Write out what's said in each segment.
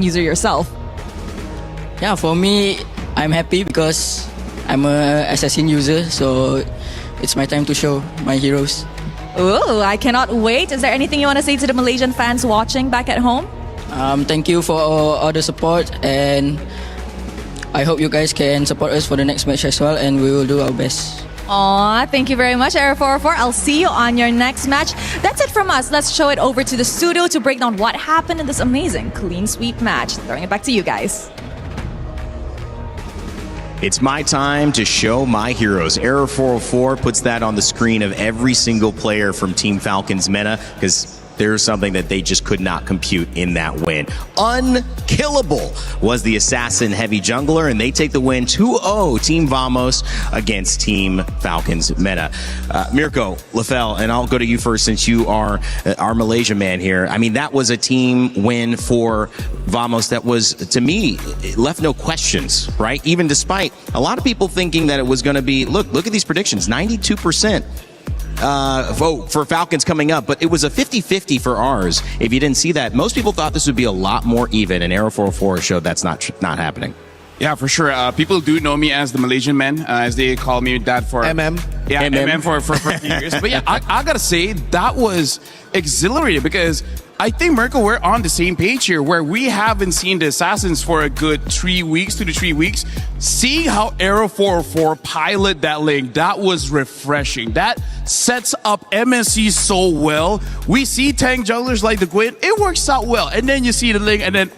user yourself. Yeah, for me, I'm happy because I'm a assassin user, so it's my time to show my heroes. Ooh, I cannot wait. Is there anything you want to say to the Malaysian fans watching back at home? Thank you for all the support, and I hope you guys can support us for the next match as well, and we will do our best. Aw, thank you very much, Air 404. I'll see you on your next match. That's it from us. Let's show it over to the studio to break down what happened in this amazing clean sweep match. Throwing it back to you guys. It's my time to show my heroes. Error 404 puts that on the screen of every single player from Team Falcons meta because there's something that they just could not compute in that win. Unkillable was the assassin heavy jungler, and they take the win 2-0 Team Vamos against Team Falcons meta. Mirko, Lefel, and I'll go to you first since you are our Malaysia man here. I mean, that was a team win for Vamos that was, to me, left no questions, right? Even despite a lot of people thinking that it was going to be, look at these predictions, 92%. Vote for Falcons coming up, but it was a 50-50 for ours. If you didn't see that, most people thought this would be a lot more even, and Arrow 404 showed that's not happening. Yeah, for sure. People do know me as the Malaysian man, as they call me that for Yeah, MM for a few years. But yeah, I gotta say that was exhilarating because I think, Mirko, we're on the same page here where we haven't seen the Assassins for a good 2 to 3 weeks. Seeing how Arrow 404 pilot that link, that was refreshing. That sets up MSC so well. We see tank junglers like the Gwyn, it works out well. And then you see the link, and then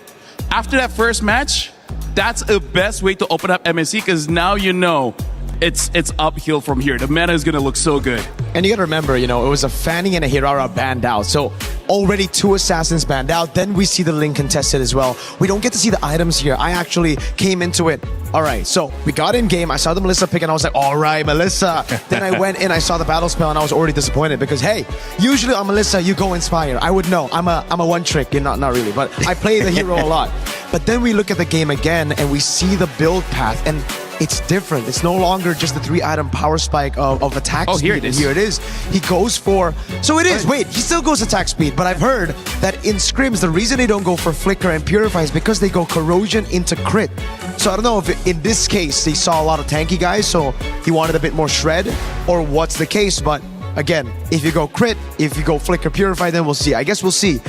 after that first match, that's the best way to open up MSC because now you know it's uphill from here. The meta is going to look so good. And you got to remember, it was a Fanny and a Hirara banned out. So already 2 assassins banned out. Then we see the link contested as well. We don't get to see the items here. I actually came into it. All right, so we got in game. I saw the Melissa pick and I was like, all right, Melissa. Then I went in, I saw the battle spell and I was already disappointed because, hey, usually on Melissa, you go Inspire. I would know. I'm a one trick. Not really, but I play the hero a lot. But then we look at the game again and we see the build path and it's different. It's no longer just the 3-item power spike of attack speed. Here it is. Here it is. He goes for... So it is. Wait, he still goes attack speed. But I've heard that in scrims, the reason they don't go for Flicker and Purify is because they go Corrosion into Crit. So I don't know if in this case, they saw a lot of tanky guys, so he wanted a bit more Shred, or what's the case. But again, if you go Crit, if you go Flicker, Purify, then we'll see. I guess we'll see.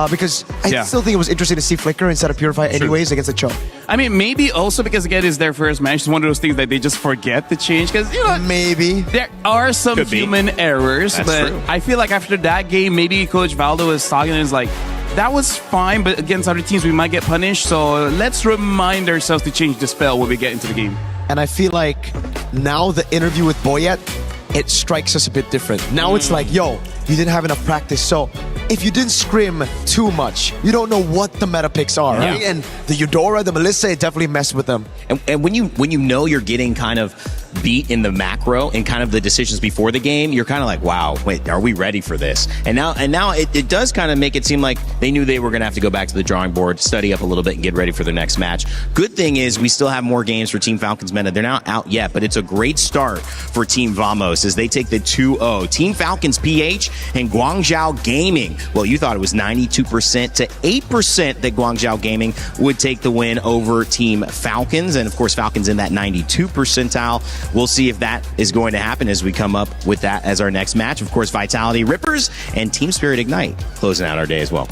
Because I still think it was interesting to see Flicker instead of Purify anyways against the Cho. I mean, maybe also because, again, it's their first match. It's one of those things that they just forget to change. Because, maybe. There are some human errors. That's but true. I feel like after that game, maybe Coach Valdo is talking and is like, that was fine, but against other teams, we might get punished. So let's remind ourselves to change the spell when we get into the game. And I feel like now the interview with Boyet, it strikes us a bit different. Now it's like, yo, you didn't have enough practice. So if you didn't scrim too much, you don't know what the meta picks are, right? And the Eudora, the Melissa, it definitely messed with them. And when you know you're getting kind of beat in the macro and kind of the decisions before the game, you're kind of like, wow, wait, are we ready for this? And now it does kind of make it seem like they knew they were going to have to go back to the drawing board, study up a little bit, and get ready for their next match. Good thing is we still have more games for Team Falcons meta. They're not out yet, but it's a great start for Team Vamos as they take the 2-0. Team Falcons PH and Guangzhou Gaming. Well, you thought it was 92% to 8% that Guangzhou Gaming would take the win over Team Falcons. And of course, Falcons in that 92 percentile. We'll see if that is going to happen as we come up with that as our next match. Of course, Vitality Rippers and Team Spirit Ignite closing out our day as well.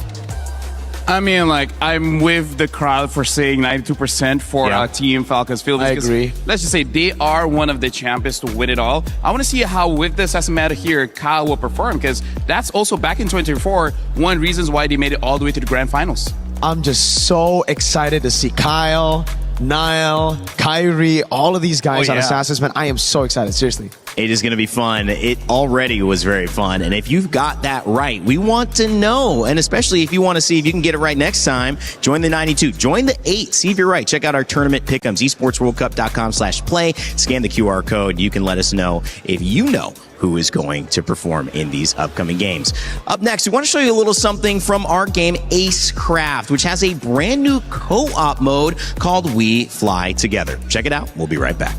I mean, like, I'm with the crowd for saying 92% for Team Falcons Field. I agree. Let's just say they are one of the champions to win it all. I want to see how, with this as a matter here, Kyle will perform, because that's also back in 2024, one reasons why they made it all the way to the grand finals. I'm just so excited to see Kyle, Niall, Kyrie, all of these guys on Assassins, man. I am so excited, seriously. It is going to be fun. It already was very fun. And if you've got that right, we want to know. And especially if you want to see if you can get it right next time, join the 92. Join the 8. See if you're right. Check out our tournament pick'ems, esportsworldcup.com/play. Scan the QR code. You can let us know if you know who is going to perform in these upcoming games. Up next, we want to show you a little something from our game Acecraft, which has a brand new co-op mode called We Fly Together. Check it out. We'll be right back.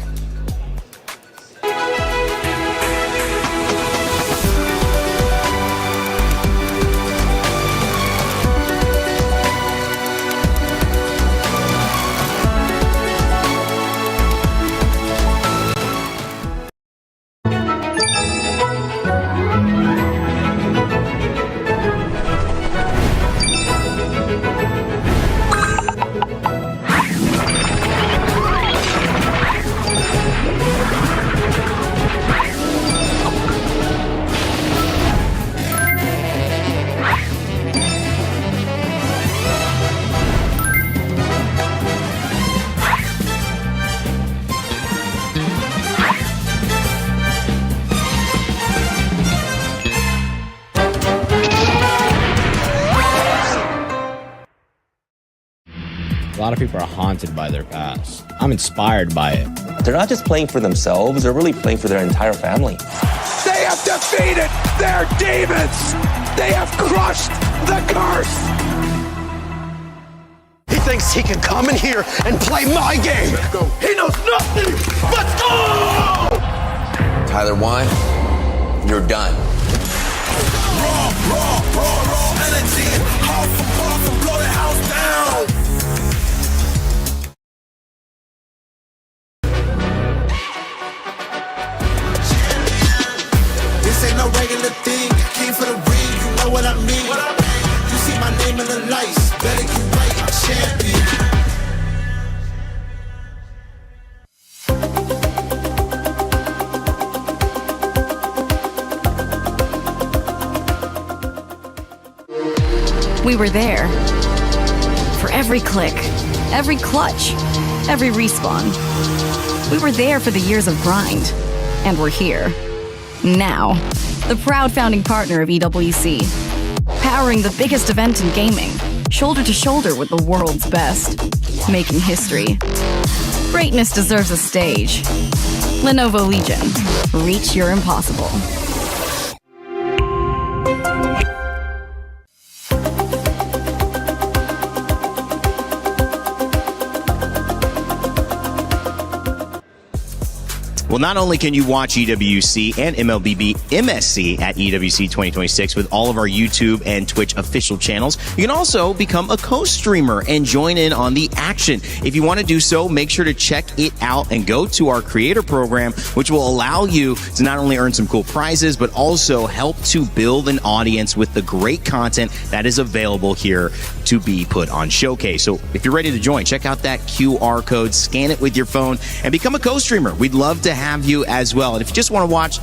A lot of people are haunted by their past. I'm inspired by it. They're not just playing for themselves, they're really playing for their entire family. They have defeated their demons! They have crushed the curse! He thinks he can come in here and play my game! He knows nothing! Let's go! Tyler Wine, you're done. Raw energy, half a puff and blow the house down! This ain't no regular thing. Came for the ring, you know what I mean. You see my name in the lights, better get right, champion. We were there. For every click, every clutch, every respawn. We were there for the years of grind. And we're here. Now. The proud founding partner of EWC. Powering the biggest event in gaming. Shoulder to shoulder with the world's best. Making history. Greatness deserves a stage. Lenovo Legion. Reach your impossible. Well, not only can you watch EWC and MLBB MSC at EWC 2026 with all of our YouTube and Twitch official channels, you can also become a co-streamer and join in on the action. If you want to do so, make sure to check it out and go to our creator program, which will allow you to not only earn some cool prizes, but also help to build an audience with the great content that is available here to be put on Showcase. So if you're ready to join, check out that QR code, scan it with your phone, and become a co-streamer. We'd love to have you as well. And if you just want to watch,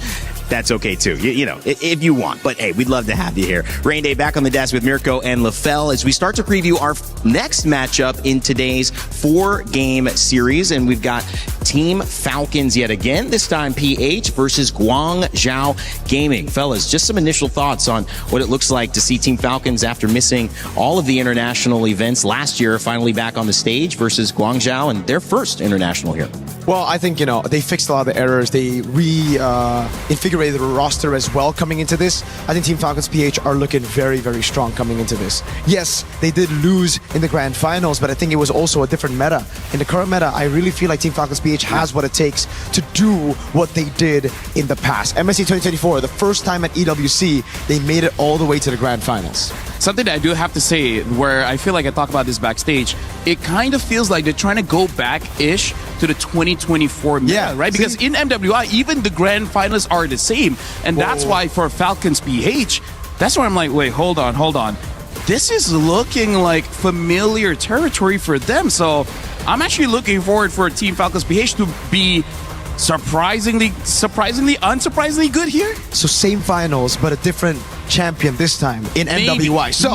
that's okay too. You know, if you want. But hey, we'd love to have you here. Rain Day back on the desk with Mirko and LaFell as we start to preview our next matchup in today's 4-game series. And we've got Team Falcons yet again, this time PH versus Guangzhou Gaming. Fellas, just some initial thoughts on what it looks like to see Team Falcons after missing all of the international events last year, finally back on the stage versus Guangzhou and their first international here. Well, I think, they fixed a lot of the errors. They invigorated the roster as well coming into this. I think Team Falcons PH are looking very, very strong coming into this. Yes, they did lose in the grand finals, but I think it was also a different meta. In the current meta, I really feel like Team Falcons PH has what it takes to do what they did in the past. MSC 2024, the first time at EWC, they made it all the way to the grand finals. Something that I do have to say, where I feel like I talk about this backstage, it kind of feels like they're trying to go back-ish to the 2024 meta, right? Because in MWI, even the grand finalists are the same. And that's why for Falcons PH, that's where I'm like, wait, hold on. This is looking like familiar territory for them. So I'm actually looking forward for Team Falcons PH to be surprisingly, unsurprisingly good here. So same finals, but a different champion this time in MWI. So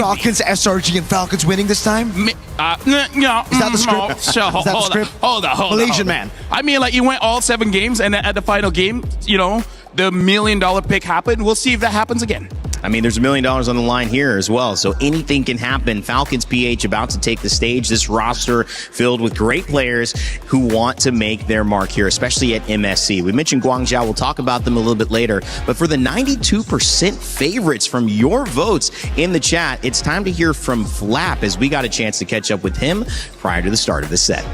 Falcons, SRG, and Falcons winning this time? No. Is that the script? Is that the script? Hold on. Malaysian man. I mean, like, you went all 7 games, and then at the final game, the $1 million pick happened. We'll see if that happens again. I mean, there's $1 million on the line here as well, so anything can happen. Falcons PH about to take the stage. This roster filled with great players who want to make their mark here, especially at MSC. We mentioned Guangzhou. We'll talk about them a little bit later. But for the 92% favorites from your votes in the chat, it's time to hear from Flap as we got a chance to catch up with him prior to the start of the set.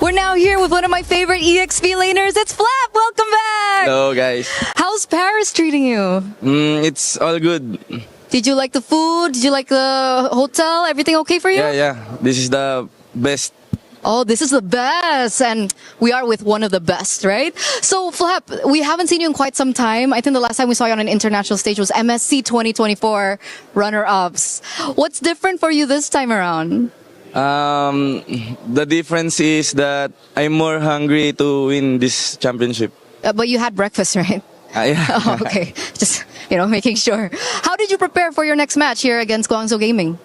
We're now here with one of my favorite EXP laners. It's Flap. Welcome back. Hello, guys. How's Paris treating you? It's all good. Did you like the food? Did you like the hotel? Everything okay for you? Yeah. This is the best. Oh, this is the best. And we are with one of the best, right? So, Flap, we haven't seen you in quite some time. I think the last time we saw you on an international stage was MSC 2024 runner-ups. What's different for you this time around? The difference is that I'm more hungry to win this championship. But you had breakfast, right? Yeah. Oh, okay. Just, making sure. How did you prepare for your next match here against Guangzhou Gaming?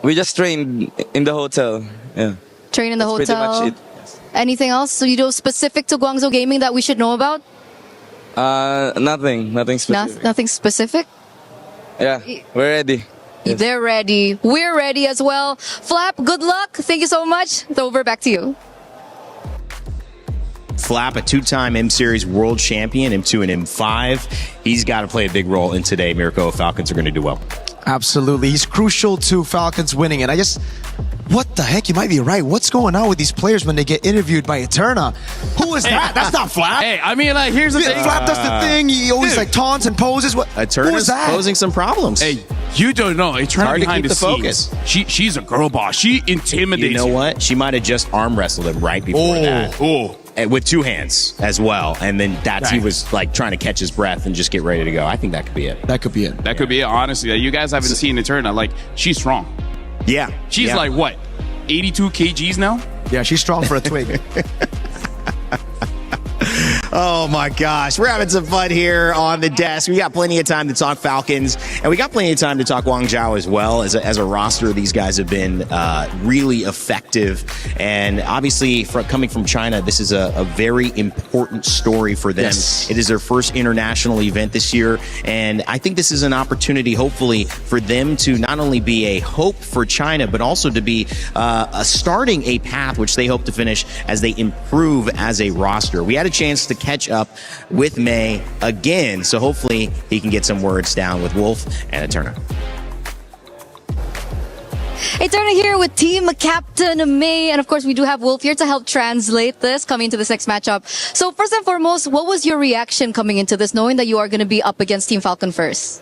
We just trained in the hotel. Yeah. Train in the That's hotel? pretty much it. Yes. Anything else? So you do specific to Guangzhou Gaming that we should know about? Nothing specific. Nothing specific? Yeah, we're ready. They're ready. We're ready as well. Flap, good luck. Thank you so much. Over back to you. Flap, a two-time M-Series world champion, M2 and M5. He's got to play a big role in today, Mirko, if Falcons are going to do well. Absolutely. He's crucial to Falcons winning. And what the heck? You might be right. What's going on with these players when they get interviewed by Eterna? Who is that? That's not Flap. Hey, I mean, like, here's the thing. Flap does the thing. He always taunts and poses. Eterna's posing some problems. Hey, you don't know. Eterna behind the scenes. She's a girl boss. She intimidates. You know what? She might have just arm wrestled him right before that. With two hands as well. And then he was like trying to catch his breath and just get ready to go. I think that could be it. That could be it. That could be it, honestly. You guys haven't seen Eterna. Like, she's strong. Yeah. She's like, what, 82 kgs now? Yeah, she's strong for a twig. Oh my gosh, we're having some fun here on the desk. We got plenty of time to talk Falcons, and we got plenty of time to talk Guangzhou as well. As a roster, these guys have been really effective, and obviously, coming from China, this is a very important story for them. Yes. It is their first international event this year, and I think this is an opportunity, hopefully, for them to not only be a hope for China, but also to be starting a path which they hope to finish as they improve as a roster. We had a chance to catch up with May again, so hopefully he can get some words down with Wolf and Eterna. Eterna here with team captain May, and of course we do have Wolf here to help translate this coming into this next matchup. So first and foremost, what was your reaction coming into this, knowing that you are going to be up against Team Falcon first?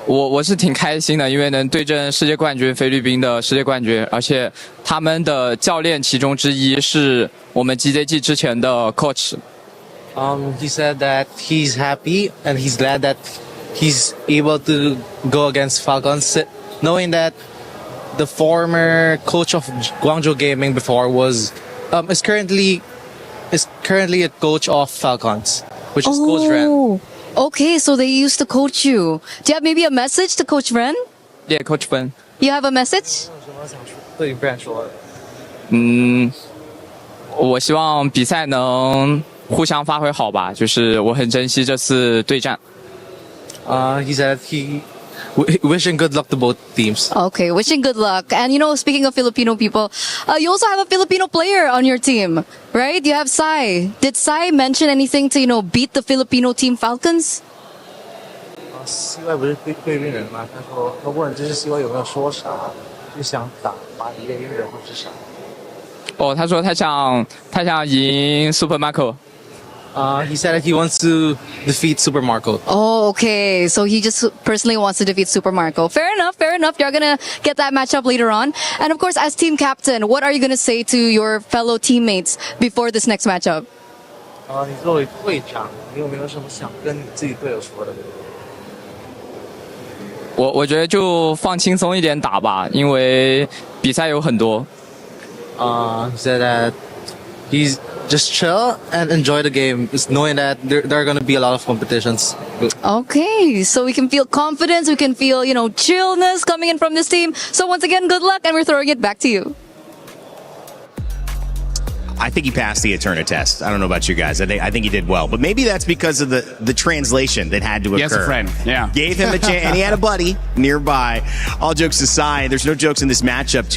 我是挺开心的，因为能对阵世界冠军菲律宾的世界冠军，而且他们的教练其中之一是我们 GJG 之前的 coach。 He said that he's happy and he's glad that he's able to go against Falcons, knowing that the former coach of Guangzhou Gaming before is currently a coach of Falcons, which is Coach Ren. Okay, so they used to coach you. Do you have maybe a message to Coach Ren? Yeah, Coach Ren. You have a message? 我希望比赛能互相发挥好吧，就是我很珍惜这次对战。He said wishing good luck to both teams. Okay, wishing good luck. And speaking of Filipino people, you also have a Filipino player on your team, right? You have Sai. Did Sai mention anything to, beat the Filipino team Falcons? 西外不是菲律宾人吗？他问这是西外有没有说啥，就想打马里亚人或者啥。他说他想赢 Super Marco。 He said that he wants to defeat Super Marco. Oh, okay. So he just personally wants to defeat Super Marco. Fair enough. You're going to get that matchup later on. And of course, as team captain, what are you going to say to your fellow teammates before this next matchup? 你作为队长，你有没有什么想跟你自己队友说的？我觉得就放轻松一点打吧，因为比赛有很多。He said that he's just chill and enjoy the game, just knowing that there are going to be a lot of competitions. Okay, so we can feel confidence, we can feel, chillness coming in from this team. So once again, good luck, and we're throwing it back to you. I think he passed the Eterna test. I don't know about you guys. I think he did well. But maybe that's because of the translation that had to occur. He has a friend, yeah. Gave him a chance, and he had a buddy nearby. All jokes aside, there's no jokes in this matchup.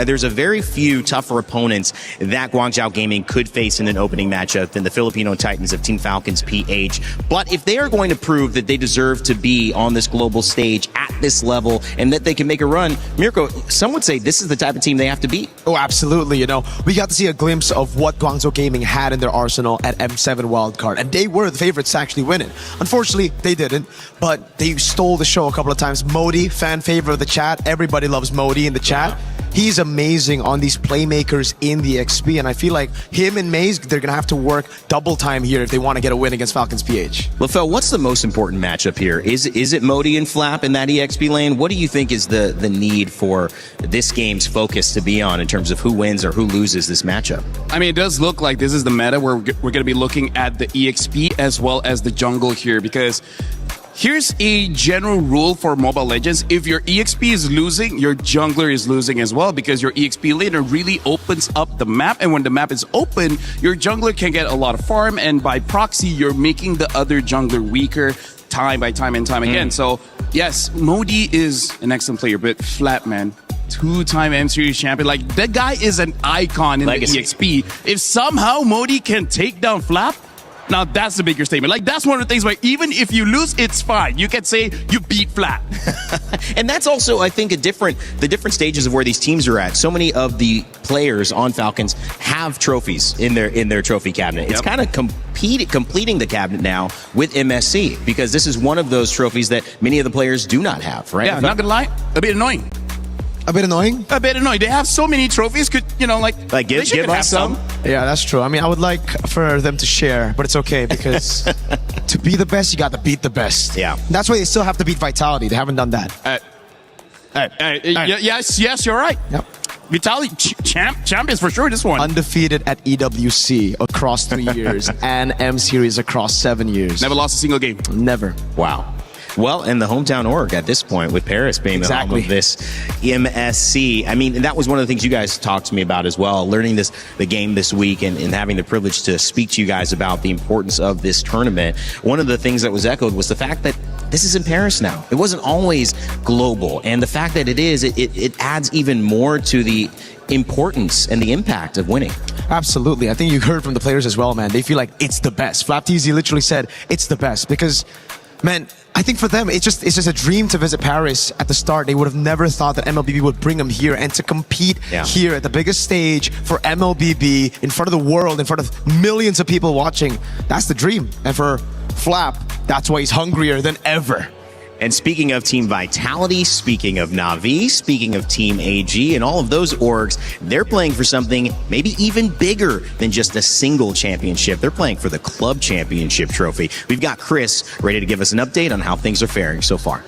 There's a very few tougher opponents that Guangzhou Gaming could face in an opening matchup than the Filipino Titans of Team Falcons PH. But if they are going to prove that they deserve to be on this global stage at this level and that they can make a run, Mirko, some would say this is the type of team they have to beat. Oh, absolutely. We got to see a glimpse of what Guangzhou Gaming had in their arsenal at M7 Wildcard, and they were the favorites to actually win it. Unfortunately, they didn't, but they stole the show a couple of times. Modi, fan favorite of the chat. Everybody loves Modi in the chat. He's amazing on these playmakers in the XP, and I feel like him and Maze, they're going to have to work double time here if they want to get a win against Falcons PH. LaFell, what's the most important matchup here? Is it Modi and Flap in that EXP lane? What do you think is the need for this game's focus to be on in terms of who wins or who loses this matchup? I mean, it does look like this is the meta where we're going to be looking at the EXP as well as the jungle here, because Here's a general rule for Mobile Legends. If your EXP is losing, your jungler is losing as well, because your EXP laner really opens up the map. And when the map is open, your jungler can get a lot of farm. And by proxy, you're making the other jungler weaker time by time and time again. So yes, Modi is an excellent player, but flat, man. 2-time M Series champion. Like, that guy is an icon in Legacy. the EXP. If somehow Modi can take down Flap, now that's the bigger statement. Like, that's one of the things where even if you lose, it's fine. You can say you beat Flat. And that's also, I think, the different stages of where these teams are at. So many of the players on Falcons have trophies in their trophy cabinet. It's kind of completing the cabinet now with MSC, because this is one of those trophies that many of the players do not have, right? Yeah, not gonna lie, a bit annoying. A bit annoying? A bit annoying. They have so many trophies. Could, you know, like give us some. Yeah, that's true. I mean, I would like for them to share, but it's okay, because to be the best, you got to beat the best. Yeah. That's why they still have to beat Vitality. They haven't done that. Yes, you're right. Yep. Vitality champions for sure. This one undefeated at EWC across 3 years and M Series across 7 years. Never lost a single game. Never. Wow. Well, and the hometown org at this point, with Paris being the home of this MSC. I mean, that was one of the things you guys talked to me about as well, learning the game this week and having the privilege to speak to you guys about the importance of this tournament. One of the things that was echoed was the fact that this is in Paris now. It wasn't always global. And the fact that it is, it adds even more to the importance and the impact of winning. Absolutely. I think you heard from the players as well, man. They feel like it's the best. Flapteasy literally said it's the best because, man, I think for them, it's just a dream to visit Paris at the start. They would have never thought that MLBB would bring them here and to compete here at the biggest stage for MLBB in front of the world, in front of millions of people watching. That's the dream. And for Flap, that's why he's hungrier than ever. And speaking of Team Vitality, speaking of Na'Vi, speaking of Team AG, and all of those orgs, they're playing for something maybe even bigger than just a single championship. They're playing for the club championship trophy. We've got Chris ready to give us an update on how things are faring so far.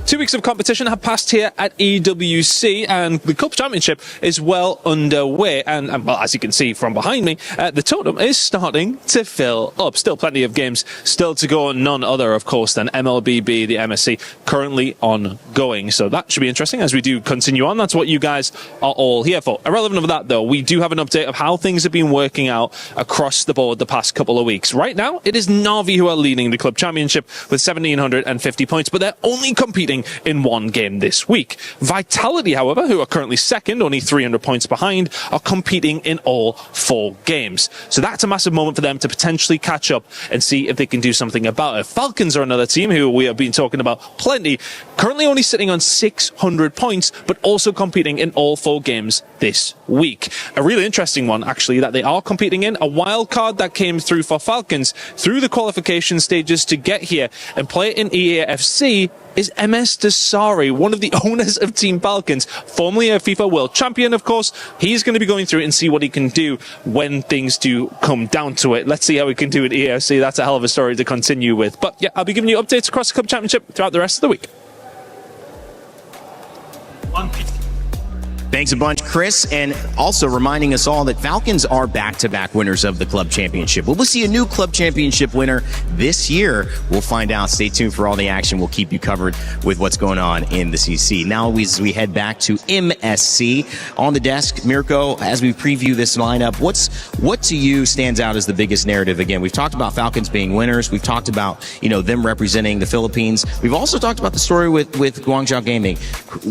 2 weeks of competition have passed here at EWC, and the Cup Championship is well underway. And well, as you can see from behind me, the totem is starting to fill up. Still plenty of games still to go. None other, of course, than MLBB, the MSC, currently ongoing. So that should be interesting as we do continue on. That's what you guys are all here for. Irrelevant of that, though, we do have an update of how things have been working out across the board the past couple of weeks. Right now, it is Na'Vi who are leading the Club Championship with 1,750 points, but they're only competing in one game this week. Vitality, however, who are currently second, only 300 points behind, are competing in all 4 games. So that's a massive moment for them to potentially catch up and see if they can do something about it. Falcons are another team who we have been talking about plenty, currently only sitting on 600 points, but also competing in all 4 games this week. A really interesting one, actually, that they are competing in, a wild card that came through for Falcons through the qualification stages to get here and play in EAFC, is MS Desari, one of the owners of Team Falcons, formerly a FIFA World Champion, of course. He's going to be going through it and see what he can do when things do come down to it. Let's see how we can do at EAFC. That's a hell of a story to continue with. But yeah, I'll be giving you updates across the Cup Championship throughout the rest of the week. Thanks a bunch, Chris, and also reminding us all that Falcons are back-to-back winners of the Club Championship. Will we see a new Club Championship winner this year? We'll find out. Stay tuned for all the action. We'll keep you covered with what's going on in the CC. Now, as we head back to MSC, on the desk, Mirko, as we preview this lineup, what to you stands out as the biggest narrative? Again, we've talked about Falcons being winners. We've talked about, them representing the Philippines. We've also talked about the story with Guangzhou Gaming.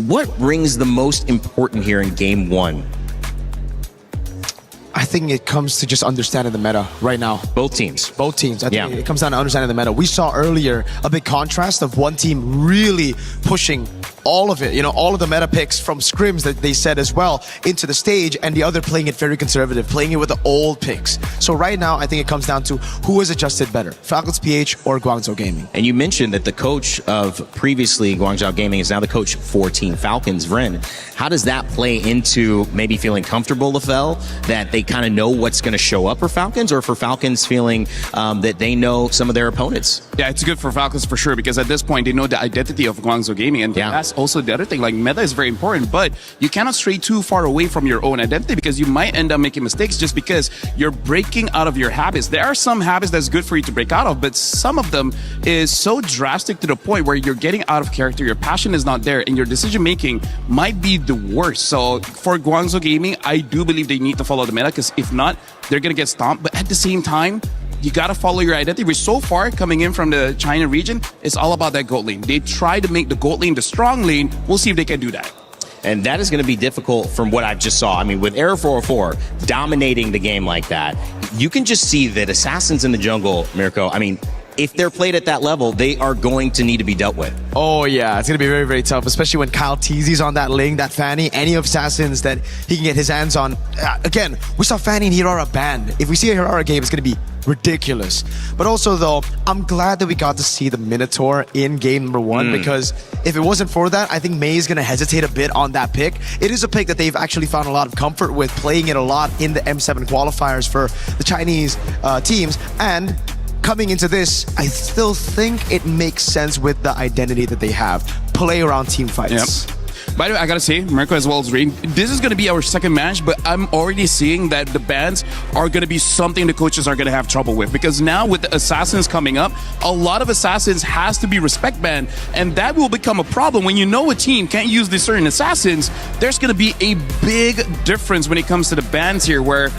What rings the most important here in game 1? I think it comes to just understanding the meta right now. Both teams. I think it comes down to understanding the meta. We saw earlier a big contrast of one team really pushing all of it, all of the meta picks from scrims that they said as well into the stage, and the other playing it very conservative, playing it with the old picks. So right now, I think it comes down to who has adjusted better, Falcons PH or Guangzhou Gaming. And you mentioned that the coach of previously Guangzhou Gaming is now the coach for Team Falcons, Vren. How does that play into maybe feeling comfortable, LaFell, that they kind of know what's going to show up for Falcons, or for Falcons feeling that they know some of their opponents? Yeah, it's good for Falcons for sure, because at this point, they know the identity of Guangzou Gaming, and that's also the other thing. Like, meta is very important, but you cannot stray too far away from your own identity because you might end up making mistakes just because you're breaking out of your habits. There are some habits that's good for you to break out of, but some of them is so drastic to the point where you're getting out of character, your passion is not there, and your decision making might be the worst. So for Guangzhou Gaming, I do believe they need to follow the meta, because if not, they're going to get stomped. But at the same time, you got to follow your identity, which so far, coming in from the China region, it's all about that gold lane. They try to make the gold lane the strong lane. We'll see if they can do that. And that is going to be difficult from what I've just saw. I mean, with Error 404 dominating the game like that, you can just see that Assassins in the jungle, Mirko, I mean, if they're played at that level, they are going to need to be dealt with. Oh yeah, it's going to be very, very tough, especially when Kyle Teasy's on that lane, that Fanny, any of Assassins that he can get his hands on. Again, we saw Fanny and Hirara banned. If we see a Hirara game, it's going to be ridiculous. But also though, I'm glad that we got to see the Minotaur in game number 1, because if it wasn't for that, I think May is going to hesitate a bit on that pick. It is a pick that they've actually found a lot of comfort with, playing it a lot in the M7 qualifiers for the Chinese teams, and coming into this, I still think it makes sense with the identity that they have. Play around team fights. Yep. By the way, I gotta say, Mirko as well as Rain, this is gonna be our second match, but I'm already seeing that the bans are gonna be something the coaches are gonna have trouble with, because now with the Assassins coming up, a lot of Assassins has to be respect banned, and that will become a problem. When you know a team can't use these certain Assassins, there's gonna be a big difference when it comes to the bans here, where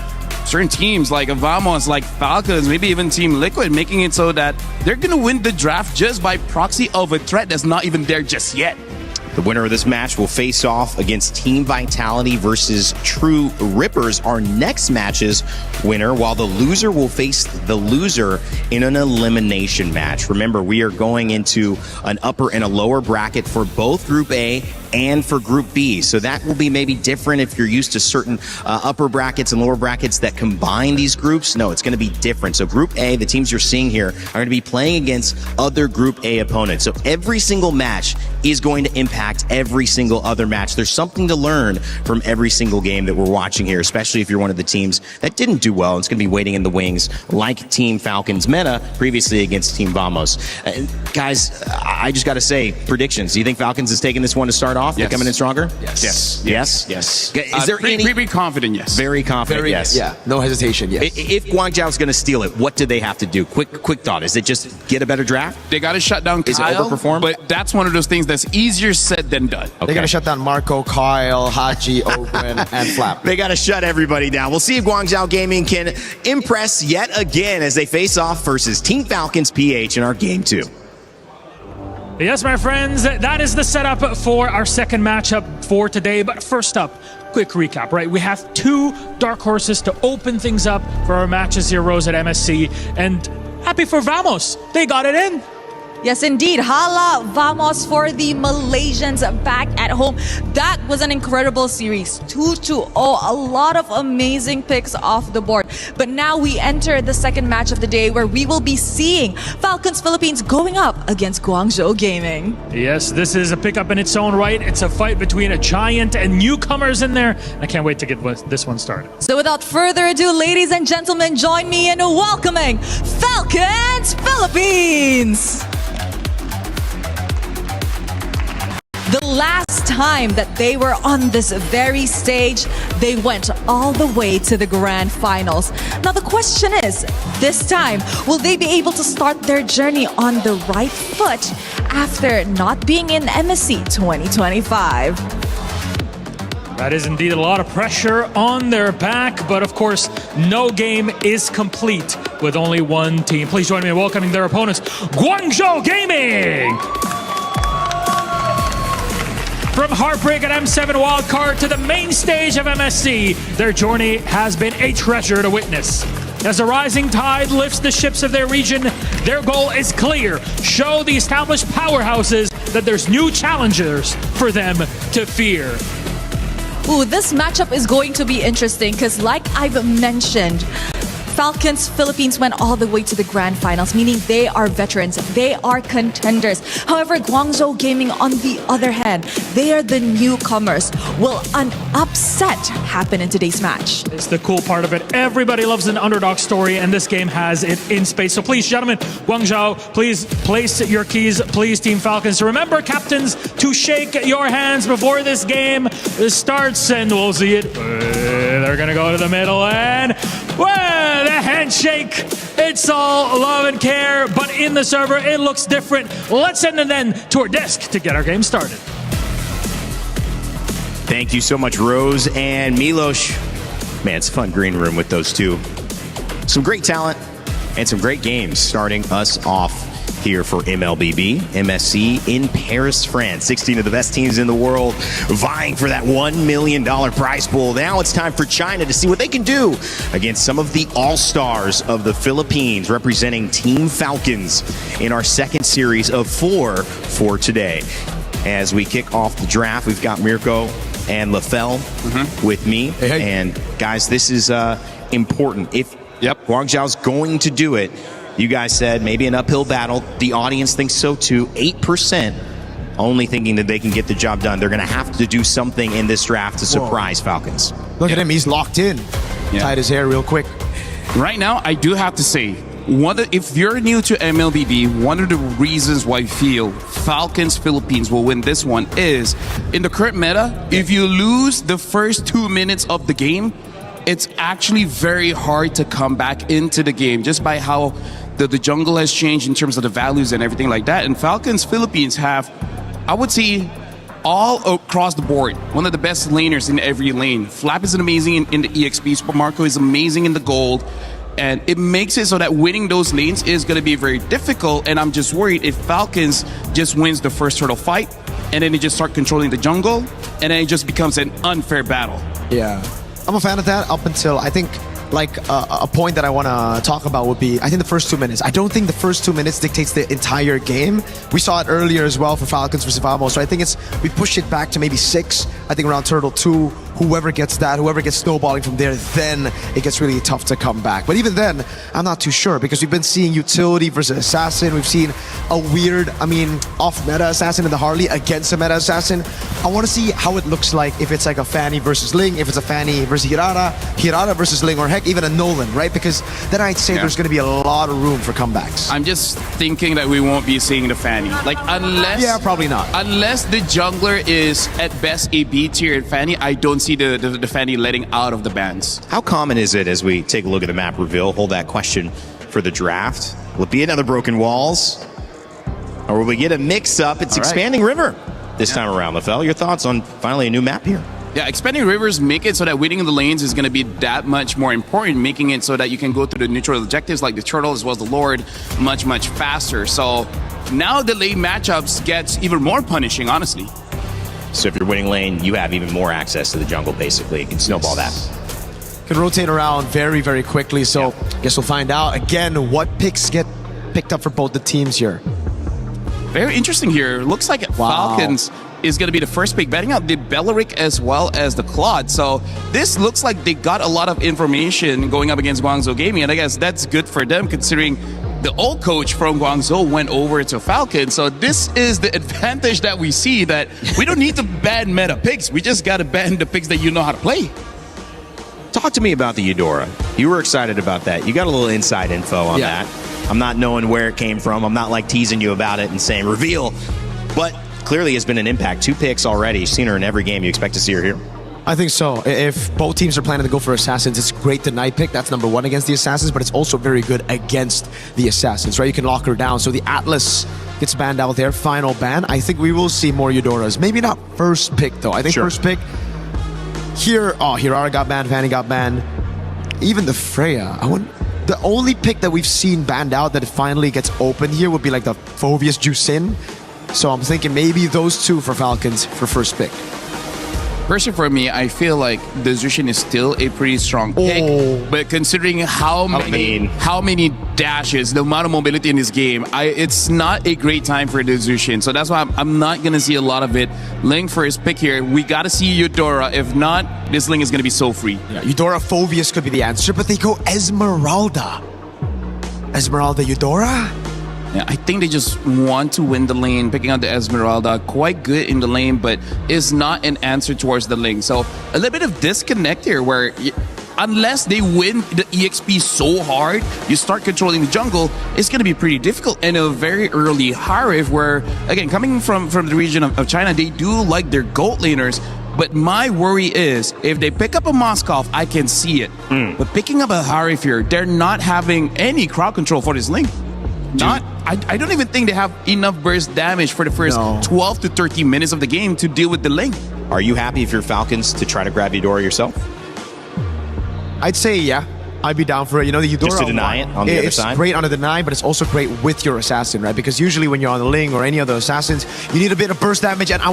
certain teams like Vamos, like Falcons, maybe even Team Liquid, making it so that they're gonna win the draft just by proxy of a threat that's not even there just yet. The winner of this match will face off against Team Vitality versus True Rippers, our next match's winner, while the loser will face the loser in an elimination match. Remember, we are going into an upper and a lower bracket for both Group A and for Group B. So that will be maybe different if you're used to certain upper brackets and lower brackets that combine these groups. No, it's going to be different. So Group A, the teams you're seeing here, are going to be playing against other Group A opponents. So every single match is going to impact every single other match. There's something to learn from every single game that we're watching here, especially if you're one of the teams that didn't do well. It's going to be waiting in the wings like Team Falcons meta previously against Team Vamos. Guys, I just got to say, predictions. Do you think Falcons is taking this one to start off? Yes. They're coming in stronger? Yes. Yes? Yes. Is there pretty confident, yes. Very confident, yes. Yeah, no hesitation, yes. If Guangzhou's going to steal it, what do they have to do? Quick thought. Is it just get a better draft? They got to shut down Kyle. Is it overperform? But that's one of those things that's easier said than done. Okay. They got to shut down Marco, Kyle, Haji, Owen, and Flap. They got to shut everybody down. We'll see if Guangzhou Gaming can impress yet again as they face off versus Team Falcons PH in our Game 2. Yes, my friends, that is the setup for our second matchup for today. But first up, quick recap, right? We have 2 dark horses to open things up for our matches here, Rose, at MSC. And happy for Vamos. They got it in. Yes, indeed. Hala Vamos for the Malaysians back at home. That was an incredible series. 2-0. A lot of amazing picks off the board. But now we enter the second match of the day, where we will be seeing Falcons Philippines going up against Guangzhou Gaming. Yes, this is a pickup in its own right. It's a fight between a giant and newcomers in there. I can't wait to get this one started. So without further ado, ladies and gentlemen, join me in welcoming Falcons Philippines. The last time that they were on this very stage, they went all the way to the grand finals. Now the question is, this time, will they be able to start their journey on the right foot after not being in MSC 2025? That is indeed a lot of pressure on their back, but of course, no game is complete with only one team. Please join me in welcoming their opponents, Guangzhou Gaming! From heartbreak at M7 Wildcard to the main stage of MSC, their journey has been a treasure to witness. As the rising tide lifts the ships of their region, their goal is clear: show the established powerhouses that there's new challengers for them to fear. Ooh, this matchup is going to be interesting because, like I've mentioned, Falcons Philippines went all the way to the grand finals, meaning they are veterans. They are contenders. However, Guangzhou Gaming, on the other hand, they are the newcomers. Will an upset happen in today's match? It's the cool part of it. Everybody loves an underdog story, and this game has it in space. So please, gentlemen, Guangzhou, please place your keys. Please, Team Falcons. Remember, captains, to shake your hands before this game starts, and we'll see it. They're going to go to the middle, and well, the handshake. It's all love and care, but in the server, it looks different. Let's send them then to our desk to get our game started. Thank you so much, Rose and Milos. Man, it's a fun green room with those two. Some great talent and some great games starting us off here for MLBB, MSC in Paris, France. 16 of the best teams in the world vying for that $1 million prize pool. Now it's time for China to see what they can do against some of the all-stars of the Philippines representing Team Falcons in our second series of 4 for today. As we kick off the draft, we've got Mirko and Lefel with me. Hey. And guys, this is important. If Guangzhou's going to do it, you guys said maybe an uphill battle. The audience thinks so too. 8% only thinking that they can get the job done. They're going to have to do something in this draft to surprise Falcons. Look at him. He's locked in. Tied his hair real quick. Right now, I do have to say, if you're new to MLBB, one of the reasons why I feel Falcons Philippines will win this one is, in the current meta, if you lose the first 2 minutes of the game, it's actually very hard to come back into the game just by how the jungle has changed in terms of the values and everything like that. And Falcons Philippines have, I would say, all across the board, one of the best laners in every lane. Flap is amazing in the EXP. Super Marco is amazing in the gold. And it makes it so that winning those lanes is going to be very difficult. And I'm just worried if Falcons just wins the first turtle fight and then they just start controlling the jungle and then it just becomes an unfair battle. Yeah. I'm a fan of that up until, I think, like a point that I want to talk about would be, I think the first 2 minutes. I don't think the first 2 minutes dictates the entire game. We saw it earlier as well for Falcons versus Vamos. So I think we push it back to maybe 6. I think around Turtle 2, whoever gets snowballing from there, then it gets really tough to come back. But even then, I'm not too sure because we've been seeing utility versus assassin. We've seen a weird, off-meta assassin in the Harley against a meta assassin. I want to see how it looks like if it's like a Fanny versus Ling, if it's a Fanny versus Hirara versus Ling, or heck, even a Nolan, right? Because then I'd say there's going to be a lot of room for comebacks. I'm just thinking that we won't be seeing the Fanny. Unless... Yeah, probably not. Unless the jungler is at best a B tier at Fanny, I don't see the Fanny letting out of the bans. How common is it, as we take a look at the map reveal, hold that question for the draft? Will it be another Broken Walls? Or will we get a mix-up? It's Expanding River this time around. Lefel, your thoughts on finally a new map here? Yeah, Expanding Rivers make it so that winning in the lanes is going to be that much more important, making it so that you can go through the neutral objectives like the Turtle as well as the Lord much, much faster. So now the lane matchups gets even more punishing, honestly. So if you're winning lane, you have even more access to the jungle, basically. You can snowball that. Can rotate around very, very quickly. So I guess we'll find out, again, what picks get picked up for both the teams here. Very interesting here. Looks like Falcons is going to be the first pick, betting out the Belleric as well as the Claude. So this looks like they got a lot of information going up against Guangzhou Gaming, and I guess that's good for them considering the old coach from Guangzhou went over to Falcon. So this is the advantage that we see, that we don't need to ban meta picks. We just got to ban the picks that you know how to play. Talk to me about the Eudora. You were excited about that. You got a little inside info on that. I'm not knowing where it came from. I'm not like teasing you about it and saying reveal, but clearly has been an impact. 2 picks already. You've seen her in every game. You expect to see her here? I think so. If both teams are planning to go for Assassins, it's great to night pick. That's number 1 against the Assassins, but it's also very good against the Assassins, right? You can lock her down. So the Atlas gets banned out there. Final ban. I think we will see more Eudoras. Maybe not first pick, though. I think first pick here. Oh, Hirara got banned. Fanny got banned. Even the Freya. The only pick that we've seen banned out that it finally gets open here would be like the Phoveus Jusin. So I'm thinking maybe those 2 for Falcons for first pick. Personally, for me, I feel like the Zushin is still a pretty strong pick. But considering how many dashes, the amount of mobility in this game, it's not a great time for the Zushin. So that's why I'm not going to see a lot of it. Ling for his pick here. We got to see Eudora. If not, this Ling is going to be so free. Yeah, Eudora Phoveus could be the answer, but they go Esmeralda. Esmeralda Eudora? Yeah, I think they just want to win the lane, picking out the Esmeralda. Quite good in the lane, but is not an answer towards the Ling. So a little bit of disconnect here where unless they win the EXP so hard, you start controlling the jungle, it's going to be pretty difficult. And a very early Harif where, again, coming from the region of China, they do like their gold laners. But my worry is, if they pick up a Moskov, I can see it. But picking up a Harif here, they're not having any crowd control for this Ling. I don't even think they have enough burst damage for the first 12 to 30 minutes of the game to deal with the Ling. Are you happy if you're Falcons to try to grab Eudora yourself? I'd say yeah. I'd be down for it. You know, the Eudora just to deny it on the other side? It's great on the deny, but it's also great with your assassin, right? Because usually when you're on the Ling or any other assassins, you need a bit of burst damage. And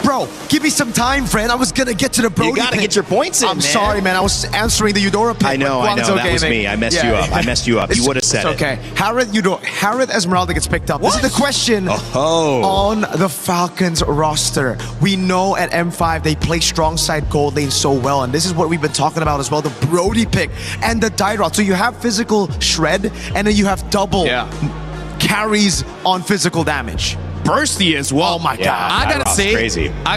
bro, give me some time, friend. I was gonna get to the Brody. You gotta get your points in, I'm sorry, man. I was answering the Eudora pick. I know. That was me. I messed you up. I messed you up. You would have said it's okay. Harith Esmeralda gets picked up. What? This is the question on the Falcons roster. We know at M5 they play strong side gold lane so well, and this is what we've been talking about as well. The Brody pick and the Dyrod. So you have physical shred, and then you have double carries on physical damage. Bursty as well. Oh my god! I gotta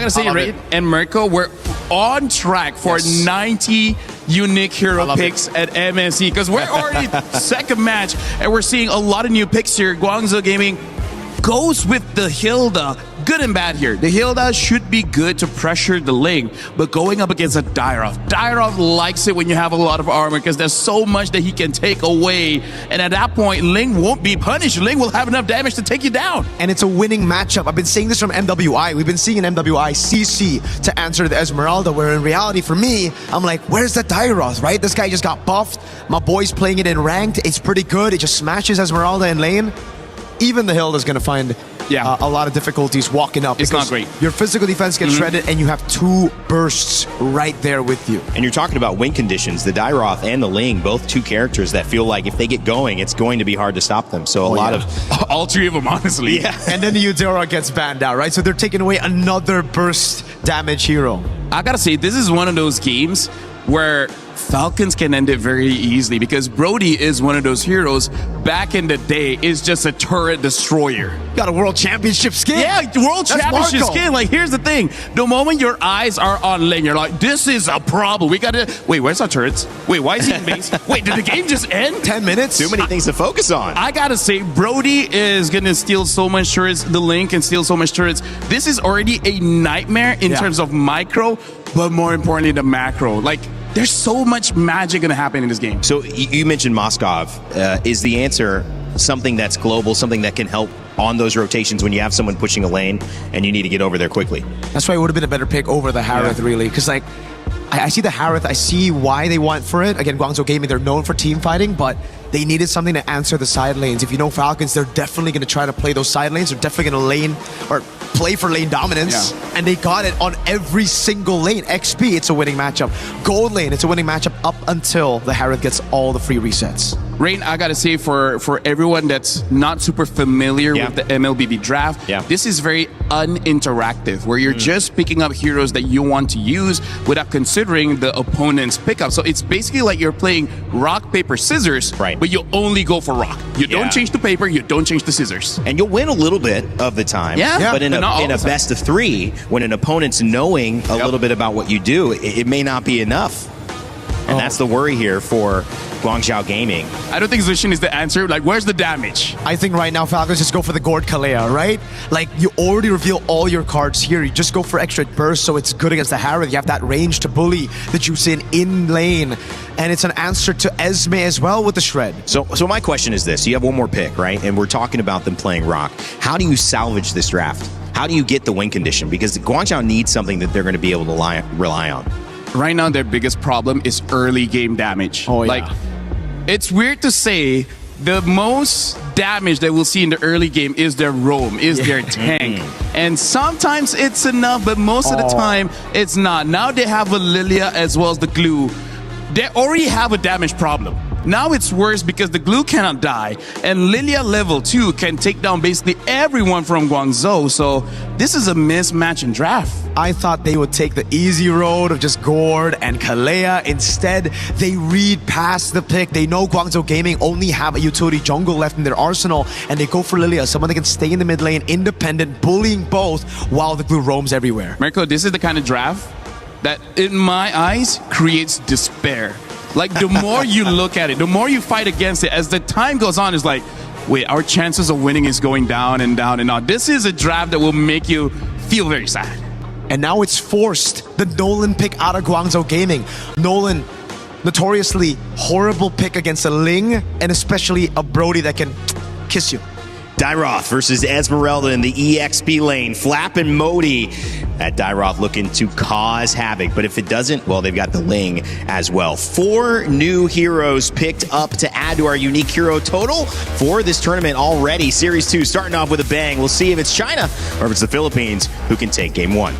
say, Ray and Mirko, we're on track for 90 unique hero picks at MSC because we're already second match, and we're seeing a lot of new picks here. Guangzhou Gaming goes with the Hilda. Good and bad here. The Hilda should be good to pressure the Ling, but going up against a Dyrov likes it when you have a lot of armor because there's so much that he can take away. And at that point, Ling won't be punished. Ling will have enough damage to take you down. And it's a winning matchup. I've been saying this from MWI. We've been seeing an MWI CC to answer the Esmeralda, where in reality, for me, I'm like, where's the Dyrov, right? This guy just got buffed. My boy's playing it in ranked. It's pretty good. It just smashes Esmeralda in lane. Even the Hilda's going to find a lot of difficulties walking up. It's not great. Your physical defense gets shredded, and you have two bursts right there with you. And you're talking about win conditions. The Dyroth and the Ling, both two characters that feel like if they get going, it's going to be hard to stop them. So a lot of... All three of them, honestly. Yeah. And then the Eudora gets banned out, right? So they're taking away another burst damage hero. I gotta say, this is one of those games where Falcons can end it very easily because Brody is one of those heroes back in the day is just a turret destroyer. Got a world championship skin. Yeah, world championship skin. Like, here's the thing. The moment your eyes are on lane, you're like, this is a problem. We gotta... Wait, where's our turrets? Wait, why is he in base? Wait, did the game just end? 10 minutes? Too many things to focus on. I gotta say, Brody is gonna steal so much turrets. The Link can steal so much turrets. This is already a nightmare in terms of micro, but more importantly, the macro. Like, there's so much magic going to happen in this game. So you mentioned Moskov. Is the answer something that's global, something that can help on those rotations when you have someone pushing a lane and you need to get over there quickly? That's why it would have been a better pick over the Harith, really. Because, like, I see the Harith. I see why they went for it. Again, Guangzhou Gaming, they're known for team fighting, but they needed something to answer the side lanes. If you know Falcons, they're definitely going to try to play those side lanes. They're definitely going to lane or play for lane dominance. Yeah. And they got it on every single lane. XP, it's a winning matchup. Gold lane, it's a winning matchup up until the Harith gets all the free resets. Rain, I gotta say, for everyone that's not super familiar with the MLBB draft, this is very uninteractive, where you're just picking up heroes that you want to use without considering the opponent's pickup. So it's basically like you're playing rock, paper, scissors, but you only go for rock. You don't change the paper, you don't change the scissors. And you'll win a little bit of the time. But in a best of three, when an opponent's knowing a little bit about what you do, it may not be enough. And that's the worry here for Guangzhou Gaming. I don't think Zushin is the answer. Like, where's the damage? I think right now Falcons just go for the Gord Kalea, right? Like, you already reveal all your cards here. You just go for extra burst, so it's good against the Harith. You have that range to bully the Juicin in lane. And it's an answer to Esme as well with the Shred. So my question is this. You have one more pick, right? And we're talking about them playing Rock. How do you salvage this draft? How do you get the win condition? Because Guangzhou needs something that they're going to be able to rely on. Right now, their biggest problem is early game damage. Like, it's weird to say, the most damage that we'll see in the early game is their roam, is their tank. And sometimes it's enough, but most of the time it's not. Now they have a Lilia as well as the glue. They already have a damage problem. Now it's worse because the glue cannot die, and Lilia level 2 can take down basically everyone from Guangzhou. So this is a mismatch in draft. I thought they would take the easy road of just Gord and Kalea. Instead, they read past the pick. They know Guangzhou Gaming only have a utility jungle left in their arsenal, and they go for Lilia, someone that can stay in the mid lane, independent, bullying both while the glue roams everywhere. Mirko, this is the kind of draft that, in my eyes, creates despair. Like, the more you look at it, the more you fight against it, as the time goes on, it's like, wait, our chances of winning is going down and down and down. This is a draft that will make you feel very sad. And now it's forced. The Nolan pick out of Guangzhou Gaming. Nolan, notoriously horrible pick against a Ling, and especially a Brody that can kiss you. Dairoth versus Esmeralda in the EXP lane. Flap and Modi. That Dairoth looking to cause havoc, but if it doesn't, well, they've got the Ling as well. 4 new heroes picked up to add to our unique hero total for this tournament already. Series 2 starting off with a bang. We'll see if it's China or if it's the Philippines who can take Game 1.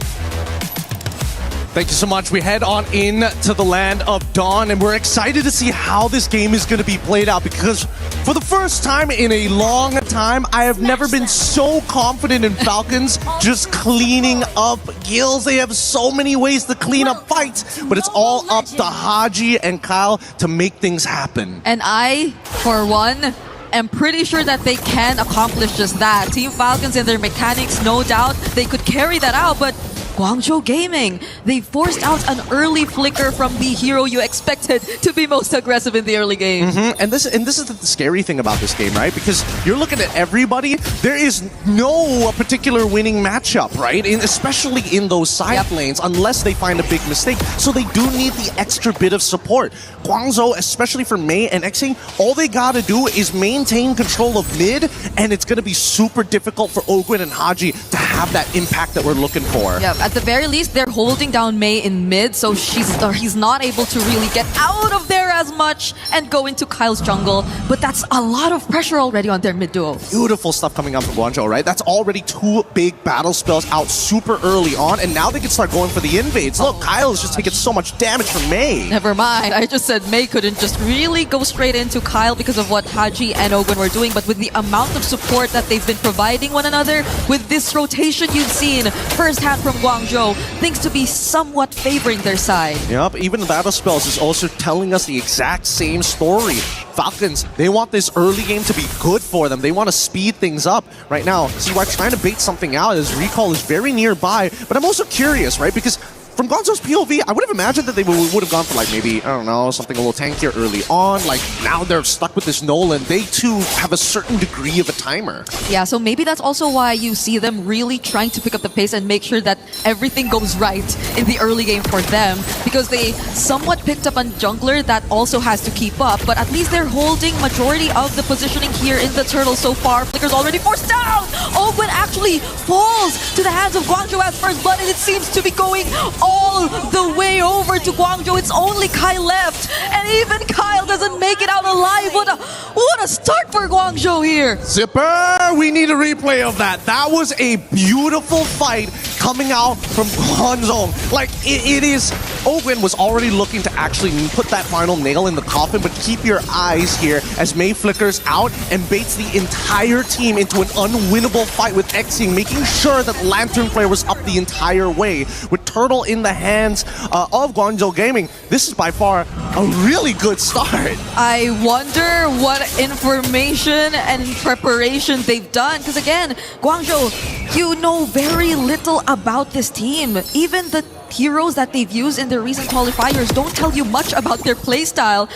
Thank you so much. We head on in to the land of Dawn, and we're excited to see how this game is going to be played out, because for the first time in a long time, I have never been so confident in Falcons just cleaning up kills. They have so many ways to clean up fights, but it's all up to Haji and Kyle to make things happen. And I, for one, am pretty sure that they can accomplish just that. Team Falcons and their mechanics, no doubt, they could carry that out, but Guangzhou Gaming, they forced out an early flicker from the hero you expected to be most aggressive in the early game. And this is the scary thing about this game, right? Because you're looking at everybody. There is no particular winning matchup, right? Especially in those side lanes, unless they find a big mistake. So they do need the extra bit of support. Guangzhou, especially for Mei and Xing, all they gotta do is maintain control of mid, and it's gonna be super difficult for Ogwin and Haji to have that impact that we're looking for. Yeah, at the very least, they're holding down Mei in mid, so he's not able to really get out of there as much and go into Kyle's jungle. But that's a lot of pressure already on their mid duo. Beautiful stuff coming out from Guangzhou, right? That's already 2 big battle spells out super early on, and now they can start going for the invades. Look, Kyle is just taking so much damage from Mei. Never mind. I just said Mei couldn't just really go straight into Kyle because of what Haji and Ogwin were doing, but with the amount of support that they've been providing one another, with this rotation you've seen firsthand from Guangzhou, things to be somewhat favoring their side. Yep, even the battle spells is also telling us the exact same story. Falcons, they want this early game to be good for them. They want to speed things up. Right now, CY trying to bait something out as Recall is very nearby, but I'm also curious, right? Because from Guangzhou's POV, I would have imagined that they would have gone for, like, maybe, I don't know, something a little tankier early on. Like, now they're stuck with this Nolan. They, too, have a certain degree of a timer. Yeah, so maybe that's also why you see them really trying to pick up the pace and make sure that everything goes right in the early game for them, because they somewhat picked up a jungler that also has to keep up, but at least they're holding majority of the positioning here in the turtle so far. Flicker's already forced down! Ogwin actually falls to the hands of Guangzhou as first blood, and it seems to be going all the way over to Guangzhou. It's only Kyle left, and even Kyle doesn't make it out alive. What a start for Guangzhou here. Zipper, we need a replay of that. That was a beautiful fight coming out from Guangzhou. Like, it is... Ogwin was already looking to actually put that final nail in the coffin, but keep your eyes here as Mei flickers out and baits the entire team into an unwinnable fight with Xing, making sure that Lantern Flare was up the entire way. With Turtle in the hands of Guangzhou Gaming, this is by far a really good start. I wonder what information and preparation they've done, because again, Guangzhou, you know very little about this team. Even the heroes that they've used in their recent qualifiers don't tell you much about their playstyle.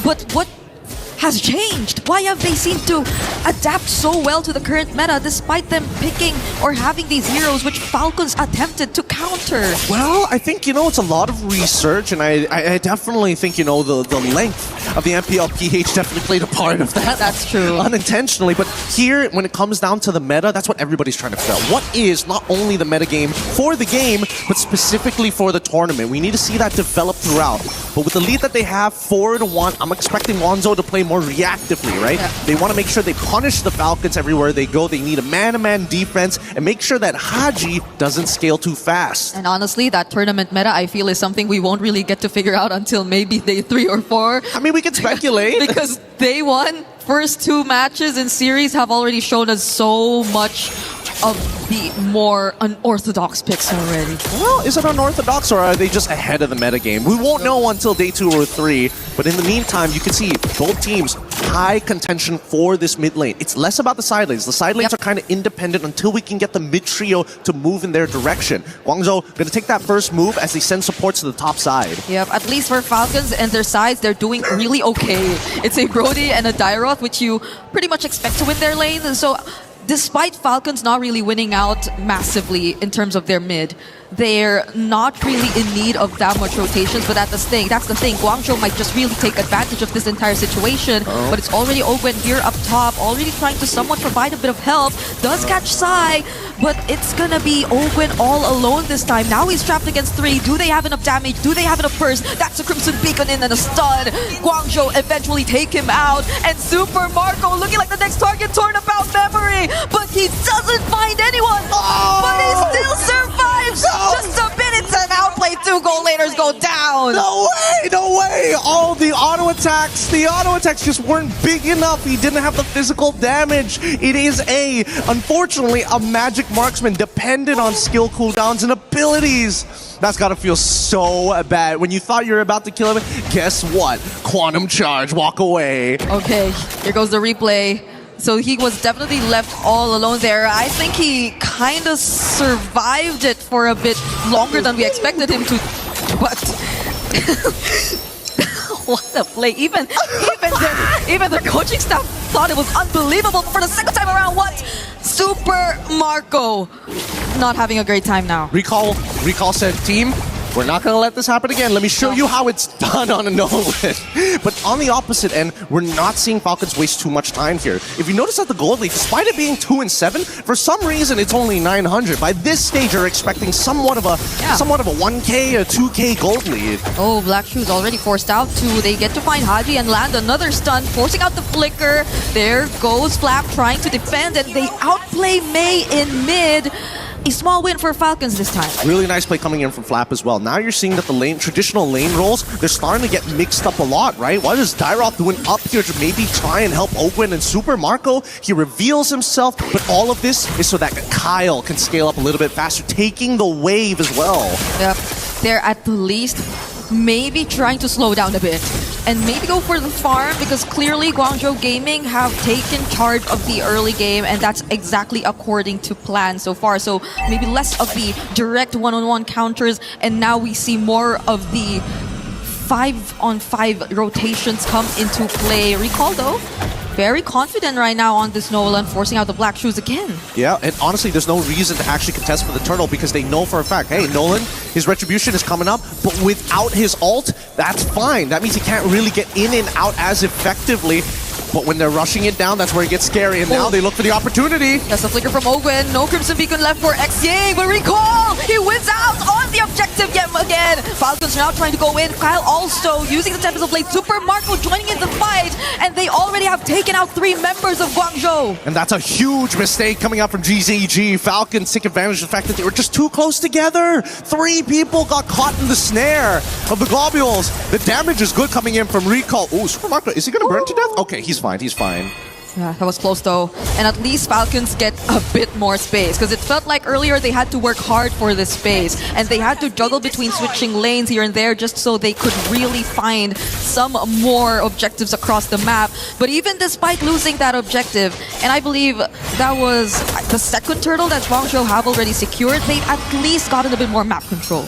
But what has changed? Why have they seemed to adapt so well to the current meta despite them picking or having these heroes which Falcons attempted to counter? Well, I think, you know, it's a lot of research, and I definitely think, you know, the length of the MPL PH definitely played a part of that. That's true. Unintentionally, but here, when it comes down to the meta, that's what everybody's trying to figure out. What is not only the meta game for the game, but specifically for the tournament? We need to see that develop throughout. But with the lead that they have, 4-1, I'm expecting Guangzhou to play more reactively, right? Yeah. They want to make sure they punish the Falcons everywhere they go. They need a man-to-man defense and make sure that Haji doesn't scale too fast. And honestly, that tournament meta, I feel, is something we won't really get to figure out until maybe day 3 or 4. I mean, we can speculate. Because day 1, first 2 matches in series have already shown us so much of the more unorthodox picks already. Well, is it unorthodox or are they just ahead of the metagame? We won't know until day 2 or 3, but in the meantime, you can see both teams high contention for this mid lane. It's less about the side lanes. The side lanes are kind of independent until we can get the mid trio to move in their direction. Guangzhou going to take that first move as they send supports to the top side. Yep, at least for Falcons and their sides, they're doing really okay. It's a Brody and a Dairoth, which you pretty much expect to win their lane. And so despite Falcons not really winning out massively in terms of their mid, they're not really in need of that much rotations, but that's the thing. Guangzhou might just really take advantage of this entire situation, but it's already Ogwen here up top, already trying to somewhat provide a bit of help. Does catch Sai, but it's gonna be Ogwen all alone this time. Now he's trapped against 3. Do they have enough damage? Do they have enough burst? That's a Crimson Beacon in and a stun. Guangzhou eventually take him out, and Super Marco looking like the next target torn about memory, but he doesn't find anyone. But he still survives. Just a bit, it's an outplay. 2 goal laters go down. No way, no way. Oh, the auto attacks just weren't big enough. He didn't have the physical damage. It is unfortunately, a magic marksman dependent on skill cooldowns and abilities. That's gotta feel so bad. When you thought you were about to kill him, guess what? Quantum charge, walk away. Okay, here goes the replay. So he was definitely left all alone there. I think he kind of survived it for a bit longer than we expected him to. But what a play. Even the coaching staff thought it was unbelievable for the second time around. What? Super Marco not having a great time now. Recall said, team, we're not going to let this happen again. Let me show you how it's done on a Nolan. But on the opposite end, we're not seeing Falcons waste too much time here. If you notice that the gold lead, despite it being 2 and 7, for some reason it's only 900. By this stage, you're expecting somewhat of a 1K, a 2K gold lead. Oh, Black Shoes already forced out 2. They get to find Haji and land another stun, forcing out the flicker. There goes Flap trying to defend, and they outplay Mei in mid. A small win for Falcons this time. Really nice play coming in from Flap as well. Now you're seeing that the traditional lane roles, they're starting to get mixed up a lot, right? What is Dairoth doing up here to maybe try and help Ogwen and Super Marco? He reveals himself, but all of this is so that Kyle can scale up a little bit faster, taking the wave as well. Yep, they're at the least maybe trying to slow down a bit and maybe go for the farm, because clearly Guangzhou Gaming have taken charge of the early game, and that's exactly according to plan so far. So maybe less of the direct one-on-one counters, and now we see more of the 5-on-5 rotations come into play. Recall though, very confident right now on this Nolan, forcing out the Black Shoes again. Yeah, and honestly, there's no reason to actually contest for the turtle because they know for a fact, hey, Nolan, his retribution is coming up, but without his ult, that's fine. That means he can't really get in and out as effectively. But when they're rushing it down, that's where it gets scary, and now they look for the opportunity. That's a flicker from Ogwen. No Crimson Beacon left for Xyang, but Recall! He wins out on the objective yet again. Falcons are now trying to go in. Kyle also using the Tempest of Blade. Super Marco joining in the fight, and they already have taken out 3 members of Guangzhou. And that's a huge mistake coming out from GZG. Falcons take advantage of the fact that they were just too close together. 3 people got caught in the snare of the globules. The damage is good coming in from Recall. Oh, Super Marco, is he going to burn to death? Okay, he's fine. Yeah, that was close though. And at least Falcons get a bit more space, because it felt like earlier they had to work hard for this space, and they had to juggle between switching lanes here and there just so they could really find some more objectives across the map. But even despite losing that objective, and I believe that was the second turtle that Guangzhou have already secured, they've at least gotten a bit more map control.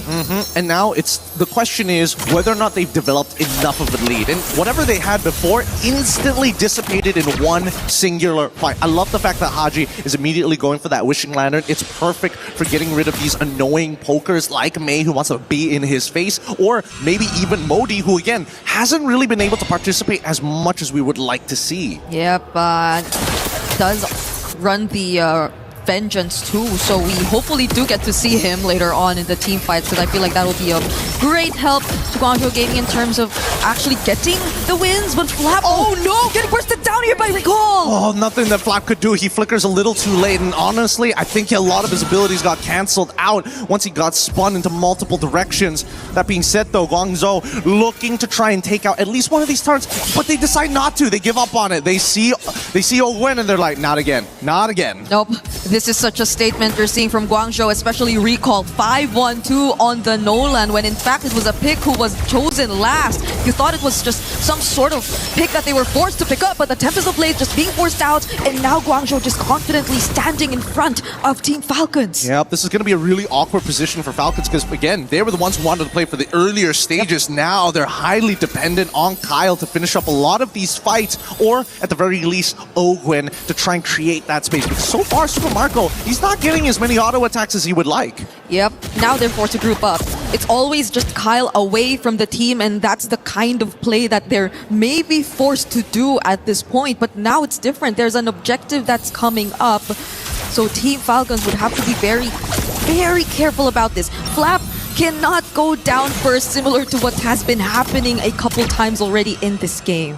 And now the question is whether or not they've developed enough of a lead. And whatever they had before instantly dissipated in one singular fight. I love the fact that Haji is immediately going for that Wishing Lantern. It's perfect for getting rid of these annoying pokers like Mei, who wants to be in his face, or maybe even Modi, who again hasn't really been able to participate as much as we would like to see. Yep, does run the vengeance too. So we hopefully do get to see him later on in the team fights, because I feel like that will be a great help to Guangzhou Gaming in terms of actually getting the wins. But Flap, oh no, getting bursted down here by Recall. Oh, nothing that Flap could do. He flickers a little too late, and honestly, I think a lot of his abilities got cancelled out once he got spun into multiple directions. That being said though, Guangzhou looking to try and take out at least one of these turns, but they decide not to. They give up on it. They see Ogwen and they're like, not again, not again. Nope. This is such a statement you're seeing from Guangzhou, especially Recall 5-1-2 on the Nolan, when in fact it was a pick who was chosen last. You thought it was just some sort of pick that they were forced to pick up, but the Tempest of Blades just being forced out, and now Guangzhou just confidently standing in front of Team Falcons. Yep, this is going to be a really awkward position for Falcons because, again, they were the ones who wanted to play for the earlier stages. Yep. Now they're highly dependent on Kyle to finish up a lot of these fights, or at the very least, Ogwen to try and create that space. Because so far, Super Marco, he's not getting as many auto attacks as he would like. Yep, now they're forced to group up. It's always just Kyle away from the team, and that's the kind of play that they're maybe forced to do at this point. But now it's different. There's an objective that's coming up. So Team Falcons would have to be very, very careful about this. Flap cannot go down first, similar to what has been happening a couple times already in this game.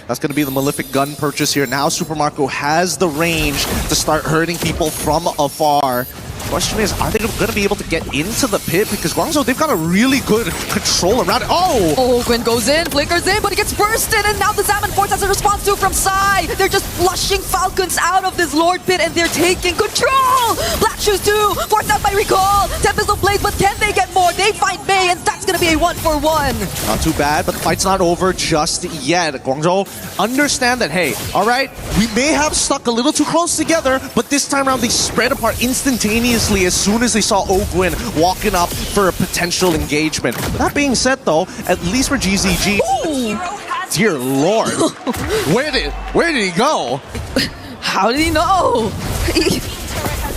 That's going to be the Malefic gun purchase here. Now Super Marco has the range to start hurting people from afar. Question is, are they going to be able to get into the pit? Because Guangzhou, they've got a really good control around it. Oh! Ogwen goes in, flickers in, but he gets bursted, and now the Salmon Force has a response to from Psy. They're just flushing Falcons out of this Lord Pit, and they're taking control! Black Shoes 2, forced out by Recall. Tempest of Blades, but can they get more? They find May, and that's going to be a 1-for-1. Not too bad, but the fight's not over just yet. Guangzhou, understand that, hey, all right, we may have stuck a little too close together, but this time around they spread apart instantaneously as soon as they saw Ogwen walking up for a potential engagement. That being said, though, at least for GZG, dear Lord, where did he go? How did he know?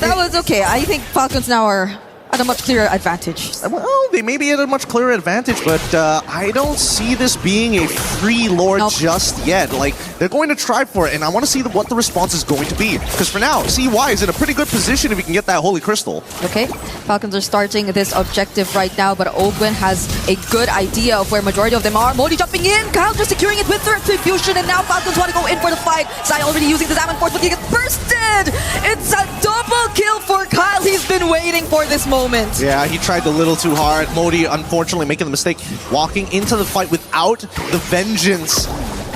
That was okay. I think Falcons now are at a much clearer advantage. Well, they may be at a much clearer advantage, but I don't see this being a free Lord just yet. Like, they're going to try for it, and I want to see what the response is going to be. Because for now, CY is in a pretty good position if he can get that Holy Crystal. Okay, Falcons are starting this objective right now, but Ogwen has a good idea of where majority of them are. Modi jumping in, Kyle just securing it with the Retribution, and now Falcons want to go in for the fight. Sai already using the Salmon Force, but he gets bursted! It's a double kill for Kyle. He's been waiting for this moment. Yeah, he tried a little too hard. Modi, unfortunately, making the mistake walking into the fight without the vengeance.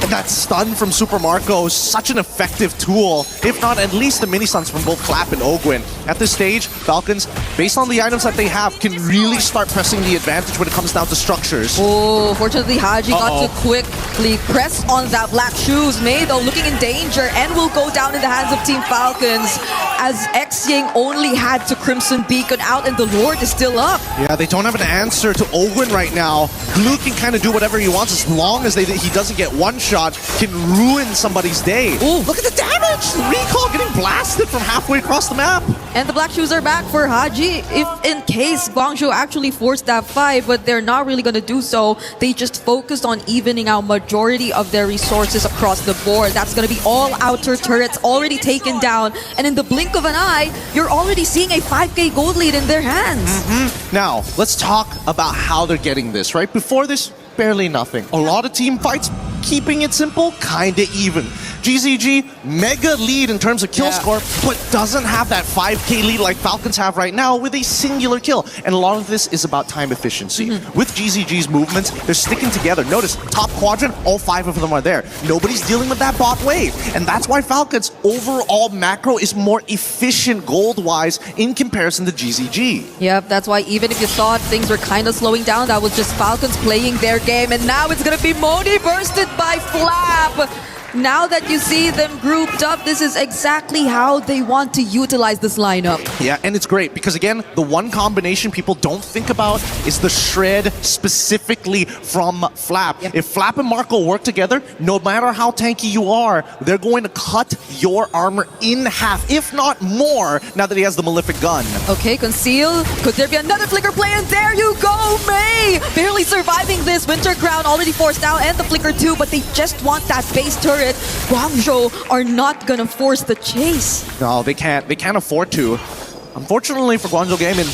And that stun from Super Marco is such an effective tool, if not at least the mini stuns from both Flap and Ogwen. At this stage, Falcons, based on the items that they have, can really start pressing the advantage when it comes down to structures. Oh, fortunately, Haji got to quickly press on that Black Shoes. May, though, looking in danger and will go down in the hands of Team Falcons, as Xying only had to Crimson Beacon out and the Lord is still up. Yeah, they don't have an answer to Ogwen right now. Blue can kind of do whatever he wants as long as he doesn't get one shot, can ruin somebody's day. Ooh, look at the damage! The Recall getting blasted from halfway across the map. And the Black Shoes are back for Haji, if in case Guangzhou actually forced that fight, but they're not really going to do so. They just focused on evening out majority of their resources across the board. That's going to be all outer turrets already taken down, and in the blink of an eye, you're already seeing a 5k gold lead in their hands. Now, let's talk about how they're getting this, right? Before this, barely nothing. A lot of team fights, keeping it simple, kinda even. GZG, mega lead in terms of kill score, but doesn't have that 5k lead like Falcons have right now with a singular kill. And a lot of this is about time efficiency. With GZG's movements, they're sticking together. Notice, top quadrant, all 5 of them are there. Nobody's dealing with that bot wave. And that's why Falcons' overall macro is more efficient gold-wise in comparison to GZG. Yep, that's why even if you thought things were kind of slowing down, that was just Falcons playing their game. And now it's going to be Modi bursted by Flap. Now that you see them grouped up, this is exactly how they want to utilize this lineup. Yeah, and it's great because, again, the one combination people don't think about is the shred specifically from Flap. If Flap and Marco work together, no matter how tanky you are, they're going to cut your armor in half, if not more, now that he has the Malefic gun. Okay, Conceal. Could there be another flicker play? And there you go, May! barely surviving this. Winter Crown already forced out and the Flicker too, but they just want that base turret. Guangzhou are not gonna force the chase. No, they can't. They can't afford to. Unfortunately for Guangzhou Gaming,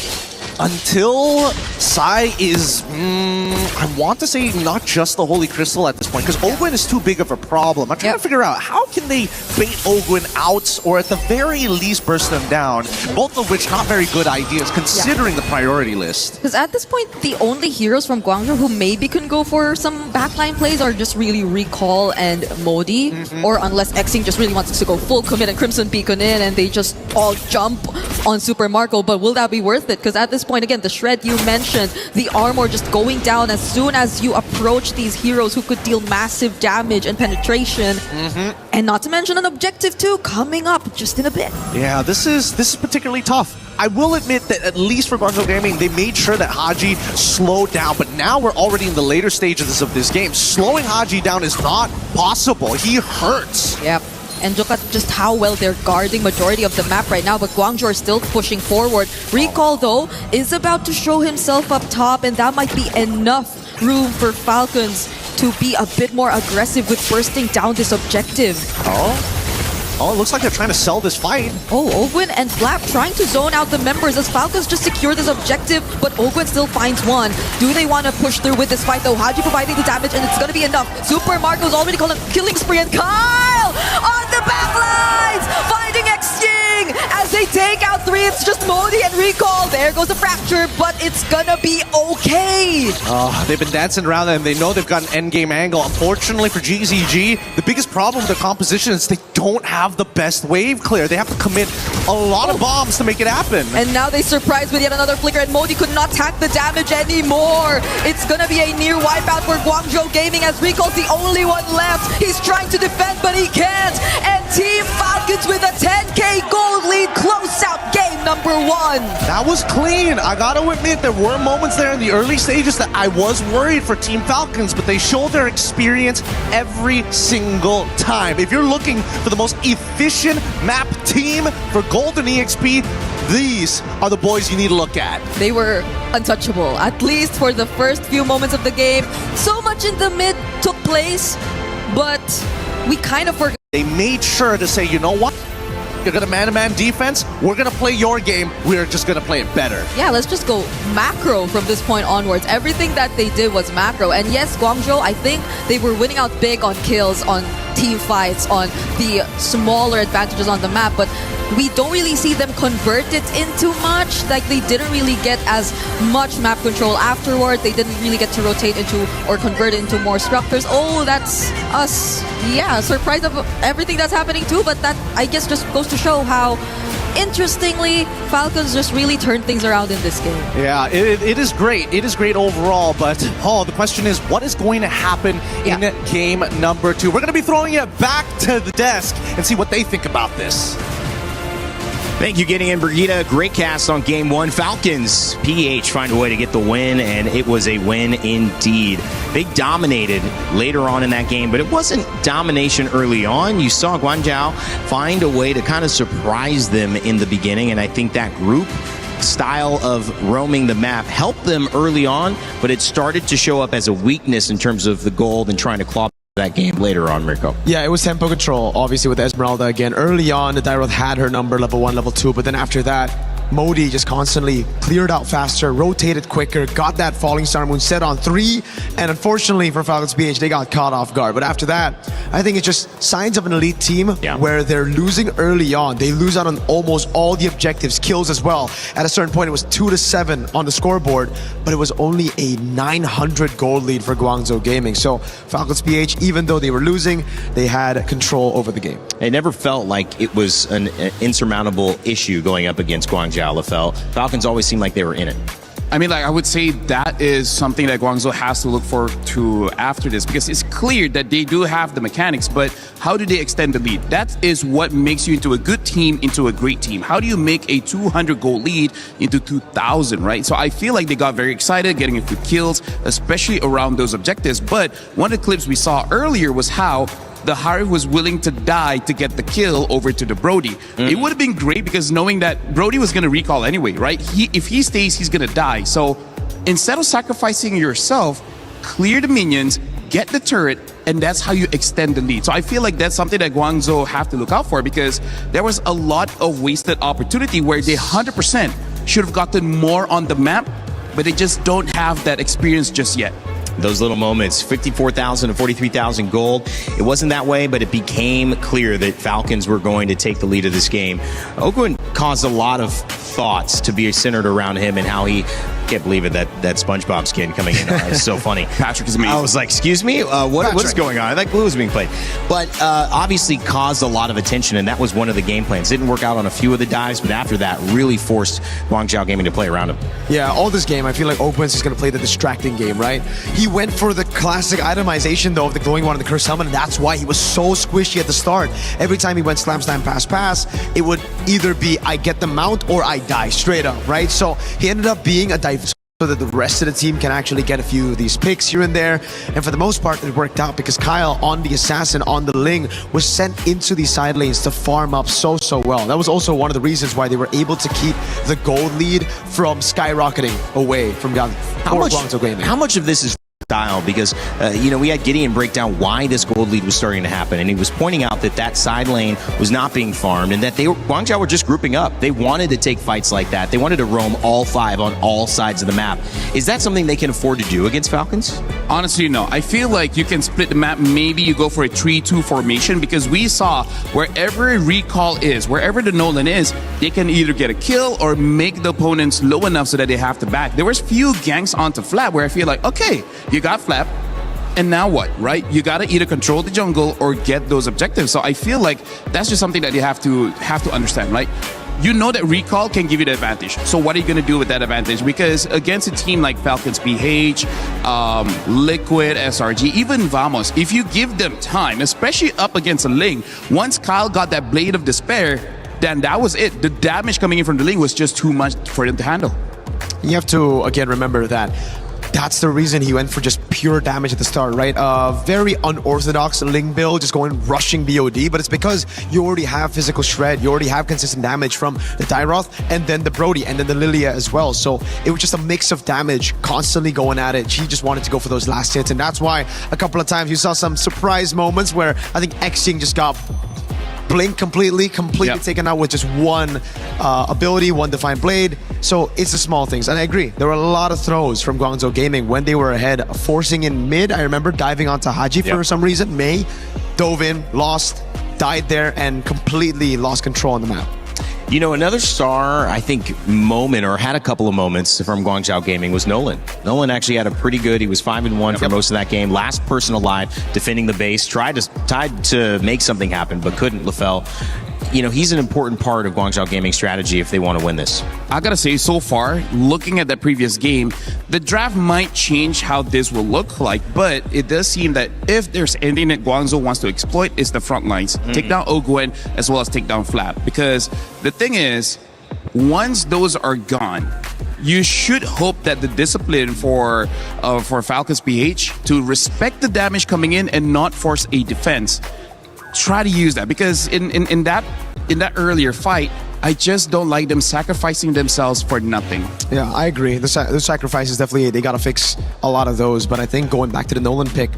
until Sai is, I want to say not just the Holy Crystal at this point, because Ogwin is too big of a problem. I'm trying to figure out how can they bait Ogwin out, or at the very least burst them down, both of which not very good ideas considering the priority list. Because at this point, the only heroes from Guangzhou who maybe can go for some backline plays are just really Recall and Modi, or unless Xing just really wants to go full commit and Crimson Beacon in and they just all jump on Super Marco. But will that be worth it? Because at this point, again, the shred you mentioned, the armor just going down as soon as you approach these heroes who could deal massive damage and penetration. And not to mention an objective too coming up just in a bit. Yeah, this is particularly tough. I will admit that at least for Guangzhou Gaming, they made sure that Haji slowed down, but now we're already in the later stages of this game. Slowing Haji down is not possible. He hurts. Yep. And look at just how well they're guarding majority of the map right now, but Guangzhou are still pushing forward. Recall, though, is about to show himself up top, and that might be enough room for Falcons to be a bit more aggressive with bursting down this objective. Oh, it looks like they're trying to sell this fight. Oh, Ogwin and Flap trying to zone out the members as Falcons just secure this objective, but Ogwin still finds one. Do they want to push through with this fight, though? Haji providing the damage, and it's going to be enough. Super Marco's already called a killing spree, and Kyle on the backlines, finding Xing as they take out three. It's just Modi and Recall. There goes the fracture, but it's gonna be okay. They've been dancing around and they know they've got an endgame angle. Unfortunately for GZG, the biggest problem with their composition is they don't have the best wave clear. They have to commit a lot of bombs to make it happen. And now they surprise with yet another flicker, and Modi could not tank the damage anymore. It's gonna be a near wipeout for Guangzhou Gaming as Recall's the only one left. He's trying to defend, but he can't. And Team Falcons with a 10k gold lead, close out game number 1. That was clean. I gotta admit, there were moments there in the early stages that I was worried for Team Falcons, but they show their experience every single time. If you're looking for the most efficient map team for Golden EXP, these are the boys you need to look at. They were untouchable, at least for the first few moments of the game. So much in the mid took place, but we kind of forgot. They made sure to say, you know what? You're gonna man-to-man defense, we're gonna play your game, we're just gonna play it better. Yeah, let's just go macro from this point onwards. Everything that they did was macro. And yes, Guangzhou, I think they were winning out big on kills, on team fights, on the smaller advantages on the map, but we don't really see them convert it into much. Like, they didn't really get as much map control afterward. They didn't really get to rotate into or convert it into more structures. Oh, that's us. Yeah, surprised of everything that's happening too, but that, I guess, just goes to show how interestingly Falcons just really turned things around in this game. Yeah, it is great. It is great overall, but the question is, what is going to happen in game number 2? We're going to be throwing it back to the desk and see what they think about this. Thank you, Gideon Brigida. Great cast on game 1. Falcons, PH find a way to get the win, and it was a win indeed. They dominated later on in that game, but it wasn't domination early on. You saw Guangzhou find a way to kind of surprise them in the beginning, and I think that group style of roaming the map helped them early on, but it started to show up as a weakness in terms of the gold and trying to claw that game later on, Mirko. Yeah, it was tempo control, obviously, with Esmeralda again. Early on, the Dairoth had her number, level 1, level 2, but then after that, Modi just constantly cleared out faster, rotated quicker, got that Falling Star Moon set on 3, and unfortunately for Falcons BH, they got caught off guard. But after that, I think it's just signs of an elite team where they're losing early on. They lose out on almost all the objectives, kills as well. At a certain point, it was 2-7 on the scoreboard, but it was only a 900 gold lead for Guangzhou Gaming. So Falcons BH, even though they were losing, they had control over the game. It never felt like it was an insurmountable issue going up against Guangzhou. Falcons always seemed like they were in it. I mean, like, I would say that is something that Guangzhou has to look forward to after this, because it's clear that they do have the mechanics, but how do they extend the lead? That is what makes you into a good team, into a great team. How do you make a 200 goal lead into 2,000, right? So I feel like they got very excited, getting a few kills, especially around those objectives. But one of the clips we saw earlier was how the Harif was willing to die to get the kill over to the Brody. It would have been great because knowing that Brody was going to recall anyway, right? If he stays, he's going to die. So instead of sacrificing yourself, clear the minions, get the turret, and that's how you extend the lead. So I feel like that's something that Guangzhou have to look out for, because there was a lot of wasted opportunity where they 100% should have gotten more on the map, but they just don't have that experience just yet. Those little moments, 54,000 to 43,000 gold. It wasn't that way, but it became clear that Falcons were going to take the lead of this game. Ogwin caused a lot of thoughts to be centered around him and how he, can't believe it, that SpongeBob skin coming in. It's so funny. Patrick is amazing. I was like, excuse me? What's going on? I thought Blue was being played. But obviously caused a lot of attention, and that was one of the game plans. Didn't work out on a few of the dives, but after that, really forced Guangzhou Gaming to play around him. Yeah, all this game, I feel like Ogwin's is going to play the distracting game, right? He went for the classic itemization, though, of the glowing one and the cursed helmet, and that's why he was so squishy at the start. Every time he went slam, pass, it would either be I get the mount or I die, straight up, right? So he ended up being a dive so that the rest of the team can actually get a few of these picks here and there. And for the most part, it worked out because Kyle on the Assassin, on the Ling, was sent into these side lanes to farm up so well. That was also one of the reasons why they were able to keep the gold lead from skyrocketing away from Guangzhou Gaming. How much of this is style? Because we had Gideon break down why this gold lead was starting to happen, and he was pointing out that side lane was not being farmed, and that Guangzhou were just grouping up. They wanted to take fights like that. They wanted to roam all 5 on all sides of the map. Is that something they can afford to do against Falcons? Honestly, no. I feel like you can split the map. Maybe you go for a 3-2 formation, because we saw wherever Recall is, wherever the Nolan is, they can either get a kill or make the opponents low enough so that they have to back. There was few ganks onto Flap where I feel like, okay, you got Flap, and now what, right? You got to either control the jungle or get those objectives. So I feel like that's just something that you have to understand, right? You know that Recall can give you the advantage. So what are you going to do with that advantage? Because against a team like Falcons PH, Liquid, SRG, even Vamos, if you give them time, especially up against a Ling, once Kyle got that Blade of Despair, then that was it. The damage coming in from the Ling was just too much for him to handle. You have to, again, remember that that's the reason he went for just pure damage at the start, right? Very unorthodox Ling build, just going rushing BOD, but it's because you already have physical shred, you already have consistent damage from the Dyroth, and then the Brody, and then the Lilia as well. So it was just a mix of damage, constantly going at it. He just wanted to go for those last hits, and that's why a couple of times you saw some surprise moments where I think Xing just got Blink completely taken out with just one ability, one Defiant Blade. So it's the small things. And I agree, there were a lot of throws from Guangzhou Gaming when they were ahead, forcing in mid. I remember diving onto Haji for some reason. Mei dove in, lost, died there, and completely lost control on the map. Another star, I think, moment, or had a couple of moments from Guangzhou Gaming, was Nolan. Nolan actually had a pretty good, he was 5-1 for most of that game. Last person alive, defending the base, tried to make something happen, but couldn't. LaFell, he's an important part of Guangzhou Gaming's strategy if they want to win this. I gotta say, so far, looking at that previous game, the draft might change how this will look like, but it does seem that if there's anything that Guangzhou wants to exploit, it's the front lines. Take down Ogwen as well as take down Flap. Because the thing is, once those are gone, you should hope that the discipline for Falcons PH to respect the damage coming in and not force a defense. Try to use that, because in that earlier fight, I just don't like them sacrificing themselves for nothing. Yeah, I agree. The sacrifices, definitely, they got to fix a lot of those. But I think going back to the Nolan pick,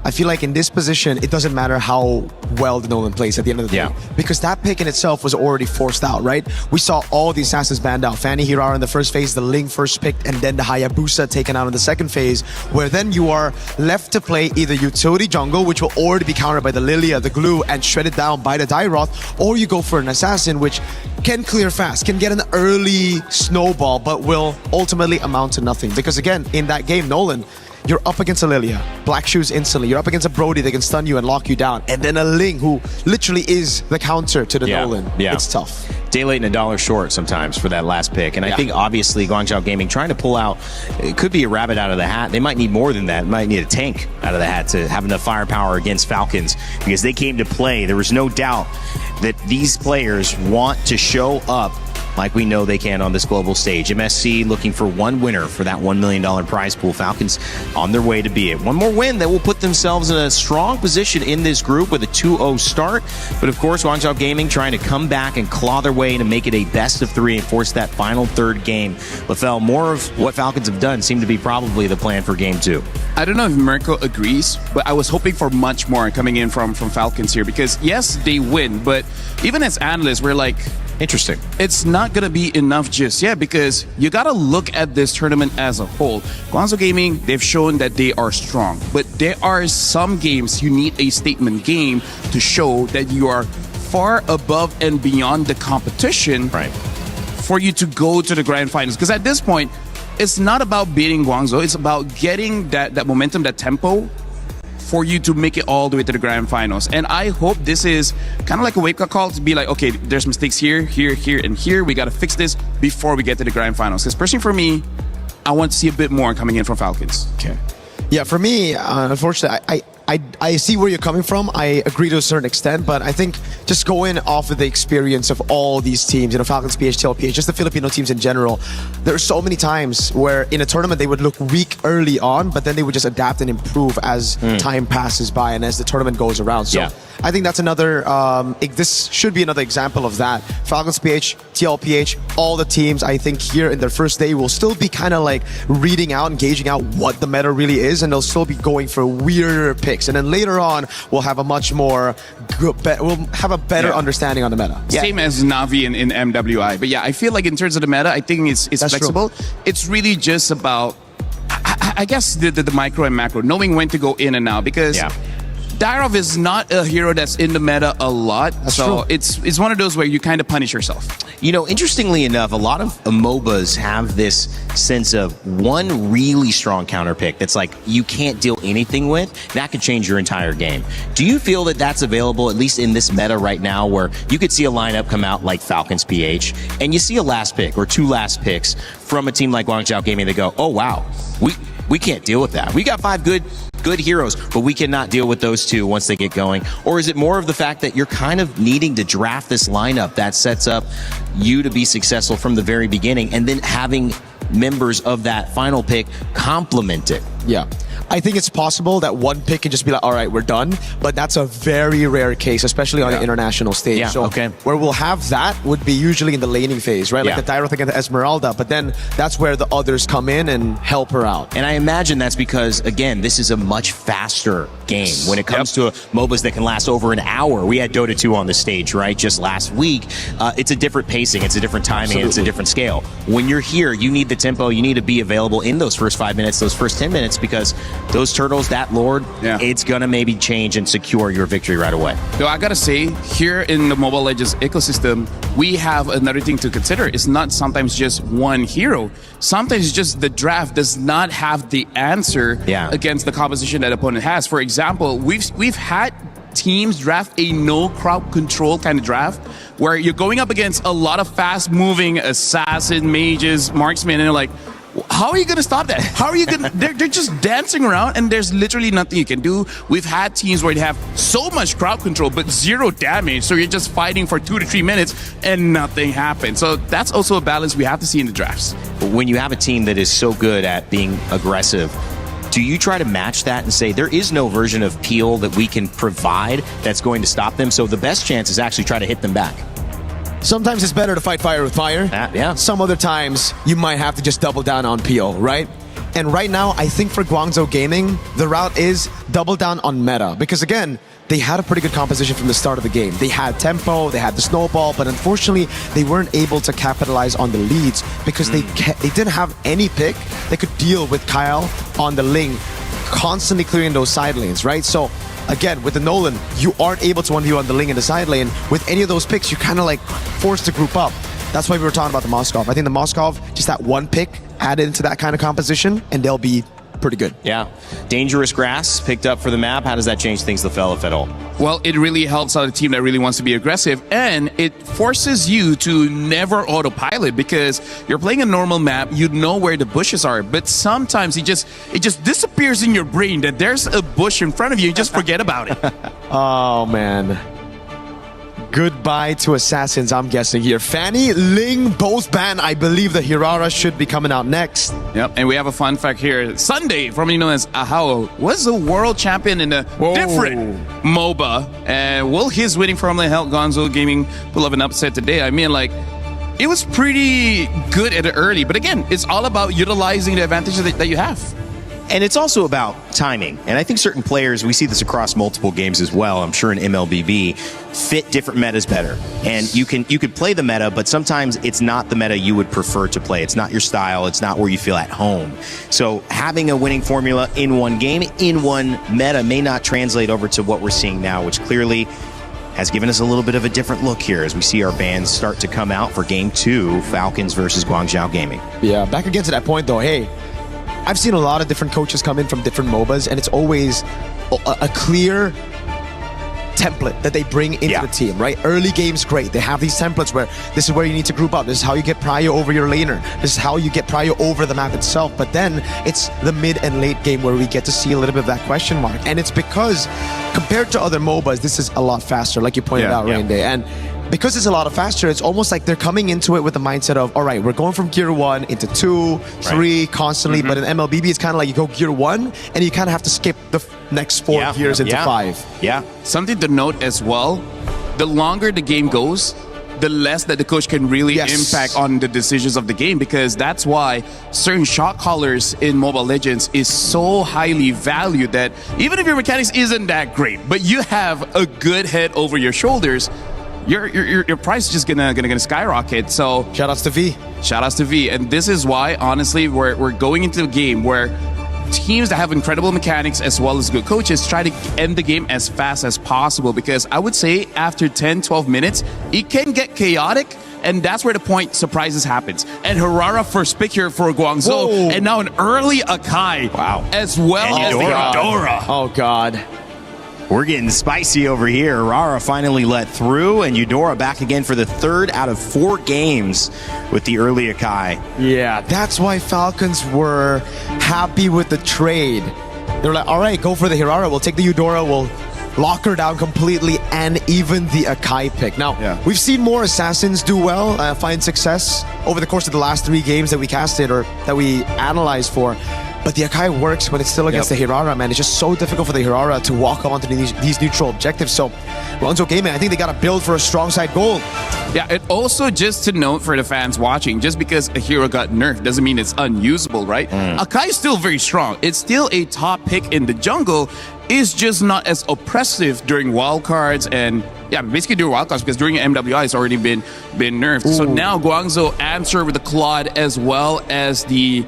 I feel like in this position, it doesn't matter how well the Nolan plays at the end of the day. Because that pick in itself was already forced out, right? We saw all the Assassins banned out. Fanny Hirara in the first phase, the Ling first picked, and then the Hayabusa taken out in the second phase, where then you are left to play either utility jungle, which will already be countered by the Lilia, the Glue, and shredded down by the Dyroth, or you go for an Assassin, which can clear fast, can get an early snowball, but will ultimately amount to nothing. Because again, in that game, Nolan, you're up against a Lilia, Black Shoes instantly. You're up against a Brody that can stun you and lock you down. And then a Ling who literally is the counter to the Nolan. It's tough. Day late and $1 short sometimes for that last pick. And I think obviously Guangzhou Gaming trying to pull out, it could be a rabbit out of the hat. They might need more than that. Might need a tank out of the hat to have enough firepower against Falcons, because they came to play. There was no doubt that these players want to show up like we know they can on this global stage. MSC looking for one winner for that $1 million prize pool. Falcons on their way to be it. One more win that will put themselves in a strong position in this group with a 2-0 start. But of course, Guangzhou Gaming trying to come back and claw their way to make it a best of 3 and force that final third game. LaFell, more of what Falcons have done seem to be probably the plan for game 2. I don't know if Mirko agrees, but I was hoping for much more coming in from Falcons here because, yes, they win, but even as analysts, we're like, interesting. It's not going to be enough just yet because you got to look at this tournament as a whole. Guangzhou Gaming, they've shown that they are strong, but there are some games you need a statement game to show that you are far above and beyond the competition for you to go to the grand finals. Because at this point, it's not about beating Guangzhou. It's about getting that momentum, that tempo for you to make it all the way to the grand finals. And I hope this is kind of like a wake-up call to be like, okay, there's mistakes here, here, here, and here. We got to fix this before we get to the grand finals. Because personally for me, I want to see a bit more coming in from Falcons. Okay. Yeah, for me, unfortunately, I see where you're coming from. I agree to a certain extent, but I think just going off of the experience of all these teams, Falcons, PH, TLPH, just the Filipino teams in general, there are so many times where in a tournament they would look weak early on, but then they would just adapt and improve as time passes by and as the tournament goes around. So I think that's another, this should be another example of that. Falcons, PH, TLPH, all the teams, I think here in their first day will still be kind of like reading out and gauging out what the meta really is, and they'll still be going for weirder picks. And then later on, we'll have a much more, we'll have a better understanding on the meta. Same as Navi in MWI. But yeah, I feel like in terms of the meta, I think it's flexible. True. It's really just about, I guess, the micro and macro, knowing when to go in and out. Because Dyrov is not a hero that's in the meta a lot. That's so true. It's one of those where you kind of punish yourself. Interestingly enough, a lot of MOBAs have this sense of one really strong counter pick that's like you can't deal anything with. That could change your entire game. Do you feel that that's available, at least in this meta right now, where you could see a lineup come out like Falcons PH, and you see a last pick or 2 last picks from a team like Guangzhou Gaming that go, oh, wow, we can't deal with that. We got 5 good heroes, but we cannot deal with those 2 once they get going? Or is it more of the fact that you're kind of needing to draft this lineup that sets up you to be successful from the very beginning and then having members of that final pick complement it? Yeah. I think it's possible that one pick can just be like, all right, we're done. But that's a very rare case, especially on an international stage. Yeah, so where we'll have that would be usually in the laning phase, right? Like the Dyrith against the Esmeralda. But then that's where the others come in and help her out. And I imagine that's because, again, this is a much faster game. When it comes to MOBAs that can last over an hour, we had Dota 2 on the stage, right, just last week. It's a different pacing, it's a different timing, it's a different scale. When you're here, you need the tempo, you need to be available in those first 5 minutes, those first 10 minutes, because those turtles, that lord, it's going to maybe change and secure your victory right away. Though I got to say, here in the Mobile Legends ecosystem, we have another thing to consider. It's not sometimes just one hero. Sometimes just the draft does not have the answer against the composition that opponent has. For example, we've had teams draft a no crowd control kind of draft where you're going up against a lot of fast-moving assassin, mages, marksmen, and they're like, how are you going to stop that? How are you going to... They're just dancing around, and there's literally nothing you can do. We've had teams where they have so much crowd control, but 0 damage, so you're just fighting for 2 to 3 minutes, and nothing happens. So that's also a balance we have to see in the drafts. When you have a team that is so good at being aggressive, do you try to match that and say there is no version of Peel that we can provide that's going to stop them? So the best chance is actually try to hit them back. Sometimes it's better to fight fire with fire. Some other times, you might have to just double down on Peel, right? And right now, I think for Guangzhou Gaming, the route is double down on meta. Because again, they had a pretty good composition from the start of the game. They had tempo, they had the snowball, but unfortunately, they weren't able to capitalize on the leads because they didn't have any pick that could deal with Kyle on the Ling, constantly clearing those side lanes, right? So again, with the Nolan, you aren't able to 1v on the Ling in the side lane. With any of those picks, you're kind of like forced to group up. That's why we were talking about the Moskov. I think the Moskov, just that one pick added into that kind of composition, and they'll be pretty good. Yeah. Dangerous grass picked up for the map. How does that change things, LaFell, if at all? Well, it really helps out a team that really wants to be aggressive, and it forces you to never autopilot because you're playing a normal map, you know where the bushes are, but sometimes it just disappears in your brain that there's a bush in front of you, you just forget about it. Oh, man. goodbye to Assassins, I'm guessing here. Fanny, Ling, both banned. I believe the Hirara should be coming out next. Yep, and we have a fun fact here. Sunday, formerly known as Ahao, was a world champion in a different MOBA. And will his winning formerly held Gonzo Gaming pull up an upset today? I mean, like, it was pretty good at it early. But again, it's all about utilizing the advantages that you have. And it's also about timing. And I think certain players, we see this across multiple games as well, I'm sure in MLBB, fit different metas better. And you could play the meta, but sometimes it's not the meta you would prefer to play. It's not your style. It's not where you feel at home. So having a winning formula in one game, in one meta, may not translate over to what we're seeing now, which clearly has given us a little bit of a different look here as we see our bans start to come out for Game 2, Falcons versus Guangzhou Gaming. Yeah, back again to that point though, hey, I've seen a lot of different coaches come in from different MOBAs, and it's always a clear template that they bring into the team, right? Early games, great. They have these templates where this is where you need to group up. This is how you get prio over your laner. This is how you get prio over the map itself. But then it's the mid and late game where we get to see a little bit of that question mark. And it's because compared to other MOBAs, this is a lot faster, like you pointed out, Rain Day. And because it's a lot faster, it's almost like they're coming into it with the mindset of, all right, we're going from gear 1 into 2, 3 constantly. But in MLBB, it's kind of like you go gear 1 and you kind of have to skip the next 4 gears into 5. Yeah. Something to note as well, the longer the game goes, the less that the coach can really impact on the decisions of the game, because that's why certain shot callers in Mobile Legends is so highly valued that even if your mechanics isn't that great, but you have a good head over your shoulders, your price is just gonna skyrocket. So shoutouts to V. Shoutouts to V. And this is why, honestly, we're going into a game where teams that have incredible mechanics as well as good coaches try to end the game as fast as possible, because I would say after 10-12 minutes it can get chaotic, and that's where the point surprises happens. And Hirara first pick here for Guangzhou, and now an early Akai as well as the Eudora. Oh god. We're getting spicy over here. Rara finally let through, and Eudora back again for the 3rd out of 4 games with the early Akai. Yeah, that's why Falcons were happy with the trade. They're like, all right, go for the Hirara. We'll take the Eudora. We'll lock her down completely, and even the Akai pick. Now, we've seen more Assassins do well, find success over the course of the last 3 games that we casted or that we analyzed for. But the Akai works when it's still against the Hirara, man. It's just so difficult for the Hirara to walk onto these neutral objectives. So, Guangzhou Gaming, I think they got to build for a strong side goal. Yeah, and also just to note for the fans watching, just because a hero got nerfed doesn't mean it's unusable, right? Akai is still very strong. It's still a top pick in the jungle. It's just not as oppressive during wildcards and basically during wildcards, because during MWI it's already been nerfed. So now Guangzhou answer with the Claude as well as the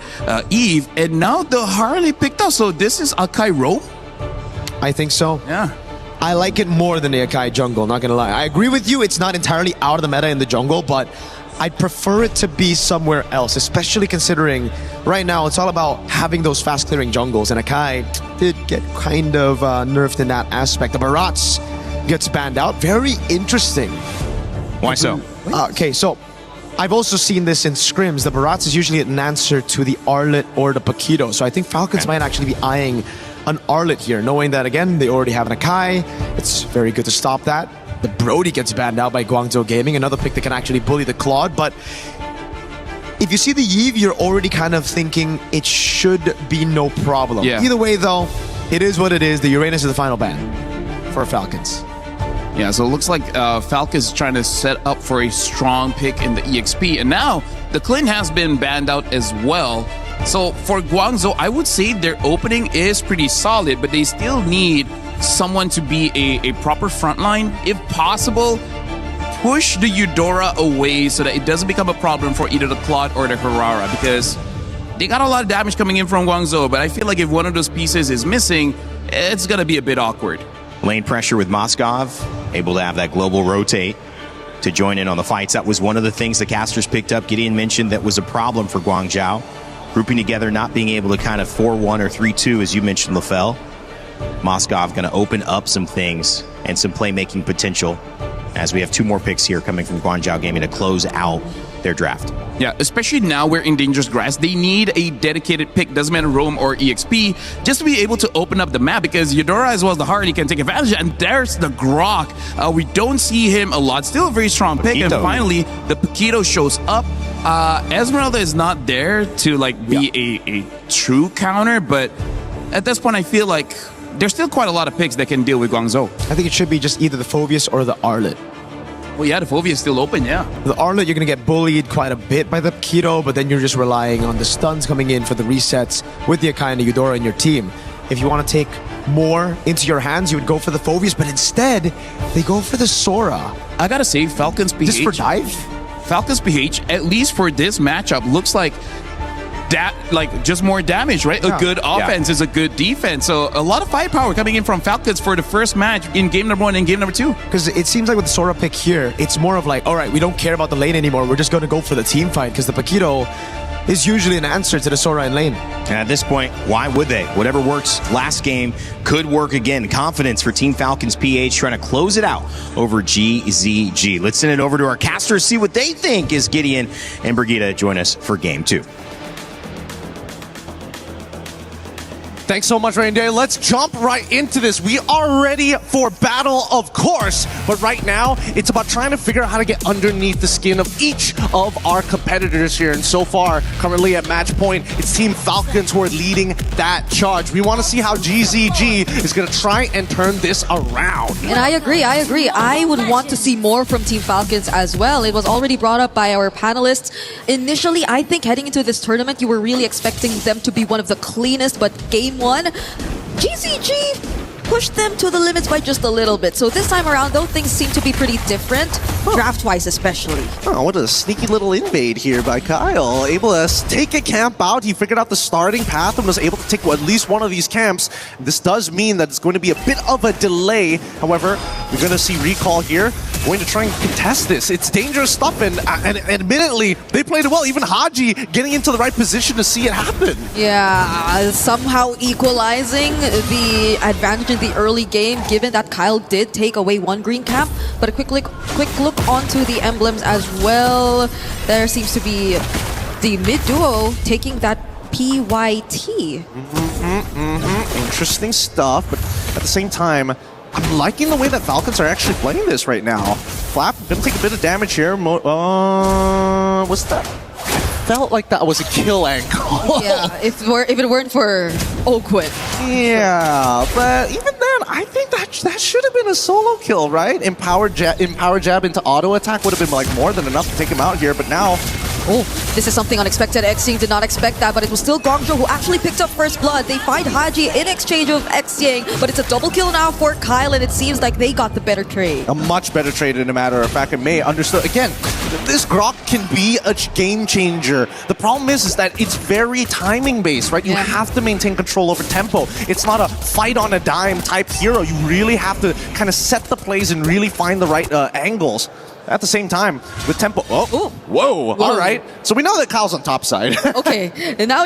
Eve, and now the Harley picked up. So this is Akai Roam? I think so. Yeah. I like it more than the Akai jungle, not gonna lie. I agree with you, it's not entirely out of the meta in the jungle, but I'd prefer it to be somewhere else, especially considering right now it's all about having those fast clearing jungles, and Akai did get kind of nerfed in that aspect. The Barats gets banned out. Very interesting. Why so? Okay, so I've also seen this in scrims. The Barats is usually an answer to the Arlet or the Paquito, so I think Falcons might actually be eyeing an Arlet here, knowing that, again, they already have an Akai. It's very good to stop that. The Brody gets banned out by Guangzhou Gaming, another pick that can actually bully the Claude. But if you see the Eve, you're already kind of thinking it should be no problem. Either way, though, it is what it is. The Uranus is the final ban for Falcons. Yeah, so it looks like Falcons trying to set up for a strong pick in the EXP. And now the Clint has been banned out as well. So for Guangzhou, I would say their opening is pretty solid, but they still need someone to be a proper frontline. If possible, push the Eudora away so that it doesn't become a problem for either the Claude or the Hirara, because they got a lot of damage coming in from Guangzhou, but I feel like if one of those pieces is missing, it's going to be a bit awkward. Lane pressure with Moskov, able to have that global rotate to join in on the fights. That was one of the things the casters picked up. Gideon mentioned that was a problem for Guangzhou. Grouping together, not being able to kind of 4-1 or 3-2, as you mentioned, LaFell. Moskov going to open up some things and some playmaking potential, as we have 2 more picks here coming from Guangzhou Gaming to close out their draft. Yeah, especially now we're in dangerous grass. They need a dedicated pick, doesn't matter Roam or EXP, just to be able to open up the map, because Eudora as well as the Heart, he can take advantage. And there's the Grok. We don't see him a lot. Still a very strong pick. And finally, the Paquito shows up. Esmeralda is not there to be a true counter, but at this point I feel like there's still quite a lot of picks that can deal with Guangzhou. I think it should be just either the Phoveus or the Arlet. Well, yeah, the Phoveus is still open, yeah. The Arlet, you're going to get bullied quite a bit by the Paquito, but then you're just relying on the stuns coming in for the resets with the Akai and the Eudora in your team. If you want to take more into your hands, you would go for the Phoveus, but instead, they go for the Sora. I gotta say, Falcons PH... Just for dive? Falcons PH, at least for this matchup, looks like just more damage, right? Yeah. A good offense is a good defense. So a lot of firepower coming in from Falcons for the first match in game number 1 and game number 2. Because it seems like with the Sora pick here, it's more of all right, we don't care about the lane anymore. We're just going to go for the team fight, because the Paquito is usually an answer to the Sora in lane. And at this point, why would they? Whatever works last game could work again. Confidence for Team Falcons PH trying to close it out over GZG. Let's send it over to our casters, see what they think as Gideon and Brigitte join us for game 2. Thanks so much, Reindeer. Let's jump right into this. We are ready for battle, of course, but right now, it's about trying to figure out how to get underneath the skin of each of our competitors here. And so far, currently at match point, it's Team Falcons who are leading that charge. We want to see how GZG is going to try and turn this around. And I agree. I would want to see more from Team Falcons as well. It was already brought up by our panelists. Initially, I think heading into this tournament, you were really expecting them to be one of the cleanest, but game 1, GZG pushed them to the limits by just a little bit. So this time around, though, things seem to be pretty different, draft-wise especially. Oh, what a sneaky little invade here by Kyle. Able to take a camp out. He figured out the starting path and was able to take at least one of these camps. This does mean that it's going to be a bit of a delay. However, we're going to see Recall here going to try and contest this. It's dangerous stuff, and admittedly, they played it well. Even Haji getting into the right position to see it happen. Yeah, somehow equalizing the advantage in the early game, given that Kyle did take away one green camp. But a quick look onto the emblems as well. There seems to be the mid duo taking that PYT. Interesting stuff, but at the same time, I'm liking the way that Falcons are actually playing this right now. Flap gonna take a bit of damage here. What's that? I felt like that was a kill angle. Yeah, if it weren't for Oakwood. Yeah, but even then, I think that should have been a solo kill, right? Empower jab into auto attack would have been more than enough to take him out here, but now... Oh, this is something unexpected. Xing did not expect that, but it was still Guangzhou who actually picked up first blood. They find Haji in exchange of Xing, but it's a double kill now for Kyle, and it seems like they got the better trade. A much better trade, in a matter of fact. And May understood, again, this Grok can be a game changer. The problem is that it's very timing based, right? You have to maintain control over tempo. It's not a fight on a dime type hero. You really have to kind of set the plays and really find the right angles. At the same time, with tempo... Oh, whoa, all right. So we know that Kyle's on top side. Okay, and now,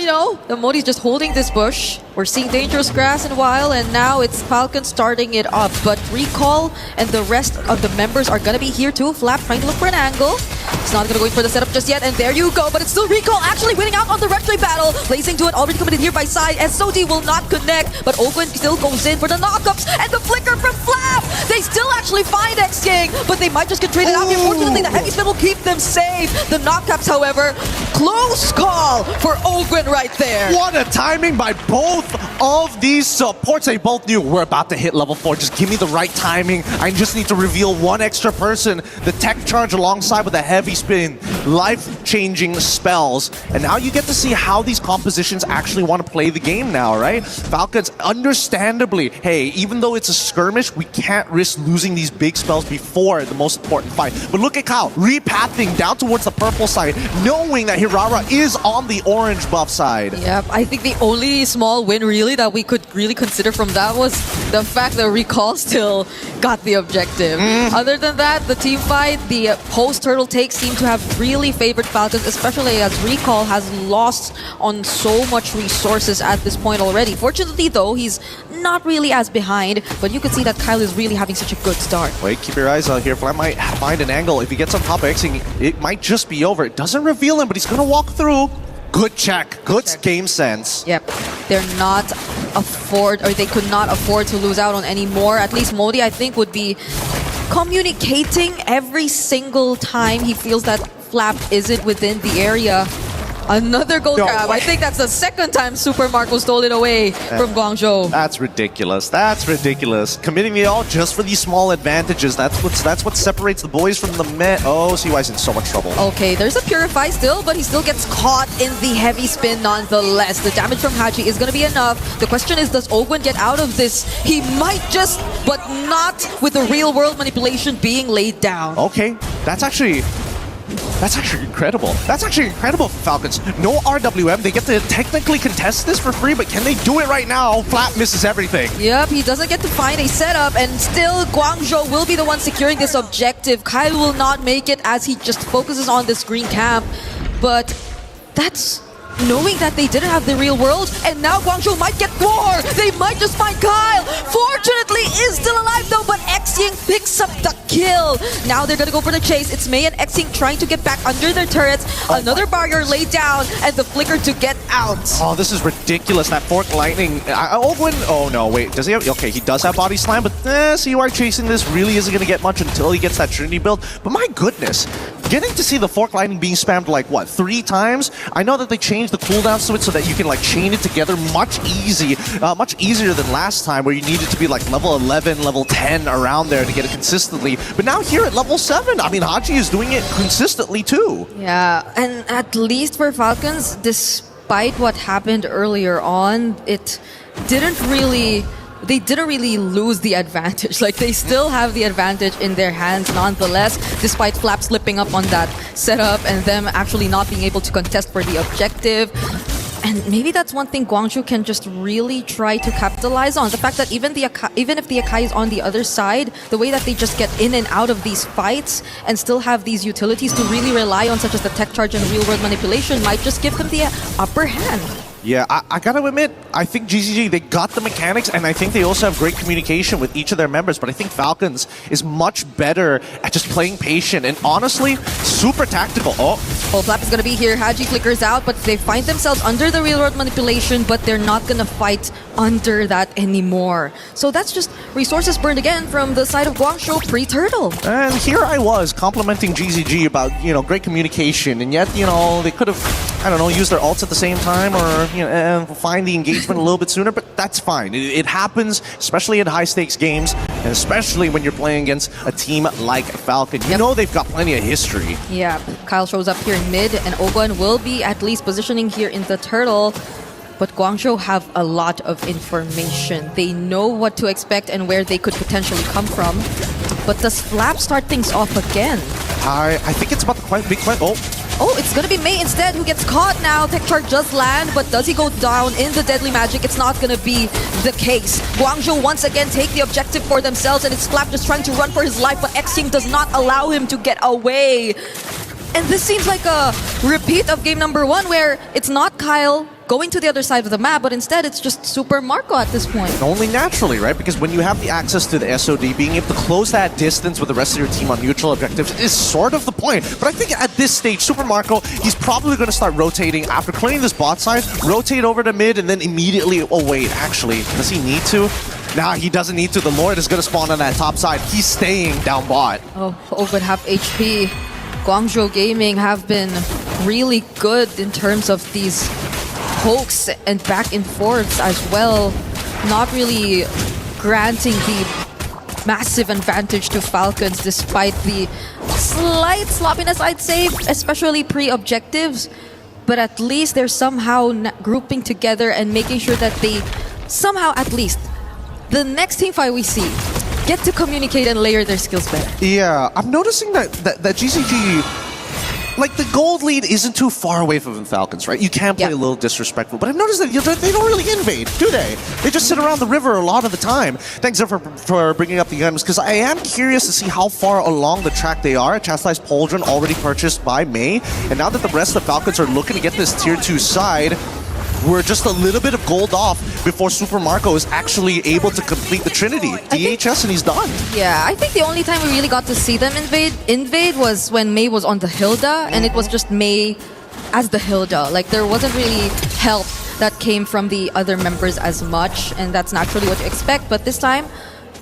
the Modi's just holding this bush. We're seeing dangerous grass in a while, and now it's Falcon starting it up. But Recall and the rest of the members are going to be here too. Flap trying to look for an angle. It's not going to go in for the setup just yet, and there you go. But it's still Recall actually winning out on the retry battle. Blazing to it, already coming in here by side. SOD will not connect, but Oakland still goes in for the knockups, and the flicker from Flap. They still actually find X-Gang, but they might just get traded out. Unfortunately, the heavy spin will keep them safe. The knockups, however, close call for Ogren right there. What a timing by both of these supports. They both knew we're about to hit level 4. Just give me the right timing. I just need to reveal one extra person. The tech charge alongside with the heavy spin. Life-changing spells. And now you get to see how these compositions actually want to play the game now, right? Falcons, understandably, hey, even though it's a skirmish, we can't risk losing these big spells before the most important fight. But look at Kyle, repathing down towards the purple side, knowing that Hirara is on the orange buff side. Yep, I think the only small win really that we could really consider from that was the fact that Recall still got the objective. Other than that, the team fight, the post-turtle take seems seem to have really favored Falcons, especially as Recall has lost on so much resources at this point already. Fortunately, though, he's not really as behind, but you can see that Kyle is really having such a good start. Wait, keep your eyes out here. Flat might find an angle. If he gets on top of Xing, it might just be over. It doesn't reveal him, but he's going to walk through. Good check. Good game sense. Yep. They're not they could not afford to lose out on any more. At least Modi, I think, would be communicating every single time he feels that Flap isn't within the area. Another gold grab. I think that's the second time Super Marco stole it away from Guangzhou. That's ridiculous. That's ridiculous. Committing it all just for these small advantages. That's what separates the boys from the men. Oh, CY's in so much trouble. Okay, there's a Purify still, but he still gets caught in the heavy spin nonetheless. The damage from Haji is going to be enough. The question is, does Ogwen get out of this? He might just, but not with the real world manipulation being laid down. Okay, that's actually incredible. That's actually incredible for Falcons. No RWM. They get to technically contest this for free, but can they do it right now? Flap misses everything. Yep, he doesn't get to find a setup, and still Guangzhou will be the one securing this objective. Kyle will not make it as he just focuses on this green camp, but that's knowing that they didn't have the real world, and now Guangzhou might get more. They might just find Kyle. Fortunately, is still alive though, but Xing picks up the kill. Now they're gonna go for the chase. It's Mei and Xing trying to get back under their turrets. Another barrier laid down, and the flicker to get out. Oh, this is ridiculous. That Fork Lightning. Ogwen. Oh no, wait. Does he have? Okay, he does have Body Slam, but CUR chasing this really isn't gonna get much until he gets that Trinity build. But my goodness, getting to see the Fork Lightning being spammed like what, 3 times? I know that they changed the cooldowns to it so that you can like chain it together much easier than last time, where you needed to be like level 11, level 10 around there to get it consistently. But now here at level 7, I mean, Haji is doing it consistently too. Yeah, and at least for Falcons, despite what happened earlier on, they didn't really lose the advantage. Like, they still have the advantage in their hands nonetheless, despite Flap slipping up on that setup and them actually not being able to contest for the objective. And maybe that's one thing Guangzhou can just really try to capitalize on. The fact that even if the Akai is on the other side, the way that they just get in and out of these fights and still have these utilities to really rely on, such as the tech charge and real world manipulation, might just give them the upper hand. Yeah, I gotta admit, I think GCG, they got the mechanics, and I think they also have great communication with each of their members, but I think Falcons is much better at just playing patient, and honestly, super tactical. Oh, Flap is gonna be here. Haji flickers out, but they find themselves under the real world manipulation, but they're not gonna fight under that anymore. So that's just resources burned again from the side of Guangzhou pre-turtle. And here I was complimenting GCG about, great communication, and yet, they could have, I don't know, used their ults at the same time, or find the engagement a little bit sooner, but that's fine. It happens, especially in high-stakes games, and especially when you're playing against a team like Falcon. You know they've got plenty of history. Yeah, Kyle shows up here in mid, and Ogwen will be at least positioning here in the turtle. But Guangzhou have a lot of information. They know what to expect and where they could potentially come from. But does Flap start things off again? I think it's about the big question. Oh, it's gonna be Mei instead who gets caught now. Tech charge does land, but does he go down in the deadly magic? It's not gonna be the case. Guangzhou once again take the objective for themselves, and it's Flap just trying to run for his life, but Xing does not allow him to get away. And this seems like a repeat of game number 1, where it's not Kyle going to the other side of the map, but instead it's just Super Marco at this point. Only naturally, right? Because when you have the access to the SOD, being able to close that distance with the rest of your team on neutral objectives is sort of the point. But I think at this stage, Super Marco, he's probably going to start rotating after clearing this bot side, rotate over to mid, and then immediately, oh wait, actually, does he need to? Nah, he doesn't need to. The Lord is going to spawn on that top side. He's staying down bot. Oh, but half HP. Guangzhou Gaming have been really good in terms of these pokes and back and forths as well, not really granting the massive advantage to Falcons despite the slight sloppiness, I'd say, especially pre-objectives. But at least they're somehow grouping together and making sure that they somehow, at least, the next team fight we see, get to communicate and layer their skills better. Yeah, I'm noticing that GCG, like the gold lead isn't too far away from the Falcons, right? You can play a little disrespectful, but I've noticed that they don't really invade, do they? They just sit around the river a lot of the time. Thanks for bringing up the items, because I am curious to see how far along the track they are. Chastised Pauldron already purchased by May, and now that the rest of the Falcons are looking to get this tier 2 side, we're just a little bit of gold off before Super Marco is actually able to complete the Trinity. DHS and he's done. Yeah, I think the only time we really got to see them invade was when May was on the Hilda, and it was just May as the Hilda. Like, there wasn't really help that came from the other members as much, and that's naturally what you expect. But this time,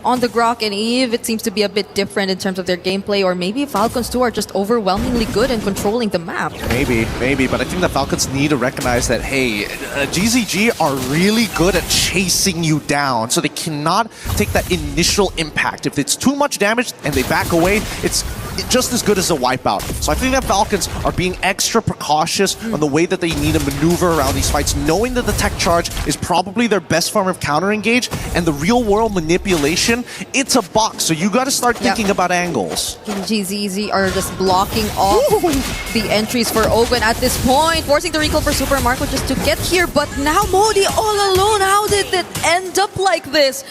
on the Grok and Eve, it seems to be a bit different in terms of their gameplay, or maybe Falcons too are just overwhelmingly good in controlling the map. Maybe, but I think the Falcons need to recognize that, hey, GZG are really good at chasing you down, so they cannot take that initial impact. If it's too much damage and they back away, it's just as good as a wipeout. So I think that Falcons are being extra precautious on the way that they need to maneuver around these fights, knowing that the tech charge is probably their best form of counter-engage, and the real-world manipulation, it's a box, so you got to start thinking about angles. GZZ are just blocking off the entries for Owen at this point, forcing the recall for Super Marco just to get here, but now Modi all alone. How did it end up like this?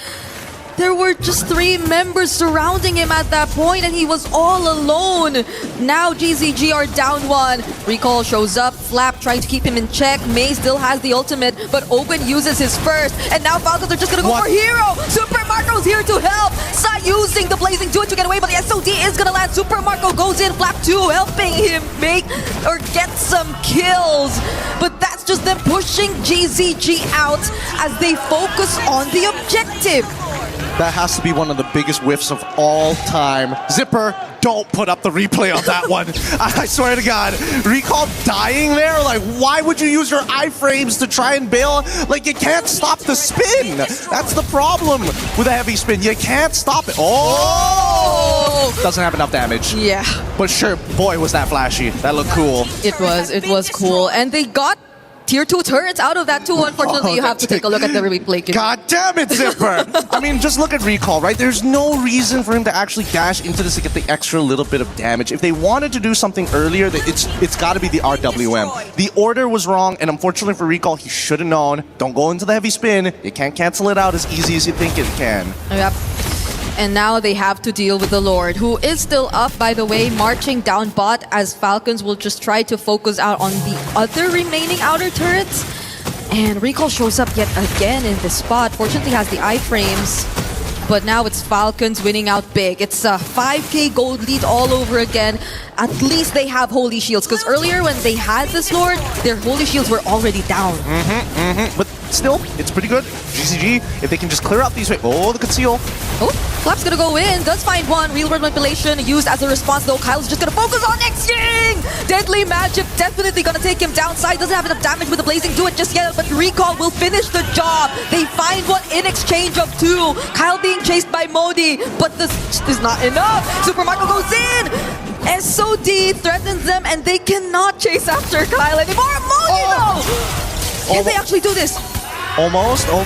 There were just 3 members surrounding him at that point, and he was all alone. Now GZG are down 1. Recall shows up. Flap trying to keep him in check. May still has the ultimate, but Owen uses his first. And now Falcons are just going to go for Hero. Super Marco's here to help. Sai using the Blazing Duet to get away, but the SOD is going to land. Super Marco goes in. Flap 2 helping him make or get some kills. But that's just them pushing GZG out as they focus on the objective. That has to be one of the biggest whiffs of all time. Zipper, don't put up the replay on that one. I swear to God. Recall dying there? Like, why would you use your iframes to try and bail? Like, you can't stop the spin. That's the problem with a heavy spin. You can't stop it. Oh! Doesn't have enough damage. Yeah. But sure, boy, was that flashy. That looked cool. It was cool. And they got Tier 2 turrets out of that too. Unfortunately, you have to take a look at the replay. God damn it, Zipper! I mean, just look at Recall, right? There's no reason for him to actually dash into this to get the extra little bit of damage. If they wanted to do something earlier, it's got to be the RWM. The order was wrong, and unfortunately for Recall, he should have known. Don't go into the heavy spin. You can't cancel it out as easy as you think it can. Yep. And now they have to deal with the Lord, who is still up, by the way, marching down bot as Falcons will just try to focus out on the other remaining outer turrets. And Recall shows up yet again in this spot. Fortunately has the iframes, but now it's Falcons winning out big. It's a 5k gold lead all over again. At least they have Holy Shields, because earlier when they had this Lord, their Holy Shields were already down. But still, it's pretty good. GCG, if they can just clear out these... Oh, the conceal. Oh, Flap's gonna go in. Does find one. Real world manipulation used as a response, though. Kyle's just gonna focus on X-King! Deadly Magic definitely gonna take him downside. Doesn't have enough damage with the Blazing Duet just yet, but Recall will finish the job. They find one in exchange of 2. Kyle being chased by Modi, but this is not enough. Super Marco goes in! SOD threatens them, and they cannot chase after Kyle anymore. Modi, though! Can they actually do this? Almost. No. Oh,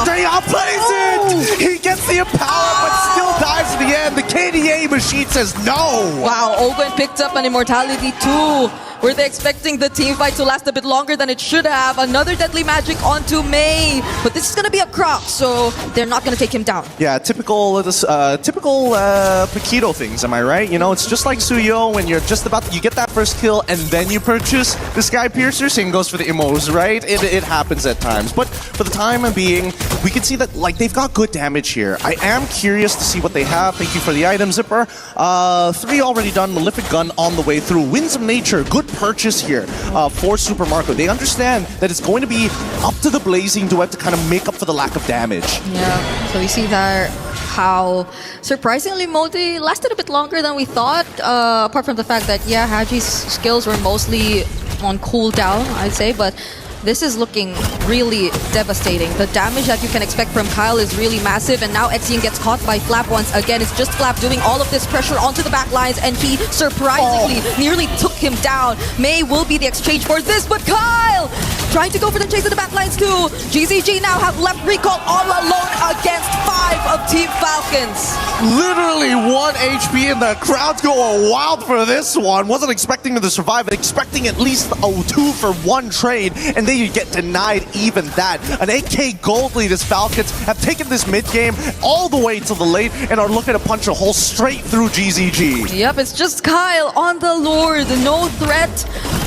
he outplays it! He gets the power, but still dies in the end. The KDA machine says no! Wow, Ogun picked up an Immortality too. Were they expecting the team fight to last a bit longer than it should have? Another Deadly Magic onto May. But this is going to be a Croc, so they're not going to take him down. Yeah, typical Paquito things, am I right? You know, it's just like Suyo when you're just about... You get that first kill and then you purchase the Sky Piercer. Same goes for the Immos, right? It happens at times. But for the time being, we can see that, like, they've got good damage here. I am curious to see what they have. Thank you for the item, Zipper. 3 already done. Malefic Gun on the way through. Winds of Nature, good purchase here for Super Marco. They understand that it's going to be up to the Blazing Duet to kind of make up for the lack of damage. Yeah, so we see that how surprisingly Modi lasted a bit longer than we thought, apart from the fact that, yeah, Haji's skills were mostly on cooldown, I'd say, but this is looking really devastating. The damage that you can expect from Kyle is really massive, and now Exien gets caught by Flap once again. It's just Flap doing all of this pressure onto the back lines, and he surprisingly nearly took him down. May will be the exchange for this, but Kyle trying to go for the chase of the back lines too. GZG now have left Recall all alone against 5 of Team Falcons. Literally 1 HP, and the crowd's going wild for this one. Wasn't expecting them to survive, but expecting at least a 2-for-1 trade, and then you get denied even that. An 8K gold lead as Falcons have taken this mid-game all the way to the late and are looking to punch a hole straight through GZG. Yep, it's just Kyle on the Lord. No threat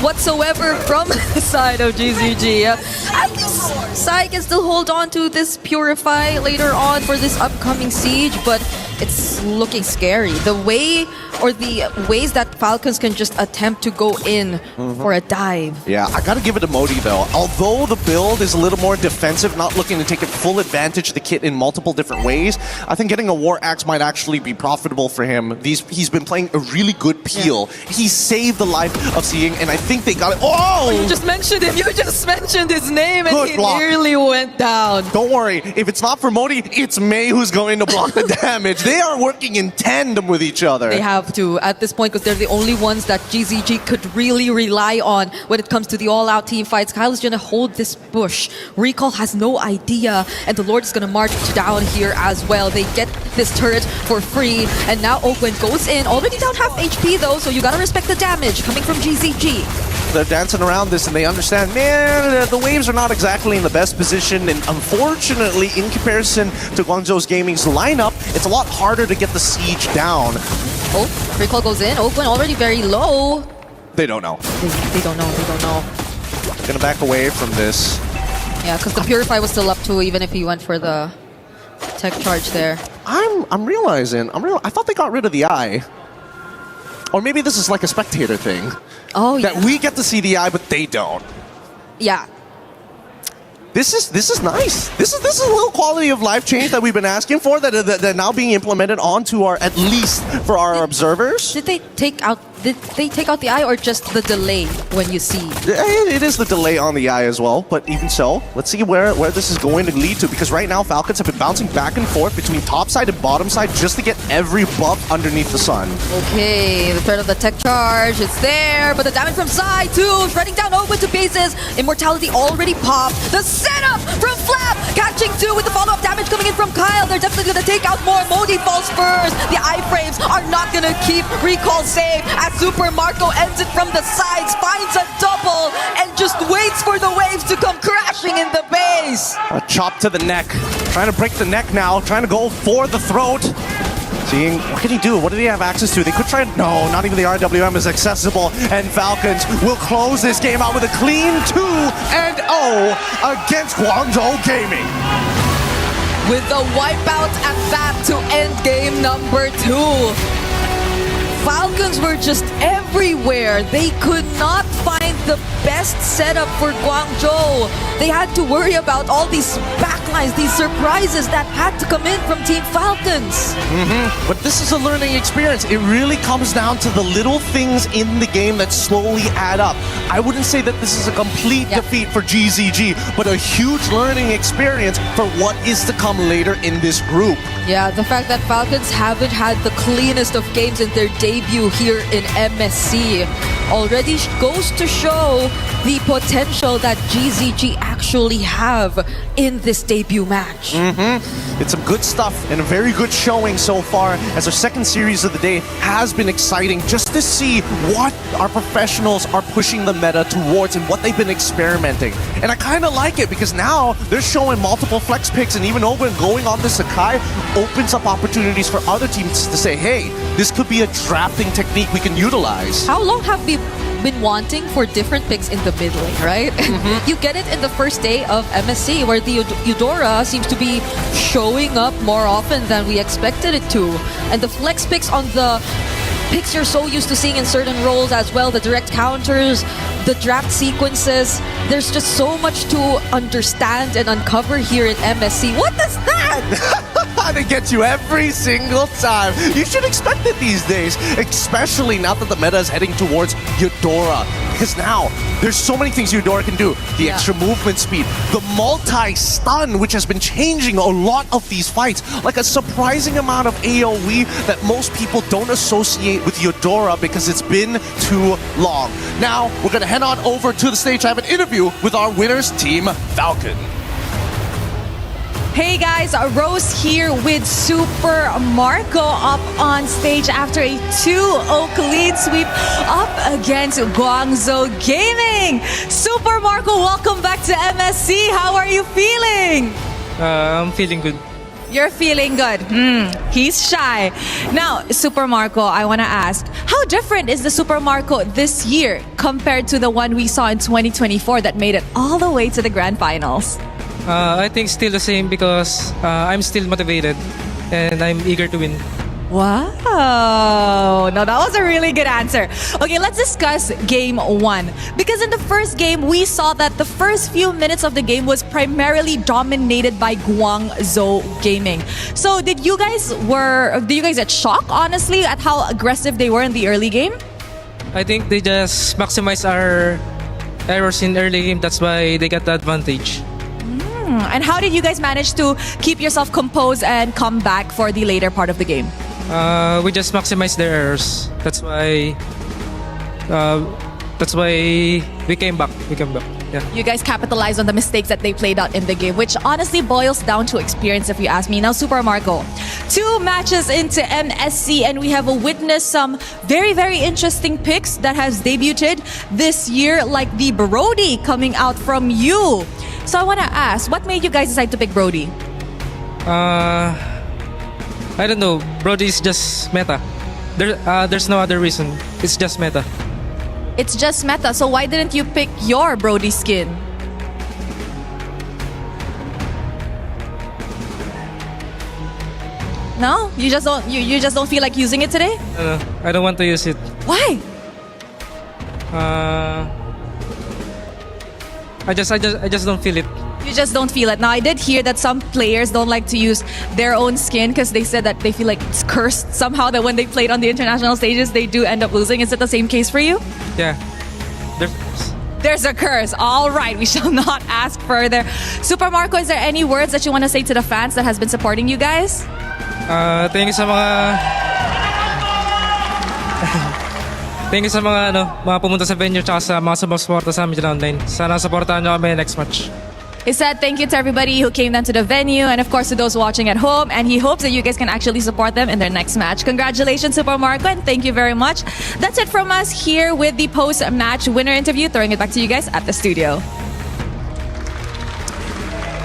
whatsoever from the side of GZG. At least Sai can still hold on to this Purify later on for this upcoming siege, but it's looking scary. The way or the ways that Falcons can just attempt to go in for a dive. Yeah, I gotta give it to Modi though. Although the build is a little more defensive, not looking to take full advantage of the kit in multiple different ways, I think getting a War Axe might actually be profitable for him. He's been playing a really good peel. He saved the life of Seeing, and I think they got it. Oh! You just mentioned him. You just mentioned his name, and Good he block. nearly went down. Don't worry, if it's not for Modi, it's May who's going to block the damage. They are working in tandem with each other. They have to at this point because they're the only ones that GZG could really rely on when it comes to the all-out team fights. Kyle is going to hold this bush. Recall has no idea, and the Lord is going to march down here as well. They get this turret for free, and now Oakland goes in. Already down half HP though, so you got to respect the damage coming from GZG. They're dancing around this and they understand, man, the waves are not exactly in the best position, and unfortunately, in comparison to Guangzhou's Gaming's lineup, it's a lot harder to get the siege down. Oh, Recall goes in. Oakland already very low. They don't know. They don't know. They don't know. Gonna back away from this. Yeah, because the Purify was still up too, even if he went for the tech charge there. I'm realizing, I thought they got rid of the eye. Or maybe this is like a spectator thing. Oh, yeah. That we get to see the eye, but they don't. Yeah. This is nice. This is a little quality of life change that we've been asking for that now being implemented onto our, at least for our observers. Did they take out the eye or just the delay when you see? It is the delay on the eye as well, but even so, let's see where this is going to lead to, because right now Falcons have been bouncing back and forth between top side and bottom side just to get every buff underneath the sun. Okay, the threat of the tech charge, it's there, but the damage from side too, shredding down Oakland to pieces. Immortality already popped. The setup from Flap, catching two with the follow-up damage coming in from Kyle. They're definitely going to take out more. Modi falls first. The iframes are not going to keep Recall safe as Super Marco ends it from the sides, finds a double, and just waits for the waves to come crashing in the base. A chop to the neck. Trying to break the neck now. Trying to go for the throat. Seeing, what can he do? What do they have access to? They could try, no, not even the RWM is accessible. And Falcons will close this game out with a clean 2-0 against Guangzhou Gaming. With the wipeout at that to end game number 2. Falcons were just everywhere. They could not find the best setup for Guangzhou. They had to worry about all these backlines, these surprises that had to come in from Team Falcons. But this is a learning experience. It really comes down to the little things in the game that slowly add up. I wouldn't say that this is a complete defeat for GZG, but a huge learning experience for what is to come later in this group. Yeah, the fact that Falcons haven't had the cleanest of games in their debut here in MSC already goes to show the potential that GZG actually have in this debut match. It's some good stuff and a very good showing so far, as our second series of the day has been exciting just to see what our professionals are pushing the meta towards and what they've been experimenting. And I kind of like it because now they're showing multiple flex picks, and even Owen going on to Sakai opens up opportunities for other teams to say, hey, this could be a drafting technique we can utilize. How long have we been wanting for different picks in the mid lane, right? You get it in the first day of MSC, where the Eudora seems to be showing up more often than we expected it to. And the flex picks on the picks you're so used to seeing in certain roles as well, the direct counters, the draft sequences, there's just so much to understand and uncover here in MSC. What is that? They get you every single time. You should expect it these days, especially now that the meta is heading towards Eudora. Because now, there's so many things Eudora can do. The extra movement speed, the multi-stun, which has been changing a lot of these fights. Like a surprising amount of AoE that most people don't associate with Eudora because it's been too long. Now, we're going to head on over to the stage to have an interview with our winners, Team Falcon. Hey guys, Rose here with Super Marco up on stage after a 2-0 lead sweep up against Guangzhou Gaming. Super Marco, welcome back to MSC. How are you feeling? I'm feeling good. You're feeling good. He's shy. Now, Super Marco, I want to ask, how different is the Super Marco this year compared to the one we saw in 2024 that made it all the way to the grand finals? I think still the same because I'm still motivated and I'm eager to win. Wow. No, that was a really good answer. Okay, let's discuss game 1. Because in the first game, we saw that the first few minutes of the game was primarily dominated by Guangzhou Gaming. So did you guys get shocked, honestly, at how aggressive they were in the early game? I think they just maximize our errors in early game. That's why they got the advantage. And how did you guys manage to keep yourself composed and come back for the later part of the game? We just maximize their errors. That's why we came back. Yeah. You guys capitalized on the mistakes that they played out in the game, which honestly boils down to experience, if you ask me. Now, Super Marco, 2 matches into MSC, and we have witnessed some very, very interesting picks that has debuted this year, like the Brody coming out from you. So I want to ask, what made you guys decide to pick Brody? I don't know. Brody's just meta. There's no other reason. It's just meta. It's just meta. So why didn't you pick your Brody skin? No, you just don't feel like using it today. I don't want to use it. Why? I just don't feel it. You just don't feel it. Now, I did hear that some players don't like to use their own skin because they said that they feel like it's cursed somehow, that when they played on the international stages, they do end up losing. Is it the same case for you? Yeah. There's a curse. All right, we shall not ask further. Super Marco, is there any words that you want to say to the fans that has been supporting you guys? Thank you sa mga Thank you sa mga pumunta sa venue tsaka sa mga sumusuporta sa amin dyan online. Sana supportahan nyo kami next match. He said thank you to everybody who came down to the venue, and of course to those watching at home, and he hopes that you guys can actually support them in their next match. Congratulations, Super Marco, and thank you very much. That's it from us here with the post-match winner interview. Throwing it back to you guys at the studio.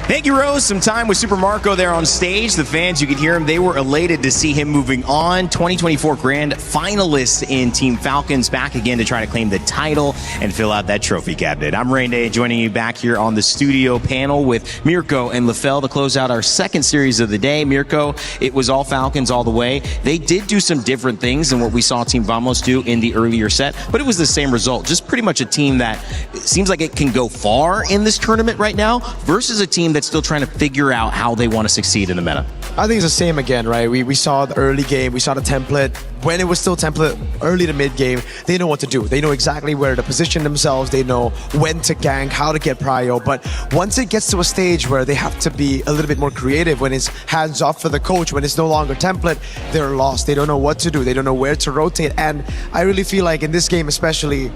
Thank you, Rose. Some time with Super Marco there on stage. The fans, you could hear him. They were elated to see him moving on. 2024 Grand Finalist in Team Falcons, back again to try to claim the title and fill out that trophy cabinet. I'm Rain Day, joining you back here on the studio panel with Mirko and LaFell to close out our second series of the day. Mirko, it was all Falcons all the way. They did do some different things than what we saw Team Vamos do in the earlier set, but it was the same result. Just pretty much a team that seems like it can go far in this tournament right now versus a team that's still trying to figure out how they want to succeed in the meta. I think it's the same again, right? We saw the early game, we saw the template. When it was still template early to mid game, they know what to do. They know exactly where to position themselves. They know when to gank, how to get prio. But once it gets to a stage where they have to be a little bit more creative, when it's hands off for the coach, when it's no longer template, they're lost. They don't know what to do. They don't know where to rotate. And I really feel like in this game especially,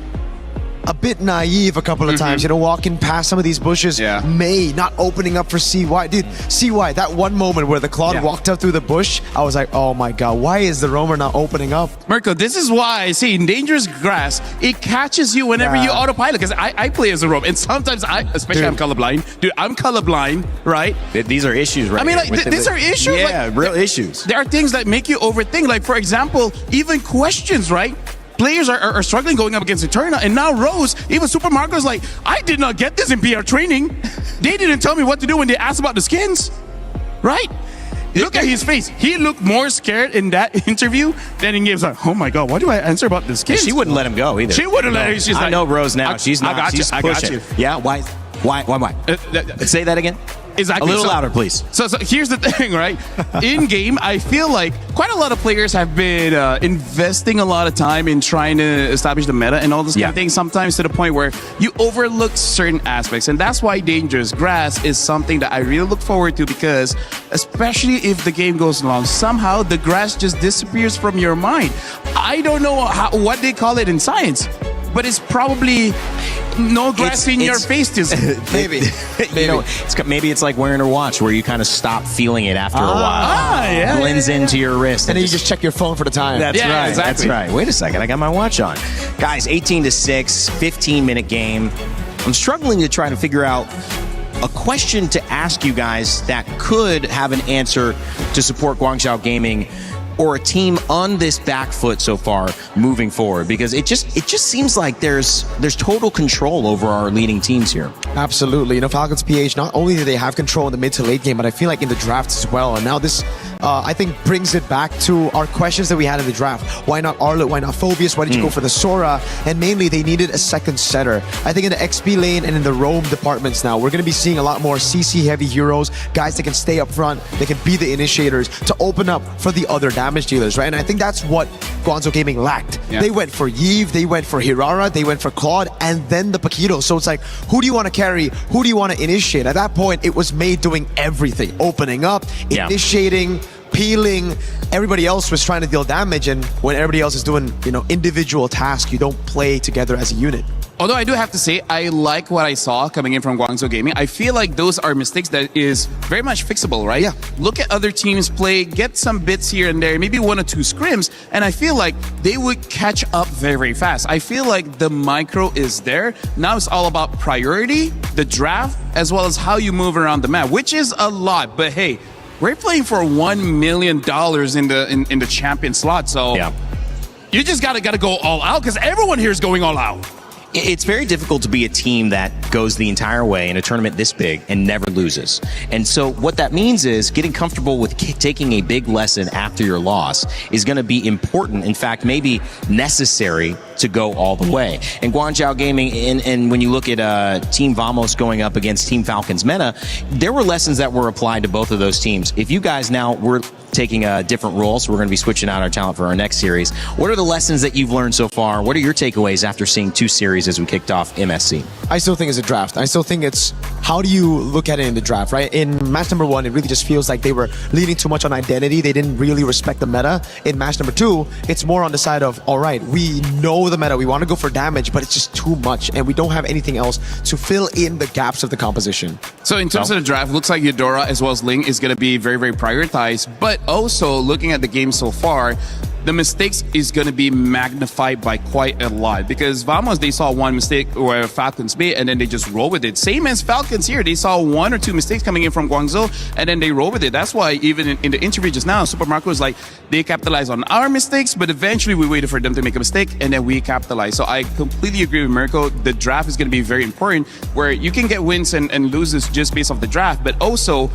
a bit naive a couple of times, walking past some of these bushes. May not opening up for CY. Dude, CY, that one moment where the Claude walked up through the bush, I was like, oh my god, why is the roamer not opening up? Mirko, this is why I see in dangerous grass, it catches you whenever you autopilot, because I play as a roam, and sometimes especially I'm colorblind. Dude, I'm colorblind, right? These are issues, right? I mean, like, these are issues. Yeah, like, real issues. There are things that make you overthink. Like, for example, even questions, right? Players are struggling going up against Eterna, and now Rose, even Super Marco's like, I did not get this in PR training. They didn't tell me what to do when they asked about the skins, right? Look at his face. He looked more scared in that interview than in games. Like, oh my god, what do I answer about the skins? She wouldn't let him go either. She wouldn't let him. She's like, I know Rose now. She's not. I got you. Yeah, why? Say that again. Exactly. A little louder, please. So here's the thing, right? In game, I feel like quite a lot of players have been investing a lot of time in trying to establish the meta and all this kind of thing, sometimes to the point where you overlook certain aspects. And that's why Dangerous Grass is something that I really look forward to, because especially if the game goes long, somehow the grass just disappears from your mind. I don't know what they call it in science, but it's probably no grass in your face. Maybe. You know, maybe it's like wearing a watch where you kind of stop feeling it after a while. Yeah. Blends into your wrist. And then you just check your phone for the time. That's right. Exactly. That's right. Wait a second. I got my watch on. Guys, 18-6, 15-minute game. I'm struggling to try to figure out a question to ask you guys that could have an answer to support Guangzhou Gaming or a team on this back foot so far moving forward, because it just seems like there's total control over our leading teams here. Absolutely. You know, Falcons PH, not only do they have control in the mid to late game, but I feel like in the draft as well. And now this, I think, brings it back to our questions that we had in the draft. Why not Arlet? Why not Phobius? Why did you go for the Sora? And mainly, they needed a second setter. I think in the XP lane and in the roam departments now, we're going to be seeing a lot more CC-heavy heroes, guys that can stay up front, they can be the initiators to open up for the other damage dealers, right? And I think that's what Guangzhou Gaming lacked. Yeah. They went for Yves, they went for Hirara, they went for Claude, and then the Paquito. So it's like, who do you want to carry? Who do you want to initiate? At that point, it was Mei doing everything. Opening up, initiating, peeling. Everybody else was trying to deal damage, and when everybody else is doing, you know, individual tasks, you don't play together as a unit. Although I do have to say, I like what I saw coming in from Guangzhou Gaming. I feel like those are mistakes that is very much fixable, right? Yeah. Look at other teams play, get some bits here and there, maybe 1 or 2 scrims, and I feel like they would catch up very, very fast. I feel like the micro is there. Now it's all about priority, the draft, as well as how you move around the map, which is a lot. But hey, we're playing for $1 million in the champion slot, so you just gotta go all out, because everyone here is going all out. It's very difficult to be a team that goes the entire way in a tournament this big and never loses. And so what that means is getting comfortable with taking a big lesson after your loss is going to be important. In fact, maybe necessary to go all the way. And Guangzhou Gaming, and when you look at Team Vamos going up against Team Falcons Meta, there were lessons that were applied to both of those teams. If you guys now were taking a different role, so we're going to be switching out our talent for our next series. What are the lessons that you've learned so far? What are your takeaways after seeing 2 series as we kicked off MSC? I still think it's a draft. I still think it's how do you look at it in the draft, right? In match number 1, it really just feels like they were leaning too much on identity. They didn't really respect the meta. In match number 2, it's more on the side of, all right, we know the meta. We want to go for damage, but it's just too much, and we don't have anything else to fill in the gaps of the composition. So in terms of the draft, looks like Eudora as well as Ling is going to be very, very prioritized, but also looking at the game so far, the mistakes is going to be magnified by quite a lot, because Vamos, they saw one mistake where Falcons made and then they just roll with it. Same as Falcons here. They saw 1 or 2 mistakes coming in from Guangzhou and then they roll with it. That's why even in the interview just now, Super Marco was like, they capitalized on our mistakes, but eventually we waited for them to make a mistake and then we capitalized. So I completely agree with Mirko. The draft is going to be very important, where you can get wins and loses just based off the draft, but also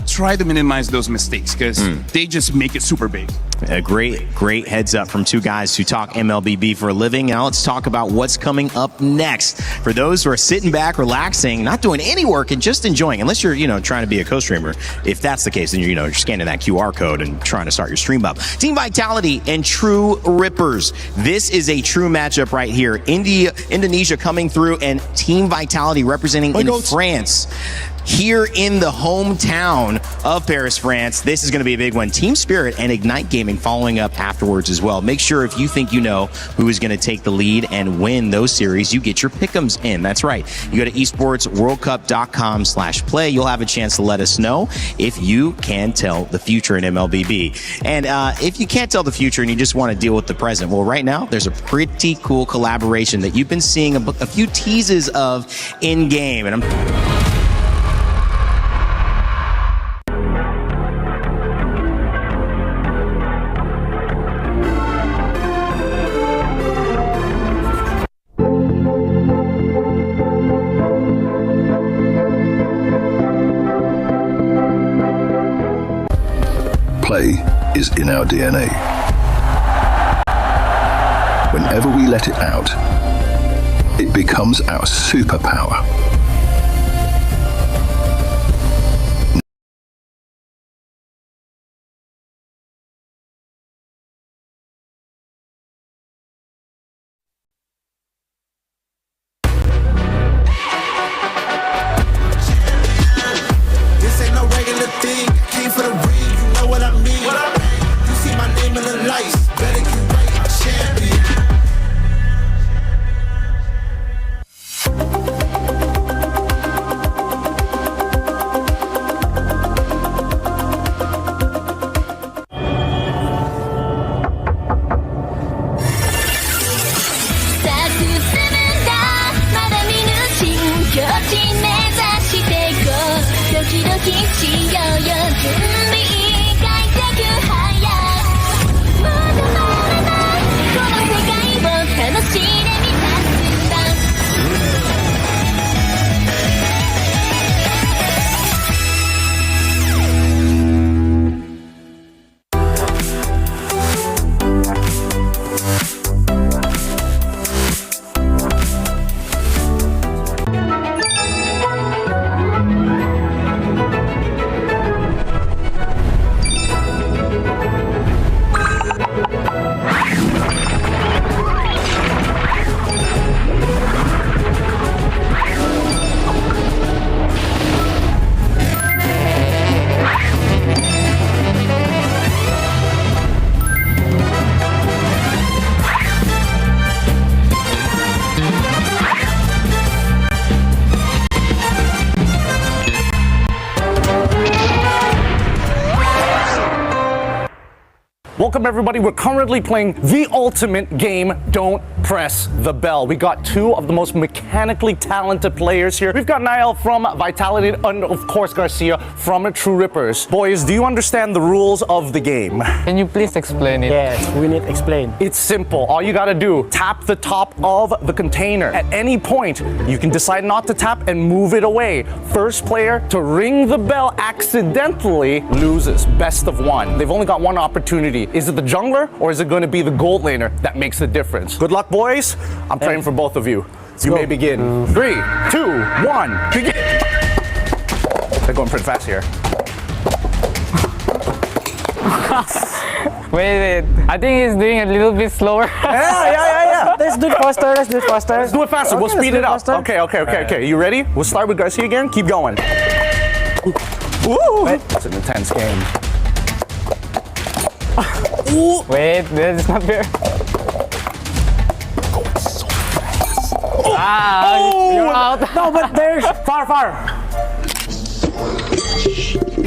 try to minimize those mistakes, because they just make it super big. A great heads up from 2 guys who talk MLBB for a living. Now let's talk about what's coming up next. For those who are sitting back, relaxing, not doing any work and just enjoying, unless you're, trying to be a co-streamer. If that's the case, then you're scanning that QR code and trying to start your stream up. Team Vitality and True Rippers. This is a true matchup right here. Indonesia coming through, and Team Vitality representing in France. Here in the hometown of Paris, France. This is going to be a big one. Team Spirit and Ignite Gaming following up afterwards as well. Make sure if you think you know who is going to take the lead and win those series, you get your pick'ems in. That's right. You go to esportsworldcup.com/play. You'll have a chance to let us know if you can tell the future in MLBB. And if you can't tell the future and you just want to deal with the present, well, right now there's a pretty cool collaboration that you've been seeing a few teases of in-game. And Play is in our DNA. Whenever we let it out, it becomes our superpower. This ain't no regular thing. Came for the ring, you know what I mean. You see my name in the lights, better get right, champion. Welcome everybody, we're currently playing the ultimate game, Don't Press the Bell. We got two of the most mechanically talented players here. We've got Niall from Vitality and of course Garcia from True Rippers. Boys, do you understand the rules of the game? Can you please explain it? Yes, we need explain. It's simple. All you gotta do, tap the top of the container. At any point, you can decide not to tap and move it away. First player to ring the bell accidentally loses. Best of one. They've only got one opportunity. Is it the jungler or is it going to be the gold laner that makes the difference? Good luck, boys. I'm praying for both of you. You may begin. 3, 2, 1, begin. They're going pretty fast here. Wait. I think he's doing a little bit slower. Yeah. Let's do it faster. Let's do it faster. Let's do it faster. We'll speed it up. Okay. You ready? We'll start with Garcia again. Keep going. Ooh. It's an intense game. Wait, this is not fair. Going so fast. You're out. No, but there's far.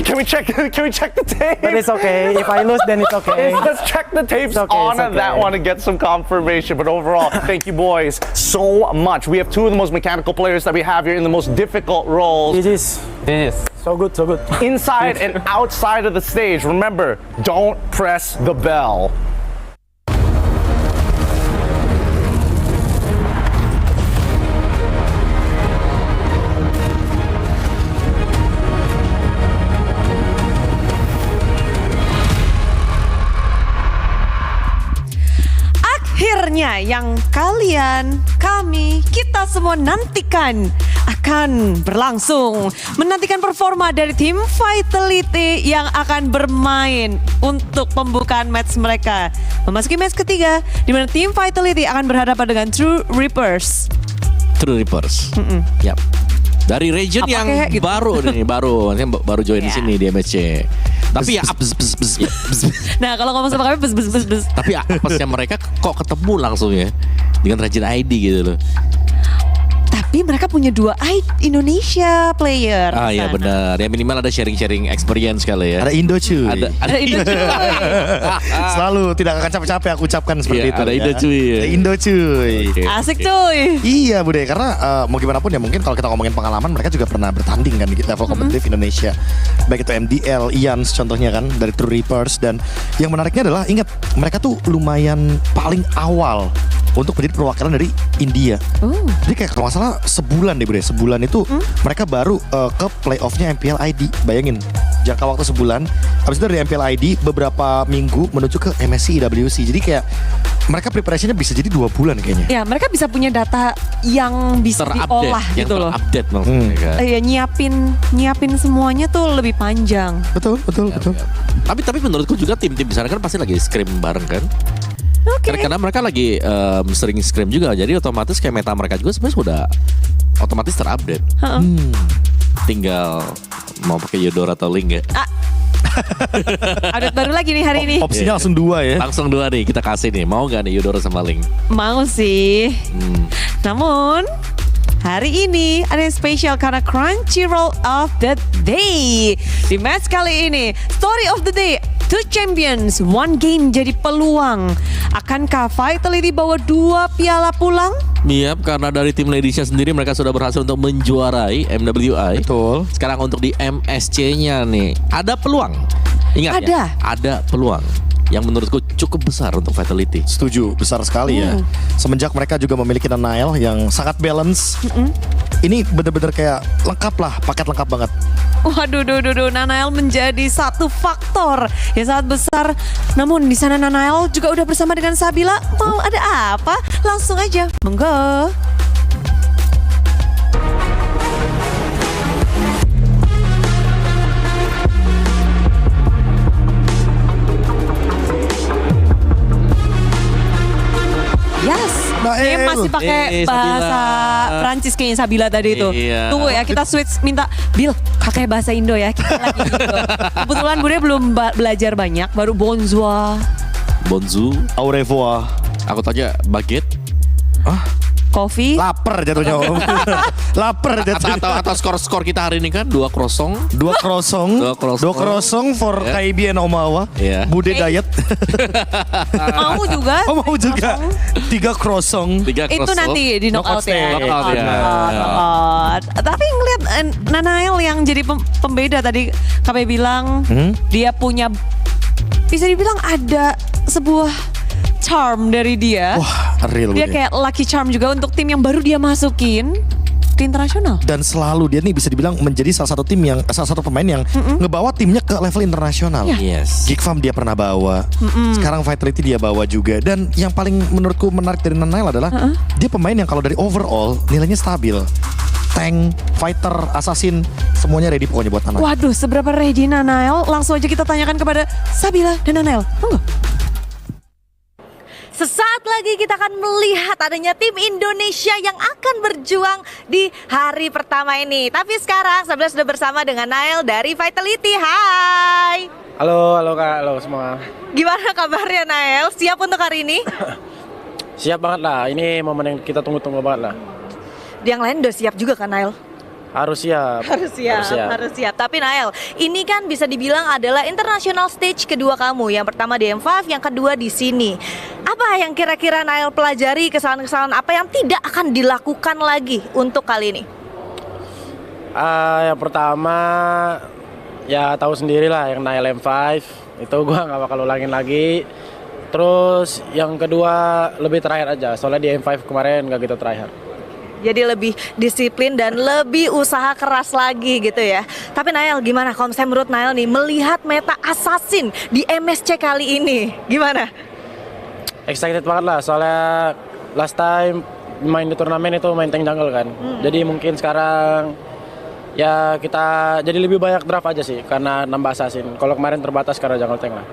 Can we check the tape? But it's okay. If I lose, then it's okay. Let's check the tapes okay, on that one to get some confirmation. But overall, thank you boys so much. We have two of the most mechanical players that we have here in the most difficult roles. It is. So good. Inside and outside of the stage. Remember, don't press the bell. Akhirnya yang kita semua nantikan akan berlangsung. Menantikan performa dari tim Vitality yang akan bermain untuk pembukaan match mereka. Memasuki match ketiga di mana tim Vitality akan berhadapan dengan True Rippers. Yap. Dari region yang gitu? baru join di sini di MSC. Tapi ya Nah, kalau ngomong sama kami bes. Tapi apesnya mereka kok ketemu langsung ya dengan region ID gitu loh. Tapi mereka punya 2 Indonesia player. Iya benar. Ya minimal ada sharing experience kali ya. Ada Indo cuy. Ada Indo cuy. Selalu tidak akan capek-capek aku ucapkan seperti itu. Ada Indo cuy. Ada Indo cuy. Asik cuy. Iya Bude, karena mau gimana pun ya mungkin kalau kita ngomongin pengalaman mereka juga pernah bertanding kan di level kompetitif Indonesia. Baik itu MDL, Ians contohnya kan dari True Reapers. Dan yang menariknya adalah ingat mereka tuh lumayan paling awal untuk menjadi perwakilan dari India. Jadi kayak kalau nggak salah sebulan deh Bre. Sebulan itu mereka baru ke playoffnya MPL ID. Bayangin jangka waktu sebulan. Habis itu dari MPL ID beberapa minggu menuju ke MSC EWC. Jadi kayak mereka preparationnya bisa jadi 2 bulan kayaknya. Ya mereka bisa punya data yang bisa diolah gitu loh. Update maksudnya. Iya nyiapin semuanya tuh lebih panjang. Betul. Tapi menurutku juga tim-tim di sana kan pasti lagi scrim bareng kan. Karena mereka lagi sering scrim juga, jadi otomatis kayak meta mereka juga sebenarnya sudah otomatis terupdate. Tinggal mau pakai Yodora atau Link ya. Update baru lagi nih hari ini. Opsinya langsung 2 ya. Langsung 2 nih kita kasih nih. Mau gak nih Yodora sama Link? Mau sih. Namun hari ini ada yang spesial karena Crunchyroll of the Day. Di match kali ini, Story of the Day, 2 champions, 1 game jadi peluang. Akankah Vitality bawa 2 piala pulang? Iya, karena dari tim ladiesnya sendiri mereka sudah berhasil untuk menjuarai MWI. Betul. Sekarang untuk di MSC-nya nih, ada peluang. Ingat ya, ada peluang yang menurutku cukup besar untuk Vitality. Setuju, besar sekali ya. Semenjak mereka juga memiliki Nile yang sangat balance. Ini bener-bener kayak lengkap lah, paket lengkap banget. Waduh, Nanael menjadi satu faktor yang sangat besar. Namun di sana Nanael juga udah bersama dengan Sabila. Mau ada apa? Langsung aja, monggo. Dia masih pakai bahasa Prancis kayaknya Sabila tadi itu. Tunggu ya, kita switch minta Bill pakai bahasa Indo ya. Kita lagi Indo. Kebetulan Bude belum belajar banyak, baru bonjour. Bonjour. Au revoir. Aku tanya baguette. coffee. Lapar jatuhnya Om. Lapar jatuhnya. Atau skor kita hari ini kan 2-0. 2-0 for KIB and Omawa. Bude diet. Mau juga? Oh, mau juga. 3-0. Itu nanti di knockout ya. Knockout. Tapi ngeliat Nanael yang jadi pembeda tadi KP bilang dia punya, bisa dibilang ada sebuah charm dari dia. Wah, real. Dia kayak lucky charm juga untuk tim yang baru dia masukin ke internasional. Dan selalu dia nih bisa dibilang menjadi salah satu pemain yang ngebawa timnya ke level internasional. Yes. Geekfarm dia pernah bawa. Sekarang Vitality dia bawa juga. Dan yang paling menurutku menarik dari Nanael adalah dia pemain yang kalau dari overall nilainya stabil. Tank, fighter, assassin, semuanya ready pokoknya buat Nanael. Waduh, seberapa ready Nanael? Langsung aja kita tanyakan kepada Sabila dan Nanael. Tunggu. Sesaat lagi kita akan melihat adanya tim Indonesia yang akan berjuang di hari pertama ini. Tapi sekarang Sabila sudah bersama dengan Nael dari Vitality. Hai. Halo Kak, halo semua. Gimana kabarnya Nael? Siap untuk hari ini? Siap banget lah, ini momen yang kita tunggu-tunggu banget lah. Yang lain udah siap juga kan Nael? Harus siap. Harus siap. Tapi Nael, ini kan bisa dibilang adalah international stage kedua kamu. Yang pertama di M5, yang kedua di sini. Apa yang kira-kira Nael pelajari, kesalahan-kesalahan apa yang tidak akan dilakukan lagi untuk kali ini? Yang pertama, ya tahu sendiri lah yang Nael M5 itu gua nggak bakal ulangin lagi. Terus yang kedua lebih terakhir aja, soalnya di M5 kemarin nggak gitu terakhir. Jadi lebih disiplin dan lebih usaha keras lagi gitu ya. Tapi Nael gimana kalau misalnya menurut Nael nih melihat meta assassin di MSC kali ini gimana? Excited banget lah soalnya last time main di turnamen itu main tank jungle kan. Jadi mungkin sekarang ya kita jadi lebih banyak draft aja sih karena nambah assassin. Kalau kemarin terbatas karena jungle tank lah.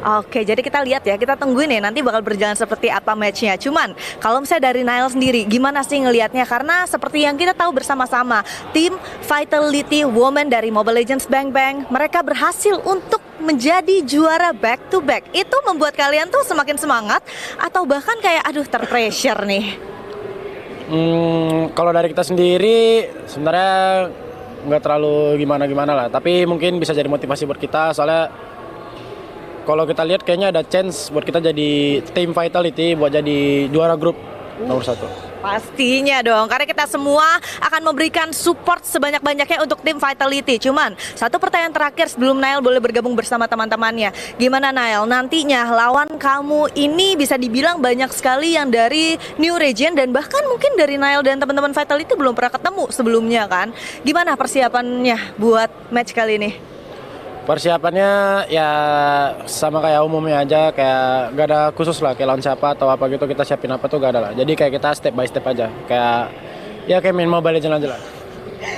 Oke, jadi kita lihat ya, kita tungguin ya nanti bakal berjalan seperti apa matchnya. Cuman kalau misalnya dari Nael sendiri, gimana sih ngelihatnya? Karena seperti yang kita tahu bersama-sama, tim Vitality Women dari Mobile Legends Bang Bang, mereka berhasil untuk menjadi juara back to back. Itu membuat kalian tuh semakin semangat atau bahkan kayak aduh terpressure nih? Kalau dari kita sendiri sebenarnya nggak terlalu gimana-gimana lah. Tapi mungkin bisa jadi motivasi buat kita soalnya kalau kita lihat kayaknya ada chance buat kita jadi tim Vitality buat jadi juara grup nomor 1. Pastinya dong, karena kita semua akan memberikan support sebanyak-banyaknya untuk tim Vitality. Cuman, satu pertanyaan terakhir sebelum Nael boleh bergabung bersama teman-temannya. Gimana Nael, nantinya lawan kamu ini bisa dibilang banyak sekali yang dari New Region dan bahkan mungkin dari Nael dan teman-teman Vitality belum pernah ketemu sebelumnya kan. Gimana persiapannya buat match kali ini? Persiapannya ya sama kayak umumnya aja, kayak gak ada khusus lah kayak lawan siapa atau apa gitu kita siapin apa tuh gak ada lah. Jadi kayak kita step by step aja, kayak main Mobile Legends aja lah.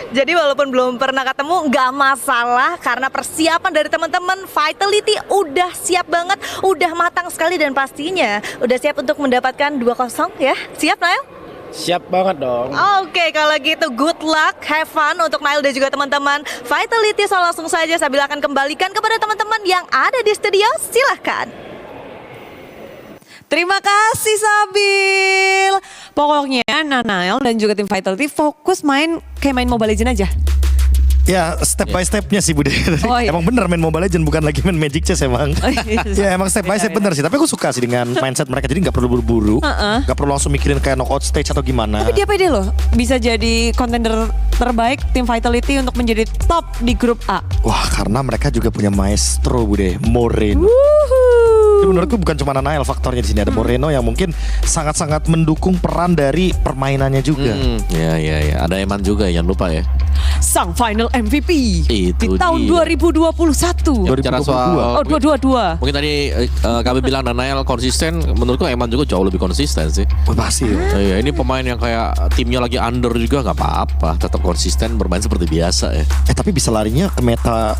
Jadi walaupun belum pernah ketemu gak masalah karena persiapan dari teman-teman Vitality udah siap banget, udah matang sekali dan pastinya udah siap untuk mendapatkan 2-0 ya. Siap Nael? Siap banget dong. Oke, kalau gitu good luck, have fun untuk Nael dan juga teman-teman Vitality. So langsung saja Sabila akan kembalikan kepada teman-teman yang ada di studio. Silahkan. Terima kasih Sabil. Pokoknya Nanael dan juga tim Vitality fokus main Mobile Legends aja. Ya step by stepnya sih Bude. Oh, iya. Emang bener main Mobile Legends bukan lagi main Magic Chess emang. Ya emang step by step bener sih. Tapi aku suka sih dengan mindset mereka. Jadi gak perlu buru-buru, gak perlu langsung mikirin kayak knockout stage atau gimana. Tapi dia pede loh bisa jadi contender terbaik tim Vitality untuk menjadi top di grup A. Wah karena mereka juga punya maestro Bude, Moreno. Jadi menurutku bukan cuma Nanael faktornya di sini, ada Moreno yang mungkin sangat-sangat mendukung peran dari permainannya juga. Ya, ada Eman juga jangan lupa ya. Sang final MVP itu di tahun 2021. Bicara soal 2022. Mungkin tadi kami bilang Nanael konsisten, menurutku Eman juga jauh lebih konsisten sih. Pasti ya. Iya, ini pemain yang kayak timnya lagi under juga nggak apa-apa, tetap konsisten bermain seperti biasa ya. Tapi bisa larinya ke meta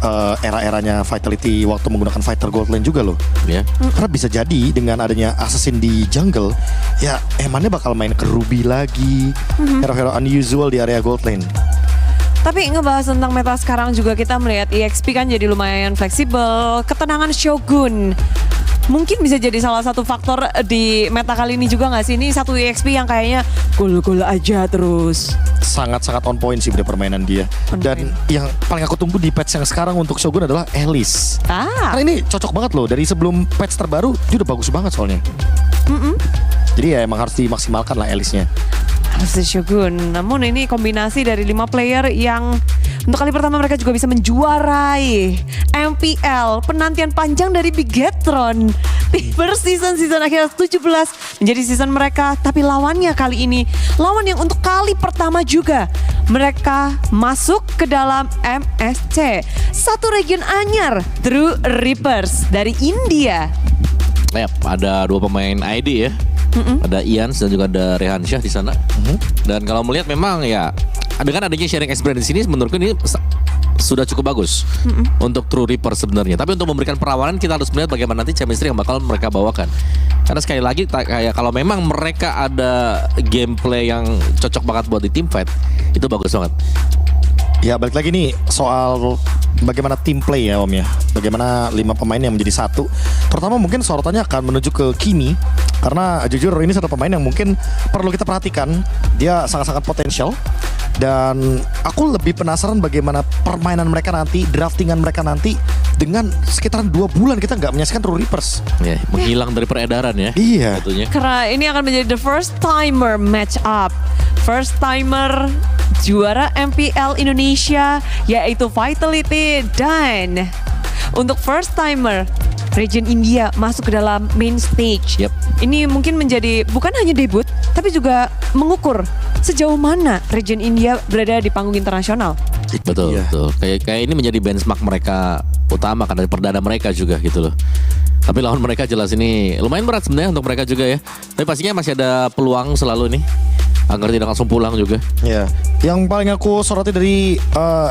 era-eranya Vitality waktu menggunakan fighter gold lane juga loh. Ya. Karena bisa jadi dengan adanya assassin di jungle, ya Emannya bakal main ke Ruby lagi, hero-hero unusual di area gold lane. Tapi ngebahas tentang meta sekarang juga kita melihat EXP kan jadi lumayan fleksibel. Ketenangan Shogun mungkin bisa jadi salah satu faktor di meta kali ini juga nggak sih? Ini satu EXP yang kayaknya gol-gol aja terus. Sangat-sangat on point sih udah permainan dia. Dan yang paling aku tunggu di patch yang sekarang untuk Shogun adalah Alice. Karena ini cocok banget loh. Dari sebelum patch terbaru dia udah bagus banget soalnya. Jadi ya emang harus dimaksimalkan lah Alice-nya. Harus Shogun. Namun ini kombinasi dari 5 player yang untuk kali pertama mereka juga bisa menjuarai MPL, penantian panjang dari Bigetron. Tiber season akhir 17 menjadi season mereka, tapi lawannya kali ini lawan yang untuk kali pertama juga mereka masuk ke dalam MSC. Satu region anyar, True Reapers dari India. Yap, ada 2 pemain ID ya. Ada Ians dan juga ada Rehansyah di sana. Dan kalau melihat memang ya dengan adanya sharing experience di sini menurutku ini sudah cukup bagus untuk True Reaper sebenarnya. Tapi untuk memberikan perlawanan kita harus melihat bagaimana nanti chemistry yang bakal mereka bawakan. Karena sekali lagi kayak kalau memang mereka ada gameplay yang cocok banget buat di team fight, itu bagus banget. Ya balik lagi nih soal bagaimana team play ya Om ya. Bagaimana 5 pemain yang menjadi satu. Terutama mungkin sorotannya akan menuju ke Kimi. Karena jujur ini satu pemain yang mungkin perlu kita perhatikan. Dia sangat-sangat potensial. Dan aku lebih penasaran bagaimana permainan mereka nanti, draftingan mereka nanti dengan sekitaran 2 bulan kita nggak menyaksikan True Reapers. Ya, menghilang dari peredaran ya. Iya. Tentunya. Karena ini akan menjadi the first timer match up. First timer juara MPL Indonesia yaitu Vitality, dan untuk first timer region India masuk ke dalam main stage. Ini mungkin menjadi bukan hanya debut tapi juga mengukur sejauh mana region India berada di panggung internasional. Betul, betul. Kayak ini menjadi benchmark mereka utama kan dari perdana mereka juga gitu loh. Tapi lawan mereka jelas ini lumayan berat sebenarnya untuk mereka juga ya. Tapi pastinya masih ada peluang selalu nih agar tidak langsung pulang juga. Ya, yang paling aku soroti dari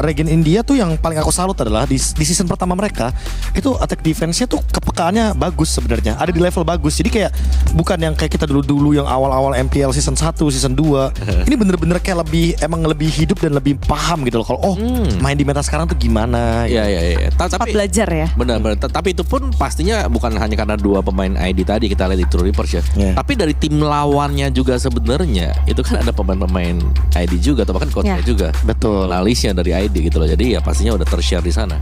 region India tuh yang paling aku salut adalah di season pertama mereka itu attack defense-nya tuh kepekaannya bagus sebenarnya. Ada di level bagus. Jadi kayak bukan yang kayak kita dulu-dulu yang awal-awal MPL season 1, season 2. Ini bener-bener kayak lebih hidup dan lebih paham gitu loh. Kalau main di meta sekarang tuh gimana. Iya. Tapi belajar ya. Benar. Tapi itu pun pastinya bukan hanya karena 2 pemain ID tadi kita lihat di True Reapers ya. Tapi dari tim lawannya juga sebenarnya itu kan ada pemain-pemain ID juga atau bahkan coachnya juga. Betul. Analisnya dari ID gitu loh. Jadi ya pastinya udah tershare di sana.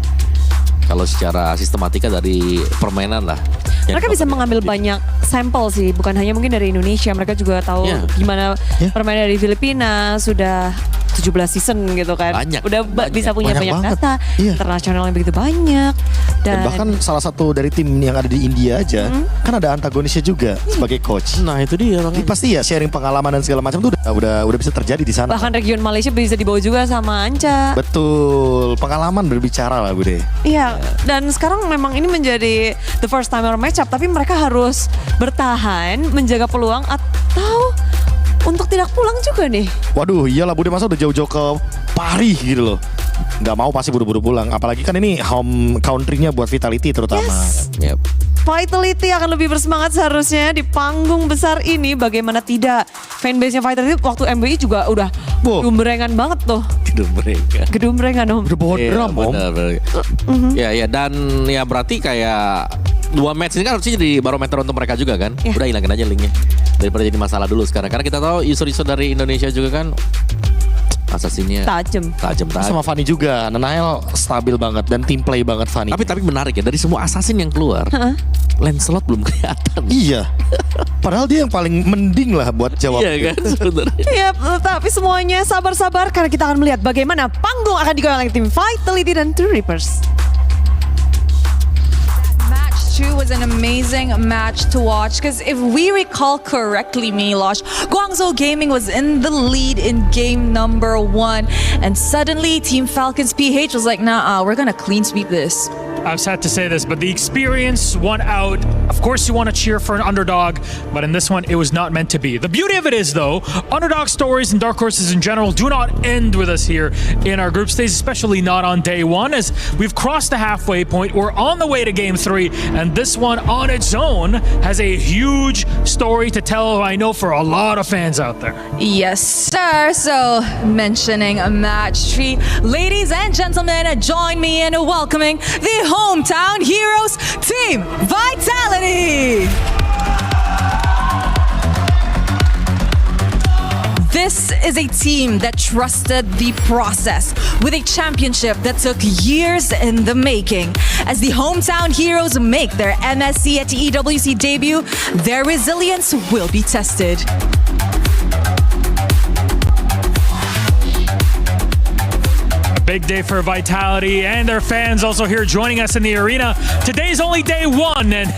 Kalau secara sistematika dari permainan lah. Mereka bisa mengambil banyak sampel sih, bukan hanya mungkin dari Indonesia. Mereka juga tahu gimana permainan dari Filipina, sudah 17 season gitu kan. Udah bisa punya banyak data internasional yang begitu banyak. Dan bahkan salah satu dari tim yang ada di India aja kan ada antagonisnya juga sebagai coach. Nah itu dia. Jadi pasti ya sharing pengalaman dan segala macam tuh udah bisa terjadi di sana. Bahkan region Malaysia bisa dibawa juga sama Anca. Betul, pengalaman berbicara lah Bude. Iya, dan sekarang memang ini menjadi the first timer match up, tapi mereka harus bertahan, menjaga peluang atau untuk tidak pulang juga nih. Waduh, iyalah Bude, masa udah jauh-jauh ke Paris gitu loh. Nggak mau pasti buru-buru pulang. Apalagi kan ini home country-nya buat Vitality terutama. Vitality akan lebih bersemangat seharusnya di panggung besar ini. Bagaimana tidak, fanbase-nya Vitality waktu MBI juga udah gedumberengan banget tuh. Gedumberengan om. Udah bawa drum om. Ya dan ya berarti kayak 2 match ini kan harusnya jadi barometer untuk mereka juga kan. Udah hilangin aja linknya daripada jadi masalah dulu sekarang. Karena kita tahu user-user dari Indonesia juga kan asasinya tajam. Sama Fanny juga. Nanael stabil banget dan team play banget Fanny. Tapi menarik ya, dari semua assassin yang keluar Lancelot belum kelihatan. Iya. Padahal dia yang paling mending lah buat jawab. Iya kan sebenarnya. Iya, tapi semuanya sabar-sabar karena kita akan melihat bagaimana panggung akan digoyang oleh tim Vitality dan True Reapers. 2 was an amazing match to watch because if we recall correctly, Milosh, Guangzhou Gaming was in the lead in game number 1 and suddenly Team Falcons PH was like, nah, we're gonna clean sweep this. I've sad to say this, but the experience won out. Of course you want to cheer for an underdog, but in this one, it was not meant to be. The beauty of it is, though, underdog stories and dark horses in general do not end with us here in our group stage, especially not on day 1, as we've crossed the halfway point. We're on the way to game 3, and this one on its own has a huge story to tell, I know, for a lot of fans out there. Yes, sir. So, mentioning a match 3, ladies and gentlemen, join me in welcoming the hometown heroes, Team Vitality. This is a team that trusted the process with a championship that took years in the making. As the hometown heroes make their MSC at EWC debut, their resilience will be tested. Big day for Vitality and their fans also here joining us in the arena. Today's only day one, and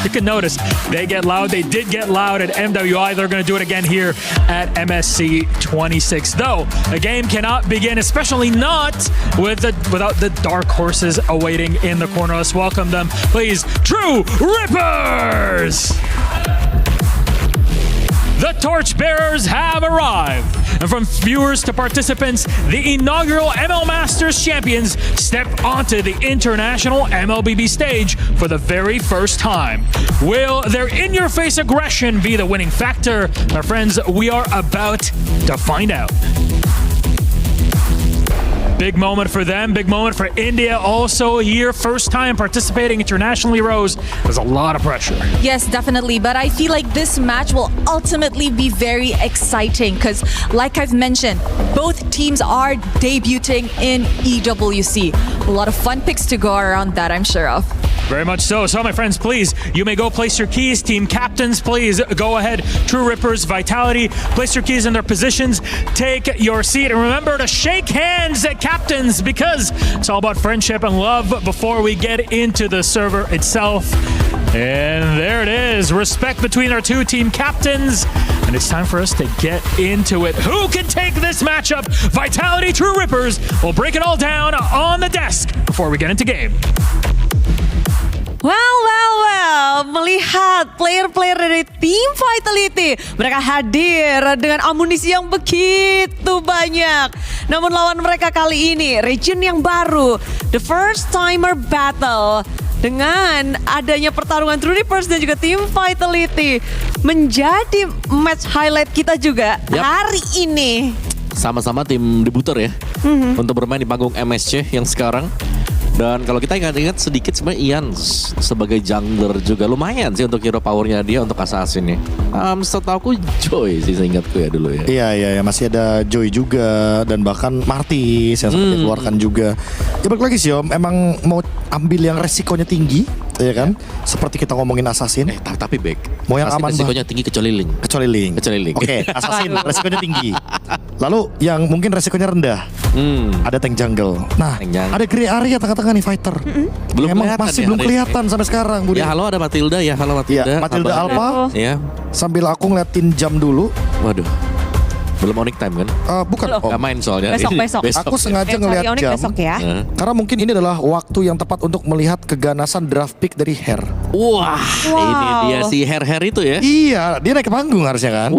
you can notice they get loud. They did get loud at MWI. They're going to do it again here at MSC 26. Though the game cannot begin, especially not without the dark horses awaiting in the corner. Let's welcome them, please. True Rippers! The torchbearers have arrived. And from viewers to participants, the inaugural ML Masters champions step onto the international MLBB stage for the very first time. Will their in-your-face aggression be the winning factor? My friends, we are about to find out. Big moment for them, big moment for India also here. First time participating internationally, Rose. There's a lot of pressure. Yes, definitely. But I feel like this match will ultimately be very exciting because, like I've mentioned, both teams are debuting in EWC. A lot of fun picks to go around that, I'm sure of. Very much so. So, my friends, please, you may go place your keys. Team captains, please go ahead. True Rippers, Vitality, place your keys in their positions. Take your seat. And remember to shake hands, captains, because it's all about friendship and love before we get into the server itself. And there it is. Respect between our two team captains. And it's time for us to get into it. Who can take this matchup? Vitality, True Rippers. We'll break it all down on the desk before we get into game. Well, melihat player-player dari tim Vitality, mereka hadir dengan amunisi yang begitu banyak. Namun lawan mereka kali ini, region yang baru, the first timer battle. Dengan adanya pertarungan True Rippers dan juga tim Vitality menjadi match highlight kita juga hari ini. Sama-sama tim debuter ya, untuk bermain di panggung MSC yang sekarang. Dan kalau kita ingat-ingat sedikit sebenarnya Ian sebagai jungler juga lumayan sih untuk hero powernya dia untuk assassin nih. Setahu aku Joy sih seingatku ya dulu ya. Iya masih ada Joy juga dan bahkan Martis yang sempat dikeluarkan juga. Ya balik lagi sih Om, emang mau ambil yang resikonya tinggi, ya kan? Seperti kita ngomongin assassin. Tapi back. Mau yang aman resikonya tinggi kecuali link. Oke, assassin resikonya tinggi. Lalu yang mungkin resikonya rendah. Ada tank jungle. Nah, ada grey area tengah-tengah nih fighter. Belum kelihatan masih belum kelihatan sampai sekarang, Budi. Ya halo ada Matilda ya, halo Matilda. Ya, Matilda Alpha. Ya. Sambil aku ngeliatin jam dulu. Waduh. Belum Onyx time kan? Bukan. Gak main soalnya. Besok. Aku sengaja ngeliat jam. Besok ya. Karena mungkin ini adalah waktu yang tepat untuk melihat keganasan draft pick dari Hair. Wah, ini dia si Hair itu ya? Iya, dia naik ke panggung harusnya kan?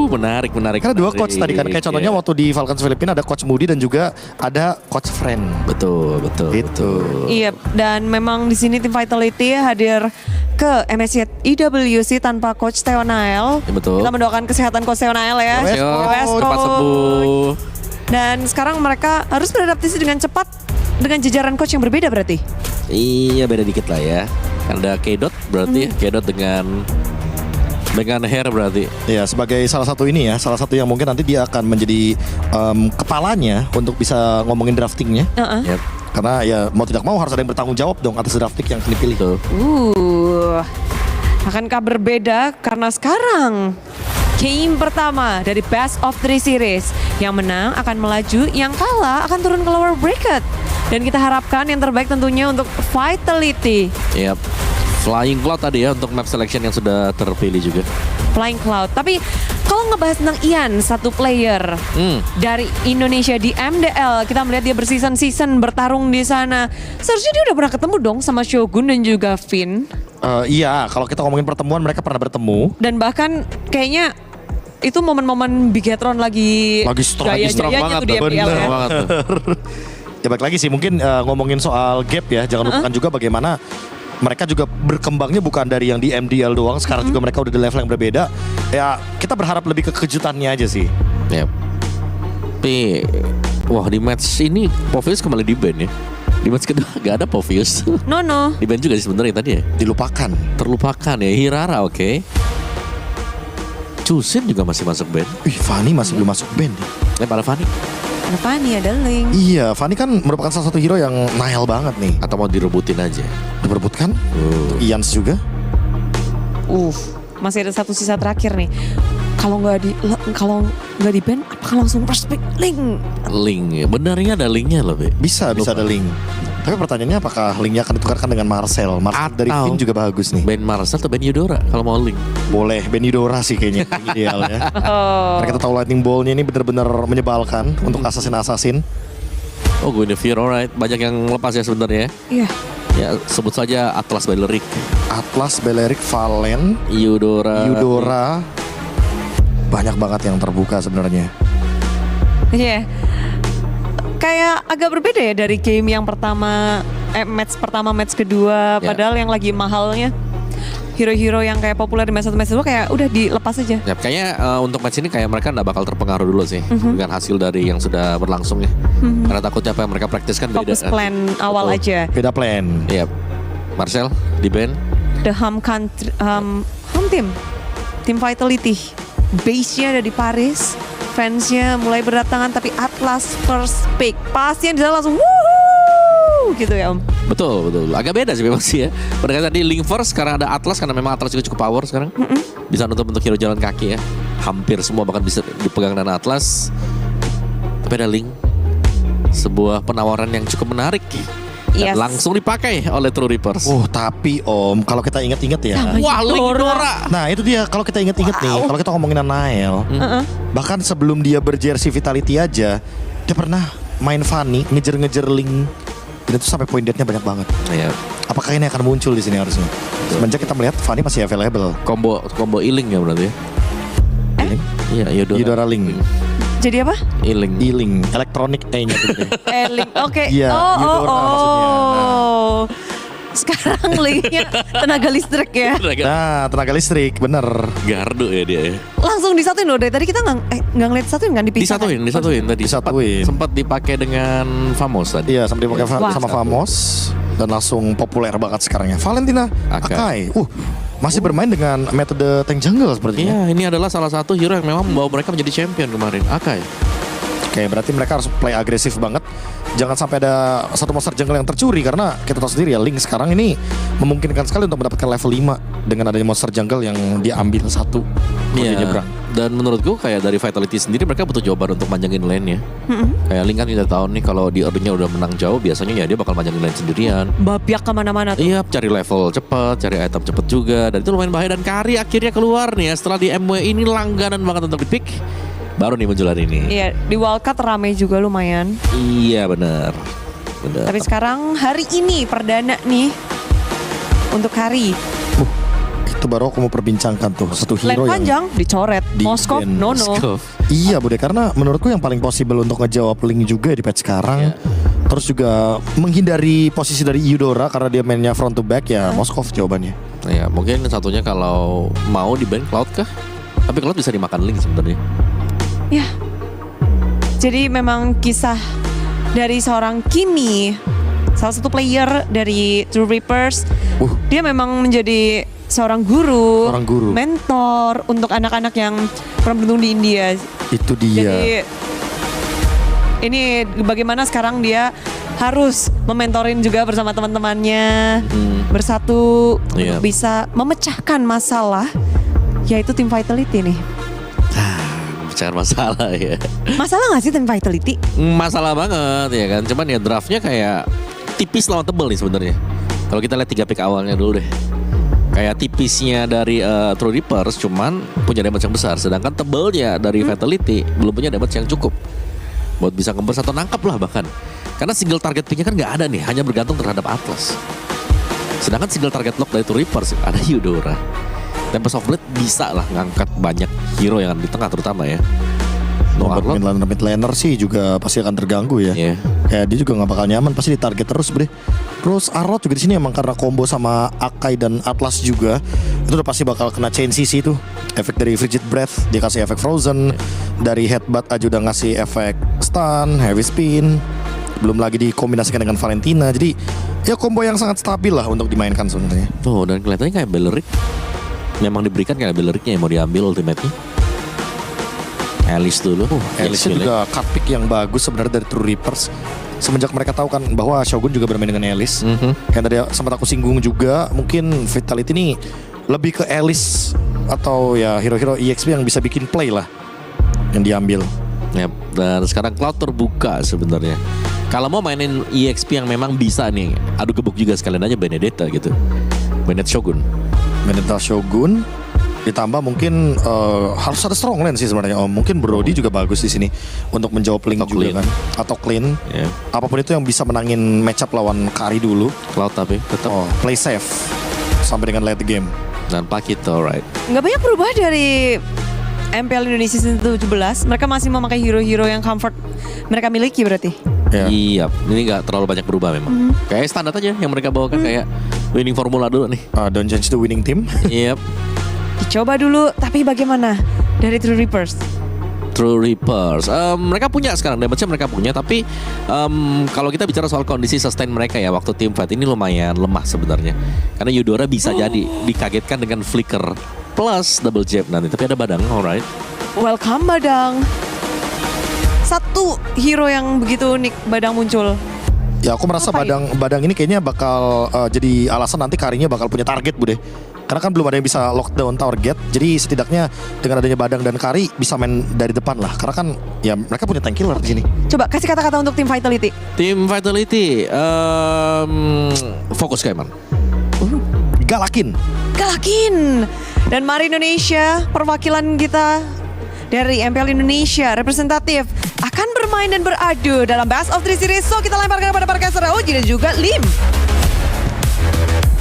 Menarik. Karena dua coach tadi kan, kayak contohnya waktu di Falcons Filipina ada coach Moody dan juga ada coach Friend. Betul. Itu. Iya, dan memang di sini tim Vitality hadir ke MSC EWC tanpa coach Theo Nael. Ya, betul. Kita mendoakan kesehatan coach Theo Nael ya. Cepat sembuh. Dan sekarang mereka harus beradaptasi dengan cepat dengan jajaran coach yang berbeda berarti. Iya, beda dikit lah ya. Ada K-Dot berarti K-Dot dengan Hair berarti. Ya, sebagai salah satu yang mungkin nanti dia akan menjadi kepalanya untuk bisa ngomongin draftingnya. Yep. Karena ya mau tidak mau harus ada yang bertanggung jawab dong atas drafting yang dipilih. Akankah berbeda karena sekarang game pertama dari Best of 3 Series. Yang menang akan melaju, yang kalah akan turun ke lower bracket. Dan kita harapkan yang terbaik tentunya untuk Vitality. Yap. Flying Cloud tadi ya untuk map selection yang sudah terpilih juga. Flying Cloud. Tapi kalau ngebahas tentang Ian, satu player dari Indonesia di MDL, kita melihat dia berseason-season bertarung di sana. Seharusnya dia udah pernah ketemu dong sama Shogun dan juga Finn. Iya, kalau kita ngomongin pertemuan mereka pernah bertemu. Dan bahkan kayaknya itu momen-momen Bigetron lagi strong banget tuh di MDL ya. Ya balik lagi sih mungkin ngomongin soal gap ya, jangan lupakan juga bagaimana mereka juga berkembangnya bukan dari yang di MDL doang. Sekarang juga mereka udah di level yang berbeda. Ya kita berharap lebih ke kejutannya aja sih. Yep. Tapi wah di match ini Povius kembali di ban ya. Di match kedua gak ada Povius. No. Di ban juga sih sebenarnya tadi ya. Terlupakan ya. Hirara oke. Cusin juga masih masuk band. Fanny masih belum masuk band. Pada Fanny. Ada Fanny, ada Ling. Iya, Fanny kan merupakan salah satu hero yang Nile banget nih. Atau mau direbutin aja? Diperebutkan? Ians juga? Masih ada satu sisa terakhir nih. Kalau nggak di ban, apakah langsung first pick Ling? Link, benarnya ada linknya loh, Be. Bisa ada link. Tapi pertanyaannya apakah linknya akan ditukarkan dengan Marcel? Marcel dari Finn juga bagus nih. Ben Marcel atau Ben Eudora kalau mau link? Boleh, Ben Eudora sih kayaknya ideal ya. Karena kita tahu lightning ball-nya ini benar-benar menyebalkan untuk assassin. Oh, Guinevere, alright. Banyak yang lepas ya sebenarnya. Iya. Ya, sebut saja Atlas Beleric. Atlas Beleric, Valen, Eudora. Banyak banget yang terbuka sebenarnya. Iya. Kayak agak berbeda ya dari game yang pertama, match pertama, match kedua. Padahal yang lagi mahalnya hero-hero yang kayak populer di match 1, match 2 kayak udah dilepas aja. Ya, kayaknya untuk match ini kayak mereka nggak bakal terpengaruh dulu sih dengan hasil dari yang sudah berlangsung ya. Karena takutnya apa yang mereka praktiskan beda. Fokus plan awal aja. Beda plan. Iya. Marcel di band. The home team Vitality. Base-nya ada di Paris. Fansnya mulai berdatangan tapi Atlas first pick. Pasti yang di sana langsung wuhuu gitu ya Om. Betul. Agak beda sih memang sih ya. Padahal tadi Link first karena ada Atlas, karena memang Atlas juga cukup power sekarang. Bisa nutup untuk hero jalan kaki ya. Hampir semua bahkan bisa dipegang dengan Atlas. Tapi ada Link. Sebuah penawaran yang cukup menarik. Dan langsung dipakai oleh True Reapers. Tapi Om, kalau kita ingat-ingat ya. Wah, Eudora. Nah itu dia, kalau kita ingat-ingat nih, kalau kita ngomongin Nile, bahkan sebelum dia berjersey Vitality aja, dia pernah main Fanny, ngejar-ngejar Link. Dan itu sampai point dead-nya banyak banget. Iya. Apakah ini akan muncul di sini harusnya? Semenjak kita melihat Fanny masih available. Combo E-Link ya berarti ya? E-Link? Iya, Eudora Link. Jadi apa? E-Link, elektronik E-nya tuh. E-Link, oke. Iya, Eudora maksudnya. Sekarang Linknya tenaga listrik ya. Nah, tenaga listrik, bener. Gardu ya dia ya. Langsung disatuin loh, dari tadi kita nggak ngeliat disatuin kan, dipisah. Disatuin tadi. Sempat dipakai dengan Famos tadi. Iya, sempat dipakai sama Famos. Dan langsung populer banget sekarang ya. Valentina Akai. Masih bermain dengan metode tank jungle sepertinya. Iya, ini adalah salah satu hero yang memang membawa mereka menjadi champion kemarin. Akai. Oke, berarti mereka harus play agresif banget. Jangan sampai ada satu monster jungle yang tercuri, karena kita tahu sendiri ya, Link sekarang ini memungkinkan sekali untuk mendapatkan level 5 dengan adanya monster jungle yang dia ambil satu. Iya. Nyebrang. Dan menurutku kayak dari Vitality sendiri mereka butuh jawaban untuk manjangin lane-nya. Kayak Link kan kita tahu nih kalau di early-nya udah menang jauh, biasanya ya dia bakal manjangin lane sendirian. Babiak kemana-mana tuh. Iya, cari level cepet, cari item cepet juga. Dan itu lumayan bahaya. Dan Kari akhirnya keluar nih ya, setelah di MW ini langganan banget untuk di pick. Baru nih muncul hari ini. Iya, di Wildcard rame juga lumayan. Iya benar. Tapi sekarang hari ini perdana nih untuk Kari. Itu baru aku mau perbincangkan tuh satu hero yang panjang dicoret. Moskov, Nono. Iya Bude, karena menurutku yang paling possible untuk ngejawab Link juga di patch sekarang. Terus juga menghindari posisi dari Eudora karena dia mainnya front to back ya Moskov jawabannya. Ya mungkin satunya kalau mau di ban Cloud kah? Tapi Cloud bisa dimakan Link sebenarnya. Ya. Jadi memang kisah dari seorang Kimi, salah satu player dari True Reapers. Dia memang menjadi seorang guru, mentor untuk anak-anak yang kurang beruntung di India. Itu dia. Jadi ini bagaimana sekarang dia harus mementorin juga bersama teman-temannya bersatu untuk bisa memecahkan masalah, yaitu tim Vitality nih. Memecahkan masalah ya. Masalah gak sih tim Vitality? Masalah banget ya kan. Cuman ya draftnya kayak tipis lawan tebel nih sebenarnya. Kalau kita lihat 3 pick awalnya dulu deh. Kayak tipisnya dari True Reapers cuman punya damage yang besar. Sedangkan tebelnya dari Vitality belum punya damage yang cukup buat bisa ngebers atau nangkap lah bahkan. Karena single target picknya kan gak ada nih, hanya bergantung terhadap Atlas. Sedangkan single target lock dari True Reapers ada Eudora. Tempest of Blade bisa lah ngangkat banyak hero yang di tengah terutama ya. Mid laner sih juga pasti akan terganggu ya. Kayak dia juga nggak bakal nyaman, pasti ditarget terus bre. Terus Arrow juga di sini emang karena combo sama Akai dan Atlas juga, itu udah pasti bakal kena chain CC tuh. Efek dari Frigid Breath, dia kasih efek Frozen. Dari Headbutt aja udah ngasih efek Stun, Heavy Spin. Belum lagi dikombinasikan dengan Valentina. Jadi ya combo yang sangat stabil lah untuk dimainkan sebenarnya. Tuh dan kelihatannya kayak Beleric memang diberikan kayak Belericnya yang mau diambil ultimate-nya. Alice dulu. Alice juga cut pick yang bagus sebenarnya dari True Reapers. Semenjak mereka tahu kan bahwa Shogun juga bermain dengan Alice. Yang tadi sempat aku singgung juga, mungkin Vitality ini lebih ke Alice atau ya hero-hero EXP yang bisa bikin play lah yang diambil. Yep. Dan sekarang cloud terbuka sebenarnya. Kalau mau mainin EXP yang memang bisa nih, adu gebuk juga sekalian aja Benedetta gitu. Benedetta Shogun. Ditambah mungkin harus ada strong lane sih sebenarnya. Mungkin Brody juga bagus di sini untuk menjawab link juga clean. Kan, atau clean. Yeah. Apapun itu yang bisa menangin matchup lawan Kari dulu. Cloud tapi tetap play safe sampai dengan late game. Dan Pakito, right? Nggak banyak berubah dari MPL Indonesia season 17. Mereka masih memakai hero-hero yang comfort mereka miliki berarti. Iya, ini nggak terlalu banyak berubah memang. Kayak standar aja yang mereka bawakan kayak winning formula dulu nih. Don't change the winning team. Yep. Dicoba dulu, tapi bagaimana dari True Reapers? Mereka punya sekarang, damage-nya mereka punya. Tapi kalau kita bicara soal kondisi sustain mereka ya waktu team fight ini lumayan lemah sebenarnya. Karena Eudora bisa jadi dikagetkan dengan flicker plus double jab nanti. Tapi ada Badang, alright. Welcome Badang. Satu hero yang begitu unik Badang muncul. Ya aku merasa Badang ini kayaknya bakal jadi alasan nanti Karinya bakal punya target Bude. Karena kan belum ada yang bisa lockdown target. Jadi setidaknya dengan adanya Badang dan Kari bisa main dari depan lah. Karena kan ya mereka punya tank killer di sini. Coba kasih kata-kata untuk tim Vitality. Tim Vitality fokus ke Eman. Galakin. Dan mari Indonesia, perwakilan kita dari MPL Indonesia representatif akan bermain dan beradu dalam Best of 3 Series. So kita lemparkan kepada Parkaser Oji dan juga Lim.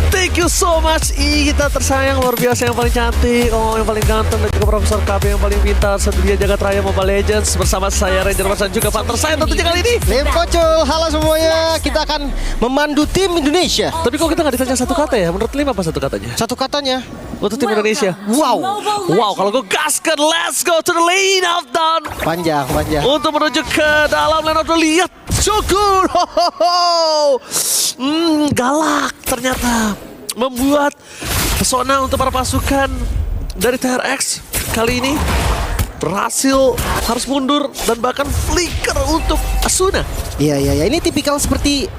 Thank you so much kita tersayang, luar biasa, yang paling cantik, yang paling ganteng, dan juga Profesor KB yang paling pintar sedunia jagat raya Mobile Legends. Bersama saya Ranger Mas dan juga Pak tersayang tentunya kali ini Lim Kocul. Halo semuanya, kita akan memandu tim Indonesia. Tapi kok kita nggak ditanya satu kata ya? Menurut Lim apa satu katanya? Satu katanya untuk tim Indonesia. Wow, kalau gue gaskan, let's go to the lane of dawn. Panjang. Untuk menuju ke dalam lane of dawn, lihat Shogun. Galak ternyata. Membuat pesona untuk para pasukan dari TRX kali ini berhasil harus mundur dan bahkan flicker untuk Asuna. Iya. Ini tipikal seperti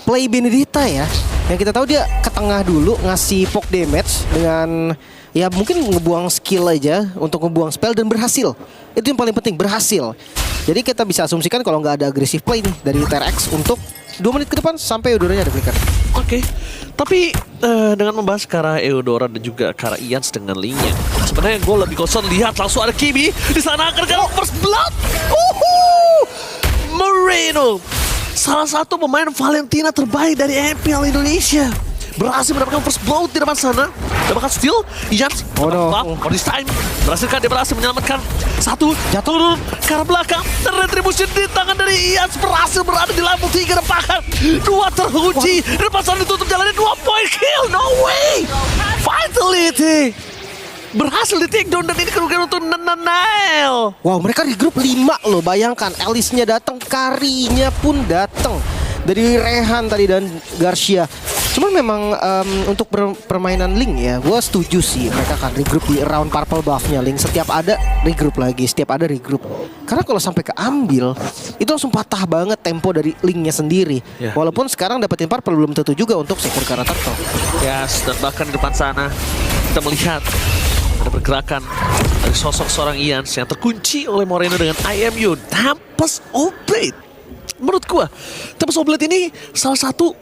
play Benedetta ya. Yang kita tahu dia ke tengah dulu ngasih poke damage dengan ya mungkin ngebuang skill aja untuk ngebuang spell dan berhasil. Itu yang paling penting, berhasil. Jadi kita bisa asumsikan kalau nggak ada agresif play nih dari TRX untuk 2 menit ke depan sampai Eudoranya ada flicker. Oke. Tapi dengan membahas Kara Eudora dan juga Kara Ians dengan linknya, sebenarnya gue lebih concern lihat langsung ada Kimi di sana kerja first blood. Moreno, salah satu pemain Valentina terbaik dari MPL Indonesia, berhasil mendapatkan first blood di depan sana. Dapatkan steal, Ians for this time berhasilkan, dia berhasil menyelamatkan satu, jatuh ke arah belakang, dan retribution di tangan dari Ians berhasil berada di level 3 dan bahkan 2 terkunci di depan sana, ditutup jalannya 2 point kill. No way. Vitality berhasil di take down dan ini kerugian untuk Nanael. Wow, mereka di grup 5 loh, bayangkan Alice-nya datang, Karinya pun datang dari Rehan tadi dan Garcia. Cuman memang untuk permainan Link ya, gue setuju sih mereka akan regroup di round purple buff-nya Link. Setiap ada regroup lagi, setiap ada regroup. Karena kalau sampai keambil, itu langsung patah banget tempo dari Link-nya sendiri. Walaupun sekarang dapetin purple belum tentu juga untuk secure karakter toh. Yes, dan bahkan di depan sana kita melihat ada pergerakan dari sosok seorang Ians yang terkunci oleh Moreno dengan IMU Tempest Oblate. Menurut gua, Tempest Oblate ini salah satu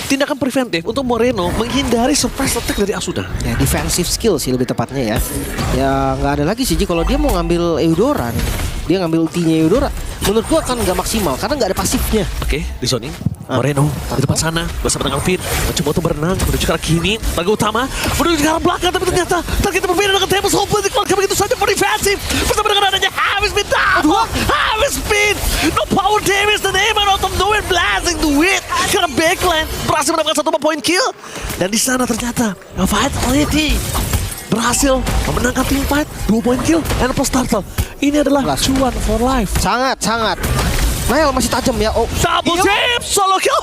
tindakan preventif untuk Moreno menghindari surprise attack dari Asuna. Ya, defensive skill sih lebih tepatnya ya. Ya nggak ada lagi sih kalau dia mau ngambil Eudora nih. Dia ngambil ultinya Eudora. Menurut gua kan nggak maksimal karena nggak ada pasifnya. Oke, di zoning. Moreno di depan sana bersama dengan Finn mencoba untuk berenang menuju ke arah kini, laga utama menuju ke arah belakang, tapi ternyata targetnya berbeda dengan Tempest Oblate dikeluarkan begitu saja for defensive bersama dengan adanya Harvey Speed. Harvey Speed, no power damage dan Eman out of nowhere blasting the wit karena backline berhasil mendapatkan 1 point kill, dan di sana ternyata Vitality berhasil memenangkan team fight 2 point kill and plus turtle. Ini adalah cuan for life. Sangat. Nael masih tajam ya. Double jab, solo kill.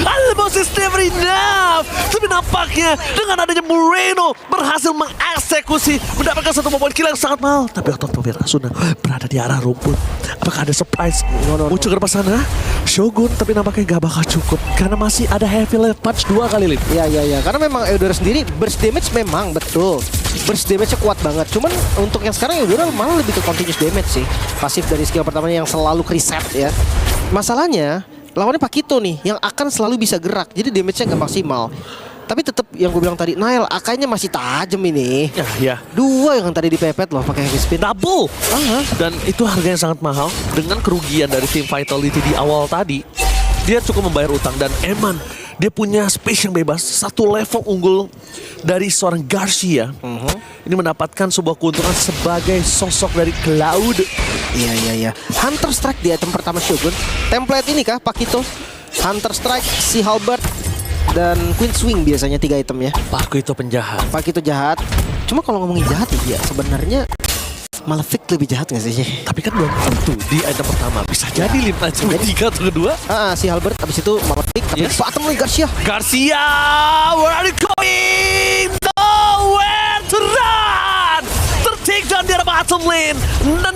Almost is never enough. Tapi nampaknya dengan adanya Moreno berhasil mengeksekusi, mendapatkan satu poin kill yang sangat mahal. Tapi Otot Asuna berada di arah rumput. Apakah ada surprise muncul ke depan sana? Shogun, tapi nampaknya gak bakal cukup karena masih ada heavy left punch 2 kali, Lim. Iya. Karena memang Eudora sendiri burst damage memang betul. Burst damage-nya kuat banget. Cuman untuk yang sekarang Eudora malah lebih ke continuous damage sih. Pasif dari skill pertamanya yang selalu reset ya. Masalahnya lawannya Pakito nih yang akan selalu bisa gerak. Jadi damage-nya nggak maksimal. Tapi tetap yang gue bilang tadi, Nail akainya masih tajam ini. Ya. 2 yang tadi dipepet loh pakai heavy spin. Double. Dan itu harganya sangat mahal. Dengan kerugian dari tim Vitality di awal tadi, dia cukup membayar utang. Dan Eman, dia punya space yang bebas. Satu level unggul dari seorang Garcia. Ini mendapatkan sebuah keuntungan sebagai sosok dari Cloud. Iya. Hunter Strike di item pertama Shogun. Template ini kah Pakito? Hunter Strike, si Halberd, dan Queen Swing biasanya 3 item ya. Pakito penjahat. Pakito jahat. Cuma kalau ngomongin jahat ya sebenarnya Malefic lebih jahat gak sih? Tapi kan belum tentu di item pertama. Bisa jadi Lim aja tiga atau kedua. Si Halberd abis itu Malefic. Yes. Bottom lane Garcia. Where are you going? Nowhere to run. Tertake down di arah bottom lane.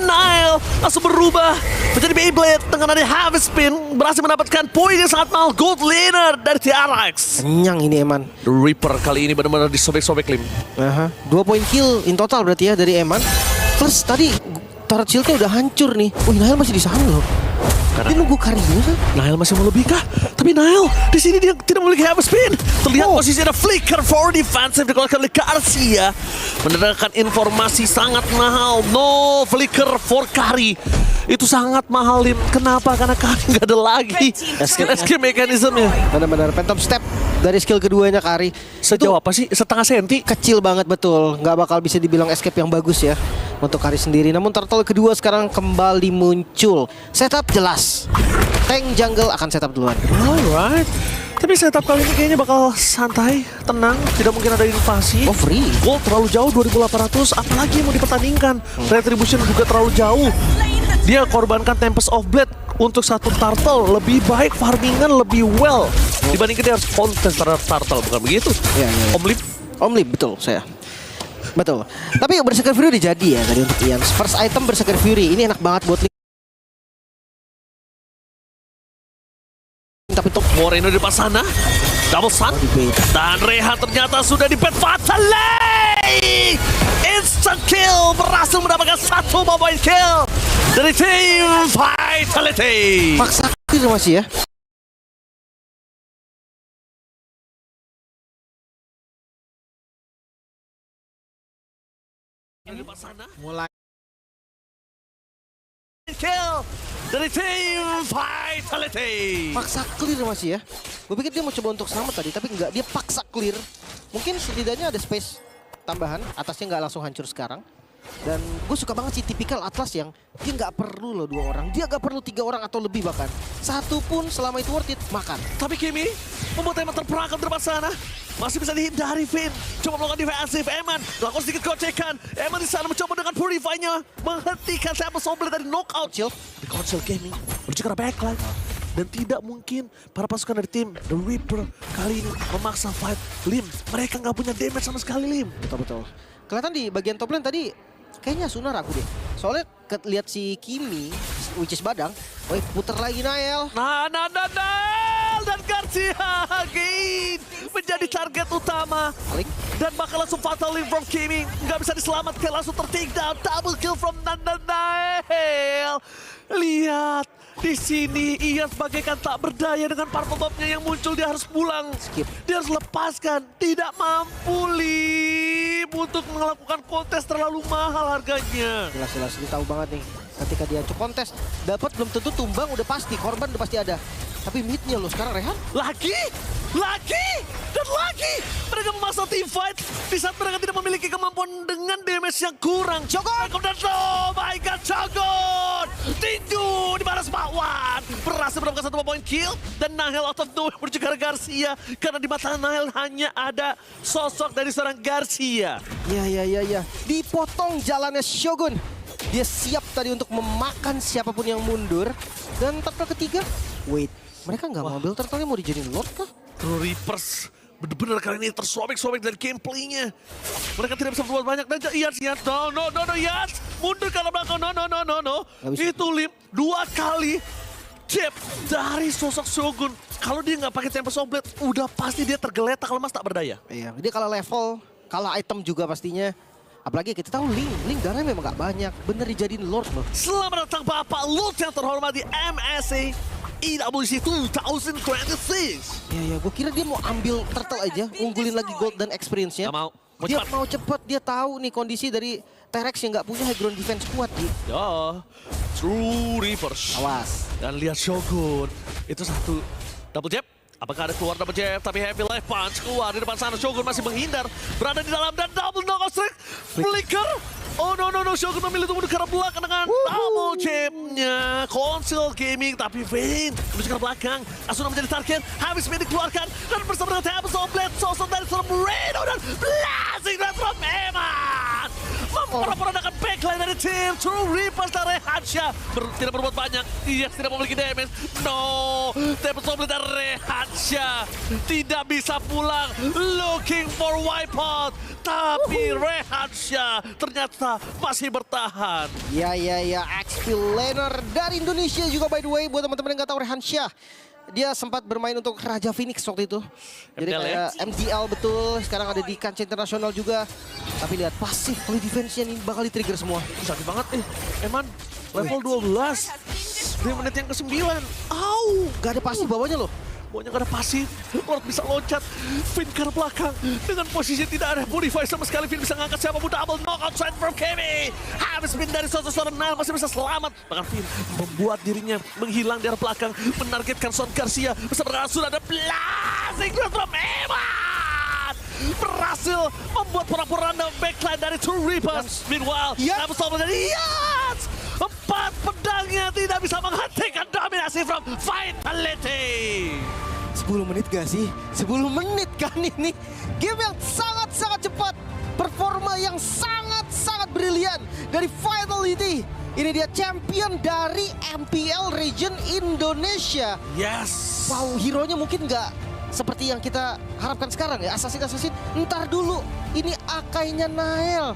Nile langsung berubah menjadi Beyblade dengan ada heavy spin. Berhasil mendapatkan poin yang sangat mahal. Gold laner dari TRX. Kenyang ini Eman. The Reaper kali ini benar-benar disobek-sobek Lim. 2 poin kill in total berarti ya dari Eman. Plus tadi turret shieldnya udah hancur nih. Nile masih di sana loh. Dia nunggu karinya kan? Nile masih mau lebih kah? Tapi Nile di sini dia tidak memiliki heavy spin. Terlihat posisi ada flicker for defensive dikeluarkan oleh Garcia. Mendengarkan informasi sangat mahal. No flicker for Kari. Itu sangat mahal Lim. Kenapa? Karena Kari nggak ada lagi escape mekanismenya. Benar-benar phantom step dari skill keduanya Kari. Sejauh apa sih? Setengah senti? Kecil banget betul. Nggak bakal bisa dibilang escape yang bagus ya untuk Kari sendiri. Namun turtle kedua sekarang kembali muncul. Setup jelas. Tank jungle akan setup duluan. Alright. Tapi setup kali ini kayaknya bakal santai, tenang, tidak mungkin ada invasi. Free. Gold terlalu jauh 2800, apalagi yang mau dipertandingkan. Retribution juga terlalu jauh. Dia korbankan Tempest of Blade untuk satu turtle. Lebih baik farmingan lebih well dibandingkan dia harus kontes terhadap turtle, bukan begitu? Iya. Om Lip betul saya. Betul. Tapi Berserker Fury udah jadi ya tadi untuk Ian. First item Berserker Fury ini enak banget buat tapi top Moreno di depan sana. Double Sun. Dan Reha ternyata sudah di pet fatally. Instant kill. Berhasil mendapatkan satu mobile kill dari tim Vitality. Paksa itu masih ya. Mulai kill dari tim Vitality. Paksa clear masih ya. Gue pikir dia mau coba untuk selamat tadi, tapi enggak, dia paksa clear. Mungkin setidaknya ada space tambahan, atasnya nggak langsung hancur sekarang. Dan gue suka banget sih tipikal Atlas yang dia nggak perlu loh 2 orang, dia nggak perlu 3 orang atau lebih bahkan. Satu pun selama itu worth it, makan. Tapi Kimi membuat Eman terperangkap di depan sana. Masih bisa dihindari Vin. Coba melakukan defensif Eman. Melakukan sedikit gocekan. Eman di sana mencoba dengan Purify-nya menghentikan Tempest of Blade dari knockout. Di Council Gaming menuju ke backline. Dan tidak mungkin para pasukan dari tim The Reaper kali ini memaksa fight Lim. Mereka nggak punya damage sama sekali Lim. Betul. Kelihatan di bagian top lane tadi kayaknya Suna ragu deh. Soalnya lihat si Kimi, which is Badang. Woi, puter lagi Nael. Dan Garcia again menjadi target utama. Dan bakal langsung fatal win from Kimi. Nggak bisa diselamatkan, langsung ter-take down. Double kill from Nael. Lihat. Di sini Ian bagaikan tak berdaya dengan parpol topnya yang muncul. Dia harus pulang. Dia harus lepaskan. Tidak mampu Lim untuk melakukan kontes terlalu mahal harganya. Jelas dia tahu banget nih. Ketika dia kontes dapat belum tentu tumbang, udah pasti korban udah pasti ada. Tapi midnya loh sekarang Rehan. Lagi mereka memasang team fight di saat mereka tidak memiliki kemampuan dengan damage yang kurang. Jogon! Oh my god, Jogon! Tinju di baras bakwan. Berhasil mendapatkan satu poin kill. Dan Nahel out of nowhere menuju ke Garcia. Karena di mata Nahel hanya ada sosok dari seorang Garcia. Ya. Dipotong jalannya Shogun. Dia siap tadi untuk memakan siapapun yang mundur. Dan tackle ketiga, wait. Mereka nggak mau ambil turtle-nya, mau dijadiin Lord kah? True Reapers bener-bener kali ini tersobek-sobek dari gameplaynya. Mereka tidak bisa berbuat banyak. Dan Yans, no, Yans mundur ke arah belakang, no. Itu Lim 2 kali chip dari sosok Shogun. Kalau dia nggak pakai Tempest of Blade, udah pasti dia tergeletak lemas tak berdaya. Iya, dia kalah level, kalah item juga pastinya. Apalagi kita tahu Link darahnya memang gak banyak. Bener dijadiin Lord loh. Selamat datang Bapak Lord yang terhormat di MSC EWC 2026. Ya, gue kira dia mau ambil turtle aja, unggulin lagi gold dan experience-nya. Mau dia mau cepet, dia tahu nih kondisi dari T-Rex yang gak punya high ground defense kuat Ji. Ya, True Reapers. Awas. Dan lihat Shogun, itu satu double jab. Apakah ada keluar double jab, tapi heavy life punch keluar di depan sana. Shogun masih menghindar, berada di dalam dan double knockout strike. Flicker. Oh no, Shogun memilih untuk mundur ke arah belakang dengan double jab-nya. Console Gaming, tapi Vayne menuju ke arah belakang. Asuna menjadi target, habis Vayne dikeluarkan. Dan bersama dengan Tempest of Blade, sosok dari seorang Moreno dan blasting dari from Eman. Memperadakan backline dari tim True Reapers dan Rehansha. Tidak berbuat banyak, dia tidak memiliki damage. No, Tempest of Blade dan Rehansha tidak bisa pulang. Looking for wipeout. Tapi Rehansha ternyata masih bertahan. Ya, XP laner dari Indonesia juga by the way. Buat teman-teman yang gak tahu Rehansha, dia sempat bermain untuk Raja Phoenix waktu itu. Jadi kayak MDL betul. Sekarang ada di kancah internasional juga. Tapi lihat pasif play defense-nya nih bakal di-trigger semua. Sakit banget Eman level 12 di menit yang ke-9. Au, gak ada pasif bawahnya loh. Bawahnya gak ada pasif. Lord bisa loncat. Finn ke belakang. Dengan posisi tidak ada modify sama sekali. Finn bisa ngangkat siapapun. Double knockout side from Kemi. Habis Finn dari sosok Nile masih bisa selamat. Bahkan Finn membuat dirinya menghilang di arah belakang. Menargetkan Son Garcia. Bersama dengan sudah ada blasting from Eman. Berhasil membuat porak-poranda backline dari True Reapers. Meanwhile, Tempest of Blade dari Yans. 4 pedangnya tidak bisa menghentikan dominasi from Vitality. 10 menit gak sih? 10 menit kan ini. Game yang sangat-sangat cepat. Performa yang sangat-sangat brilian dari Vitality. Ini dia champion dari MPL Region Indonesia. Yes. Wow, hero-nya mungkin gak seperti yang kita harapkan sekarang ya. Assassin. Ntar dulu. Ini Akainya Nael.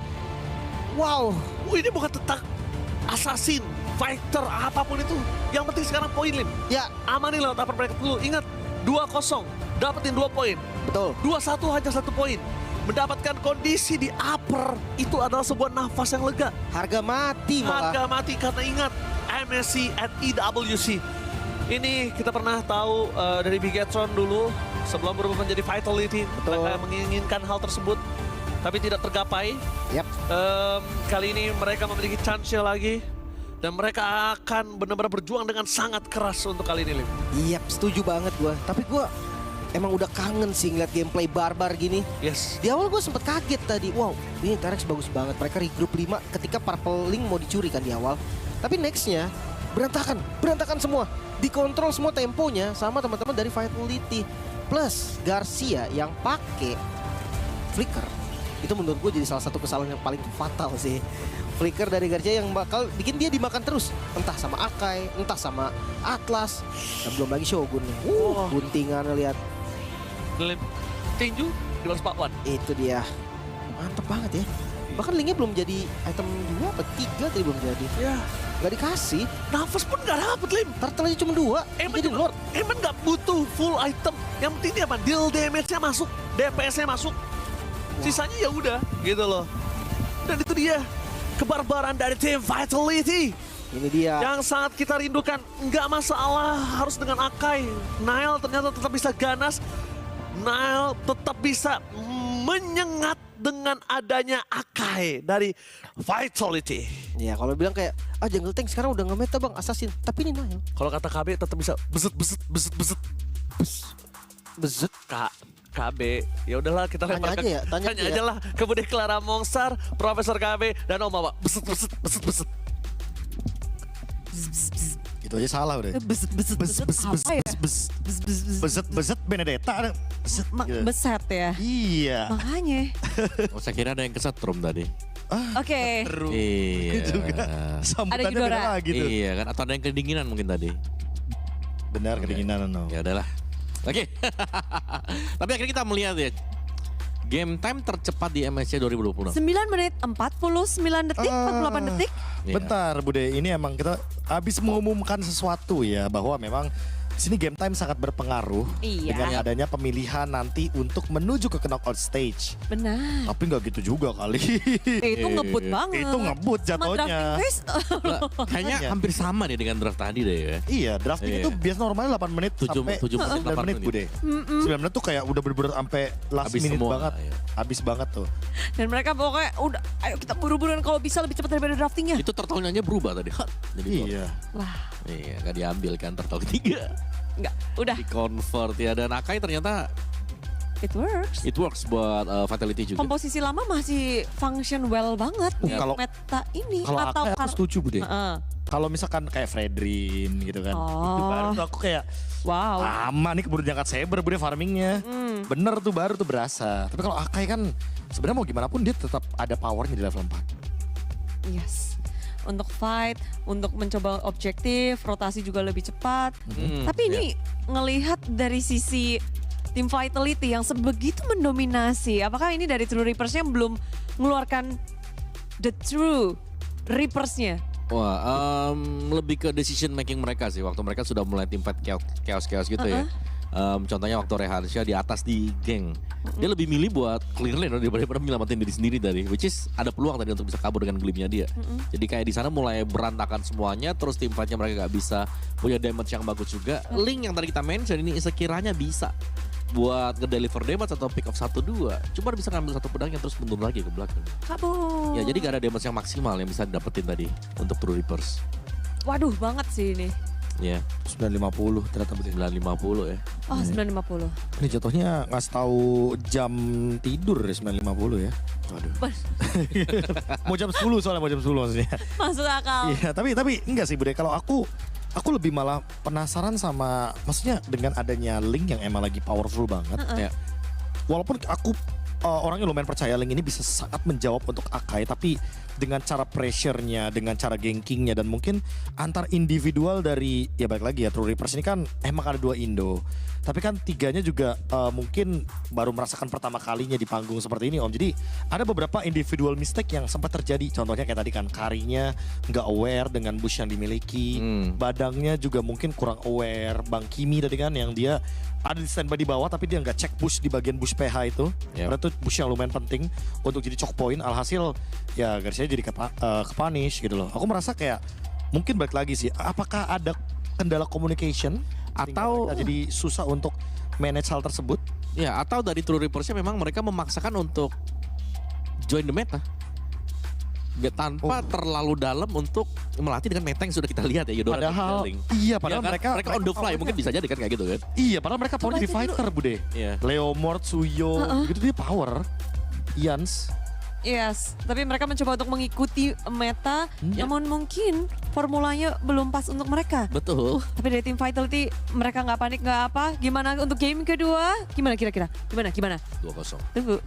Wow. Ini bukan tentang assassin, fighter, apapun itu. Yang penting sekarang poin Lim. Ya, amanin lewat upper bracket dulu. Ingat, 2-0 dapetin 2 poin. Betul. 2-1 hanya 1 poin. Mendapatkan kondisi di upper itu adalah sebuah nafas yang lega. Harga mati malah. Harga mati karena ingat MSC at EWC. Ini kita pernah tahu dari Bigetron dulu sebelum berubah menjadi Vitality. Betul. Mereka menginginkan hal tersebut tapi tidak tergapai. Yep. Kali ini mereka memiliki chance-nya lagi. Dan mereka akan benar-benar berjuang dengan sangat keras untuk kali ini, Lim. Yep, setuju banget gue. Tapi gue emang udah kangen sih ngeliat gameplay barbar gini. Yes. Di awal gue sempet kaget tadi. Wow, ini T-Rex bagus banget. Mereka regroup 5 ketika Purple Link mau dicuri kan di awal. Tapi nextnya berantakan semua. Dikontrol semua temponya sama teman-teman dari Vitality. Plus Garcia yang pakai flicker. Itu menurut gue jadi salah satu kesalahan yang paling fatal sih. Flicker dari Garcia yang bakal bikin dia dimakan terus. Entah sama Akai, entah sama Atlas. Dan belum lagi Shogun nih. Guntingannya lihat. Tinju di balas Pak Wan. Itu dia. Mantep banget ya. Bahkan linknya belum jadi item 2 atau 3 tadi belum jadi. Ya. Gak dikasih. Nafas pun gak dapet, Lim. Turtle aja cuma 2. Emang jadi Lord. Emang gak butuh full item. Yang penting dia apa? Deal damage-nya masuk. DPS-nya masuk. Sisanya ya udah gitu loh. Dan itu dia kebarbaran dari tim Vitality. Ini dia yang sangat kita rindukan. Nggak masalah harus dengan Akai. Nile ternyata tetap bisa ganas. Nile tetap bisa menyengat dengan adanya Akai dari Vitality. Ya kalau bilang kayak jungle tank sekarang udah nge-meta bang assassin. Tapi ini Nile. Kalau kata KB tetap bisa beset. KB, ya udahlah kita tanya aja ya, tanya aja lah ke Bude Clara Mongstar, Profesor KB dan Om Bapak. Beset. Itu aja salah udah. Beset Benedetta. Beset ya. Iya. Makanya. Saya kira ada yang kesetrum tadi. Oke. Iya. Juga. Sambutannya beda lagi tuh. Iya kan, atau ada yang kedinginan mungkin tadi. Benar, kedinginan. Ya udahlah. Oke. Tapi akhirnya kita melihat ya game time tercepat di MSC 2020. 9 menit 49 detik, 48 detik. Bentar Bude, ini emang kita habis mengumumkan sesuatu ya, bahwa memang di sini game time sangat berpengaruh dengan adanya pemilihan nanti untuk menuju ke knockout stage. Benar. Tapi nggak gitu juga kali. Itu ngebut banget. Itu ngebut jatuhnya. Kayaknya hampir sama nih dengan draft tadi deh ya. Iya, drafting itu biasa normalnya 8 menit 7 sampai 9 menit Bude. 9 menit tuh kayak udah bener-bener sampai last Habis minute semua, banget. ya. Habis banget tuh. Dan mereka pokoknya udah, ayo kita buru-buruan kalau bisa lebih cepat daripada draftingnya. Itu turtle-nya aja berubah tadi. Jadi Iya. Wah. Iya, gak diambil kan turtle ketiga. Enggak, udah. Di convert ya, dan Akai ternyata It works. it works buat Vitality juga. Komposisi lama masih function well banget di Kalau- meta ini. Kalau atau aku setuju Bude. Heeh. Kalau misalkan kayak Fredrin gitu kan, itu baru tuh aku kayak wow, lama nih keburu diangkat saber Bude farmingnya. Bener tuh baru tuh berasa. Tapi kalau Akai kan sebenarnya mau gimana pun dia tetap ada powernya di level 4. Yes. Untuk fight, untuk mencoba objektif, rotasi juga lebih cepat. Tapi ini ngelihat dari sisi tim Vitality yang sebegitu mendominasi, apakah ini dari True Reapers-nya yang belum mengeluarkan the true Reapers-nya? Wah, lebih ke decision making mereka sih. Waktu mereka sudah mulai tim fight chaos gitu ya. Contohnya waktu Rehansha di atas di geng, dia lebih milih buat clear lane daripada menyelamatin diri sendiri tadi, which is ada peluang tadi untuk bisa kabur dengan glimnya dia. Jadi kayak di sana mulai berantakan semuanya, terus tim fightnya mereka gak bisa punya damage yang bagus juga. Link yang tadi kita mention ini sekiranya bisa buat nge-deliver damage atau pick off 1-2, cuma bisa ngambil satu pedang yang terus mundur lagi ke belakang. Kabur. Ya jadi gak ada damage yang maksimal yang bisa didapetin tadi untuk True Reapers. Waduh banget sih ini. Ya, 950 ternyata betul. 950 ya. Oh, 950. Ini jatuhnya ngasih tahu jam tidur ya 950 ya. Waduh. Mau jam 10 soalnya, mau jam 10 maksudnya. Masuk akal. Iya, tapi enggak sih Bude. Kalau aku lebih malah penasaran sama, maksudnya dengan adanya Link yang emang lagi powerful banget. Ya. Walaupun aku orangnya lumayan percaya Link ini bisa sangat menjawab untuk Akai, tapi dengan cara pressure-nya, dengan cara gankingnya, dan mungkin antar individual dari, ya balik lagi ya, True Reapers ini kan emang ada 2 Indo, tapi kan 3-nya juga mungkin baru merasakan pertama kalinya di panggung seperti ini Om. Jadi ada beberapa individual mistake yang sempat terjadi. Contohnya kayak tadi kan Karinya nggak aware dengan bush yang dimiliki, Badangnya juga mungkin kurang aware, Bang Kimi tadi kan yang dia ada di standby di bawah tapi dia nggak cek bush di bagian bush PH itu. Karena itu bush yang lumayan penting untuk jadi choke point. Alhasil ya garisnya jadi kepunish gitu loh. Aku merasa kayak mungkin balik lagi sih, apakah ada kendala communication atau jadi susah untuk manage hal tersebut? Ya, atau dari True Reapers-nya memang mereka memaksakan untuk join the meta. Gak tanpa terlalu dalam untuk melatih dengan meta yang sudah kita lihat ya Yudora. Padahal kan? mereka on the fly mungkin bisa jadi kan kayak gitu kan. Iya, padahal mereka power di fighter Bude. Leomord, Suyo, gitu dia power. Ians. Yes, tapi mereka mencoba untuk mengikuti meta, namun mungkin formulanya belum pas untuk mereka. Betul. Tapi dari tim Vitality mereka nggak panik nggak apa. Gimana untuk game kedua? Gimana kira-kira? Gimana? 2-0. Tunggu.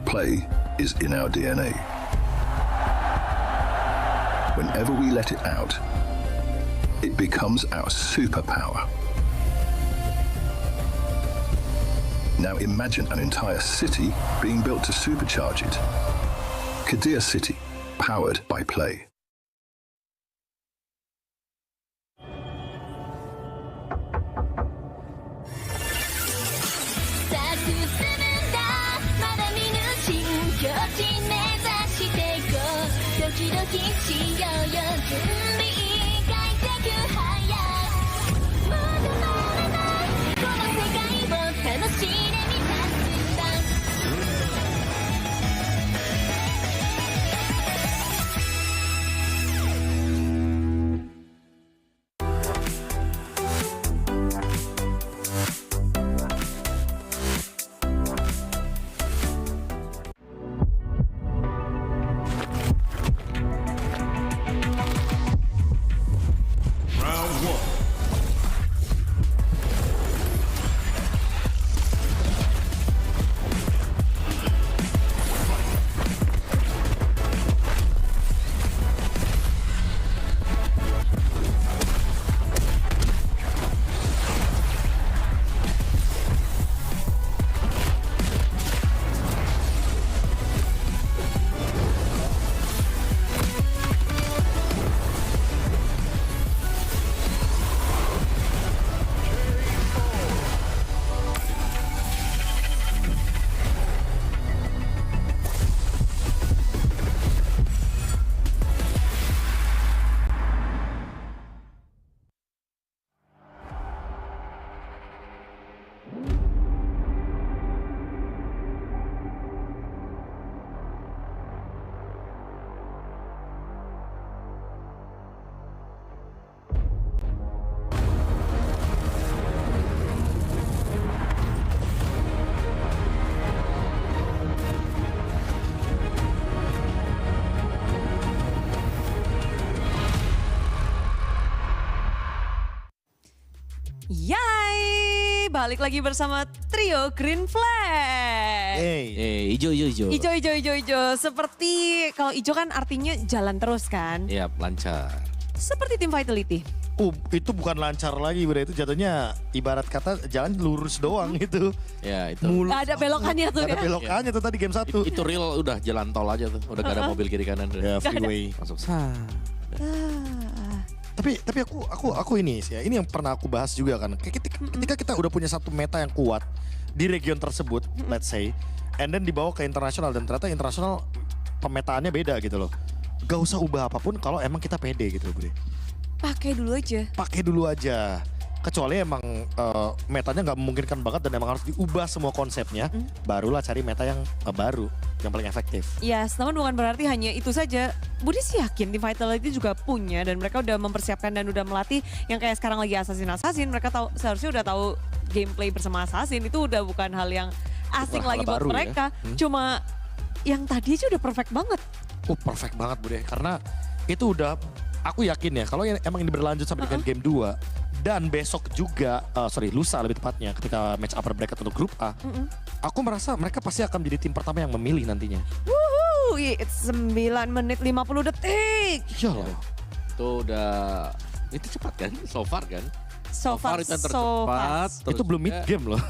Play is in our DNA. Whenever we let it out, it becomes our superpower. Now imagine an entire city being built to supercharge it. Kadir City, powered by Play. balik lagi bersama trio Green Flag. Hijau. Ijo. Seperti kalau ijo kan artinya jalan terus kan? Iya, lancar. Seperti tim Vitality. Itu bukan lancar lagi, Bro. Itu jatuhnya ibarat kata jalan lurus doang itu. Ya, itu. Gak ada belokannya tuh Gak ada belokannya tuh tadi game 1. Itu real udah jalan tol aja tuh. Udah gak ada mobil kiri kanan. Ya, freeway. Masuk. Tapi aku ini sih ya. Ini yang pernah aku bahas juga kan. Ketika kita udah punya satu meta yang kuat di region tersebut, let's say, and then dibawa ke internasional dan ternyata internasional pemetaannya beda gitu loh. Gak usah ubah apapun kalau emang kita pede gitu, Bro. Pakai dulu aja. Kecuali emang metanya nggak memungkinkan banget dan emang harus diubah semua konsepnya, barulah cari meta yang baru, yang paling efektif. Yes, namun bukan berarti hanya itu saja. Budi sih yakin tim Vitality juga punya dan mereka udah mempersiapkan dan udah melatih yang kayak sekarang lagi Assassin. Mereka seharusnya udah tahu gameplay bersama Assassin, itu udah bukan hal yang asing lagi buat mereka. Ya? Cuma yang tadi aja udah perfect banget. Perfect banget, Bude. Karena itu udah, aku yakin ya kalau emang ini berlanjut sampai dengan game 2 dan besok juga, lusa lebih tepatnya ketika match upper bracket untuk grup A, aku merasa mereka pasti akan menjadi tim pertama yang memilih nantinya. Wuhuu, it's 9 menit 50 detik. Iyalah. Itu udah, itu cepat kan? So far kan? So far itu tercepat. Itu belum mid game loh.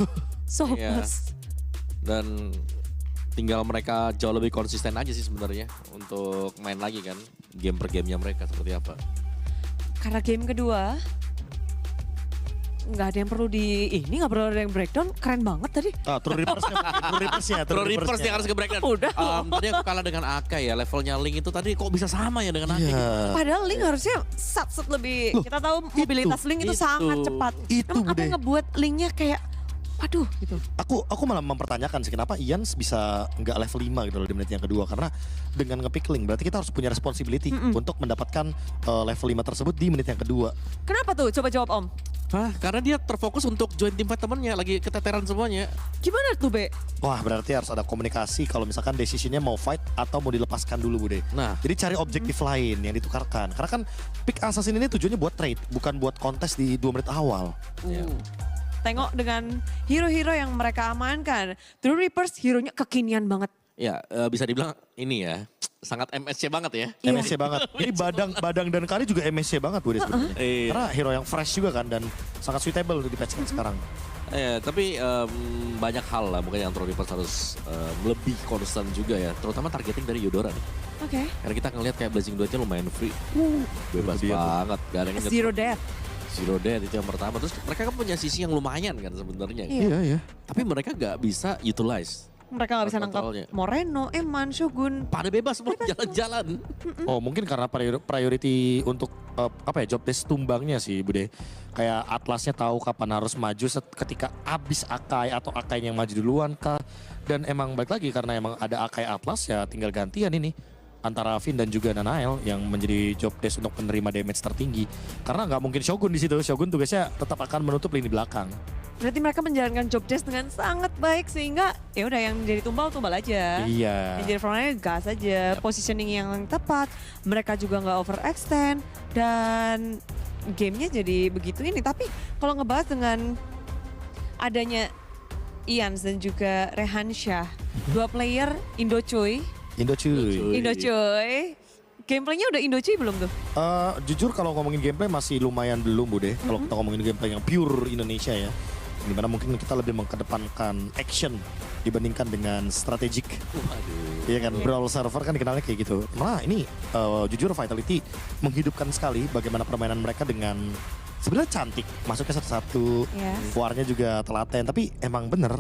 Fast. Dan tinggal mereka jauh lebih konsisten aja sih sebenarnya untuk main lagi kan, game per gamenya mereka seperti apa. Karena game kedua nggak ada yang perlu nggak perlu ada yang breakdown, keren banget tadi. True Reapers yang harus ke breakdown. Udah. Tadi aku kalah dengan Akai ya, levelnya Link itu tadi kok bisa sama ya dengan Akai. Padahal Link harusnya sat lebih. Kita tahu mobilitas Link itu sangat cepat. Emang apa yang ngebuat Linknya kayak aduh gitu. Aku malah mempertanyakan sih kenapa Ian bisa nggak level 5 gitu loh di menit yang kedua, karena dengan nge-pick Link berarti kita harus punya responsibility untuk mendapatkan level 5 tersebut di menit yang kedua. Kenapa tuh? Coba jawab Om. Karena dia terfokus untuk join tim fight temennya, lagi keteteran semuanya. Gimana tuh, Be? Wah, berarti harus ada komunikasi kalau misalkan decisionnya mau fight atau mau dilepaskan dulu, Bude. Nah, jadi cari objektif lain yang ditukarkan. Karena kan pick assassin ini tujuannya buat trade, bukan buat kontes di 2 menit awal. Tengok dengan hero-hero yang mereka amankan. True Reapers hero-nya kekinian banget. Ya, bisa dibilang ini ya, sangat MSC banget ya. MSC banget. Ini Badang dan Kari juga MSC banget, Bude sebenarnya. Karena hero yang fresh juga kan dan sangat suitable untuk dipatchkan sekarang. Tapi banyak hal lah mungkin yang True Reapers harus lebih konstan juga ya, terutama targeting dari Yudora nih. Oke. Karena kita ngelihat kayak Blazing Duetnya lumayan free. Bebas banget, gak ada yang Zero Death itu yang pertama. Terus mereka kan punya sisi yang lumayan kan sebenarnya. Iya. Tapi mereka gak bisa utilize. Mereka gak bisa nangkap Moreno, Eman, Shogun. Pada bebas semua jalan-jalan. Oh, mungkin karena priority untuk job desk tumbangnya sih, Bude. Kayak Atlasnya tahu kapan harus maju ketika abis Akai atau Akai yang maju duluan kah. Dan emang balik lagi karena emang ada Akai Atlas ya tinggal gantian ini antara Vin dan juga Nanael yang menjadi job desk untuk penerima damage tertinggi. Karena nggak mungkin Shogun di situ. Shogun tugasnya tetap akan menutup lini belakang. Berarti mereka menjalankan job desk dengan sangat baik sehingga ya udah yang jadi tumbal aja. Iya. Yang jadi frontline gas aja, positioning yang tepat. Mereka juga nggak overextend dan gamenya jadi begitu ini. Tapi kalau ngebahas dengan adanya Ian dan juga Rehan Shah, 2 player Indo cuy. Gameplaynya udah Indo cuy belum tuh? Jujur kalau ngomongin gameplay masih lumayan belum, Bude. Kalau kita ngomongin gameplay yang pure Indonesia ya, dimana mungkin kita lebih mengedepankan action dibandingkan dengan strategik. Iya kan, brawl server kan dikenalnya kayak gitu. Malah ini jujur Vitality menghidupkan sekali bagaimana permainan mereka dengan sebenarnya cantik, masuknya satu-satu, warnya juga telaten, tapi emang bener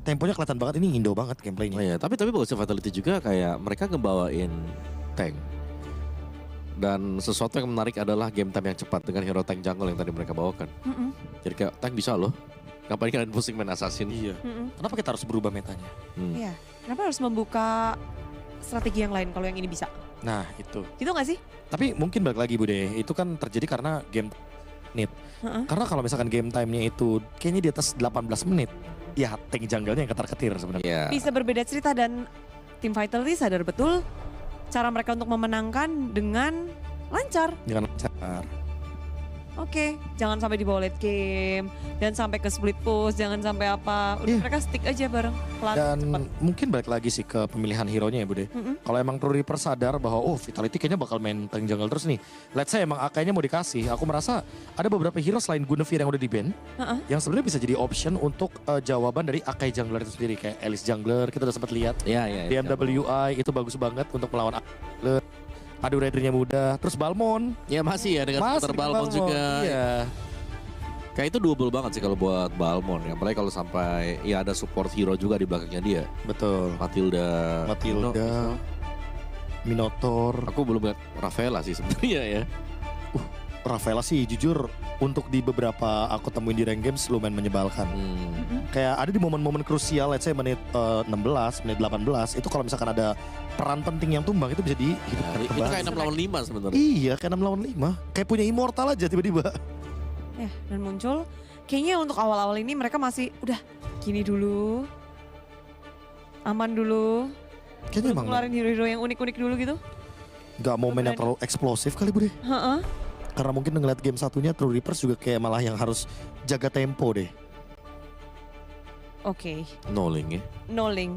temponya kelihatan banget, ini Indo banget gameplaynya. Oh iya, tapi bagusnya Vitality juga kayak mereka ngebawain tank. Dan sesuatu yang menarik adalah game time yang cepat dengan hero tank jungle yang tadi mereka bawakan. Jadi kayak tank bisa loh. Ngapain kalian pusing main assassin? Iya. Kenapa kita harus berubah metanya? Iya. Kenapa harus membuka strategi yang lain kalau yang ini bisa? Nah itu. Gitu gak sih? Tapi mungkin balik lagi, Bude, itu kan terjadi karena game need. Karena kalau misalkan game time-nya itu kayaknya di atas 18 menit. Ya tank jungle-nya yang ketar-ketir sebenarnya. Bisa berbeda cerita dan tim Vitality sadar betul cara mereka untuk memenangkan dengan lancar. Oke, jangan sampai dibawa late game, dan sampai ke split push, jangan sampai apa. Udah mereka stick aja bareng. Pelan, Dan cepet. mungkin balik lagi sih ke pemilihan hero-nya ya Bude. Kalau emang True Reaper sadar bahwa Vitality kayaknya bakal main tank jungle terus nih. Let's say emang AK-nya mau dikasih. Aku merasa ada beberapa hero selain Guinevere yang udah di ban yang sebenarnya bisa jadi option untuk jawaban dari AK jungler itu sendiri. Kayak Alice jungler kita udah sempat lihat. Di MWI itu bagus banget untuk melawan jungler. Aduh ridernya muda. Terus Balmon. Ya masih ya dengan supporter Balmon juga. Iya. Kayak itu double banget sih kalau buat Balmon ya. Apalagi kalau sampai ya ada support hero juga di belakangnya dia. Betul. Matilda. Minotaur. Aku belum lihat Rafaela sih sebenarnya ya. Rafaela sih jujur untuk di beberapa aku temuin di rank games lumayan menyebalkan. Kayak ada di momen-momen krusial, let's say menit 16, menit 18, itu kalau misalkan ada peran penting yang tumbang itu bisa dihidupkan Itu kembali. kayak 6 lawan 5 sebenarnya. Iya, kayak 6 lawan 5. Kayak punya immortal aja tiba-tiba. Ya, dan muncul. Kayaknya untuk awal-awal ini mereka masih udah gini dulu. Aman dulu. Kayaknya emang Ngeluarin hero-hero yang unik-unik dulu gitu. gak momen yang terlalu eksplosif kali Bude. Karena mungkin ngeliat game satunya True Reapers juga kayak malah yang harus jaga tempo deh. Oke. Noling ya. Noling.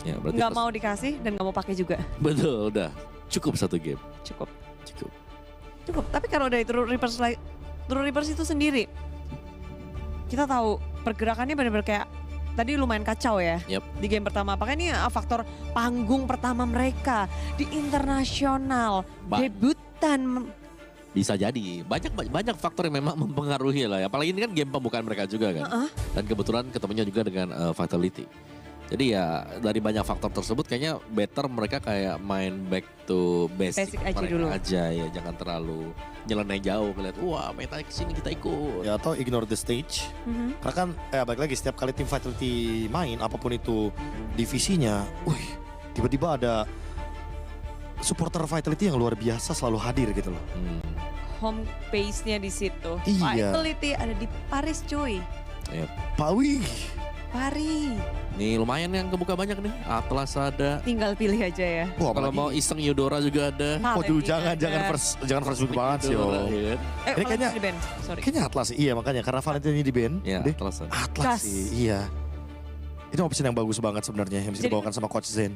Ya berarti Nggak mau dikasih dan nggak mau pakai juga. Betul, udah. Cukup satu game. Cukup. Tapi kalau dari True Reapers itu sendiri, kita tahu pergerakannya benar-benar kayak tadi lumayan kacau ya. Di game pertama. Apakah ini faktor panggung pertama mereka di internasional, debutan? Bisa jadi banyak faktor yang memang mempengaruhi lah ya. Apalagi ini kan game pembukaan mereka juga kan. Dan kebetulan ketemunya juga dengan Vitality. Jadi ya dari banyak faktor tersebut kayaknya better mereka kayak main back to basic aja mereka dulu. aja ya, jangan terlalu nyeleneh jauh ngeliat wah meta kesini kita ikut. Ya atau ignore the stage. Karena kan balik lagi setiap kali tim Vitality main apapun itu divisinya, tiba-tiba ada supporter Vitality yang luar biasa selalu hadir gitu loh. Home base-nya di situ. Iya. Vitality ada di Paris cuy. Pawi. Paris. Nih lumayan yang kebuka banyak nih. Atlas ada. Tinggal pilih aja ya. Kalau mau iseng Eudora juga ada. Waduh jangan first week banget sih yo. Ini kayaknya di band. Sorry. Kayaknya Atlas sih. Iya makanya karena Valentine ini di band. Iya Atlas. Atlas sih. Iya. Itu opsi yang bagus banget sebenarnya yang bisa dibawakan sama Coach Zen.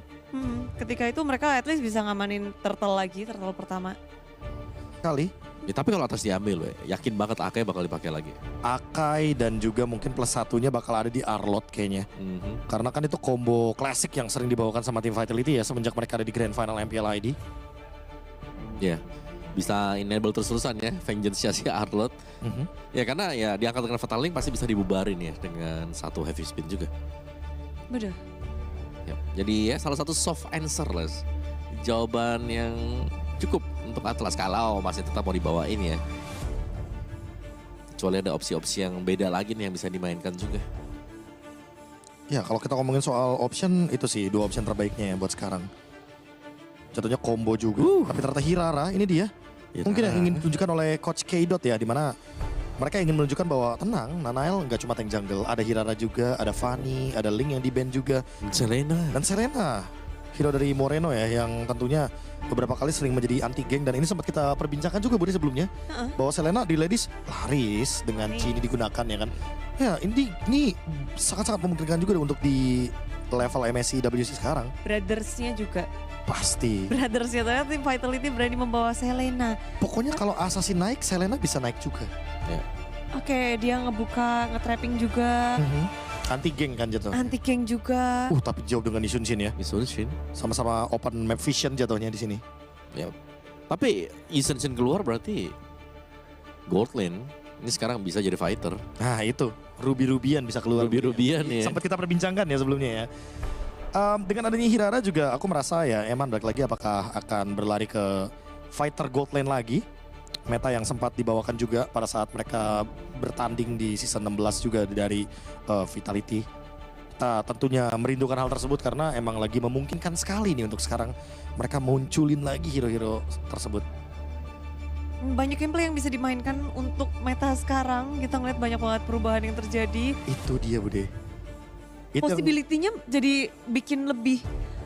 Ketika itu mereka at least bisa ngamanin turtle lagi, turtle pertama. Kali. Ya, tapi kalau atas diambil, yakin banget Akai bakal dipakai lagi. Akai dan juga mungkin plus satunya bakal ada di Arlot kayaknya. Karena kan itu combo klasik yang sering dibawakan sama tim Vitality ya semenjak mereka ada di Grand Final MPL ID. Ya, bisa enable terus-terusan ya Vengeance si Arlot. Ya karena ya diangkat dengan Fatal Link pasti bisa dibubarin ya dengan satu heavy spin juga. Betul. Ya, jadi ya salah satu soft answer lah. Jawaban yang cukup untuk Atlas kalau masih tetap mau dibawain ya. Kecuali ada opsi-opsi yang beda lagi nih yang bisa dimainkan juga. Ya kalau kita ngomongin soal option itu sih dua option terbaiknya ya buat sekarang. Contohnya combo juga. Tapi ternyata Hirara ini dia. Mungkin yang ingin ditunjukkan oleh Coach K. ya dimana mereka ingin menunjukkan bahwa tenang, Nanael nggak cuma tank jungle, ada Hirara juga, ada Fanny, ada Link yang di ban juga, dan Selena, hero dari Moreno ya yang tentunya beberapa kali sering menjadi anti geng dan ini sempat kita perbincangkan juga Budi sebelumnya bahwa Selena di ladies laris dengan Cini digunakan ya kan. Ya ini sangat-sangat memungkinkan juga untuk di level MSC EWC sekarang. Brothersnya juga. Pasti. Brothersnya ternyata tim Vitality berani membawa Selena. Pokoknya kalau Assassin naik, Selena bisa naik juga. Ya. Oke, dia ngebuka nge-trapping juga. Anti geng kan jatuh. Anti geng juga. Tapi jauh dengan Isunshin ya. Isunshin. Sama-sama open map vision jatuhnya di sini. Ya. Tapi Isunshin keluar berarti gold lane ini sekarang bisa jadi fighter. Nah itu Ruby-Rubian bisa keluar. Ruby-Rubian ya. Sempat kita perbincangkan ya sebelumnya ya. Dengan adanya Hirara juga aku merasa ya Eman balik lagi apakah akan berlari ke fighter gold lane lagi. Meta yang sempat dibawakan juga pada saat mereka bertanding di season 16 juga dari Vitality. Kita tentunya merindukan hal tersebut karena emang lagi memungkinkan sekali nih untuk sekarang mereka munculin lagi hero-hero tersebut. Banyak gameplay yang bisa dimainkan untuk meta sekarang. Kita ngeliat banyak banget perubahan yang terjadi. Itu dia Bude. Possibility-nya jadi bikin lebih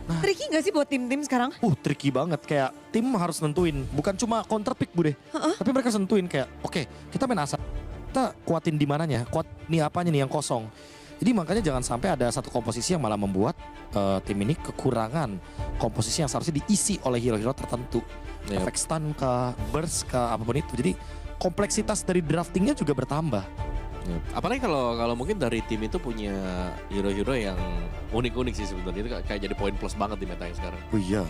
Tricky gak sih buat tim-tim sekarang? Tricky banget. Kayak tim harus nentuin. Bukan cuma counter pick Bude. Tapi mereka harus nentuin kayak, oke, kita main asal. Kita kuatin di mananya? Kuat nih apanya nih yang kosong. Jadi makanya jangan sampai ada satu komposisi yang malah membuat tim ini kekurangan komposisi yang seharusnya diisi oleh hero-hero tertentu. Efek stun kah, burst kah, apapun itu. Jadi kompleksitas dari draftingnya juga bertambah. Apalagi kalau mungkin dari tim itu punya hero-hero yang unik-unik sih sebenarnya, itu kayak jadi poin plus banget di meta yang sekarang. Oh iya.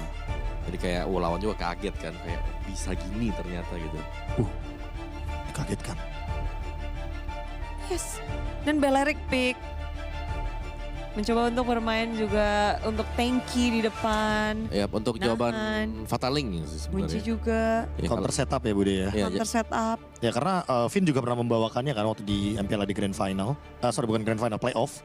Jadi kayak lawan juga kaget kan, kayak bisa gini ternyata gitu. Kagetkan. Yes. Dan Balearic pick. Mencoba untuk bermain juga untuk tanky di depan. Ya, untuk jawaban Fataling sih sebenarnya. Bunci juga. Counter setup ya Bude ya. Counter setup. Ya karena Finn juga pernah membawakannya kan waktu di MPL di Grand Final. Bukan Grand Final, Playoff.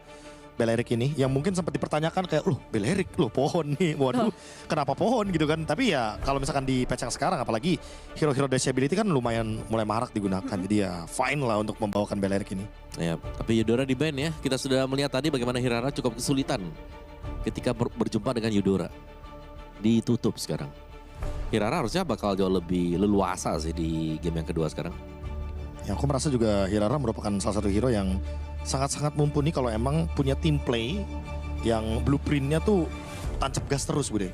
Balearic ini yang mungkin sempat dipertanyakan kayak Balearic pohon nih, waduh kenapa pohon gitu kan. Tapi ya kalau misalkan di patch yang sekarang apalagi hero-hero disability kan lumayan mulai marak digunakan. Jadi ya fine lah untuk membawakan Balearic ini. Ya, tapi Eudora di ban ya. Kita sudah melihat tadi bagaimana Hirara cukup kesulitan ketika berjumpa dengan Eudora. Ditutup sekarang. Hirara harusnya bakal jauh lebih leluasa sih di game yang kedua sekarang. Ya aku merasa juga Hirara merupakan salah satu hero yang sangat-sangat mumpuni kalau emang punya team play yang blueprintnya tuh tancap gas terus Bude.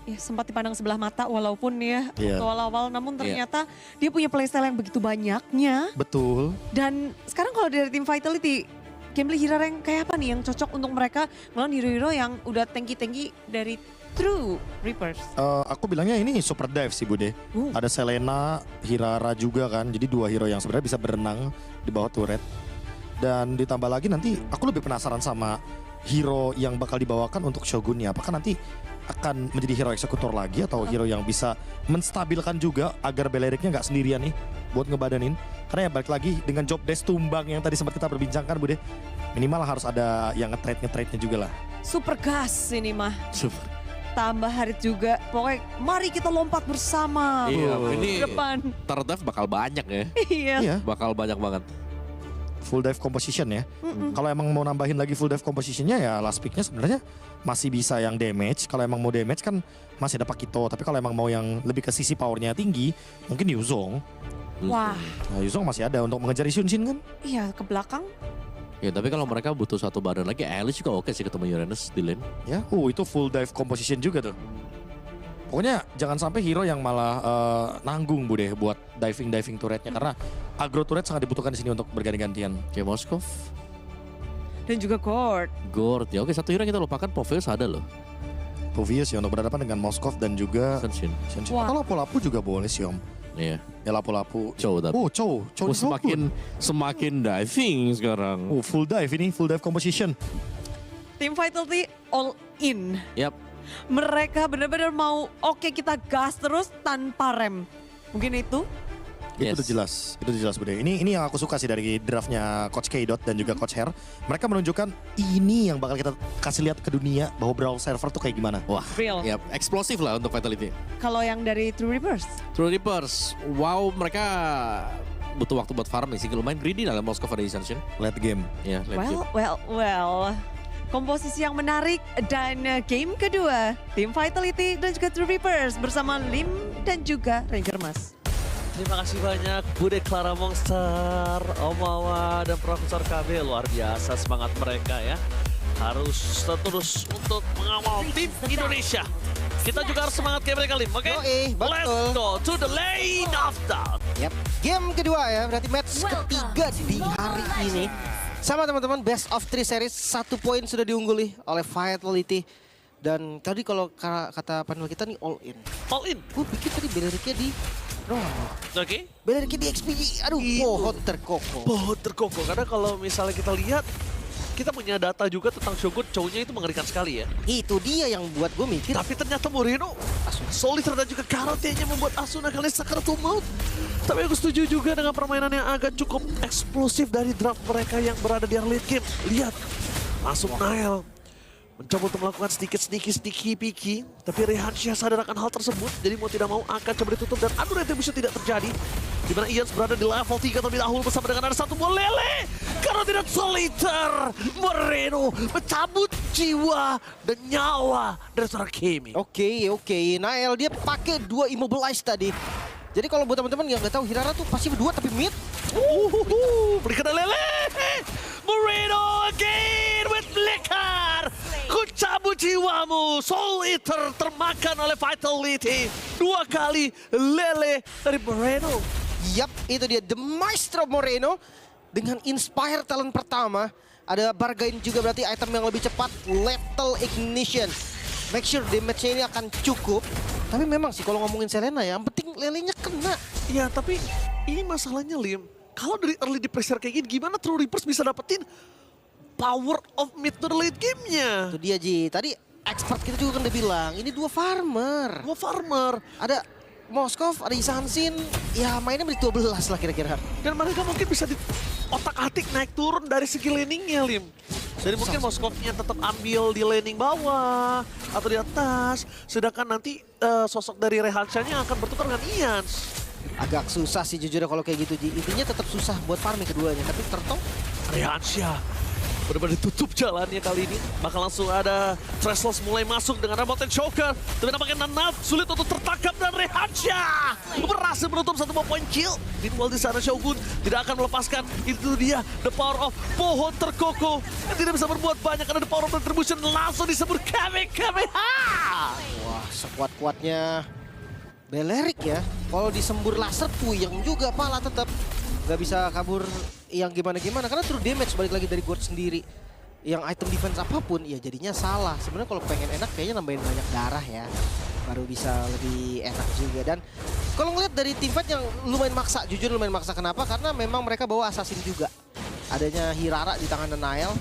Ya sempat dipandang sebelah mata walaupun ya awal-awal, namun ternyata dia punya playstyle yang begitu banyaknya. Betul. Dan sekarang kalau dari tim Vitality, gameplay Hirara yang kayak apa nih yang cocok untuk mereka melawan hero-hero yang udah tanky-tanky dari True Reapers? Aku bilangnya ini super dive sih Bude. Ada Selena, Hirara juga kan. Jadi dua hero yang sebenarnya bisa berenang di bawah turret. Dan ditambah lagi nanti aku lebih penasaran sama hero yang bakal dibawakan untuk Shogunnya. Apakah nanti akan menjadi hero eksekutor lagi atau hero yang bisa menstabilkan juga agar Balericnya nggak sendirian nih buat ngebadanin. Karena ya balik lagi dengan job desk tumbang yang tadi sempat kita perbincangkan Bude. Minimal harus ada yang nge-trade-nya juga lah. Super gas ini mah. Super. Tambah Harit juga. Pokoknya mari kita lompat bersama. Iya, ini depan. Terdev bakal banyak ya. Iya. Bakal banyak banget. Full dive composition ya. Kalau emang mau nambahin lagi full dive compositionnya ya last picknya sebenarnya masih bisa yang damage. Kalau emang mau damage kan masih ada Pakito. Tapi kalau emang mau yang lebih ke sisi powernya tinggi mungkin Yuzong. Wah. Nah, Yuzong masih ada untuk mengejar Shunshin kan? Iya ke belakang. Ya tapi kalau mereka butuh satu badan lagi, Alice juga oke sih ketemu Uranus di lane. Ya, itu full dive composition juga tuh. Pokoknya jangan sampai hero yang malah nanggung Bude buat diving turretnya karena agro turret sangat dibutuhkan di sini untuk berganti-gantian. Kayak Moskov dan juga Gord. Ya oke, satu hero yang kita lupakan, Poveus ada loh. Poveus ya untuk berhadapan dengan Moskov dan juga Senshin. Atau lapu-lapu juga boleh sih Om. Iya. Ya lapu-lapu. Chow tapi. Chow semakin diving sekarang. Full dive ini, full dive composition. Tim Vitality all in. Yap. Mereka benar-benar mau kita gas terus tanpa rem. Mungkin itu? Itu jelas Bude. Ini yang aku suka sih dari draftnya Coach K. dan juga Coach Hair. Mereka menunjukkan ini yang bakal kita kasih lihat ke dunia bahwa Brawl server tuh kayak gimana. Wah, yap, eksplosif lah untuk Vitality. Kalau yang dari True Reapers? Wow, mereka butuh waktu buat farming sih. Lumayan greedy dalam Moskov ada Ascension. Late game. Ya, Well. Komposisi yang menarik dan game kedua tim Vitality dan juga True Reapers bersama Lim dan juga Ranger Mas. Terima kasih banyak Bude Clara Monster, Omawa dan Profesor KB. Luar biasa semangat mereka ya. Harus terus untuk mengawal tim Indonesia. Kita juga harus semangat kayak mereka Lim, oke? Let's go to the lane of that. Yap, game kedua ya, berarti match ketiga di hari ini. Sama teman-teman, best of 3 series, 1 poin sudah diungguli oleh Vitality. Dan tadi kalau kata panel kita nih all in. All in? Gue pikir tadi Balericnya di Oke. Balericnya di XP. Aduh, pohon terkokoh. Karena kalau misalnya kita lihat, kita punya data juga tentang Shogun, cowoknya itu mengerikan sekali ya. Itu dia yang buat gue mikir. Tapi ternyata Moreno, Solitaire dan juga Karate-nya membuat Asuna kali Sakaratul Maut. Tapi aku setuju juga dengan permainan yang agak cukup eksplosif dari draft mereka yang berada di late game. Lihat, masuk Nael. Mencoba untuk melakukan sedikit piki. Tapi Rehansyah sadar akan hal tersebut. Jadi mau tidak mau akan coba ditutup dan aduh retribution tidak terjadi. di mana Ians berada di level 3 terlebih dahulu bersama dengan ada satu buah lele. Karena tidak soliter, Moreno mencabut jiwa dan nyawa dari seorang Kimi. Oke. Nael dia pakai 2 immobilize tadi. Jadi kalau buat teman-teman yang nggak tahu, Hirara tuh pasif 2 tapi mid. Berikan lele. Moreno again with Flicker. Ku cabut jiwamu. Soul Eater termakan oleh Vitality. 2 kali lele dari Moreno. Yap, itu dia The Maestro Moreno dengan Inspire talent pertama. Ada bargain juga berarti item yang lebih cepat, Lethal Ignition. Make sure damage-nya ini akan cukup. Tapi memang sih kalau ngomongin Selena ya, yang penting lelenya kena. Ya tapi ini masalahnya Lim. Kalau dari early di pressure kayak gini, gimana True Reapers bisa dapetin power of mid to the late game-nya? Itu dia Ji, tadi expert kita juga kan udah bilang, ini 2 farmer. Ada Moskov, ada Isansin, ya mainnya menit 12 lah kira-kira. Dan mereka mungkin bisa di otak-atik naik turun dari segi laningnya Lim. Jadi mungkin Moskovnya tetap ambil di laning bawah atau di atas. Sedangkan nanti sosok dari Rehansyanya akan bertukar dengan Ians. Agak susah sih jujur kalau kayak gitu Ji. Intinya tetap susah buat farming keduanya. Tapi Tertong Rehansya benar-benar ditutup jalannya kali ini. Bakal langsung ada Treslos mulai masuk dengan Remote Choker. Tapi nampaknya Nanat sulit untuk tertangkap dan Rehansya berhasil menutup 1 poin kill. Meanwhile di sana Shogun tidak akan melepaskan. Itu dia the power of pohon terkokoh yang tidak bisa berbuat banyak. Ada the power of retribution langsung disebut Kamehameha. Wah, sekuat-kuatnya Belerik ya. Kalau disembur laser puyeng juga pala tetap. Gak bisa kabur yang gimana-gimana. Karena true damage balik lagi dari Gord sendiri. Yang item defense apapun ya jadinya salah. Sebenarnya kalau pengen enak kayaknya nambahin banyak darah ya. Baru bisa lebih enak juga. Dan kalau ngeliat dari team fight yang lumayan maksa. Jujur lumayan maksa. Kenapa? Karena memang mereka bawa assassin juga. Adanya Hirara di tangan Nanael.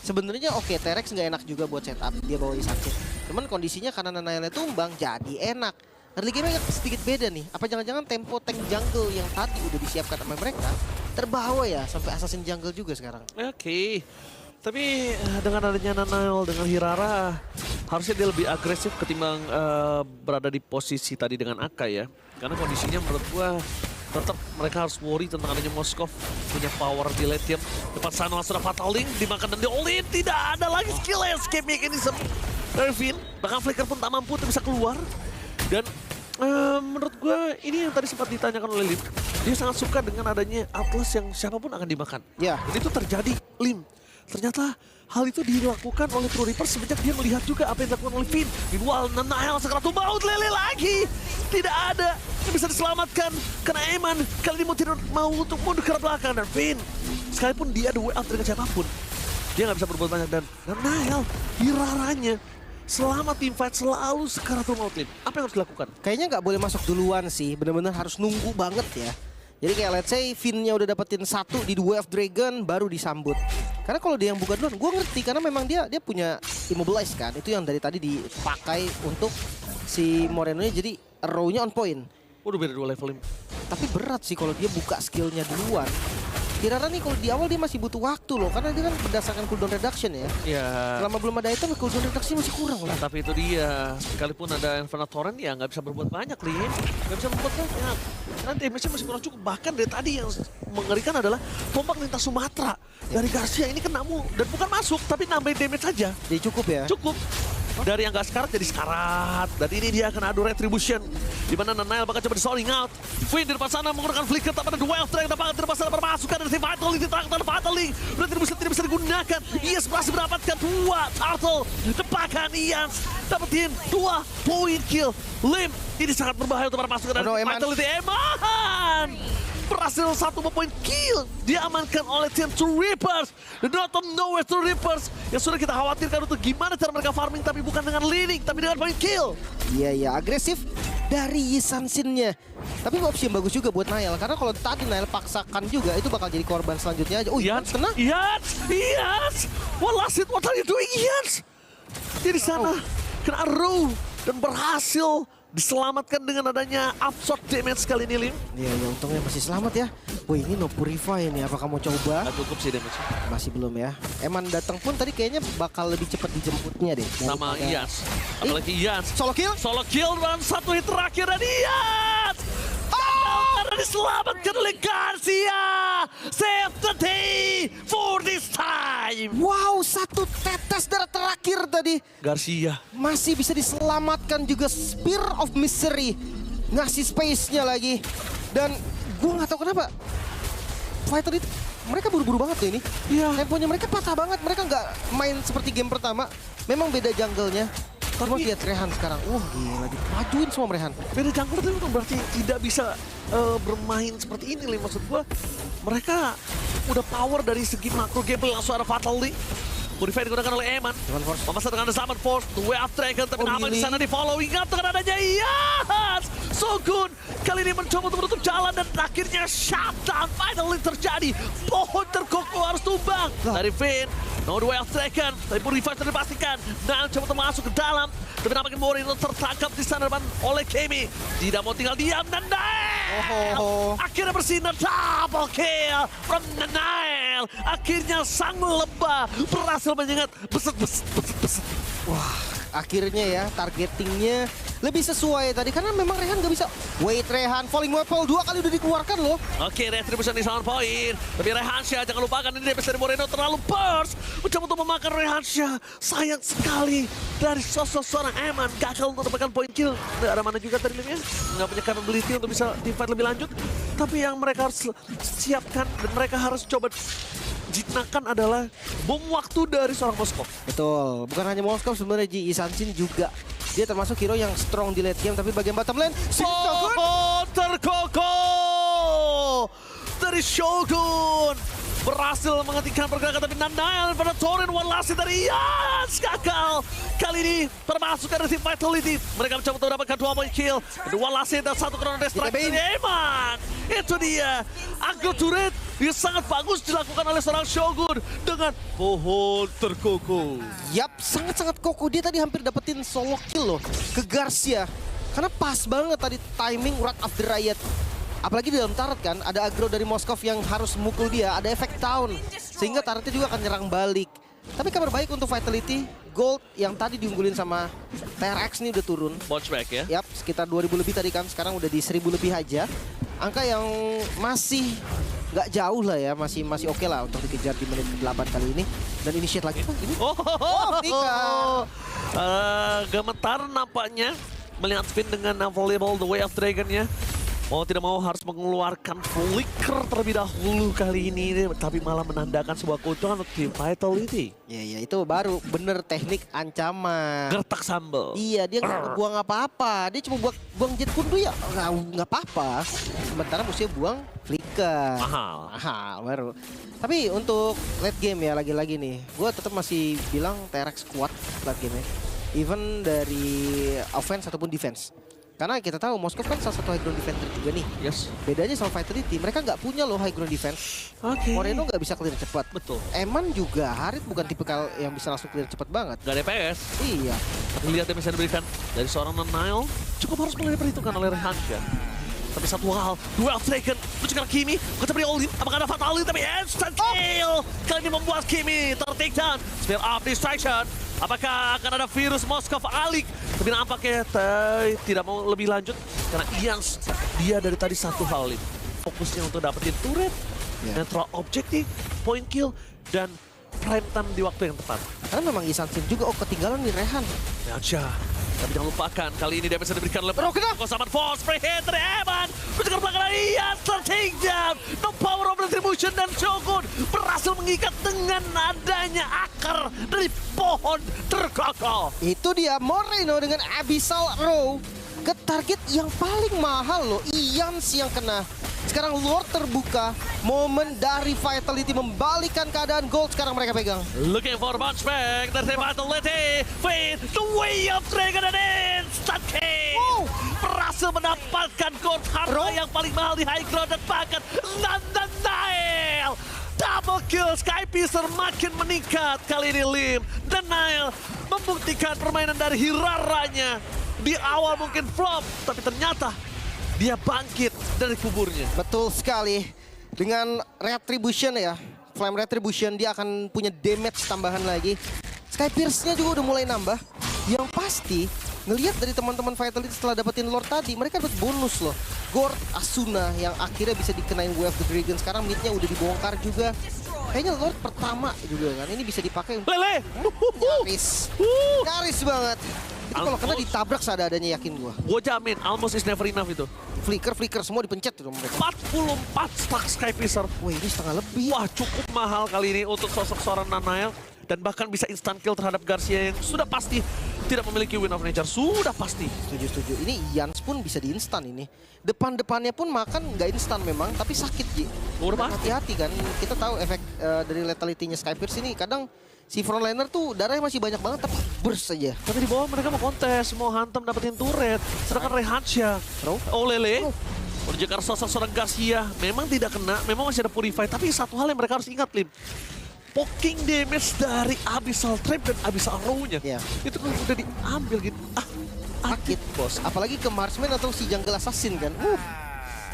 Sebenarnya oke, T-Rex nggak enak juga buat setup. Dia bawa Isansin. Cuman kondisinya karena Nanaelnya tumbang jadi enak. Early game-nya sedikit beda nih. Apa jangan-jangan tempo tank jungle yang tadi udah disiapkan sama mereka terbawa ya sampai assassin jungle juga sekarang. Oke. Tapi dengan adanya Nanael dengan Hirara harusnya dia lebih agresif ketimbang berada di posisi tadi dengan Aka ya. Karena kondisinya menurut gua tetap mereka harus worry tentang adanya Moskov punya power di late game. Depan sana langsung ada Fatal Link dimakan dan di-all-in. Tidak ada lagi skill escape mechanism dari Finn. Bahkan Flicker pun tak mampu untuk bisa keluar. Dan menurut gue ini yang tadi sempat ditanyakan oleh Lim. Dia sangat suka dengan adanya Atlas yang siapapun akan dimakan. Ya. Dan itu terjadi Lim. Ternyata hal itu dilakukan oleh True Reapers semenjak dia melihat juga apa yang dilakukan oleh Finn. Meanwhile Nanael sekarang baut lele lagi. Tidak ada yang bisa diselamatkan. Karena Eman kali ini tidak mau untuk mundur ke belakang. Dan Finn sekalipun dia ada way out dengan siapapun, dia nggak bisa berbuat banyak. Dan Nanael Hiraranya selama team fight selalu sekaratul maut Lim. Apa yang harus dilakukan? Kayaknya nggak boleh masuk duluan sih. Bener-bener harus nunggu banget ya. Jadi kayak let's say Finn-nya udah dapetin 1 di The Way of Dragon baru disambut. Karena kalau dia yang buka duluan, gue ngerti karena memang dia punya immobilize kan. Itu yang dari tadi dipakai untuk si Moreno-nya jadi arrow-nya on point. Udah beda 2 level Lim. Tapi berat sih kalau dia buka skillnya duluan. Hirara nih kalau di awal dia masih butuh waktu loh. Karena dia kan berdasarkan cooldown reduction ya. Iya. Selama belum ada item cooldown reduction masih kurang lah. Tapi itu dia. Sekalipun ada Inferno Torrent ya nggak bisa berbuat banyak Lim. Nggak bisa berbuat banyak. Karena damage-nya masih kurang cukup. Bahkan dari tadi yang mengerikan adalah tombak lintas Sumatera dari Garcia ini kena dan bukan masuk tapi nambahin damage saja. Jadi cukup ya? Cukup. Dari yang gak sekarat jadi sekarat. Dan ini dia akan adu retribution. Dimana Nanael bakal coba di-soling out. Finn di depan sana menggunakan flicker. Tapi ada duel track. Dapat di depan sana bermasukan dari Vitality. Terakhir ada Vitality. Retribution tidak bisa digunakan. Ians berhasil mendapatkan 2 turtle. Depakan Ians. Dapetin 2 point kill. Lim. Ini sangat berbahaya untuk para pasukan dari Vitality. Eman berhasil 1 poin kill diamankan oleh tim True Reapers. The Not of Nowhere True Reapers yang sudah kita khawatirkan untuk gimana cara mereka farming, tapi bukan dengan leading tapi dengan point kill. Iya agresif dari Yisansin-nya. Tapi opsi yang bagus juga buat Nael karena kalau tadi Nael paksakan juga itu bakal jadi korban selanjutnya aja. Oh Ians kena. Ians what last it, what are you doing Ians? Dia di sana kena arrow dan berhasil diselamatkan dengan adanya absorb damage kali ini Lim. Iya untungnya masih selamat ya. Wih ini no purify nih, apakah mau coba? Gak cukup sih damage. Masih belum ya. Eman datang pun tadi kayaknya bakal lebih cepat dijemputnya deh. Sama Ians. Apalagi Ians. Solo kill? Solo kill dan 1 hit terakhir dan Ians. dan diselamatkan oleh Garcia. Save the day for this time. Wow, satu tetes darah terakhir tadi. Garcia masih bisa diselamatkan juga. Spear of Misery ngasih space-nya lagi. Dan gue nggak tahu kenapa Vitality mereka buru-buru banget tuh ini. Temponya mereka patah banget. Mereka nggak main seperti game pertama. Memang beda jungle-nya. Cuma lihat Rehan sekarang. Gila, dimajuin semua Rehan. Beda jungle itu bukan berarti tidak bisa bermain seperti ini. Maksud gue, mereka udah power dari segi makro game. Langsung ada Fatality. Modify digunakan oleh Eman. Memasang dengan Summon Force. The Way of Dragon. Tapi nama di sana di follow. Ingat dengan adanya. Yes! So good. Kali ini mencoba untuk menutup jalan. Dan akhirnya shutdown finally terjadi. Pohon terkokoh harus tumbang. Dari Finn. No The Way of Dragon. Tapi pun revive sudah dipastikan. Dan coba untuk masuk ke dalam. Tapi nampaknya Moreno tertangkap di sana oleh Kemi. Tidak mau tinggal diam. Dan akhirnya bersinar. Double kill from Nanail. Akhirnya sang lebah berhasil menyengat. Beset. Wah, akhirnya ya targetingnya lebih sesuai tadi. Karena memang Rehan nggak bisa. Wait, Rehan falling weapon 2 kali udah dikeluarkan loh. Oke, retribution di sound point. Tapi Rehansha jangan lupakan ini DPS dari Moreno terlalu burst. Mencoba untuk memakan Rehansha. Sayang sekali dari sosok seorang Eman. Gagal untuk mendapatkan point kill. Nggak ada mana juga tadi linknya. Nggak punya capability untuk bisa di fight lebih lanjut. Tapi yang mereka harus siapkan dan mereka harus coba jinakan adalah bom waktu dari seorang Moskov. Betul, bukan hanya Moskov sebenarnya Ji Isansin juga. Dia termasuk hero yang strong di late game, tapi bagian bottom lane Shogun terkokoh dari Shogun berhasil menghentikan pergerakan, tapi Nanail pada Torin one last dari Yas gagal. Kali ini termasuk dari tim Vitality. Mereka mencoba untuk mendapatkan 2 point kill. Dua last dan 1 chrono destruct dari Eman. Itu dia Agro turret yang sangat bagus dilakukan oleh seorang Shogun dengan pohon terkokoh. Yap, sangat-sangat kokoh. Dia tadi hampir dapetin solo kill loh ke Garcia. Karena pas banget tadi timing Wrath of the Riot. Apalagi di dalam turret kan, ada aggro dari Moskov yang harus mukul dia, ada efek town. Sehingga turretnya juga akan nyerang balik. Tapi kabar baik untuk Vitality, gold yang tadi diunggulin sama TRX ini udah turun. Bounce back ya? Yap, sekitar 2000 lebih tadi kan, sekarang udah di 1000 lebih aja. Angka yang masih nggak jauh lah ya, masih oke lah untuk dikejar di menit 8 kali ini. Dan initiate lagi ini. Gemetar nampaknya melihat Finn dengan available The Way of Dragon-nya. Mau tidak mau harus mengeluarkan flicker terlebih dahulu kali ini, tapi malah menandakan sebuah keuntungan untuk tim Vitality. Ya itu baru bener teknik ancaman. Gertak sambal. Iya, dia nggak buang apa-apa. Dia cuma buang jet kundu ya nggak apa-apa. Sementara musuhnya buang flicker. Mahal baru. Tapi untuk late game ya lagi-lagi nih, gue tetap masih bilang TRX kuat late game-nya. Even dari offense ataupun defense. Karena kita tahu Moskov kan salah satu high ground defender juga nih. Yes. Bedanya sama Vitality, mereka nggak punya loh high ground defense. Moreno nggak bisa clear cepat. Betul. Eman juga, Harit bukan tipikal yang bisa langsung clear cepat banget. Gak ada PS. Iya. Tapi lihat yang bisa diberikan dari seorang Nanail cukup harus mulai diperhitungkan oleh Rehansha. Tapi satu hal, duel Dragon menunjukkan Kimi, kita beri all-in, apakah ada fatality, tapi instant kill. Kali ini membuat Kimi ter-take down. Spear of Distraction. Apakah akan ada virus Moskov Alik? Tapi nampaknya tidak mau lebih lanjut. Karena Ians, dia dari tadi satu hal ini. Fokusnya untuk dapetin turret, neutral objective, point kill, dan prime time di waktu yang tepat. Karena memang Isansin juga, ketinggalan nih Rehan. Rehansha. Tapi jangan lupakan, kali ini dia bisa diberikan oleh Summon Force, free hit dari Eman. Mencegar belakang dari Ian, take down. No power of retribution dan Shogun berhasil mengikat dengan adanya akar dari pohon terkokoh. Itu dia Moreno dengan Abyssal Row ke target yang paling mahal loh. Ians yang kena. Sekarang Lord terbuka. Momen dari Vitality membalikkan keadaan gold sekarang mereka pegang. Looking for bounce back dari Vitality. With the Way of Dragon and instant kill. Berhasil mendapatkan gold harta yang paling mahal di high ground dan bahkan Nanail. Double kill, Skypiercer makin meningkat. Kali ini Lim dan Nail membuktikan permainan dari Hiraranya. Di awal mungkin flop, tapi ternyata dia bangkit dari kuburnya. Betul sekali. Dengan Retribution ya, Flame Retribution, dia akan punya damage tambahan lagi. Skypierce-nya juga udah mulai nambah. Yang pasti ngelihat dari teman-teman Vitality setelah dapetin Lord tadi, mereka dapat bonus loh. Gord Asuna yang akhirnya bisa dikenain Wave the Dragon. Sekarang midnya udah dibongkar juga. Kayaknya Lord pertama juga kan. Ini bisa dipakai untuk Lele. Nyaris banget. Itu kalau kena ditabrak seadanya yakin gua. Gua jamin almost is never enough itu. Flicker semua dipencet itu mereka. 44 stack Sky Fisher. Wah, ini setengah lebih. Wah, cukup mahal kali ini untuk sosok seorang Nanael. Dan bahkan bisa instant kill terhadap Garcia yang sudah pasti tidak memiliki win of nature. Sudah pasti. Setuju. Ini Ians pun bisa di instan ini. Depannya pun makan nggak instan memang, tapi sakit Ji. Hati-hati kan. Kita tahu efek dari lethality-nya Skypierce ini kadang si frontliner tuh darahnya masih banyak banget tapi burst saja. Tapi di bawah mereka mau kontes, mau hantam dapetin turret. Sedangkan Rehansha, Lele, menunjukkan sosok seorang Garcia memang tidak kena, memang masih ada Purify. Tapi satu hal yang mereka harus ingat, Lim. Poking damage dari Abyssal Trap dan Abyssal Arrow-nya. Itu kan udah diambil gitu. Sakit bos. Apalagi ke Marksman atau si Jungle Assassin kan.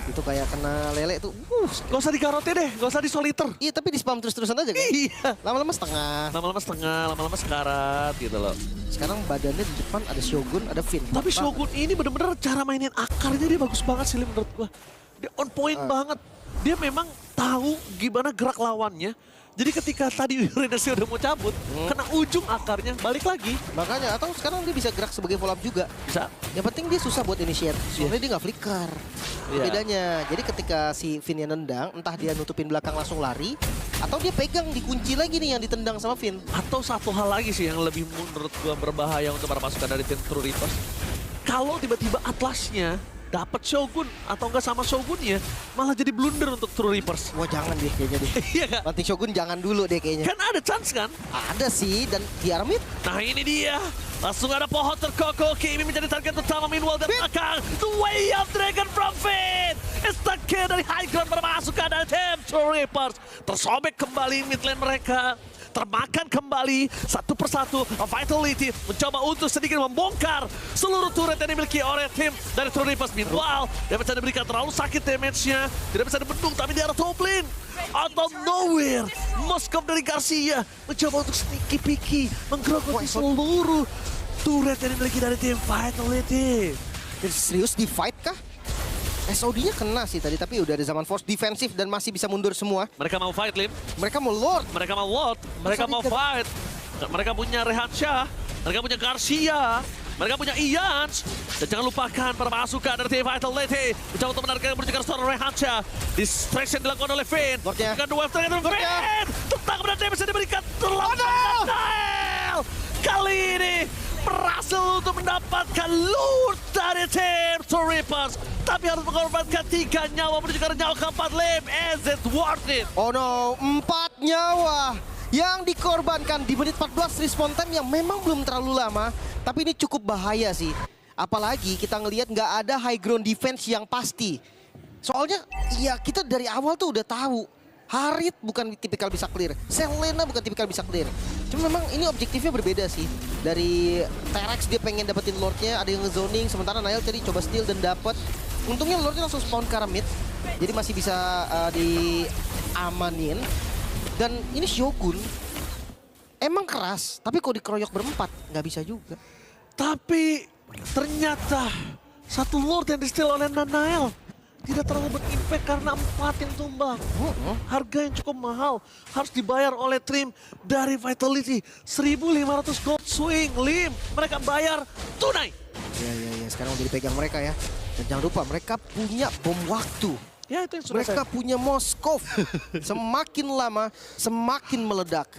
Itu kayak kena lele tuh. Gak usah digarote deh, gak usah disoliter. Iya, tapi di spam terus-terusan aja kan. Iya. Lama-lama setengah. Lama-lama sekarat gitu loh. Sekarang badannya di depan ada Shogun, ada Finn. Tapi Shogun ini bener-bener cara mainin akarnya dia bagus banget sih menurut gua. Dia on point banget. Dia memang tahu gimana gerak lawannya. Jadi ketika tadi Renesnya udah mau cabut, kena ujung akarnya, balik lagi. Makanya, atau sekarang dia bisa gerak sebagai follow up juga. Bisa. Yang penting dia susah buat initiate. Soalnya dia nggak flicker. Bedanya, jadi ketika si Finn-nya nendang, entah dia nutupin belakang langsung lari, atau dia pegang dikunci lagi nih yang ditendang sama Finn. Atau satu hal lagi sih yang lebih menurut gua berbahaya untuk para pasukan dari tim True Reapers. Kalau tiba-tiba Atlasnya dapat Shogun atau enggak sama Shogunnya, malah jadi blunder untuk True Reapers. Wah, jangan deh kayaknya deh. Iya gak? Banting Shogun jangan dulu deh kayaknya. Kan ada chance kan? Ada sih, dan di Armit. Nah ini dia. Langsung ada pohon terkokoh. Kimi menjadi target utama Minwall dan belakang. The way of Dragon from Finn. Instant kill dari high ground bermasukan dari tim True Reapers. Tersobek kembali mid lane mereka. Termakan kembali satu persatu. Vitality mencoba untuk sedikit membongkar seluruh turret yang dimiliki oleh tim dari True Reapers. Meanwhile, dia bisa diberikan terlalu sakit damage-nya. Tidak bisa dibendung, tapi di arah top lane. Out of nowhere, Moskov dari Garcia mencoba untuk sneaky picky, menggerogoti seluruh turret yang dimiliki dari tim Vitality. Serius di fight kah? SOD-nya kena sih tadi, tapi udah ada zaman force defensif dan masih bisa mundur semua. Mereka mau fight, Lim. Mereka mau Lord. Mereka mau Lord. Mereka mau fight. Mereka punya Rehansha. Mereka punya Garcia. Mereka punya Ians. Dan jangan lupakan para pasukan dari tim Vitality mencoba untuk menarikkan menuju ke seorang Rehansha. Distraction dilakukan oleh Finn. Bukan dua ternyata Finn. Tentang benar dia bisa diberikan terlambat. Kali ini berhasil untuk mendapatkan loot dari tim True Reapers. Tapi harus mengorbankan 3 nyawa menuju ke nyawa keempat. Lim, is it worth it? Oh no, 4 nyawa yang dikorbankan di menit 14 respawn time yang memang belum terlalu lama. Tapi ini cukup bahaya sih. Apalagi kita ngelihat nggak ada high ground defense yang pasti. Soalnya ya kita dari awal tuh udah tahu Harit bukan tipikal bisa clear, Selena bukan tipikal bisa clear. Cuma memang ini objektifnya berbeda sih. Dari Terex dia pengen dapetin Lordnya, ada yang ngezoning. Sementara Nail tadi coba steal dan dapet. Untungnya Lordnya langsung spawn ke arah mid, jadi masih bisa diamanin. Dan ini Shogun emang keras, tapi kalau dikeroyok berempat nggak bisa juga. Tapi ternyata satu Lord yang di-steal oleh Nanael tidak terlalu berimpact karena 4 yang tumbang. Harga yang cukup mahal harus dibayar oleh tim dari Vitality. 1.500 gold swing, Lim. Mereka bayar tunai. Ya, sekarang udah dipegang mereka ya. Dan jangan lupa mereka punya bom waktu. Ya, itu yang sudah mereka punya Moskov. Semakin lama semakin meledak.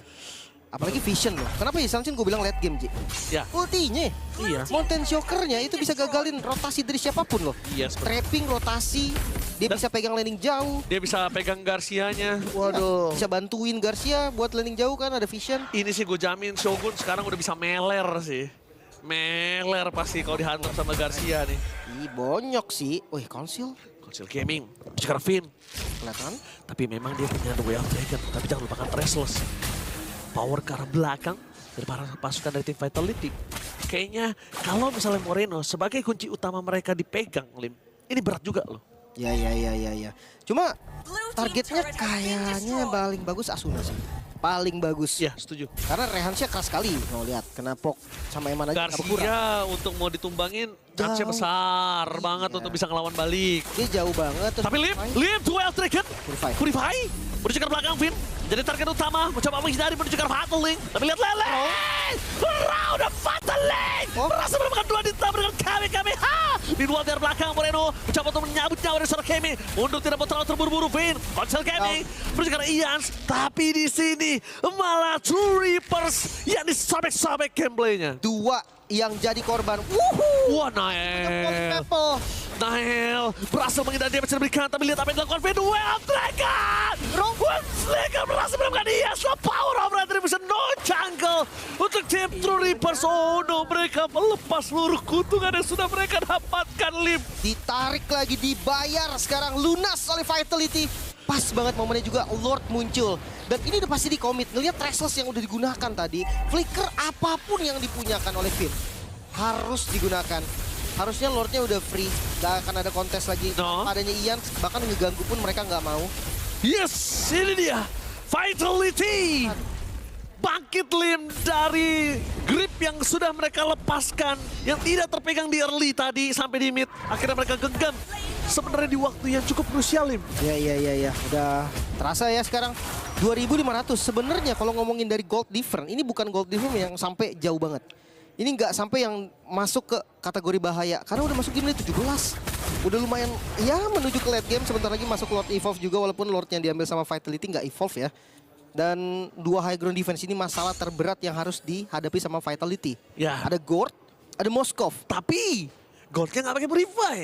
Apalagi vision loh. Kenapa ya Sansin gue bilang late game, Ji? Ya. Ultinya. Iya. Mountain Shocker-nya itu bisa gagalin rotasi dari siapapun loh. Iya, trapping, rotasi. Dia bisa pegang landing jauh. Dia bisa pegang Garcia-nya. Waduh. Bisa bantuin Garcia buat landing jauh kan, ada vision. Ini sih gue jamin Shogun sekarang udah bisa meler sih. Meler pasti kalau dihantam sama Garcia nih. Ih, bonyok sih. Wih, Council Gaming. Sekarang Finn. Kelihatan. Tapi memang dia punya The Way of Dragon. Tapi jangan lupakan Restless. Power ke arah belakang dari para pasukan dari tim Vitality. Kayaknya kalau misalnya Moreno sebagai kunci utama mereka dipegang, Lim, ini berat juga loh. Ya. Cuma targetnya kayaknya paling bagus Asuna sih. paling bagus. Iya, setuju. Karena Rehansya keras sekali. Mau lihat kena Pok sama Eman aja Garcia untuk mau ditumbangin chance besar banget untuk bisa ngelawan balik. Dia jauh banget. Tapi Lim duel Dragon. Purify. Menuju ke belakang Vin. Jadi target utama, mencoba menghindari menuju ke Fatal Link. Tapi lihat Lele! Round of Fatal Link! Berhasil menemukan 2 ditambah dengan Kami. Di luar dari belakang Moreno mencoba untuk menyambut nyawa dari seorang Kami. Mundur tidak mau terlalu terburu-buru Vin. Konsel Kami. Menuju ke Ians. Tapi di sini malah True Reapers yang disobek-sobek gameplaynya. 2 yang jadi korban. Wah, Nael berhasil menghindari damage yang diberikan, tapi lihat apa yang dilakukan Vin. Well, Dragon! Slayer berhasil menemukan dia. So power of retribution, no jungle untuk tim True Reapers. Oh no, mereka melepas seluruh keuntungan yang sudah mereka dapatkan, Lim. Ditarik lagi, dibayar sekarang lunas oleh Vitality. Pas banget momennya juga Lord muncul. Dan ini udah pasti di-commit. Ngeliat Trashers yang udah digunakan tadi. Flicker apapun yang dipunyakan oleh Vin harus digunakan. Harusnya Lordnya udah free. Gak akan ada kontes lagi. Adanya Ian, bahkan ngeganggu pun mereka nggak mau. Yes, ini dia. Vitality. Bangkit Lim dari grip yang sudah mereka lepaskan. Yang tidak terpegang di early tadi sampai di mid. Akhirnya mereka genggam. Sebenarnya di waktu yang cukup krusial, Lim. Ya. Udah terasa ya sekarang. 2.500 sebenarnya kalau ngomongin dari gold difference. Ini bukan gold difference yang sampai jauh banget. Ini nggak sampai yang masuk ke kategori bahaya. Karena udah masuk game 17. Udah lumayan ya menuju ke late game. Sebentar lagi masuk Lord Evolve juga. Walaupun Lord yang diambil sama Vitality nggak Evolve ya. Dan 2 high ground defense ini masalah terberat yang harus dihadapi sama Vitality. Ya. Ada Gord, ada Moskov. Tapi Gordnya nggak pakai Purify.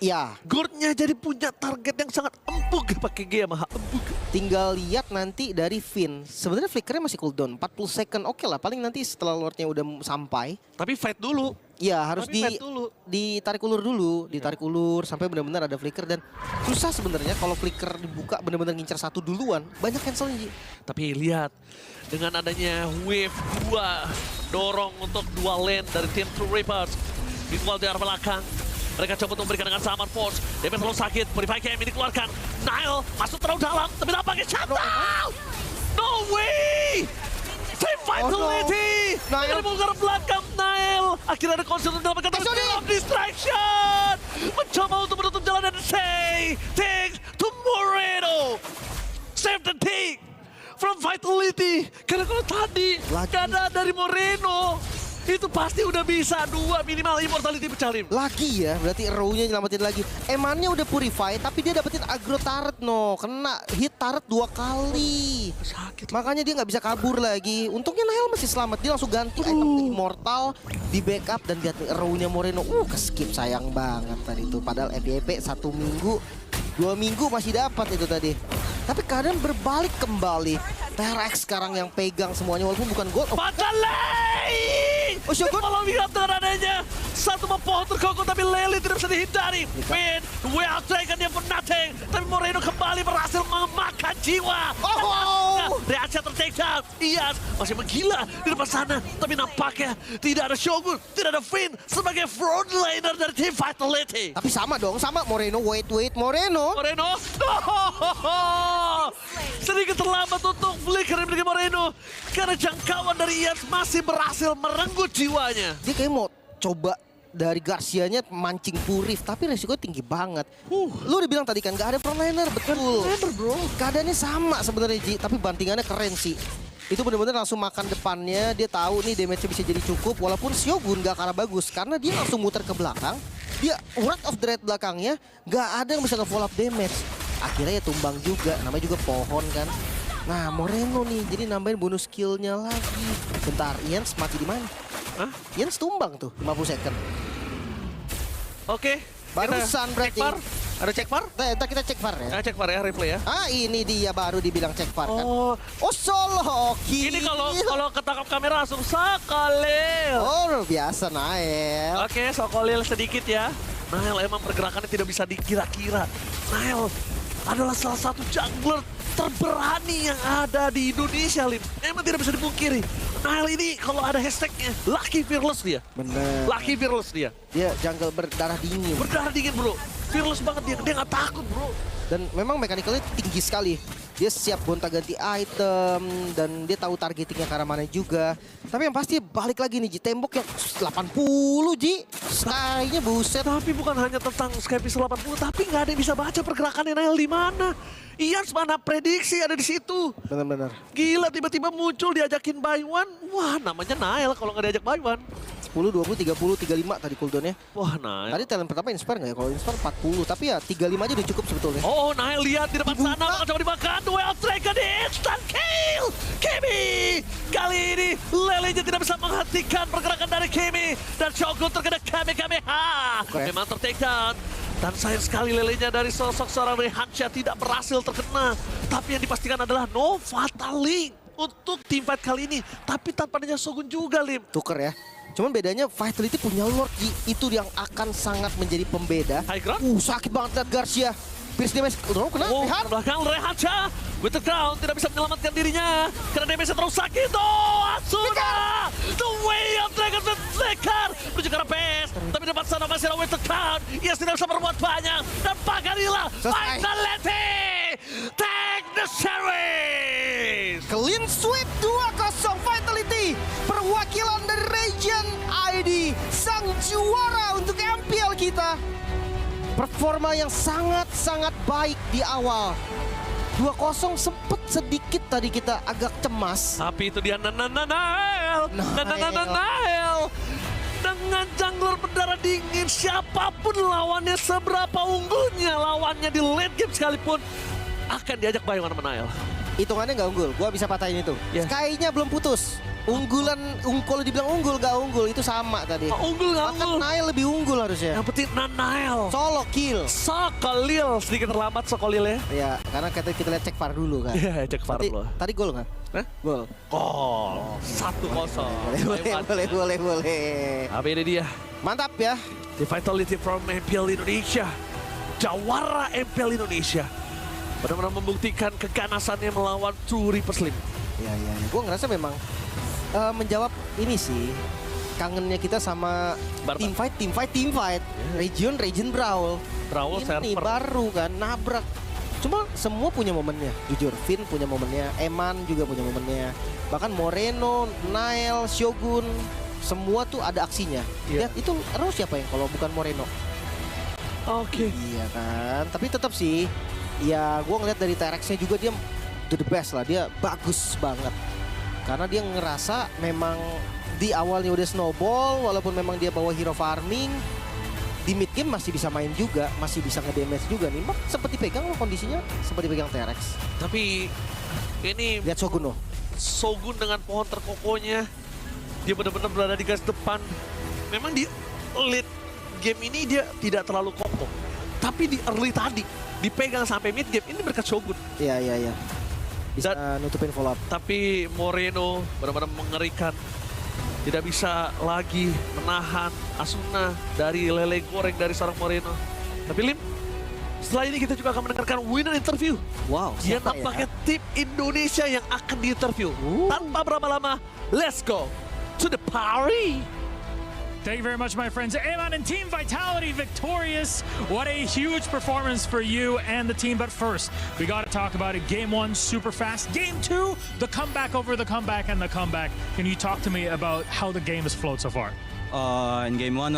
Ya. Gordnya jadi punya target yang sangat empuk pakai G sama empuk. Tinggal lihat nanti dari Vin. Sebenarnya flickernya masih cooldown 40 second. Oke lah, paling nanti setelah Lordnya udah sampai. Tapi fight dulu. Ya harus ditarik ulur dulu, ditarik ulur sampai benar-benar ada flicker. Dan susah sebenarnya kalau flicker dibuka benar-benar ngincer satu duluan, banyak cancelnya. Tapi lihat dengan adanya wave 2 dorong untuk 2 lane dari tim True Reapers di di arah belakang. Mereka coba untuk memberikan dengan Saman Force. DP terlalu sakit, Purify Kami dikeluarkan. Nile masuk terlalu dalam, tapi dapat pakai shutdown. No way! Team Vitality! Dari bongkar belakang Nile. Akhirnya ada konser untuk mendapatkan distraction. Mencoba untuk menutup jalan dan take to Moreno. Save the take from Vitality. Karena kalau tadi gak ada dari Moreno, itu pasti udah bisa 2 minimal immortality pecah Lim. Lagi ya, berarti row-nya nyelamatin lagi. Emannya udah purify, tapi dia dapetin aggro turret kena hit turret 2 kali. Sakit. Makanya dia nggak bisa kabur lagi. Untungnya Nile masih selamat, dia langsung ganti item immortal, di backup dan lihat row-nya Moreno. Keskip sayang banget tadi itu. Padahal FYP 1 minggu, 2 minggu masih dapat itu tadi. Tapi keadaan berbalik kembali. TRX sekarang yang pegang semuanya walaupun bukan gold. Shogun kalau lihat dengan adanya satu pohon terkokoh tapi Lele tidak bisa dihindari. Win, Wild Dragon dia pun nothing. Tapi Moreno kembali berhasil memakan jiwa. Reaksi ter-take down. Iya, masih menggila di depan sana. Tapi nampaknya tidak ada Shogun, tidak ada Finn sebagai frontliner dari tim Vitality. Tapi sama dong, sama Moreno. Wait, Moreno. Sedikit terlambat untuk flicker dari Moreno karena jangkauan dari Ians masih berhasil merenggut jiwanya. Dia kayak mau coba dari Garcianya mancing Purif, tapi resikonya tinggi banget. Lu udah bilang tadi kan gak ada frontliner, betul. Bro. Keadaannya sama sebenarnya Ji, tapi bantingannya keren sih. Itu benar-benar langsung makan depannya, dia tahu nih damage-nya bisa jadi cukup. Walaupun Shogun gak kalah bagus, karena dia langsung muter ke belakang. Dia Wrath of Dread belakangnya, gak ada yang bisa nge-follow up damage. Akhirnya ya tumbang juga, namanya juga pohon kan. Nah Moreno nih, jadi nambahin bonus skillnya lagi. Bentar, Ians mati di mana? Hah? Ians tumbang tuh, 50 second. Oke. Barusan berarti. Ada cek VAR? Ntar kita cek VAR ya. Cek VAR ya, replay ya. Ini dia baru dibilang cek VAR kan. Soloki. Ini kalau ketangkap kamera langsung Sokolil. Biasa Nael. Oke, Sokolil sedikit ya. Nael emang pergerakannya tidak bisa dikira-kira. Nael adalah salah satu jungler terberani yang ada di Indonesia, Lim. Emang tidak bisa dipungkiri. Nael ini kalau ada hashtagnya, Lucky Fearless dia. Bener. Lucky Fearless dia. Dia jungle berdarah dingin. Berdarah dingin bro. Fearless banget dia gak takut bro. Dan memang mekanikalnya tinggi sekali. Dia siap gonta-ganti item dan dia tahu targetingnya ke arah mana juga. Tapi yang pasti balik lagi nih Ji, tembok yang 80 Ji. Sky-nya buset. Tapi bukan hanya tentang Sky pistol 80, tapi nggak ada yang bisa baca pergerakannya Nail di mana. Ian mana prediksi ada di situ. Benar-benar. Gila tiba-tiba muncul diajakin buy one. Wah namanya Nail kalau nggak diajak buy one. 10, 20, 30, 35 tadi cooldownnya. Wah Nail. Tadi talent pertama Inspire nggak ya? Kalau Inspire 40, tapi ya 35 aja udah cukup sebetulnya. Oh Nail lihat di depan sana bakal coba dimakan. Duel Dragon di instant kill. Kimi. Kali ini Lelenya tidak bisa menghentikan pergerakan dari Kimi. Dan Shogun terkena Kamehameha. Memang ter-takedown. Dan sayang sekali Lelenya dari sosok seorang Rehansha tidak berhasil terkena. Tapi yang dipastikan adalah no fatal link untuk team fight kali ini. Tapi tanpa adanya Shogun juga Lim. Tuker ya. Cuman bedanya Vitality punya Lord Ji. Itu yang akan sangat menjadi pembeda. High ground. Sakit banget lihat Garcia. Pierce damage. Udah kena. Rehan. Belakang Rehansha. With the crown tidak bisa menyelamatkan dirinya. Karena damage terus sakit. Oh Asuna. The way of Dragon Flicker. Menuju ke arah PS. Tapi depan sana masih ada with the crown. Yes tidak bisa berbuat banyak. Dan Pagarilla. Vitality. Take the series. Clean sweep 2-0 Vitality. Perwakilan dari Region ID. Sang juara untuk MPL kita. Performa yang sangat-sangat baik di awal. 2-0 sempet sedikit tadi kita agak cemas. Tapi itu dia Nail. Dengan jungler berdarah dingin, siapapun lawannya, seberapa unggulnya lawannya di late game sekalipun, akan diajak buy one sama Nail. Hitungannya nggak unggul, gua bisa patahin itu. Sky-nya belum putus. Unggulan, kalau dibilang unggul gak unggul itu sama tadi. Unggul gak unggul. Nail lebih unggul harusnya. Yang penting Nail. Solo kill. Sokolil sedikit terlambat Sokolil ya. Ya, karena kita lihat cek VAR dulu kan. Iya, cek VAR dulu. Tadi gol kan? Gol. Gol. 1-0. Boleh. Tapi ini dia. Mantap ya. The Vitality from MPL Indonesia. Jawara MPL Indonesia. Benar-benar membuktikan keganasannya melawan True Reaper Slim. Ya. Gue ngerasa memang menjawab ini sih kangennya kita sama team fight. Region Brawl ini server. baru kan nabrak. Cuma semua punya momennya, jujur. Finn punya momennya, Eman juga punya momennya. Bahkan Moreno, Nail, Shogun, semua tuh ada aksinya. Lihat itu harus siapa yang kalau bukan Moreno? Oke. Iya kan. Tapi tetap sih, ya gue ngeliat dari T-Rex-nya juga dia the best lah. Dia bagus banget. Karena dia ngerasa memang di awalnya udah snowball, walaupun memang dia bawa hero farming, di mid game masih bisa main juga, masih bisa nge-damage juga nih. Seperti pegang loh kondisinya, seperti pegang T-Rex. Tapi ini lihat Shogun loh. Shogun dengan pohon terkokohnya, dia benar-benar berada di garis depan. Memang di late game ini dia tidak terlalu kokoh. Tapi di early tadi, dipegang sampai mid game, ini berkat Shogun. Iya. Bisa nutupin follow up. Tapi Moreno benar-benar mengerikan. Tidak bisa lagi menahan Asuna dari lele goreng dari seorang Moreno. Tapi Lim, setelah ini kita juga akan mendengarkan winner interview. Wow, dia nampaknya tim Indonesia yang akan diinterview. Tanpa berlama-lama, let's go to the party. Thank you very much, my friends. Eman and Team Vitality victorious. What a huge performance for you and the team. But first, we got to talk about it. Game 1, super fast. Game 2, the comeback over the comeback and the comeback. Can you talk to me about how the game has flowed so far? In game 1,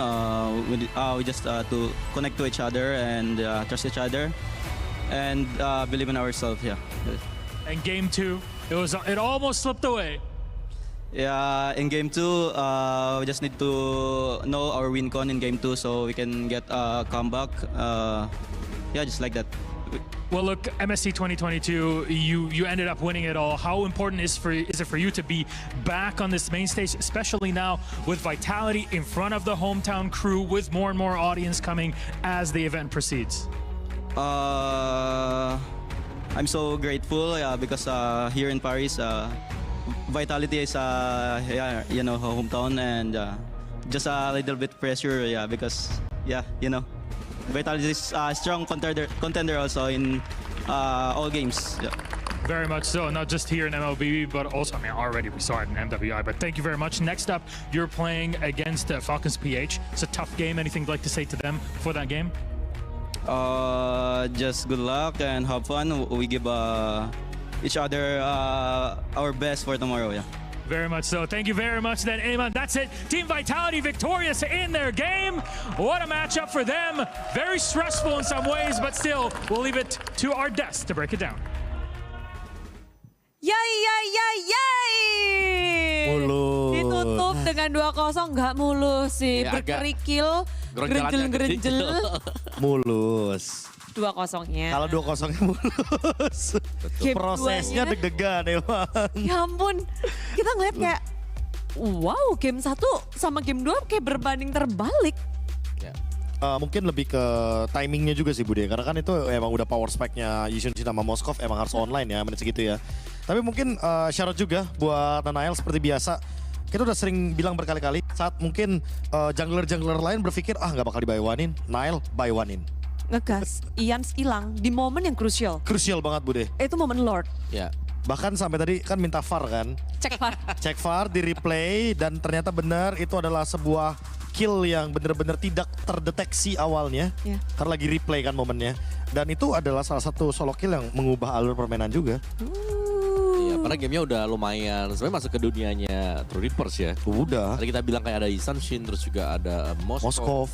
we just to connect to each other and trust each other and believe in ourselves. Yeah. And game 2, it almost slipped away. Yeah, in game 2, we just need to know our win con in game 2 so we can get a comeback. Yeah, just like that. Well, look, MSC 2022, you ended up winning it all. How important is it for you to be back on this main stage, especially now with Vitality in front of the hometown crew, with more and more audience coming as the event proceeds? I'm so grateful because here in Paris, Vitality is hometown and just a little bit pressure, because Vitality is a strong contender also in all games. Yeah. Very much so, not just here in MLBB, but also, already we saw it in MWI, but thank you very much. Next up, you're playing against Falcons PH. It's a tough game. Anything you'd like to say to them for that game? Just good luck and have fun. We give each other our best for tomorrow. Yeah. Very much so. Thank you very much then, Eamon. That's it. Team Vitality victorious in their game. What a matchup for them. Very stressful in some ways, but still, we'll leave it to our desk to break it down. Mulus. Ditutup dengan 2-0 nggak mulus sih. Ya, berkerikil, gerenjel-gerenjel. Mulus. 2-0-nya. Kalau 2-0-nya mulus. Game Prosesnya duanya- deg-degan emang. Ya ampun, kita ngeliat kayak wow, game 1 sama game 2 kayak berbanding terbalik. Mungkin lebih ke timingnya juga sih Bude, karena kan itu emang udah power spec-nya Yushin sama Moskov emang harus online ya menit segitu ya. Tapi mungkin syarat juga buat Nail seperti biasa. Kita udah sering bilang berkali-kali saat mungkin jungler-jungler lain berpikir nggak bakal di buy one-in, Nail buy one-in. Ngegas, Ian hilang di momen yang krusial. Krusial banget Bude. Itu momen Lord. Ya. Bahkan sampai tadi kan minta VAR kan. Cek VAR. Cek VAR di replay dan ternyata benar itu adalah sebuah kill yang benar-benar tidak terdeteksi awalnya. Yeah. Karena lagi replay kan momennya. Dan itu adalah salah satu solo kill yang mengubah alur permainan juga. Iya, karena gamenya udah lumayan sebenarnya masuk ke dunianya True Reapers ya. Udah. Tadi kita bilang kayak ada Isan Shin, terus juga ada Moskov.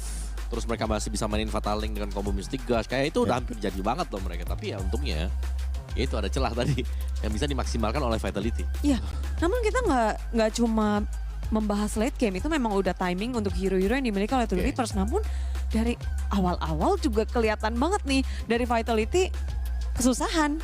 Terus mereka masih bisa mainin Fatal Link dengan combo Mystic Gas. Kayak itu udah hampir jadi banget loh mereka. Tapi ya untungnya ya itu ada celah tadi yang bisa dimaksimalkan oleh Vitality. Iya, namun kita nggak cuma membahas late game, itu memang udah timing untuk hero-hero yang dimiliki oleh True Reapers. Namun dari awal-awal juga kelihatan banget nih dari Vitality kesusahan.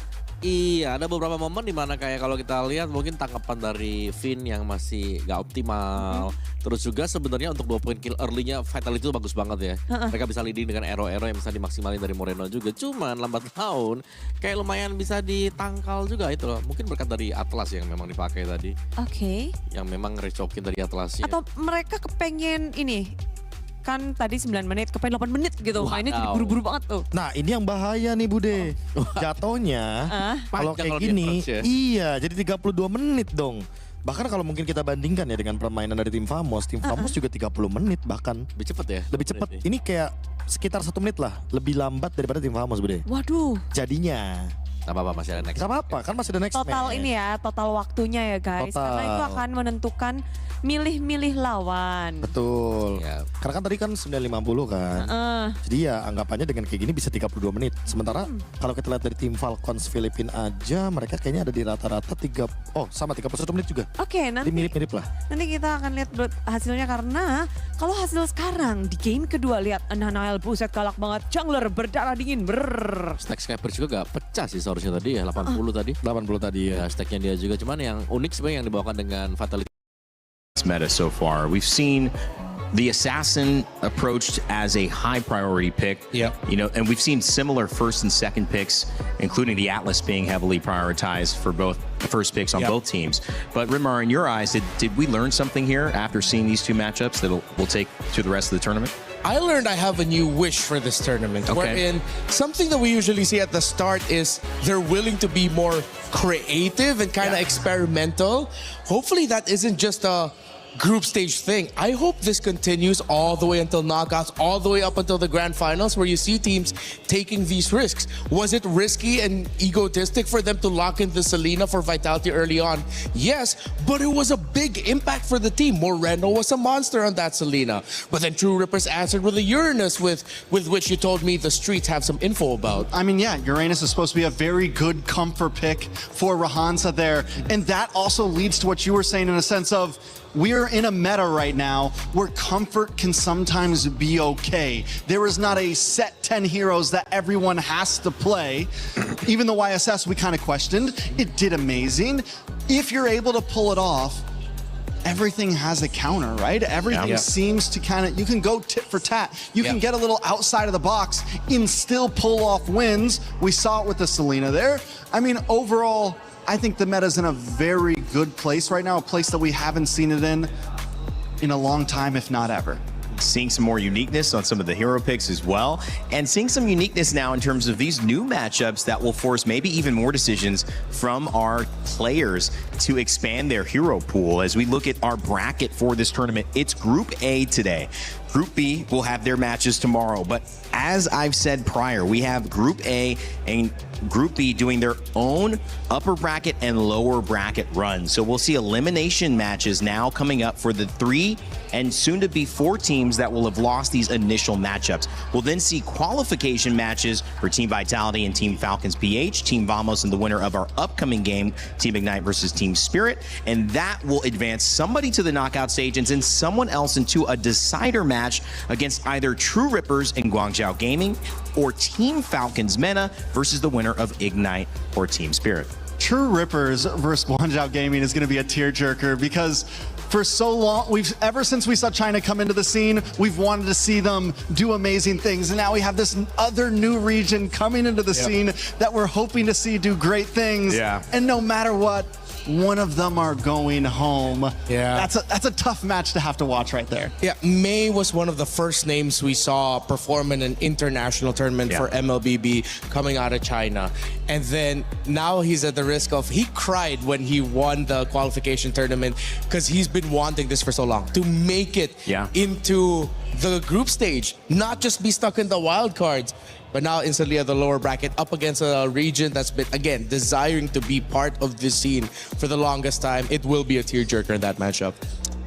Iya, ada beberapa momen dimana kayak kalau kita lihat mungkin tangkapan dari Finn yang masih gak optimal. Terus juga sebenarnya untuk 2 point kill early-nya Vitality itu bagus banget ya. Mereka bisa leading dengan arrow-arrow yang bisa dimaksimalin dari Moreno juga. Cuman lambat laun kayak lumayan bisa ditangkal juga itu loh. Mungkin berkat dari Atlas yang memang dipakai tadi. Oke. Yang memang recokin dari Atlasnya. Atau mereka kepengen ini, kan tadi 9 menit, kepengen 8 menit gitu. Mainnya jadi buru-buru banget tuh. Nah ini yang bahaya nih Bude. Jatuhnya kalau kayak gini, iya jadi 32 menit dong. Bahkan kalau mungkin kita bandingkan ya dengan permainan dari tim Famos juga 30 menit bahkan. Lebih cepet ya? Lebih cepet. Ini kayak sekitar 1 menit lah, lebih lambat daripada tim Famos Bude. Waduh. Jadinya. Gak apa-apa, masih ada next. Gak apa-apa, kan masih ada next Total match. ini ya, total waktunya ya guys. Total. Karena itu akan menentukan milih-milih lawan. Betul. Karena kan tadi kan 9.50 kan. Jadi ya anggapannya dengan kayak gini bisa 32 menit. Sementara kalau kita lihat dari tim Falcons Filipina aja, mereka kayaknya ada di rata-rata 31 menit juga. Oke, nanti Jadi mirip-mirip lah. Nanti kita akan lihat hasilnya, karena kalau hasil sekarang di game kedua lihat Nail buset galak banget, jungler berdarah dingin. Stack Skyper juga gak pecah sih seharusnya tadi ya, 80 tadi. 80 tadi ya. Stacknya dia juga, cuman yang unik sebenarnya yang dibawakan dengan Fatality. Meta so far. We've seen the assassin approached as a high priority pick. You know, and we've seen similar first and second picks, including the Atlas being heavily prioritized for both first picks on both teams. But Rimar, in your eyes, did we learn something here after seeing these 2 matchups that we'll take to the rest of the tournament? I learned I have a new wish for this tournament. Okay. Wherein something that we usually see at the start is they're willing to be more creative and kind of experimental. Hopefully that isn't just a group stage thing. I hope this continues all the way until knockouts, all the way up until the grand finals, where you see teams taking these risks. Was it risky and egotistic for them to lock in the Selena for Vitality early on? Yes, but it was a big impact for the team. Moreno was a monster on that Selena. But then True Rippers answered with a Uranus, with which you told me the streets have some info about. I mean, yeah, Uranus is supposed to be a very good comfort pick for Rahansa there. And that also leads to what you were saying in a sense of, we're in a meta right now where comfort can sometimes be okay. There is not a set 10 heroes that everyone has to play. Even the YSS we kind of questioned, it did amazing. If you're able to pull it off, everything has a counter, right? Everything seems to kind of, you can go tit for tat. You can get a little outside of the box and still pull off wins. We saw it with the Selena there. I mean, overall, I think the meta's in a very good place right now, a place that we haven't seen it in a long time, if not ever. Seeing some more uniqueness on some of the hero picks as well, and seeing some uniqueness now in terms of these new matchups that will force maybe even more decisions from our players. to expand their hero pool. As we look at our bracket for this tournament, it's Group A today. Group B will have their matches tomorrow, but as I've said prior, we have Group A and Group B doing their own upper bracket and lower bracket runs. So we'll see elimination matches now coming up for the 3 and soon to be 4 teams that will have lost these initial matchups. We'll then see qualification matches for Team Vitality and Team Falcons PH, Team Vamos, and the winner of our upcoming game, Team Ignite versus Team Spirit. And that will advance somebody to the knockout stage and send someone else into a decider match against either True Rippers and Guangzhou Gaming or Team Falcons Mena versus the winner of Ignite or Team Spirit. True Rippers versus Guangzhou Gaming is going to be a tearjerker because for so long, ever since we saw China come into the scene, we've wanted to see them do amazing things. And now we have this other new region coming into the scene that we're hoping to see do great things. Yeah. And no matter what, one of them are going home. Yeah. That's a tough match to have to watch right there. Yeah, May was one of the first names we saw perform in an international tournament for MLBB coming out of China. And then now he's at the risk of, he cried when he won the qualification tournament because he's been wanting this for so long, to make it into the group stage, not just be stuck in the wild cards, but now instantly at the lower bracket up against a region that's been, again, desiring to be part of this scene for the longest time. It will be a tearjerker in that matchup.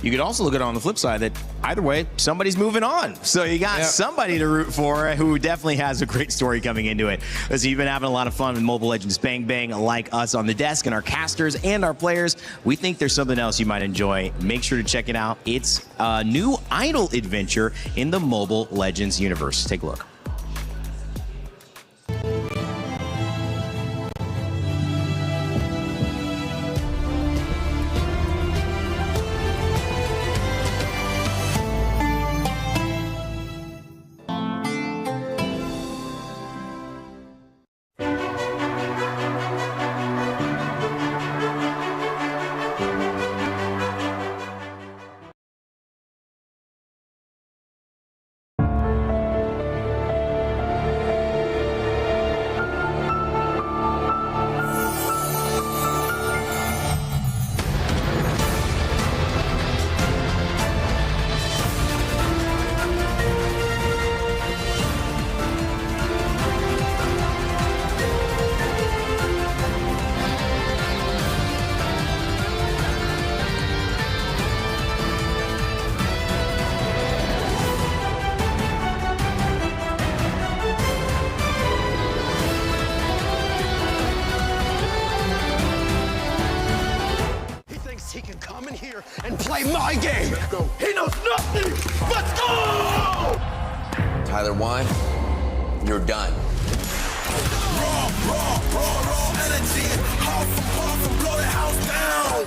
You could also look at it on the flip side that either way, somebody's moving on. So you got somebody to root for who definitely has a great story coming into it. As you've been having a lot of fun with Mobile Legends Bang Bang, like us on the desk and our casters and our players, we think there's something else you might enjoy. Make sure to check it out. It's a new idol adventure in the Mobile Legends universe. Take a look. And play my game. Let's go. He knows nothing. Let's go! Tyler Wine, you're done. Raw energy. Half and blow the house down.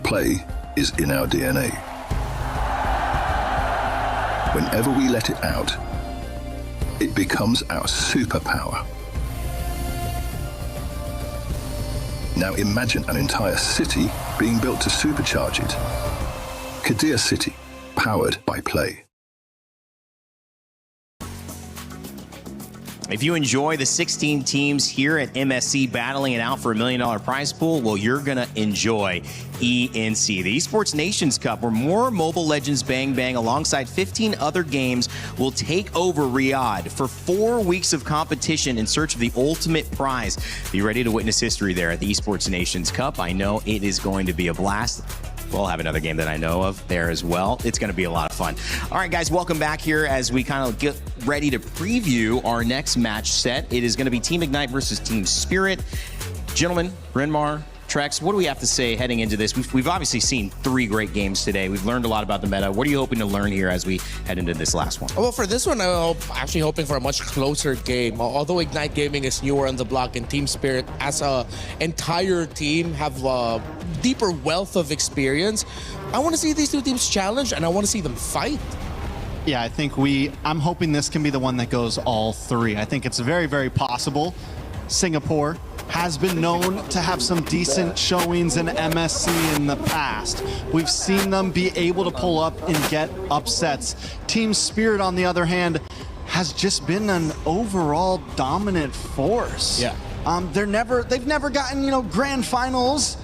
Play is in our DNA. Whenever we let it out, it becomes our superpower. Now imagine an entire city being built to supercharge it. Kadir City, powered by Play. If you enjoy the 16 teams here at MSC battling it out for $1 million prize pool, well, you're going to enjoy ENC, the Esports Nations Cup, where more Mobile Legends Bang Bang alongside 15 other games will take over Riyadh for 4 weeks of competition in search of the ultimate prize. Be ready to witness history there at the Esports Nations Cup. I know it is going to be a blast. We'll have another game that I know of there as well. It's going to be a lot of fun. All right, guys, welcome back here as we kind of get ready to preview our next match set. It is going to be Team Ignite versus Team Spirit. Gentlemen, Brynmar, Trex, what do we have to say heading into this? We've obviously seen 3 great games today. We've learned a lot about the meta. What are you hoping to learn here as we head into this last one? Well, for this one, I'm actually hoping for a much closer game. Although Ignite Gaming is newer on the block and Team Spirit as a entire team have a deeper wealth of experience, I want to see these two teams challenge and I want to see them fight. Yeah, I think I'm hoping this can be the one that goes all 3. I think it's very, very possible. Singapore has been known to have some decent showings in MSC in the past. We've seen them be able to pull up and get upsets. Team Spirit, on the other hand, has just been an overall dominant force. Yeah. They've never gotten, grand finals.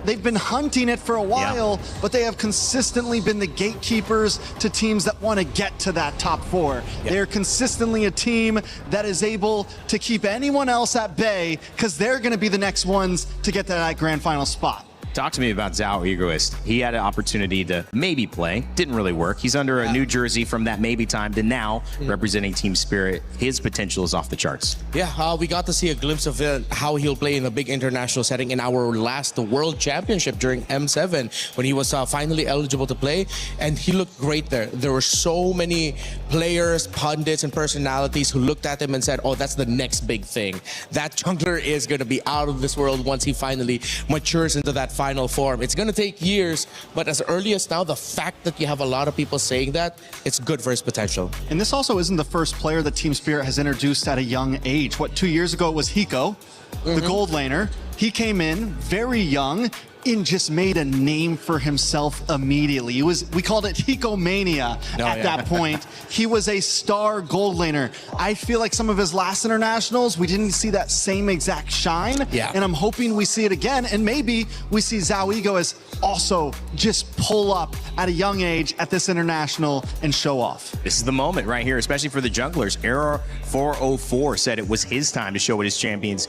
They've been hunting it for a while, but they have consistently been the gatekeepers to teams that want to get to that top 4. They are consistently a team that is able to keep anyone else at bay because they're going to be the next ones to get to that grand final spot. Talk to me about Zhao Egoist. He had an opportunity to maybe play. Didn't really work. He's under a new jersey from that maybe time to now representing Team Spirit. His potential is off the charts. Yeah, we got to see a glimpse of how he'll play in a big international setting in our last World Championship during M7 when he was finally eligible to play. And he looked great there. There were so many players, pundits, and personalities who looked at him and said, oh, that's the next big thing. That jungler is going to be out of this world once he finally matures into that final form. It's going to take years, but as early as now, the fact that you have a lot of people saying that, it's good for his potential. And this also isn't the first player that Team Spirit has introduced at a young age. 2 years ago it was Hiko, the gold laner. He came in very young and just made a name for himself immediately. We called it Hiko-mania at that point. He was a star gold laner. I feel like some of his last internationals, we didn't see that same exact shine. And I'm hoping we see it again. And maybe we see Zhao Egoist also just pull up at a young age at this international and show off. This is the moment right here, especially for the junglers. Error 404 said it was his time to show what his heroes,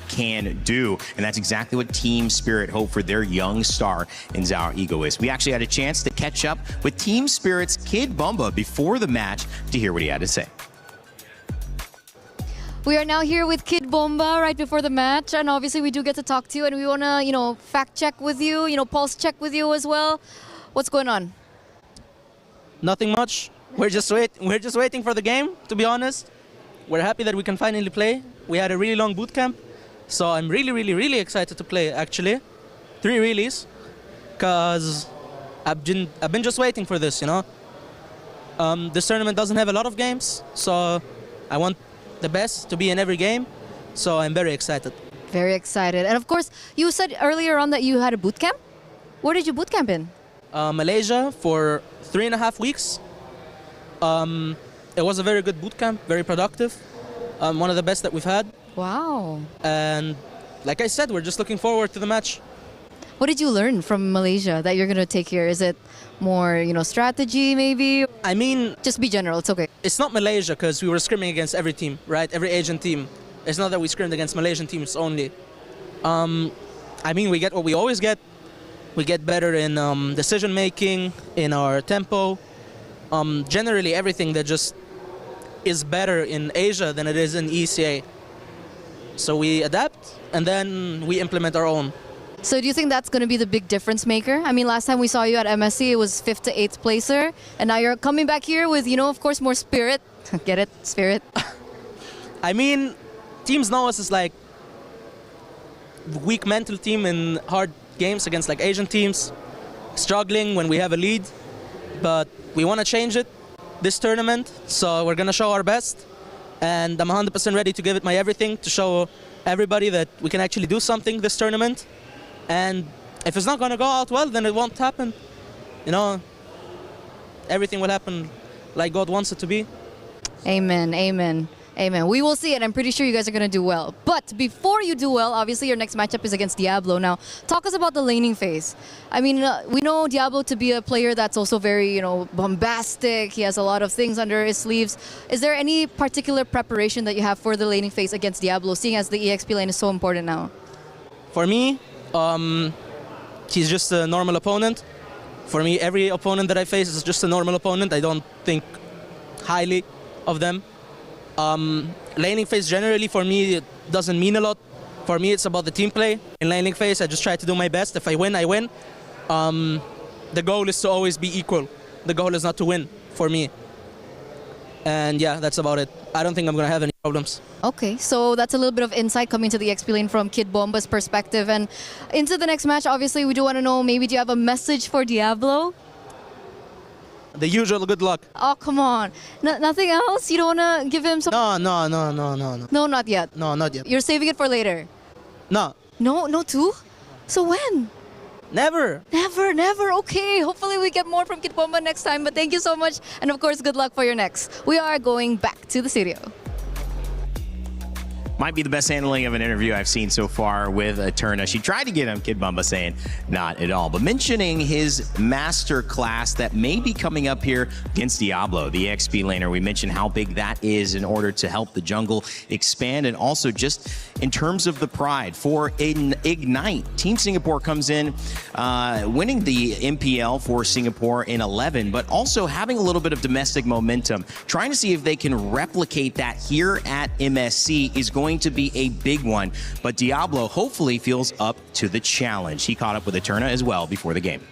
can do. And that's exactly what Team Spirit hope for their young star in Zhao Egoist. We actually had a chance to catch up with Team Spirit's Kid Bumba before the match to hear what he had to say. We are now here with Kid Bomba right before the match, and obviously we do get to talk to you, and we want to, fact check with you, pulse check with you as well. What's going on? Nothing much. We're just waiting for the game, to be honest. We're happy that we can finally play. We had a really long boot camp, so I'm really, really, really excited to play, actually. 3 reallys, because I've been just waiting for this, This tournament doesn't have a lot of games, so I want the best to be in every game, so I'm very excited. Very excited. And of course, you said earlier on that you had a boot camp. Where did you boot camp in? Malaysia for 3.5 weeks. It was a very good boot camp, very productive. One of the best that we've had. Wow. And like I said, we're just looking forward to the match. What did you learn from Malaysia that you're going to take here? Is it more, strategy maybe? I mean... Just be general, it's okay. It's not Malaysia because we were scrimming against every team, right? Every Asian team. It's not that we scrimmed against Malaysian teams only. I mean, we get what we always get. We get better in decision making, in our tempo. Generally everything that just is better in Asia than it is in ECA. So we adapt and then we implement our own. So do you think that's going to be the big difference maker? I mean, last time we saw you at MSC, it was 5th to 8th placer. And now you're coming back here with, of course, more spirit. Get it? Spirit. I mean, teams know us as like weak mental team in hard games against like Asian teams. Struggling when we have a lead. But we want to change it this tournament. So we're going to show our best. And I'm 100% ready to give it my everything to show everybody that we can actually do something this tournament. And if it's not going to go out well, then it won't happen. Everything will happen like God wants it to be. Amen, amen, amen. We will see it. I'm pretty sure you guys are going to do well. But before you do well, obviously your next matchup is against Diablo. Now, talk us about the laning phase. I mean, we know Diablo to be a player that's also very, bombastic. He has a lot of things under his sleeves. Is there any particular preparation that you have for the laning phase against Diablo, seeing as the EXP lane is so important now? For me, he's just a normal opponent. For me, every opponent that I face is just a normal opponent. I don't think highly of them. Laning phase generally for me it doesn't mean a lot For me, it's about the team play. In laning phase, I just try to do my best. If I win, I win. The goal is to always be equal. The goal is not to win for me. And yeah, that's about it. I don't think I'm going to have any problems. Okay, so that's a little bit of insight coming to the XP lane from Kid Bomba's perspective. And into the next match, obviously, we do want to know, maybe do you have a message for Diablo? The usual good luck. Oh, come on. Nothing else? You don't want to give him some... No. No, not yet. No, not yet. You're saving it for later? No. No too? So when? Never. Never. Okay, hopefully we get more from Kid Bomba next time. But thank you so much. And of course, good luck for your next. We are going back to the studio. Might be the best handling of an interview I've seen so far with Eterna. She tried to get him, Kid Bumba saying not at all. But mentioning his master class that may be coming up here against Diablo, the XP laner. We mentioned how big that is in order to help the jungle expand. And also just in terms of the pride for Ignite. Team Singapore comes in winning the MPL for Singapore in 11, but also having a little bit of domestic momentum. Trying to see if they can replicate that here at MSC is going to be a big one, but Diablo hopefully feels up to the challenge. He caught up with Eterna as well before the game.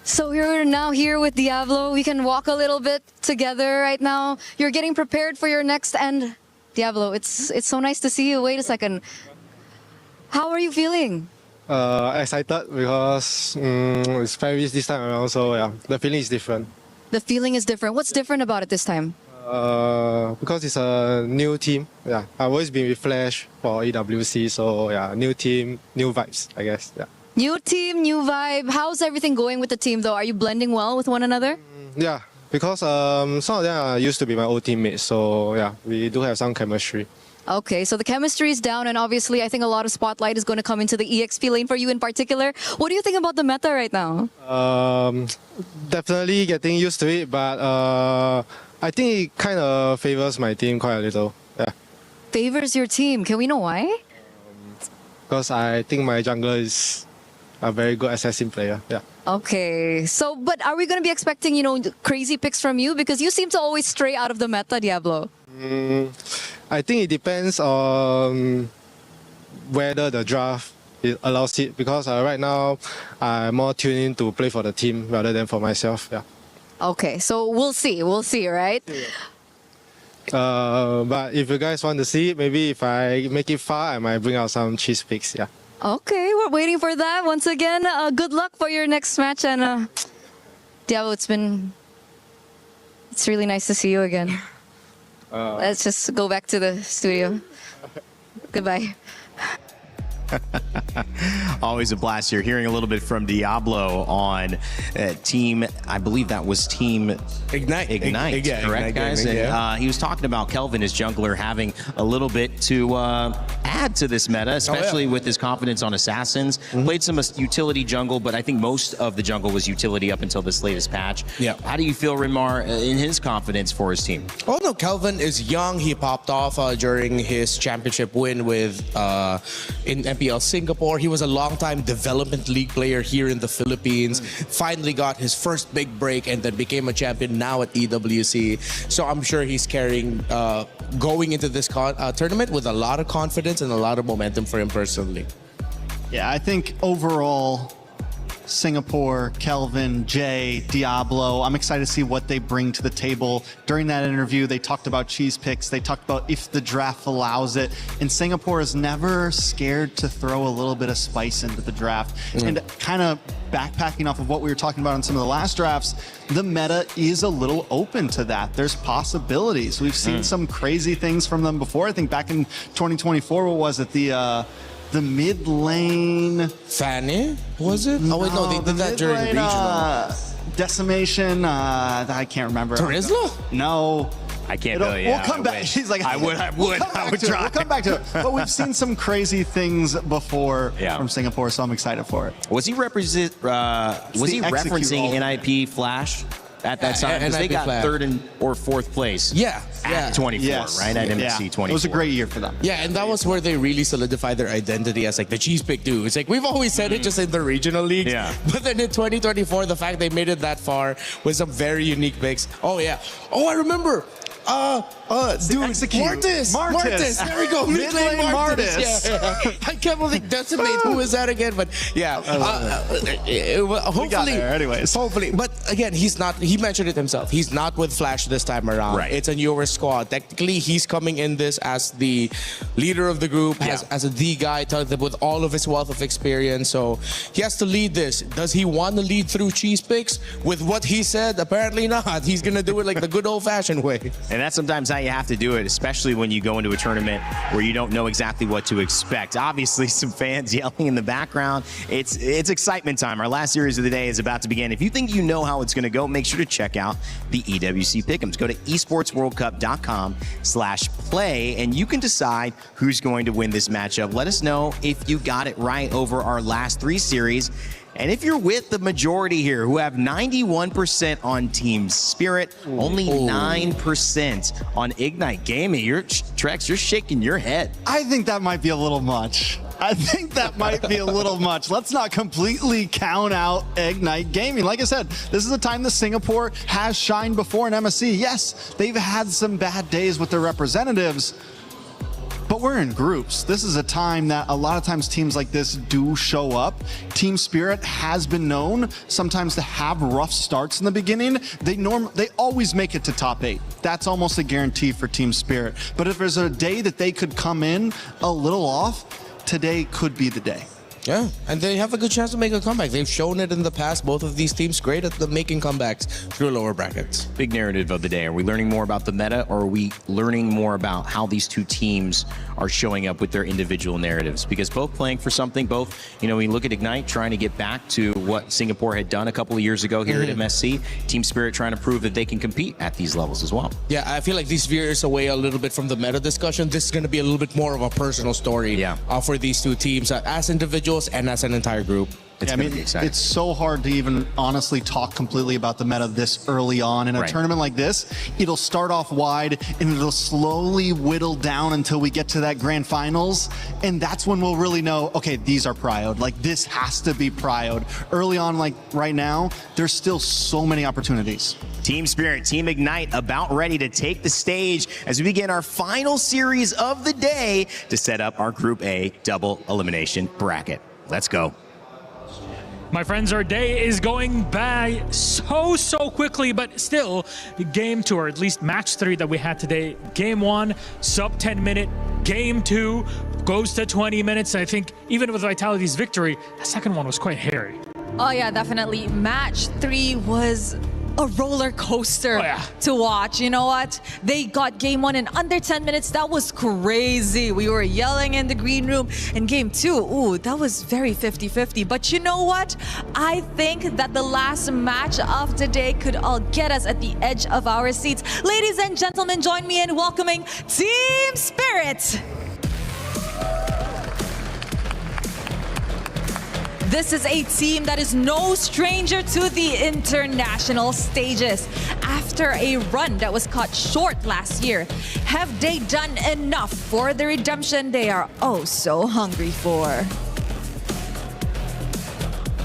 So you're now here with Diablo. We can walk a little bit together right now. You're getting prepared for your next end. Diablo, it's so nice to see you. Wait a second. How are you feeling? Excited because it's Paris this time around, so yeah, the feeling is different. The feeling is different. What's different about it this time? Because it's a new team. Yeah, I've always been with Flash for EWC, so yeah, new team, new vibes, I guess. Yeah. New team, new vibe. How's everything going with the team though? Are you blending well with one another? Yeah, because some of them used to be my old teammates, so yeah, we do have some chemistry. Okay, so the chemistry is down, and obviously I think a lot of spotlight is going to come into the EXP lane for you in particular. What do you think about the meta right now? Definitely getting used to it, but I think it kind of favors my team quite a little. Yeah. Favors your team. Can we know why? Because I think my jungler is a very good assassin player. Yeah. Okay, so but are we going to be expecting, crazy picks from you? Because you seem to always stray out of the meta, Diablo. I think it depends on whether the draft allows it. Because right now, I'm more tuned in to play for the team rather than for myself. Yeah. Okay, so we'll see, right? But if you guys want to see it, maybe if I make it far, I might bring out some cheese picks, yeah. Okay, we're waiting for that. Once again, good luck for your next match. And Diablo, it's really nice to see you again. Let's just go back to the studio. Goodbye. Always a blast here. Hearing a little bit from Diablo on team, I believe that was team Ignite, yeah, correct, guys? Gaming, yeah. And he was talking about Kelvin, his jungler, having a little bit to add to this meta, especially with his confidence on assassins. Played some utility jungle, but I think most of the jungle was utility up until this latest patch. Yeah. How do you feel, Rinmar, in his confidence for his team? Oh no, Kelvin is young. He popped off during his championship win with in MPL Singapore. He was a long-time development league player here in the Philippines. Finally got his first big break and then became a champion now at EWC. So I'm sure he's carrying going into this tournament with a lot of confidence and a lot of momentum for him personally. Yeah, I think overall, Singapore, Kelvin, Jay, Diablo, I'm excited to see what they bring to the table. During that interview, they talked about cheese picks. They talked about if the draft allows it. And Singapore is never scared to throw a little bit of spice into the draft. And kind of backpacking off of what we were talking about in some of the last drafts, the meta is a little open to that. There's possibilities. We've seen some crazy things from them before. I think back in 2024, what was it? The mid lane. Fanny, was it? Oh, wait, no, they did that during the regional. Decimation, I can't remember. Turislo? No. I can't tell you. We'll come back. She's like, I would try. We'll come back to it. But we've seen some crazy things before from Singapore, so I'm excited for it. Was he referencing NIP Flash at that time? Because they got third or fourth place. At 24, right? At MSC 24. It was a great year for them. Yeah, and that was where they really solidified their identity as like the cheese pick dude. It's like we've always said it just in the regional leagues. Yeah. But then in 2024, the fact they made it that far with some very unique picks. Oh yeah. Oh, I remember. dude, execute. Martis. There we go. Mid lane Martis. Yeah. I can't believe Decimate. Who is that again? But yeah, hopefully. We got there anyways. Hopefully, but again, he's not. He mentioned it himself. He's not with Flash this time around. Right. It's a newer squad. Technically, he's coming in this as the leader of the group, as the guy, with all of his wealth of experience. So he has to lead this. Does he want to lead through cheese picks? With what he said, apparently not. He's gonna do it like the good old-fashioned way. And that's sometimes how you have to do it, especially when you go into a tournament where you don't know exactly what to expect. Obviously, some fans yelling in the background. It's excitement time. Our last series of the day is about to begin. If you think you know how it's going to go, make sure to check out the EWC Pick'ems. Go to esportsworldcup.com/play, and you can decide who's going to win this matchup. Let us know if you got it right over our last 3 series. And if you're with the majority here who have 91% on Team Spirit, only 9% on Ignite Gaming, Trex, you're shaking your head. I think that might be a little much. Let's not completely count out Ignite Gaming. Like I said, this is a time that Singapore has shined before in MSC. Yes, they've had some bad days with their representatives, but we're in groups. This is a time that a lot of times teams like this do show up. Team Spirit has been known sometimes to have rough starts in the beginning. They always make it to top 8. That's almost a guarantee for Team Spirit. But if there's a day that they could come in a little off, today could be the day. Yeah, and they have a good chance to make a comeback. They've shown it in the past. Both of these teams great at making comebacks through lower brackets. Big narrative of the day. Are we learning more about the meta, or are we learning more about how these two teams are showing up with their individual narratives? Because both playing for something, both, you know, we look at Ignite trying to get back to what Singapore had done a couple of years ago here at MSC. Team Spirit trying to prove that they can compete at these levels as well. Yeah, I feel like this veers away a little bit from the meta discussion. This is going to be a little bit more of a personal story for these two teams as individuals and as an entire group. It's so hard to even honestly talk completely about the meta this early on. In a tournament like this, it'll start off wide and it'll slowly whittle down until we get to that grand finals. And that's when we'll really know, okay, these are prioed. Like, this has to be prioed. Early on, like right now, there's still so many opportunities. Team Spirit, Team Ignite about ready to take the stage as we begin our final series of the day to set up our Group A double elimination bracket. Let's go. My friends, our day is going by so quickly, but still, game 2, or at least match 3 that we had today. Game 1, sub 10 minute. Game 2 goes to 20 minutes. I think even with Vitality's victory, the second one was quite hairy. Oh yeah, definitely. Match 3 was a roller coaster to watch. You know what? They got game 1 in under 10 minutes. That was crazy. We were yelling in the green room. In game 2, ooh, that was very 50-50. But you know what? I think that the last match of the day could all get us at the edge of our seats. Ladies and gentlemen, join me in welcoming Team Spirit. This is a team that is no stranger to the international stages. After a run that was cut short last year, have they done enough for the redemption they are oh so hungry for?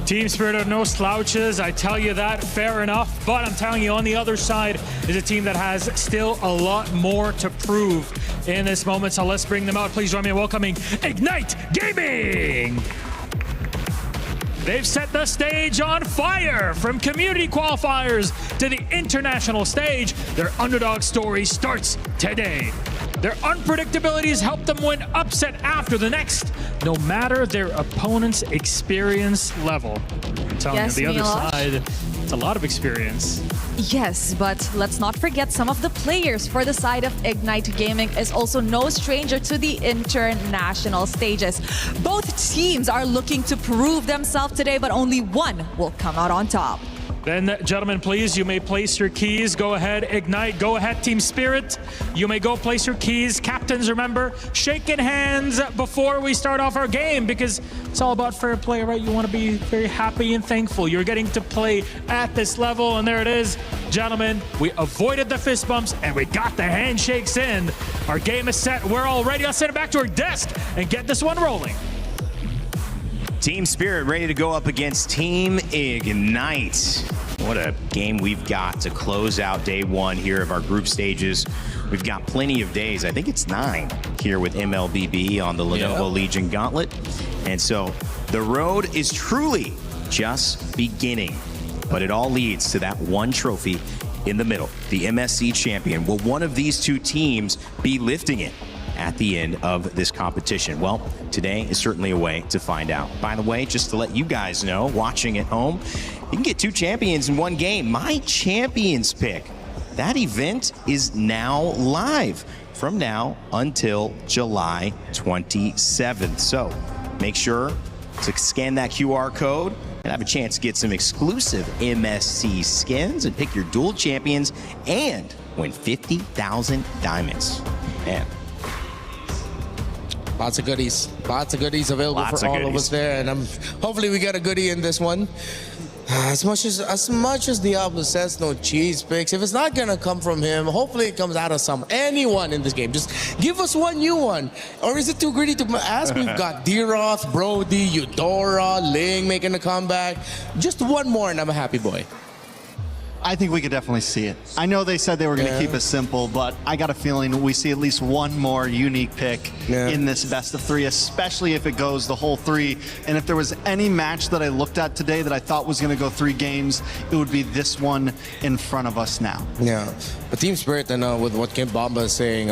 Team Spirit are no slouches, I tell you that, fair enough. But I'm telling you, on the other side is a team that has still a lot more to prove in this moment. So let's bring them out. Please join me in welcoming Ignite Gaming. They've set the stage on fire from community qualifiers to the international stage. Their underdog story starts today. Their unpredictabilities help them win upset after the next, no matter their opponent's experience level. I'm telling you, the other side, it's a lot of experience. Yes, but let's not forget some of the players for the side of Ignite Gaming is also no stranger to the international stages. Both teams are looking to prove themselves today, but only one will come out on top. Then, gentlemen, please, you may place your keys. Go ahead, Ignite. Go ahead, Team Spirit. You may go place your keys. Captains, remember, shaking hands before we start off our game, because it's all about fair play, right? You want to be very happy and thankful. You're getting to play at this level, and there it is. Gentlemen, we avoided the fist bumps, and we got the handshakes in. Our game is set. We're all ready. I'll send it back to our desk and get this one rolling. Team Spirit ready to go up against Team Ignite. What a game we've got to close out day one here of our group stages. We've got plenty of days. I think it's 9 here with MLBB on the Lenovo Legion Gauntlet. And so the road is truly just beginning. But it all leads to that one trophy in the middle, the MSC champion. Will one of these two teams be lifting it at the end of this competition? Well, today is certainly a way to find out. By the way, just to let you guys know, watching at home, you can get 2 champions in one game. My Champions Pick. That event is now live from now until July 27th. So make sure to scan that QR code and have a chance to get some exclusive MSC skins and pick your dual champions and win 50,000 diamonds. Man. Lots of goodies available for all of us there, and hopefully we get a goodie in this one. As much as Diablo says no cheese picks, if it's not gonna come from him, hopefully it comes out of anyone in this game. Just give us one new one. Or is it too greedy to ask? We've got D-Roth, Brody, Eudora, Ling making a comeback. Just one more and I'm a happy boy. I think we could definitely see it. I know they said they were going to keep it simple, but I got a feeling we see at least one more unique pick in this best of 3, especially if it goes the whole 3. And if there was any match that I looked at today that I thought was going to go 3 games, it would be this one in front of us now. Yeah, but Team Spirit, and with what Kim Bamba is saying,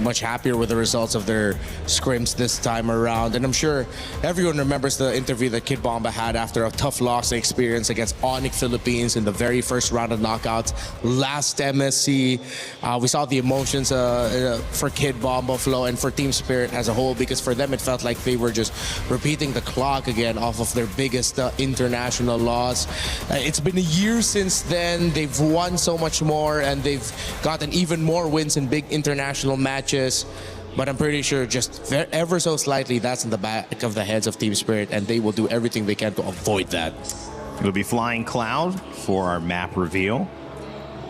much happier with the results of their scrims this time around. And I'm sure everyone remembers the interview that Kid Bamba had after a tough loss they experienced against Onyx Philippines in the very first round of knockouts last MSC. We saw the emotions for Kid Bamba flow and for Team Spirit as a whole, because for them it felt like they were just repeating the clock again off of their biggest international loss. It's been a year since then. They've won so much more and they've gotten even more wins in big international matches. But I'm pretty sure just ever so slightly that's in the back of the heads of Team Spirit, and they will do everything they can to avoid that. It'll be Flying Cloud for our map reveal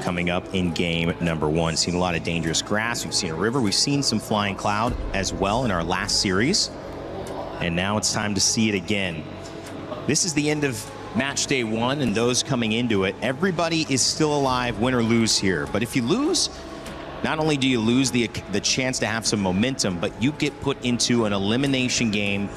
coming up in game number 1. Seen a lot of dangerous grass. We've seen a river. We've seen some Flying Cloud as well in our last series. And now it's time to see it again. This is the end of match day 1, and those coming into it, everybody is still alive, win or lose here. But if you lose, not only do you lose the chance to have some momentum, but you get put into an elimination game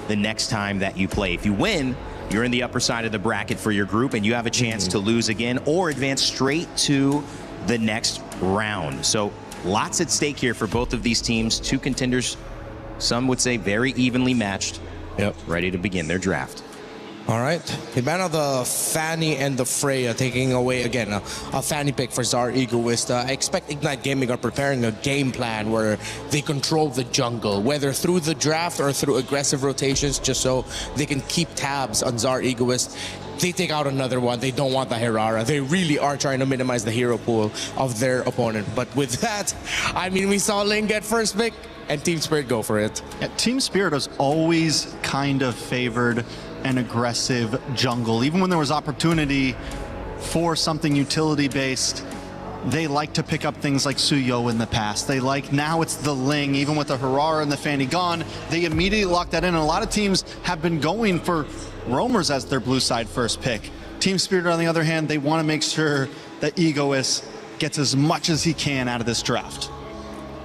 the next time that you play. If you win, you're in the upper side of the bracket for your group, and you have a chance to lose again or advance straight to the next round. So lots at stake here for both of these teams. 2 contenders, some would say very evenly matched, ready to begin their draft. All right, the man of the Fanny and the Freya taking away again a Fanny pick for Zar Egoist. I expect Ignite Gaming are preparing a game plan where they control the jungle, whether through the draft or through aggressive rotations, just so they can keep tabs on Zar Egoist. They take out another one. They don't want the Herara. They really are trying to minimize the hero pool of their opponent. But with that, I mean, we saw Ling get first pick and Team Spirit go for it. Yeah, Team Spirit has always kind of favored an aggressive jungle. Even when there was opportunity for something utility-based, they like to pick up things like Suyo in the past. They like, now it's the Ling, even with the Herara and the Fanny gone, they immediately lock that in. And a lot of teams have been going for roamers as their blue side first pick. Team Spirit, on the other hand, they want to make sure that Egoist gets as much as he can out of this draft.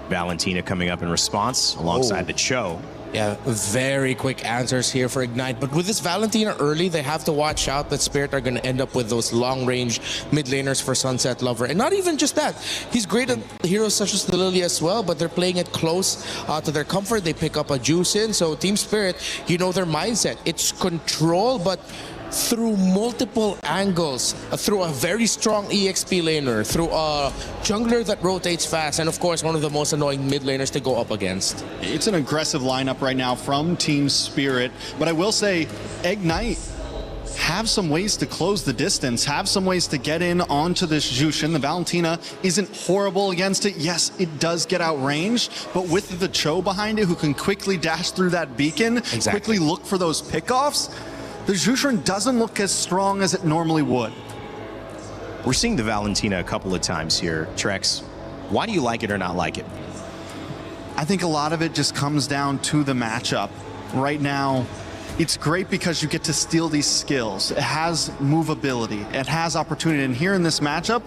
Valentina coming up in response alongside the Cho. Yeah, very quick answers here for Ignite. But with this Valentina early, they have to watch out that Spirit are going to end up with those long-range mid laners for Sunset Lover. And not even just that. He's great at heroes such as the Lily as well, but they're playing it close to their comfort. They pick up a Juice in. So Team Spirit, you know their mindset. It's control, but through multiple angles, through a very strong EXP laner, through a jungler that rotates fast, and of course one of the most annoying mid laners to go up against. It's an aggressive lineup right now from Team Spirit, but I will say Ignite have some ways to close the distance, have some ways to get in onto this Jushin. The Valentina isn't horrible against it. Yes, it does get outranged, but with the Cho behind it who can quickly dash through that beacon, quickly look for those pickoffs, the Jushin doesn't look as strong as it normally would. We're seeing the Valentina a couple of times here. Trex, why do you like it or not like it? I think a lot of it just comes down to the matchup. Right now, it's great because you get to steal these skills. It has movability. It has opportunity. And here in this matchup,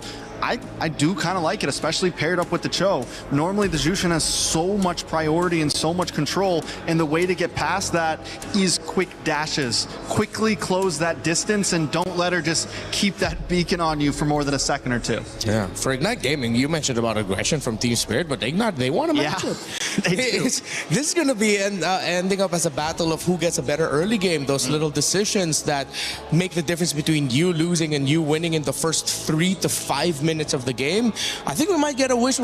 I do kind of like it, especially paired up with the Cho. Normally, the Jushin has so much priority and so much control, and the way to get past that is quick dashes. Quickly close that distance and don't let her just keep that beacon on you for more than a second or two. Yeah, for Ignite Gaming, you mentioned about aggression from Team Spirit, but Ignite, they want to match it. This is going to be ending up as a battle of who gets a better early game. Those little decisions that make the difference between you losing and you winning in the first 3 to 5 minutes of the game. I think we might get our wish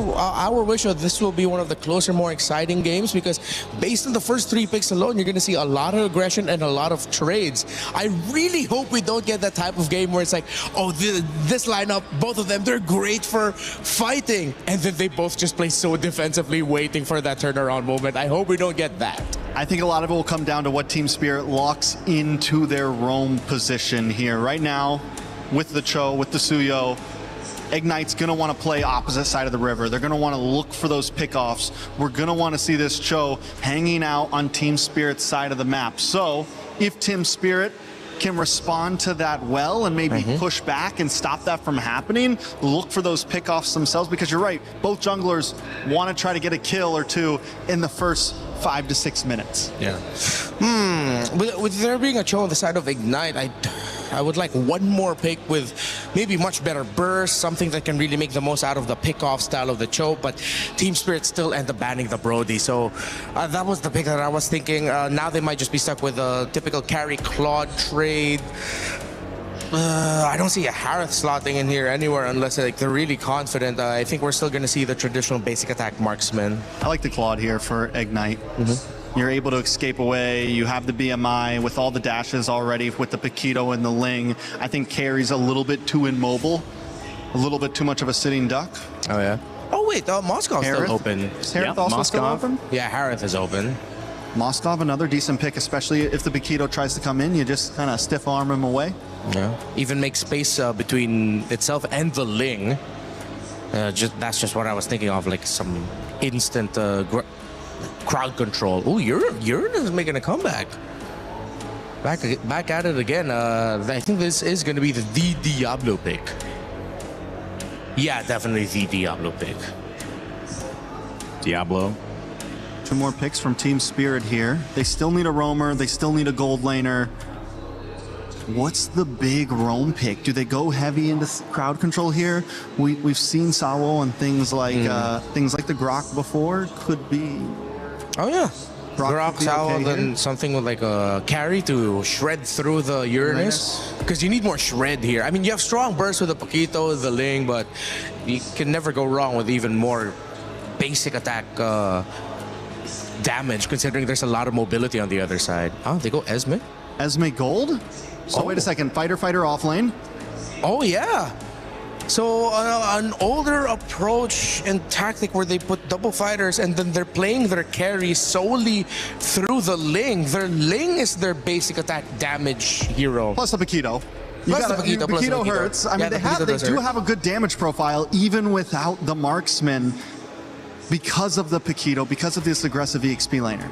of this will be one of the closer, more exciting games, because based on the first 3 picks alone, you're going to see a lot of aggression and a lot of trades. I really hope we don't get that type of game where it's like, oh, this lineup, both of them, they're great for fighting, and then they both just play so defensively, waiting for that turnaround moment. I hope we don't get that. I think a lot of it will come down to what Team Spirit locks into their roam position here. Right now, with the Cho, with the Suyo, Ignite's going to want to play opposite side of the river. They're going to want to look for those pickoffs. We're going to want to see this Cho hanging out on Team Spirit's side of the map. So if Team Spirit can respond to that well and maybe push back and stop that from happening, look for those pickoffs themselves, because you're right, both junglers want to try to get a kill or two in the first 5 to 6 minutes. Yeah. With there being a Cho on the side of Ignite, I would like one more pick with maybe much better burst, something that can really make the most out of the pick-off style of the Cho, but Team Spirit still end up banning the Brody. So that was the pick that I was thinking. Now they might just be stuck with a typical carry Claude trade. I don't see a Harith slotting in here anywhere unless like they're really confident. I think we're still going to see the traditional basic attack marksman. I like the Claude here for Ignite. You're able to escape away. You have the BMI with all the dashes already with the Paquito and the Ling. I think carries a little bit too immobile, a little bit too much of a sitting duck. Oh, yeah. Oh, wait, Moscow's still open. Is Harith also still open? Yeah, Harith is open. Moskov, another decent pick, especially if the Paquito tries to come in. You just kind of stiff arm him away. Yeah. Even make space between itself and the Ling. That's just what I was thinking of, like some instant crowd control. Oh, Uranus is making a comeback. Back at it again. I think this is going to be the Diablo pick. Yeah, definitely the Diablo pick. Diablo. 2 more picks from Team Spirit here. They still need a roamer. They still need a gold laner. What's the big roam pick? Do they go heavy into crowd control here? We've seen Sawo and things like the Grok before. Could be. Oh yeah. Grok Sawo, then something with like a carry to shred through the Uranus. Because you need more shred here. I mean, you have strong burst with the Paquito, the Ling, but you can never go wrong with even more basic attack damage, considering there's a lot of mobility on the other side. Oh, they go Esme? Esme gold? So wait a second, fighter off lane? Oh yeah. So an older approach and tactic where they put double fighters and then they're playing their carry solely through the Ling. Their Ling is their basic attack damage hero. Plus the Paquito. Paquito hurts. I mean, they do have a good damage profile even without the marksman because of the Paquito, because of this aggressive EXP laner.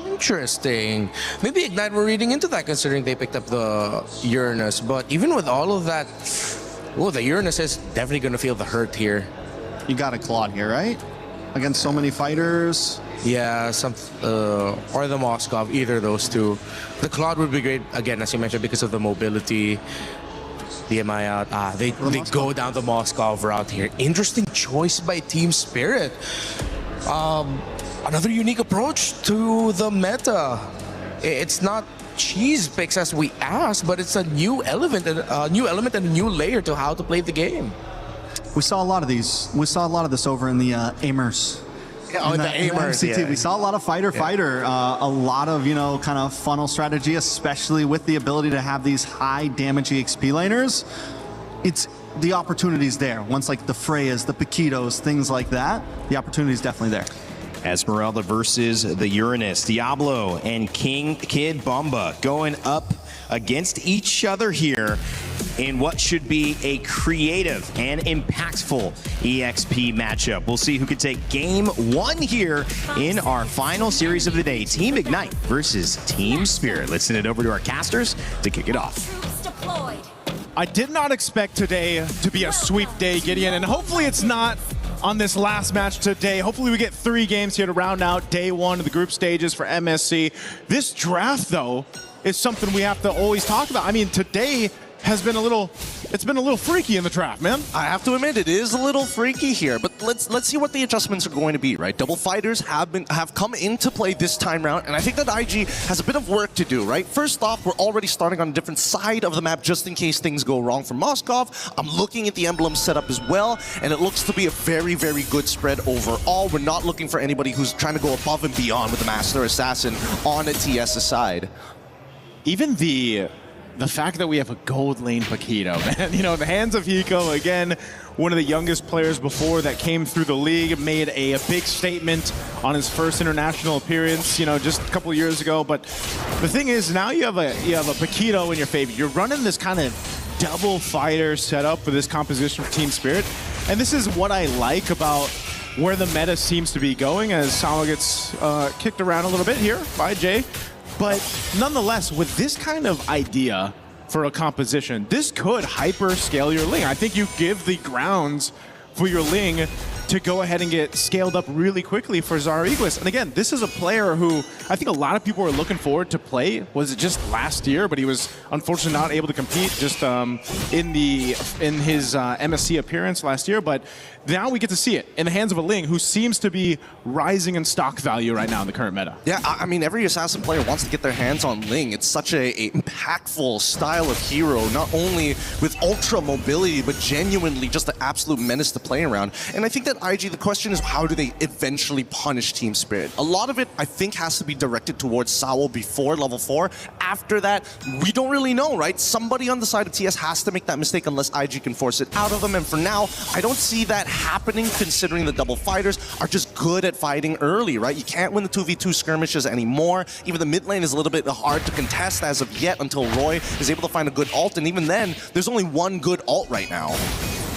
Interesting. Maybe Ignite were reading into that considering they picked up the Uranus, but even with all of that, the Uranus is definitely going to feel the hurt here. You got a Claude here, right? Against so many fighters. Yeah, or the Moskov, either of those two. The Claude would be great, again, as you mentioned, because of the mobility. BMI out. They go down the Moskov route here. Interesting choice by Team Spirit. Another unique approach to the meta. It's not cheese picks as we asked, but it's a new element and a new layer to how to play the game. We saw a lot of these. We saw a lot of this over in the Amers. Oh, the Amers, MCT. We saw a lot of fighter, a lot of, kind of funnel strategy, especially with the ability to have these high damage EXP laners. It's the opportunities there. Once like the Freyas, the Paquitos, things like that, the opportunity is definitely there. Esmeralda versus the Uranus. Diablo and King Kid Bumba going up against each other here. in what should be a creative and impactful EXP matchup. We'll see who can take game 1 here in our final series of the day. Team Ignite versus Team Spirit. Let's send it over to our casters to kick it off. I did not expect today to be a sweep day, Gideon, and hopefully it's not on this last match today. Hopefully we get 3 games here to round out day 1 of the group stages for MSC. This draft, though, is something we have to always talk about. I mean, today has been it's been a little freaky in the draft, man. I have to admit, it is a little freaky here, but let's see what the adjustments are going to be, right? Double fighters have come into play this time round, and I think that IG has a bit of work to do, right? First off, we're already starting on a different side of the map just in case things go wrong for Moskov. I'm looking at the emblem setup as well, and it looks to be a very, very good spread overall. We're not looking for anybody who's trying to go above and beyond with the Master Assassin on a TS's side. Even the fact that we have a gold lane Paquito, man. You know, the hands of Hiko, again, one of the youngest players before that came through the league, made a big statement on his first international appearance, you know, just a couple of years ago. But the thing is, now you have a Paquito in your favor. You're running this kind of double fighter setup for this composition for Team Spirit. And this is what I like about where the meta seems to be going, as Sawa gets kicked around a little bit here by Jay. But nonetheless, with this kind of idea for a composition, this could hyper scale your Ling. I think you give the grounds for your Ling to go ahead and get scaled up really quickly for Zara Egoist. And again, this is a player who I think a lot of people were looking forward to play. Was it just last year? But he was unfortunately not able to compete just in his MSC appearance last year. But now we get to see it in the hands of a Ling who seems to be rising in stock value right now in the current meta. Yeah, I mean, every Assassin player wants to get their hands on Ling. It's such a impactful style of hero, not only with ultra mobility, but genuinely just an absolute menace to play around. And I think that IG, the question is, how do they eventually punish Team Spirit? A lot of it, I think, has to be directed towards Sawo before level 4. After that, we don't really know, right? Somebody on the side of TS has to make that mistake unless IG can force it out of them. And for now, I don't see that happening, considering the double fighters are just good at fighting early, right? You can't win the 2v2 skirmishes anymore. Even the mid lane is a little bit hard to contest as of yet until Roy is able to find a good ult. And even then, there's only one good ult right now.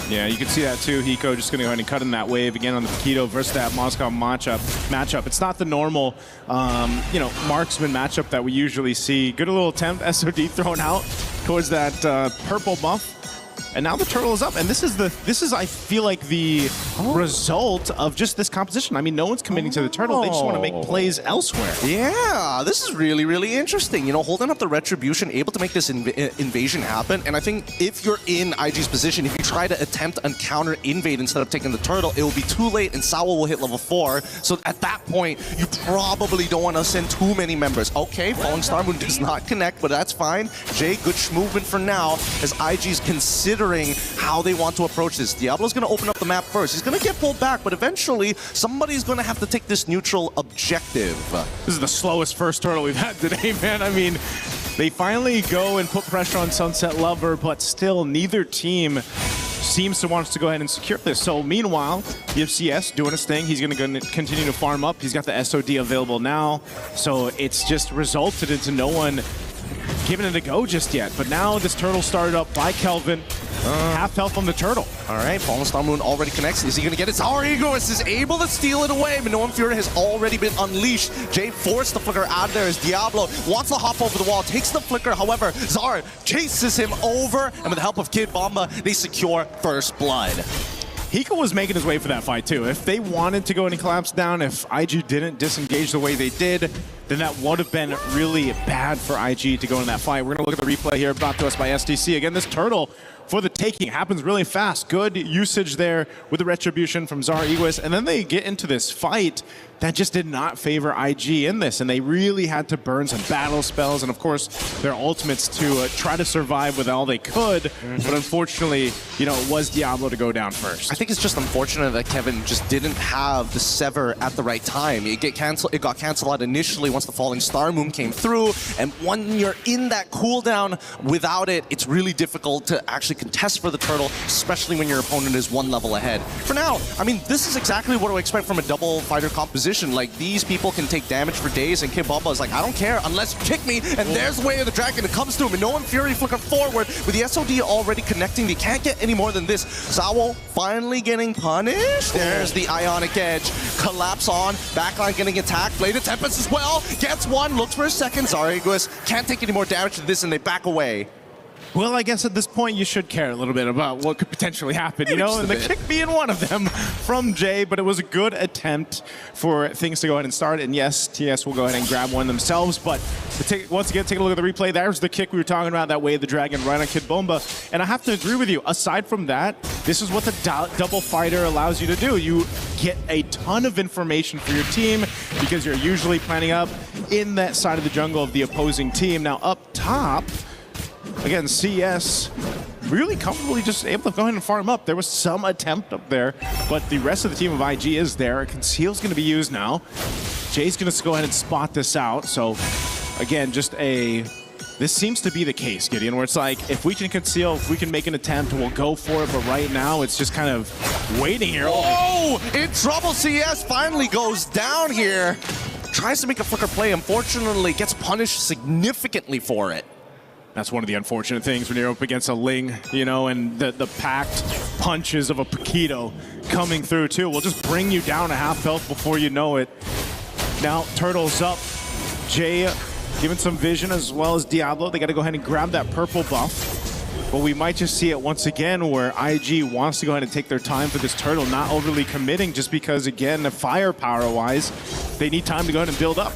Yeah, you can see that too. Hiko just going to go ahead and cut in that wave again on the Paquito versus that Moscow matchup. It's not the normal, marksman matchup that we usually see. Good little attempt, SOD thrown out towards that purple buff. And now the turtle is up, and this is I feel like the result of just this composition. I mean, no one's committing to the turtle; they just want to make plays elsewhere. Yeah, this is really, really interesting. You know, holding up the retribution, able to make this invasion happen. And I think if you're in IG's position, if you try to attempt a counter invade instead of taking the turtle, it will be too late, and Sawa will hit level 4. So at that point, you probably don't want to send too many members. Okay, Falling Star Moon does not connect, but that's fine. Jay, good movement for now, as IG's considering how they want to approach this. Diablo's going to open up the map first. He's going to get pulled back, but eventually somebody's going to have to take this neutral objective. This is the slowest first turtle we've had today, man. I mean, they finally go and put pressure on Sunset Lover, but still neither team seems to want to go ahead and secure this. So meanwhile, you have CS doing his thing. He's going to continue to farm up. He's got the SOD available now. So it's just resulted into no one giving it a go just yet. But now this turtle started up by Kelvin. Half health on the turtle. All right, Fallen Star Moon already connects. Is he going to get it? Our Egoist is able to steal it away, but Noam Fury has already been unleashed. Jay forced the flicker out of there as Diablo wants to hop over the wall, takes the flicker. However, Zar chases him over, and with the help of Kid Bomba, they secure first blood. Hiko was making his way for that fight too. If they wanted to go and collapse down, if IG didn't disengage the way they did, then that would have been really bad for IG to go in that fight. We're going to look at the replay here brought to us by SDC. Again, this turtle for the taking happens really fast. Good usage there with the retribution from Zara Egoist. And then they get into this fight that just did not favor IG in this. And they really had to burn some battle spells and, of course, their ultimates to try to survive with all they could. But unfortunately, it was Diablo to go down first. I think it's just unfortunate that Kevin just didn't have the Sever at the right time. It got canceled out initially once the Falling Star Moon came through. And when you're in that cooldown without it, it's really difficult to actually contest for the turtle, especially when your opponent is one level ahead. For now, I mean, this is exactly what I expect from a double fighter composition. Like, these people can take damage for days, and Kid Bubba is like, I don't care unless you kick me, and there's Way of the Dragon. It comes to him, and no one Fury flicker forward. With the SOD already connecting, they can't get any more than this. Zawo finally getting punished. There's the Ionic Edge. Collapse on, backline getting attacked. Blade of Tempest as well. Gets one, looks for a second. Zaryaguis can't take any more damage than this, and they back away. Well, I guess at this point you should care a little bit about what could potentially happen, you know, and the kick being one of them from Jay, but it was a good attempt for things to go ahead and start. And yes, TS will go ahead and grab one themselves, but once again, take a look at the replay. There's the kick we were talking about, that Way of the Dragon right on Kid Bomba. And I have to agree with you, aside from that, this is what the double fighter allows you to do. You get a ton of information for your team because you're usually planning up in that side of the jungle of the opposing team. Now up top, again, CS really comfortably just able to go ahead and farm up. There was some attempt up there, but the rest of the team of IG is there. Conceal's going to be used now. Jay's going to go ahead and spot this out. So, again, this seems to be the case, Gideon, where it's like, if we can conceal, if we can make an attempt, we'll go for it. But right now, it's just kind of waiting here. Oh, in trouble. CS finally goes down here. Tries to make a flicker play. Unfortunately, gets punished significantly for it. That's one of the unfortunate things when you're up against a Ling, you know, and the packed punches of a Paquito coming through too will just bring you down to half health before you know it. Now, Turtle's up. Jay given some vision as well as Diablo. They got to go ahead and grab that purple buff. But we might just see it once again where IG wants to go ahead and take their time for this Turtle, not overly committing just because, again, firepower-wise, they need time to go ahead and build up.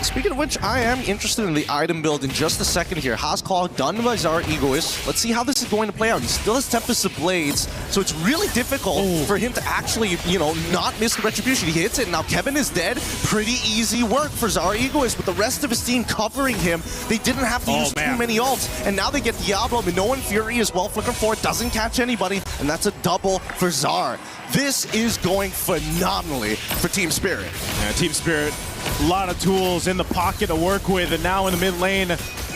Speaking of which, I am interested in the item build in just a second here. Hascall done by Zaryaguis. Let's see how this is going to play out. He still has Tempest of Blades, so it's really difficult for him to actually, you know, not miss the Retribution. He hits it. Now Kevin is dead. Pretty easy work for Zaryaguis, with the rest of his team covering him. They didn't have to use too many ults, and now they get Diablo, Minoan Fury as well. Flicker 4 doesn't catch anybody, and that's a double for Zar. This is going phenomenally for Team Spirit. Yeah, Team Spirit, a lot of tools in the pocket to work with, and now in the mid lane,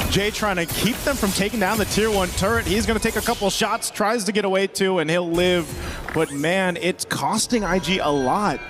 Jay trying to keep them from taking down the tier 1 turret. He's going to take a couple shots, tries to get away too, and he'll live. But man, it's costing IG a lot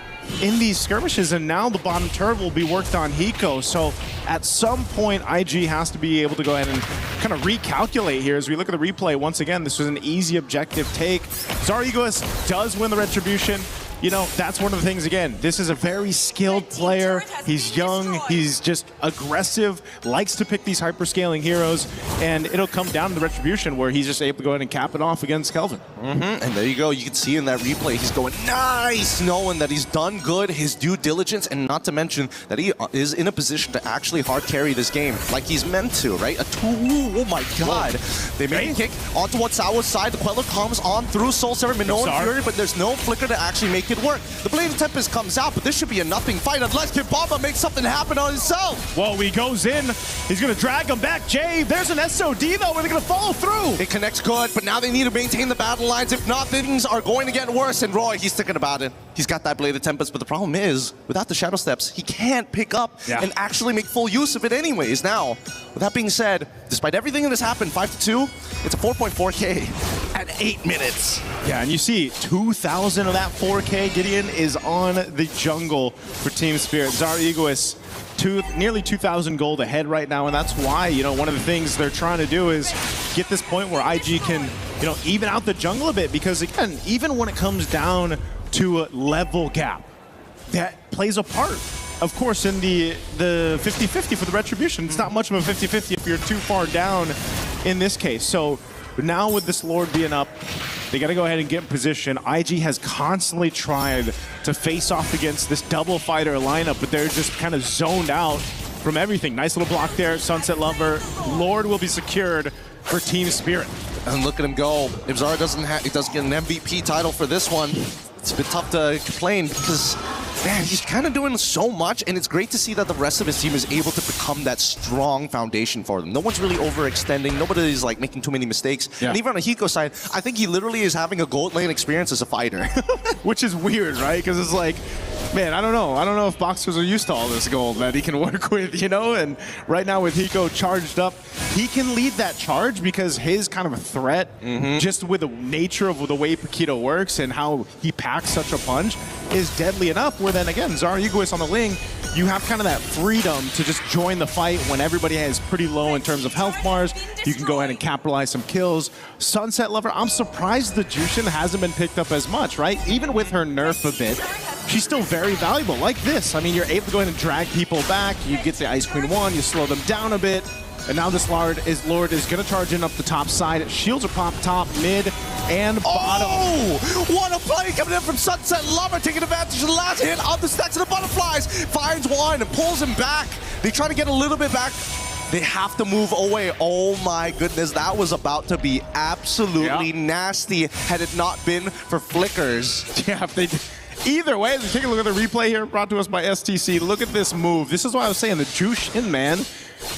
in these skirmishes, and now the bottom turret will be worked on Hiko. So at some point, IG has to be able to go ahead and kind of recalculate here. As we look at the replay, once again, this was an easy objective take. Zaryaguis does win the Retribution. You know, that's one of the things, again, this is a very skilled player. He's young, he's just aggressive, likes to pick these hyperscaling heroes, and it'll come down to the Retribution where he's just able to go ahead and cap it off against Kelvin. And there you go. You can see in that replay, he's going nice, knowing that he's done good, his due diligence, and not to mention that he is in a position to actually hard carry this game like he's meant to, right? Oh my god. They made a kick onto Watsawa's side. The Queller comes on through Soul Server, Minoan Fury, but there's no flicker to actually make it work. The Blade of Tempest comes out, but this should be a nothing fight unless Kid Bomba makes something happen on himself. Well, he goes in. He's going to drag him back. Jay, there's an SOD, though. Are they going to follow through? It connects good, but now they need to maintain the battle lines. If not, things are going to get worse. And Roy, he's thinking about it. He's got that Blade of Tempest, but the problem is, without the Shadow Steps, he can't pick up and actually make full use of it anyways. Now, with that being said, despite everything that has happened, 5-2, it's a 4.4K at 8 minutes. Yeah, and you see 2,000 of that 4K, Gideon, is on the jungle for Team Spirit. Zaryaguis, nearly 2,000 gold ahead right now, and that's why, you know, one of the things they're trying to do is get this point where IG can, you know, even out the jungle a bit, because again, even when it comes down to a level gap, that plays a part. Of course, in the 50-50 for the Retribution, it's not much of a 50-50 if you're too far down in this case. So now with this Lord being up, they got to go ahead and get in position. IG has constantly tried to face off against this double fighter lineup, but they're just kind of zoned out from everything. Nice little block there, Sunset Lover. Lord will be secured for Team Spirit. And look at him go. If Zara doesn't get an MVP title for this one, it's a bit tough to complain because, man, he's kind of doing so much, and it's great to see that the rest of his team is able to become that strong foundation for them. No one's really overextending. Nobody's like making too many mistakes. Yeah. And even on the Hiko side, I think he literally is having a gold lane experience as a fighter. Which is weird, right? Because it's like, Man, I don't know. I don't know if boxers are used to all this gold that he can work with, you know? And right now with Hiko charged up, he can lead that charge because his kind of a threat, just with the nature of the way Paquito works and how he packs such a punch, is deadly enough where then again, Zara Egoist on the Ling, you have kind of that freedom to just join the fight when everybody is pretty low in terms of health bars. You can go ahead and capitalize some kills. Sunset Lover, I'm surprised the Jushin hasn't been picked up as much, right? Even with her nerf a bit, she's still very valuable. Like this, I mean, you're able to go ahead and drag people back. You get the Ice Queen 1, you slow them down a bit. And now this Lord is going to charge in up the top side. Shields are popped top, mid, and bottom. Oh, what a play coming in from Sunset Lover, taking advantage of the last hit on the stacks of the butterflies. Finds one and pulls him back. They try to get a little bit back. They have to move away. Oh my goodness, that was about to be absolutely nasty had it not been for flickers. Yeah, if they either way, take a look at the replay here brought to us by STC. Look at this move. This is why I was saying the Jushin, man.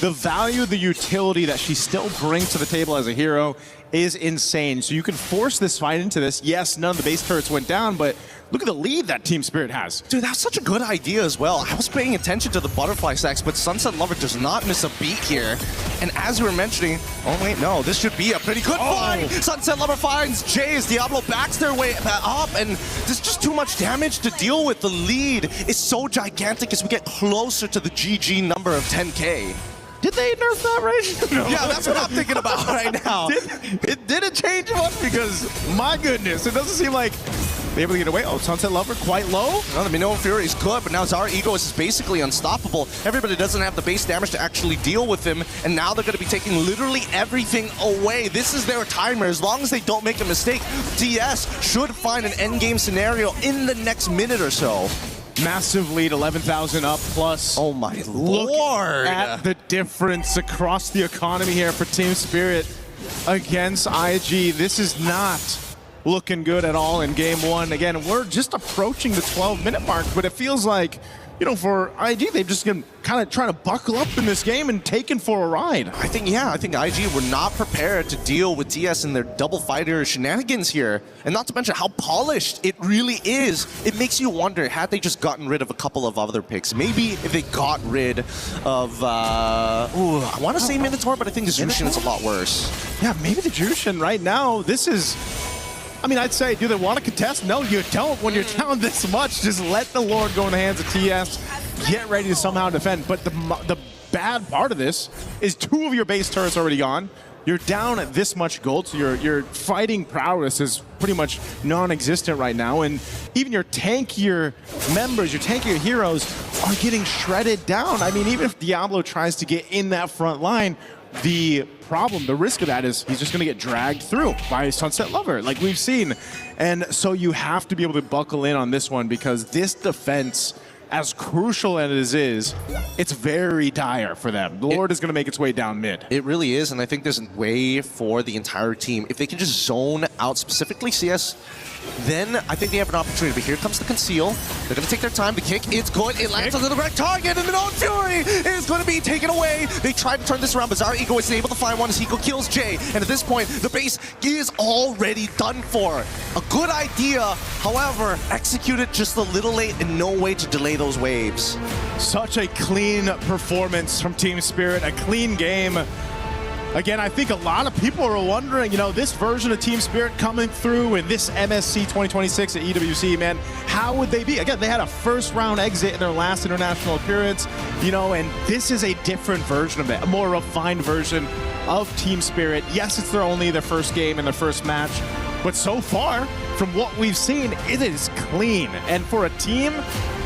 The value, the utility that she still brings to the table as a hero is insane. So you can force this fight into this. Yes, none of the base turrets went down, but look at the lead that Team Spirit has. Dude, that's such a good idea as well. I was paying attention to the butterfly stacks, but Sunset Lover does not miss a beat here. And as we were mentioning, oh wait, no, this should be a pretty good fight. Sunset Lover finds Jay as Diablo backs their way up, and there's just too much damage to deal with. The lead is so gigantic as we get closer to the GG number of 10K. Did they nerf that right? No. Yeah, that's what I'm thinking about right now. Did it change much? Because, my goodness, it doesn't seem like they're able to get away. Oh, Sunset Lover quite low. No, the Minoan Fury is good, but now Zara Egoist is basically unstoppable. Everybody doesn't have the base damage to actually deal with him, and now they're going to be taking literally everything away. This is their timer. As long as they don't make a mistake, DS should find an endgame scenario in the next minute or so. Massive lead, 11,000 up plus. Oh my Look lord! At the difference across the economy here for Team Spirit against IG. This is not looking good at all in game one. Again, we're just approaching the 12-minute mark, but it feels like, you know, for IG, they've just been kind of trying to buckle up in this game and taken for a ride. I think IG were not prepared to deal with DS and their double fighter shenanigans here. And not to mention how polished it really is. It makes you wonder, had they just gotten rid of a couple of other picks? Maybe if they got rid of, I want to say Minotaur, but I think the Jushin is a lot worse. Yeah, maybe the Jushin right now, this is... I mean, I'd say, do they want to contest? No, you don't. When you're down this much, just let the Lord go in the hands of TS. Get ready to somehow defend. But the bad part of this is 2 of your base turrets already gone. You're down at this much gold, so your fighting prowess is pretty much non-existent right now. And even your tankier members, your tankier heroes are getting shredded down. I mean, even if Diablo tries to get in that front line, the problem, the risk of that is he's just going to get dragged through by Sunset Lover, like we've seen. And so you have to be able to buckle in on this one because this defense, as crucial as it is, it's very dire for them. The Lord is going to make its way down mid. It really is, and I think there's a way for the entire team. If they can just zone out specifically CS, then I think they have an opportunity. But here comes the conceal. They're going to take their time. The kick is good. It lands on the correct target, and Minoan Fury is going to be taken away. They try to turn this around, but Zara Egoist is able to find one as Hiko kills Jay. And at this point, the base is already done for. A good idea, however, executed just a little late and no way to delay those waves. Such a clean performance from Team Spirit, a clean game. Again, I think a lot of people are wondering, you know, this version of Team Spirit coming through in this MSC 2026 at EWC, man, how would they be? Again, they had a first-round exit in their last international appearance, you know, and this is a different version of it, a more refined version of Team Spirit. Yes, it's only their first game and their first match, but so far, from what we've seen, it is clean. And for a team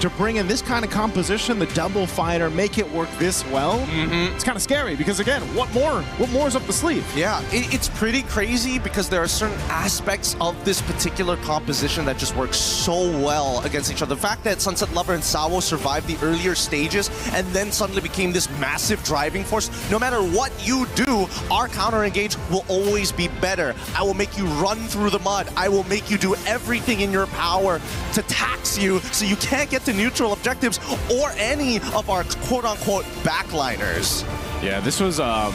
to bring in this kind of composition, the double fighter, make it work this well, it's kind of scary because, again, what more is up the sleeve? Yeah, it's pretty crazy because there are certain aspects of this particular composition that just work so well against each other. The fact that Sunset Lover and Sawo survived the earlier stages and then suddenly became this massive driving force. No matter what you do, our counter-engage will always be better. I will make you run through the mud. I will make you do everything in your power to tax you so you can't get to neutral objectives or any of our quote-unquote backliners. Yeah, this was a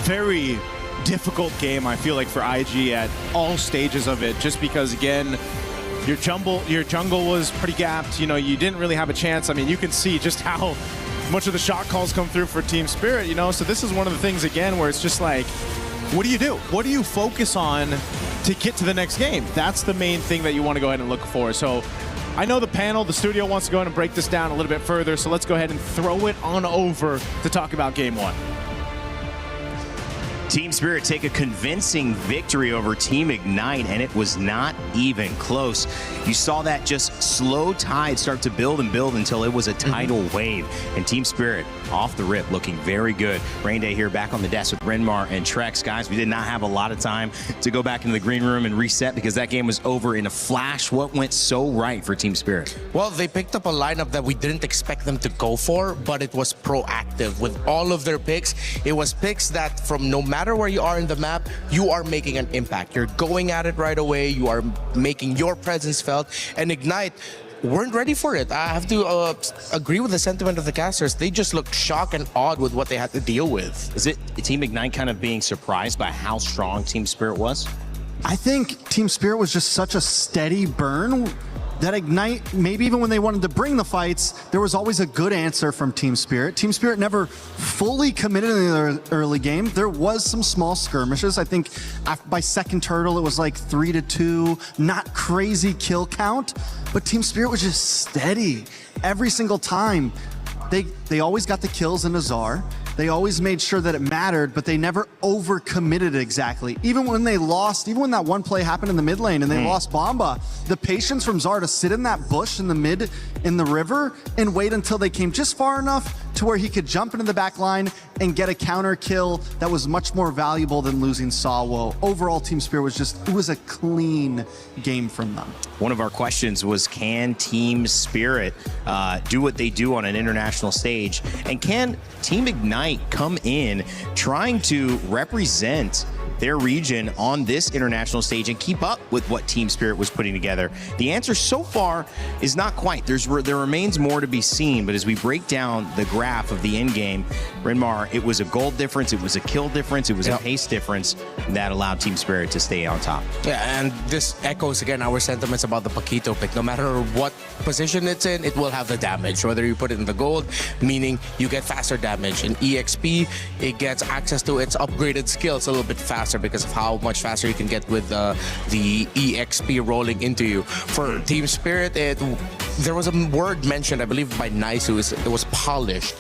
very difficult game, I feel like, for IG at all stages of it, just because, again, Your jungle was pretty gapped. You know, you didn't really have a chance. I mean, you can see just how much of the shot calls come through for Team Spirit, you know? So this is one of the things, again, where it's just like, what do you do? What do you focus on to get to the next game? That's the main thing that you want to go ahead and look for. So I know the panel, the studio wants to go ahead and break this down a little bit further, so let's go ahead and throw it on over to talk about Game 1. Team Spirit take a convincing victory over Team Ignite, and it was not even close. You saw that just slow tide start to build and build until it was a tidal wave. And Team Spirit, off the rip, looking very good. Rain Day here back on the desk with Renmar and Trex. Guys, we did not have a lot of time to go back into the green room and reset because that game was over in a flash. What went so right for Team Spirit? Well, they picked up a lineup that we didn't expect them to go for, but it was proactive. With all of their picks, it was picks that from no matter where you are in the map, you are making an impact. You're going at it right away. You are making your presence felt. And Ignite weren't ready for it. I have to agree with the sentiment of the casters. They just looked shocked and awed with what they had to deal with. Is it Team Ignite kind of being surprised by how strong Team Spirit was? I think Team Spirit was just such a steady burn that Ignite, maybe even when they wanted to bring the fights, there was always a good answer from Team Spirit. Team Spirit never fully committed in the early game. There was some small skirmishes. I think by second turtle, it was like 3-2, not crazy kill count, but Team Spirit was just steady every single time. They always got the kills in Azar. They always made sure that it mattered, but they never overcommitted exactly. Even when they lost, even when that one play happened in the mid lane and they lost Bomba, the patience from Zar to sit in that bush in the mid, in the river, and wait until they came just far enough to where he could jump into the back line and get a counter kill that was much more valuable than losing Sawo. Overall, Team Spirit was just, it was a clean game from them. One of our questions was, can Team Spirit do what they do on an international stage? And can Team Ignite come in trying to represent their region on this international stage and keep up with what Team Spirit was putting together? The answer so far is not quite. There remains more to be seen, but as we break down the graph of the end game, Renmar, it was a gold difference, it was a kill difference, it was a pace difference that allowed Team Spirit to stay on top. Yeah, and this echoes again our sentiments about the Paquito pick. No matter what position it's in, it will have the damage. Whether you put it in the gold, meaning you get faster damage. In EXP, it gets access to its upgraded skills a little bit faster because of how much faster you can get with the EXP rolling into you. For Team Spirit, there was a word mentioned, I believe by Naisu, it was polished.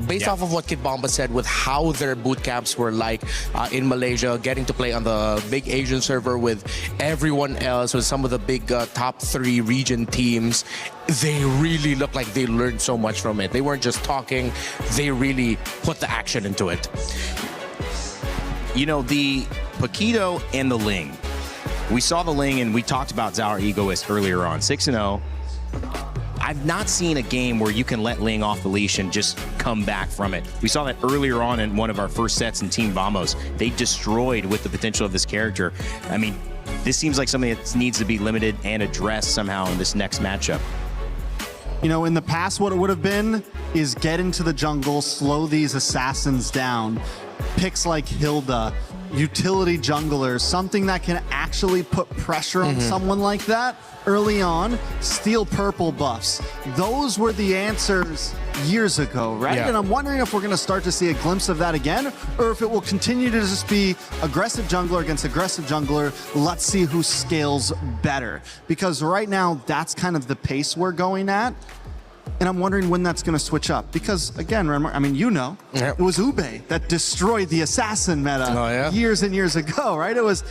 Based off of what Kid Bomba said with how their boot camps were like in Malaysia, getting to play on the big Asian server with everyone else, with some of the big top 3 region teams, they really looked like they learned so much from it. They weren't just talking, they really put the action into it. You know, the Paquito and the Ling. We saw the Ling and we talked about Zauer Egoist earlier on, 6-0. I've not seen a game where you can let Ling off the leash and just come back from it. We saw that earlier on in one of our first sets in Team Vamos. They destroyed with the potential of this character. I mean, this seems like something that needs to be limited and addressed somehow in this next matchup. You know, in the past, what it would have been is get into the jungle, slow these assassins down. Picks like Hilda, utility junglers, something that can actually put pressure on someone like that early on, steal purple buffs. Those were the answers years ago, right? Yeah. And I'm wondering if we're going to start to see a glimpse of that again, or if it will continue to just be aggressive jungler against aggressive jungler. Let's see who scales better. Because right now, that's kind of the pace we're going at. And I'm wondering when that's going to switch up. Because, again, I mean, you know, it was Ube that destroyed the assassin meta years and years ago, right? It was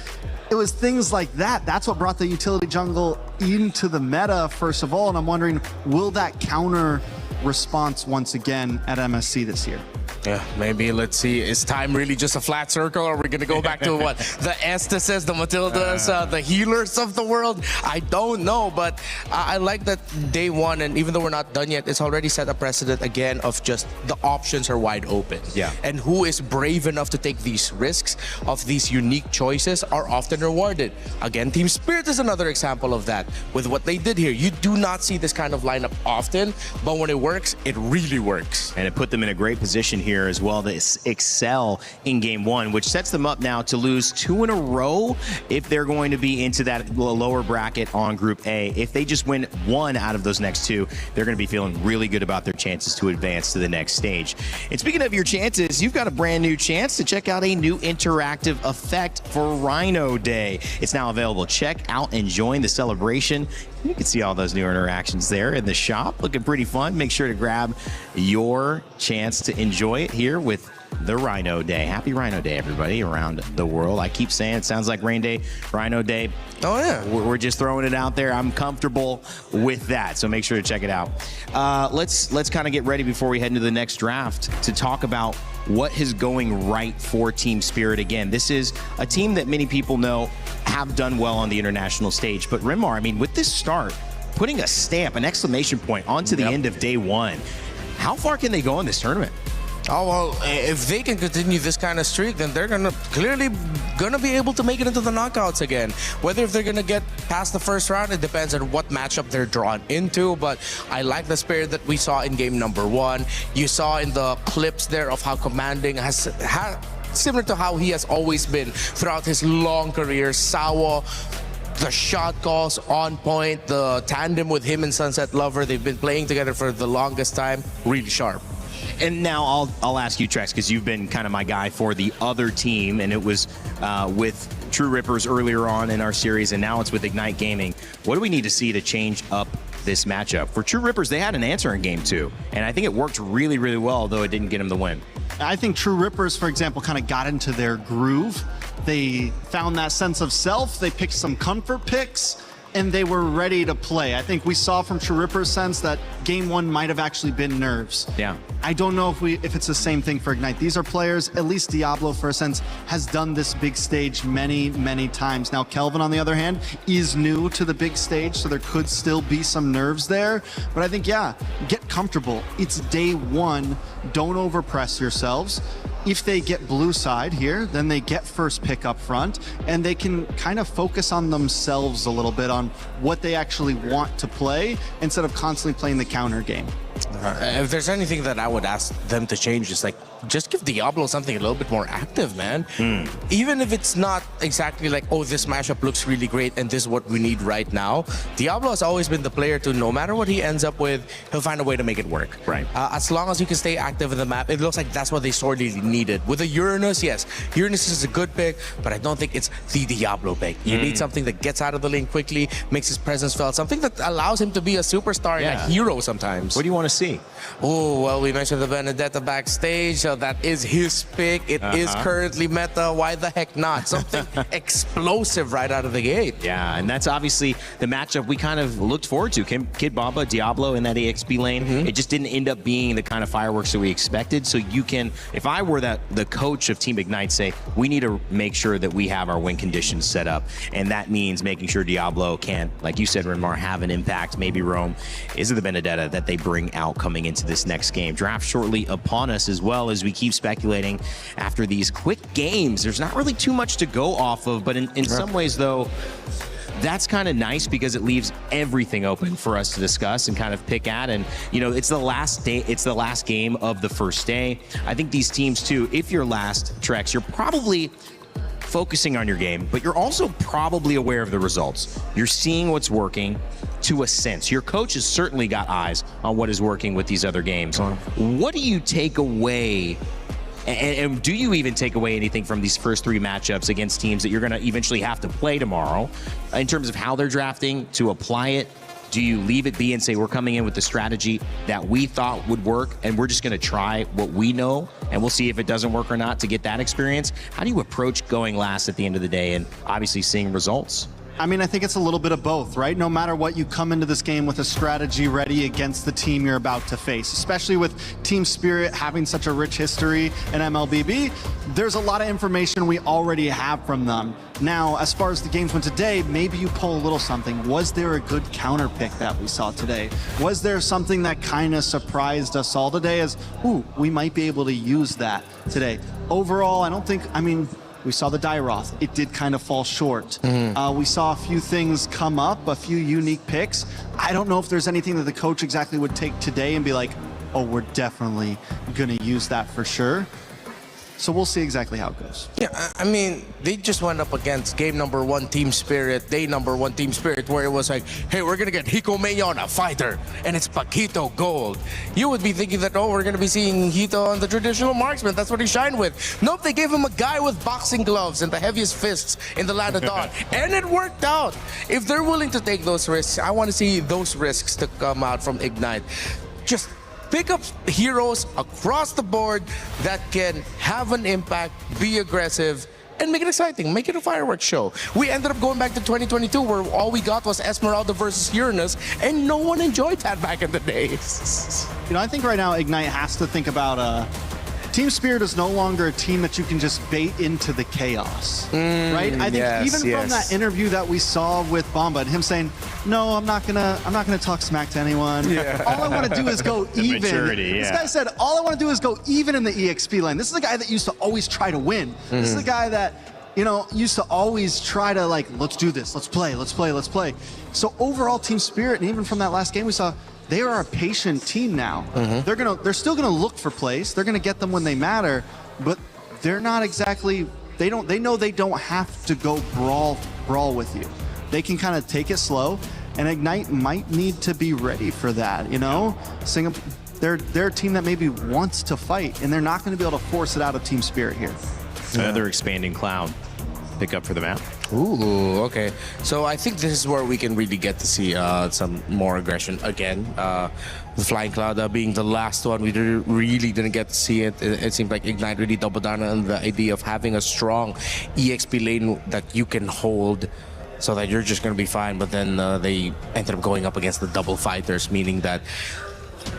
things like that. That's what brought the utility jungle into the meta, first of all. And I'm wondering, will that counter response once again at MSC this year? Yeah, maybe. Let's see. Is time really just a flat circle? Or are we going to go back to what? The Estises, the Matildas, the healers of the world? I don't know, but I like that day one, and even though we're not done yet, it's already set a precedent again of just the options are wide open. Yeah. And who is brave enough to take these risks of these unique choices are often rewarded. Again, Team Spirit is another example of that. With what they did here, you do not see this kind of lineup often, but when it works, it really works. And it put them in a great position here here as well to excel in game one, which sets them up now to lose 2 in a row if they're going to be into that lower bracket on Group A. If they just win 1 out of those next 2, they're going to be feeling really good about their chances to advance to the next stage. And speaking of your chances, you've got a brand new chance to check out a new interactive effect for Rhino Day. It's now available. Check out and join the celebration. You can see all those new interactions there in the shop. Looking pretty fun. Make sure to grab your chance to enjoy it here with the Rhino Day. Happy Rhino Day, everybody, around the world. I keep saying it sounds like Rain Day, Rhino Day. Oh, yeah. We're just throwing it out there. I'm comfortable with that, so make sure to check it out. Let's kind of get ready before we head into the next draft to talk about what is going right for Team Spirit. Again, this is a team that many people know have done well on the international stage. But Rinmar, I mean, with this start, putting a stamp, an exclamation point onto the end of day one, how far can they go in this tournament? Oh, well, if they can continue this kind of streak, then they're clearly gonna be able to make it into the knockouts again. Whether if they're gonna get past the first round, it depends on what matchup they're drawn into. But I like the spirit that we saw in game number 1. You saw in the clips there of how commanding has similar to how he has always been throughout his long career. Sawa, the shot calls on point, the tandem with him and Sunset Lover, they've been playing together for the longest time, really sharp. And now I'll ask you, Trex, because you've been kind of my guy for the other team, and it was with True Rippers earlier on in our series, and now it's with Ignite Gaming. What do we need to see to change up this matchup? For True Rippers, they had an answer in game 2, and I think it worked really, really well, though it didn't get them the win. I think True Rippers, for example, kind of got into their groove. They found that sense of self. They picked some comfort picks, and they were ready to play. I think we saw from True Rippers' sense that game 1 might have actually been nerves. Yeah. I don't know if it's the same thing for Ignite. These are players, at least Diablo, for a sense, has done this big stage many, many times. Now, Kelvin, on the other hand, is new to the big stage, so there could still be some nerves there. But I think, yeah, get comfortable. It's day 1. Don't overpress yourselves. If they get blue side here, then they get first pick up front, and they can kind of focus on themselves a little bit on what they actually want to play instead of constantly playing the counter game. If there's anything that I would ask them to change, is like, just give Diablo something a little bit more active, man. Even if it's not exactly like, oh, this mashup looks really great and this is what we need right now. Diablo has always been the player to, no matter what he ends up with, he'll find a way to make it work. Right. As long as you can stay active in the map, it looks like that's what they sorely needed. With the Uranus, yes, Uranus is a good pick, but I don't think it's the Diablo pick. You need something that gets out of the lane quickly, makes his presence felt, something that allows him to be a superstar and a hero sometimes. What do you want to see? Oh, well, we mentioned the Benedetta backstage. That is his pick. It is currently meta. Why the heck not? Something explosive right out of the gate. Yeah, and that's obviously the matchup we kind of looked forward to. Kid Baba, Diablo in that EXP lane. It just didn't end up being the kind of fireworks that we expected. So you can, if I were the coach of Team Ignite, say, we need to make sure that we have our win conditions set up. And that means making sure Diablo can, like you said, Rinmar, have an impact. Maybe Rome is it the Benedetta that they bring out coming into this next game. Draft shortly upon us, as well as we keep speculating after these quick games. There's not really too much to go off of, but in some ways, though, that's kind of nice because it leaves everything open for us to discuss and kind of pick at. And, you know, it's the last day, it's the last game of the first day. I think these teams, too, if you're last, Trex, you're probably focusing on your game, but you're also probably aware of the results. You're seeing what's working to a sense. Your coach has certainly got eyes on what is working with these other games. What do you take away, and do you even take away anything from these first 3 matchups against teams that you're going to eventually have to play tomorrow in terms of how they're drafting to apply it? Do you leave it be and say, we're coming in with the strategy that we thought would work, and we're just going to try what we know, and we'll see if it doesn't work or not to get that experience? How do you approach going last at the end of the day and obviously seeing results? I mean, I think it's a little bit of both, right? No matter what, you come into this game with a strategy ready against the team you're about to face, especially with Team Spirit having such a rich history in MLBB. There's a lot of information we already have from them. Now, as far as the games went today, maybe you pull a little something. Was there a good counter pick that we saw today? Was there something that kind of surprised us all today as, ooh, we might be able to use that today? Overall, I don't think, I mean, we saw the Dairoth. It did kind of fall short. We saw a few things come up, a few unique picks. I don't know if there's anything that the coach exactly would take today and be like, oh, we're definitely going to use that for sure. So we'll see exactly how it goes. Yeah, I mean, they just went up against game number 1 Team Spirit, day number 1 Team Spirit, where it was like, hey, we're going to get Hiko Mayon, a fighter, and it's Paquito Gold. You would be thinking that, oh, we're going to be seeing Hito on the traditional marksman. That's what he shined with. Nope, they gave him a guy with boxing gloves and the heaviest fists in the land of Dawn. And it worked out. If they're willing to take those risks, I want to see those risks to come out from Ignite. Just pick up heroes across the board that can have an impact, be aggressive, and make it exciting, make it a fireworks show. We ended up going back to 2022 where all we got was Esmeralda versus Uranus, and no one enjoyed that back in the days. You know, I think right now Ignite has to think about Team Spirit is no longer a team that you can just bait into the chaos, right? I think even from that interview that we saw with Bomba and him saying, "No, I'm not gonna talk smack to anyone. Yeah. All I want to do is go even." Maturity, This guy said, "All I want to do is go even in the EXP lane." This is a guy that used to always try to win. This is a guy that, you know, used to always try to like, let's do this, let's play. So overall, Team Spirit, and even from that last game we saw, they are a patient team now. They're still gonna look for plays. They're gonna get them when they matter, but they're not exactly. They know they don't have to go brawl with you. They can kind of take it slow, and Ignite might need to be ready for that. You know, Singapore, they're a team that maybe wants to fight, and they're not going to be able to force it out of Team Spirit here. Another expanding cloud pick up for the map. Ooh, okay. So I think this is where we can really get to see some more aggression again. The Flying Cloud being the last one, we really didn't get to see it. It seemed like Ignite really doubled down on the idea of having a strong EXP lane that you can hold so that you're just going to be fine. But then they ended up going up against the double fighters, meaning that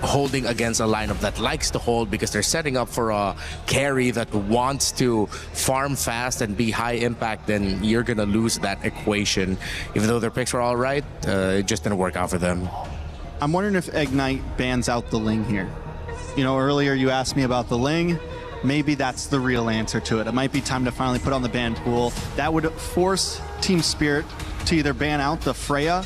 holding against a lineup that likes to hold because they're setting up for a carry that wants to farm fast and be high impact, then you're gonna lose that equation. Even though their picks were all right, it just didn't work out for them. I'm wondering if Ignite bans out the Ling here. You know, earlier you asked me about the Ling. Maybe that's the real answer to it. It might be time to finally put on the ban pool. That would force Team Spirit to either ban out the Freya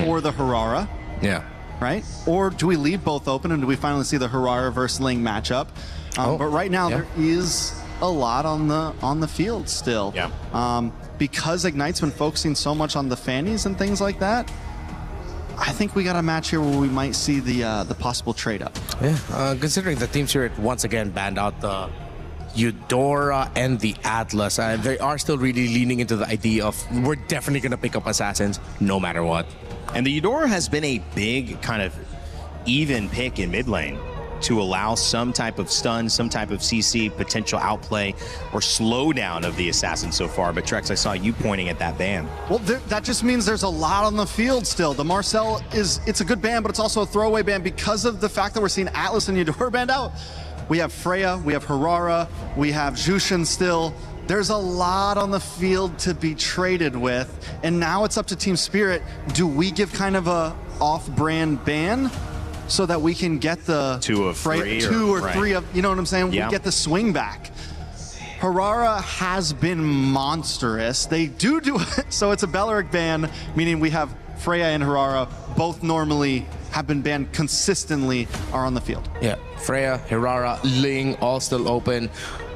or the Harara. Yeah. Right? Or do we leave both open and do we finally see the Harara versus Ling matchup? But right now there is a lot on the field still. Yeah. Because Ignite's been focusing so much on the Fannies and things like that, I think we got a match here where we might see the possible trade up. Yeah. Considering the Team Spirit once again banned out the Eudora and the Atlas, they are still really leaning into the idea of we're definitely going to pick up Assassins no matter what. And the Eudora has been a big kind of even pick in mid lane to allow some type of stun, some type of CC, potential outplay or slowdown of the Assassin so far. But Trex, I saw you pointing at that ban. Well, that just means there's a lot on the field still. The Marcel it's a good ban, but it's also a throwaway ban because of the fact that we're seeing Atlas and Eudora banned out. We have Freya, we have Harara, we have Jushin still. There's a lot on the field to be traded with, and now it's up to Team Spirit. Do we give kind of a off-brand ban so that we can get the two or three of, you know what I'm saying? Yeah. We get the swing back. Harara has been monstrous. They do it, so it's a Belleric ban, meaning we have Freya and Harara both normally have been banned consistently are on the field. Yeah, Freya, Harara, Ling, all still open.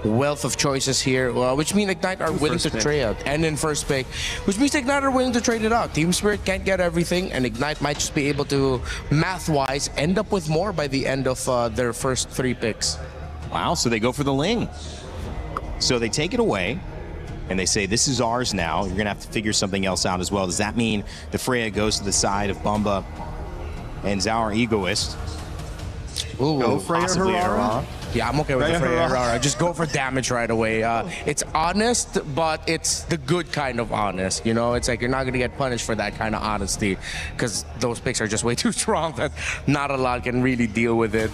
Wealth of choices here, which means Ignite are willing to trade out. And in first pick, which means Ignite are willing to trade it out. Team Spirit can't get everything, and Ignite might just be able to, math-wise, end up with more by the end of their first 3 picks. Wow, so they go for the Ling. So they take it away, and they say, this is ours now. You're going to have to figure something else out as well. Does that mean the Freya goes to the side of Bumba and Zhao Egoist? Ooh, go Freya Harara. Yeah, I'm okay with the Freya Harara. Just go for damage right away. It's honest, but it's the good kind of honest. You know, it's like you're not going to get punished for that kind of honesty because those picks are just way too strong that not a lot can really deal with it.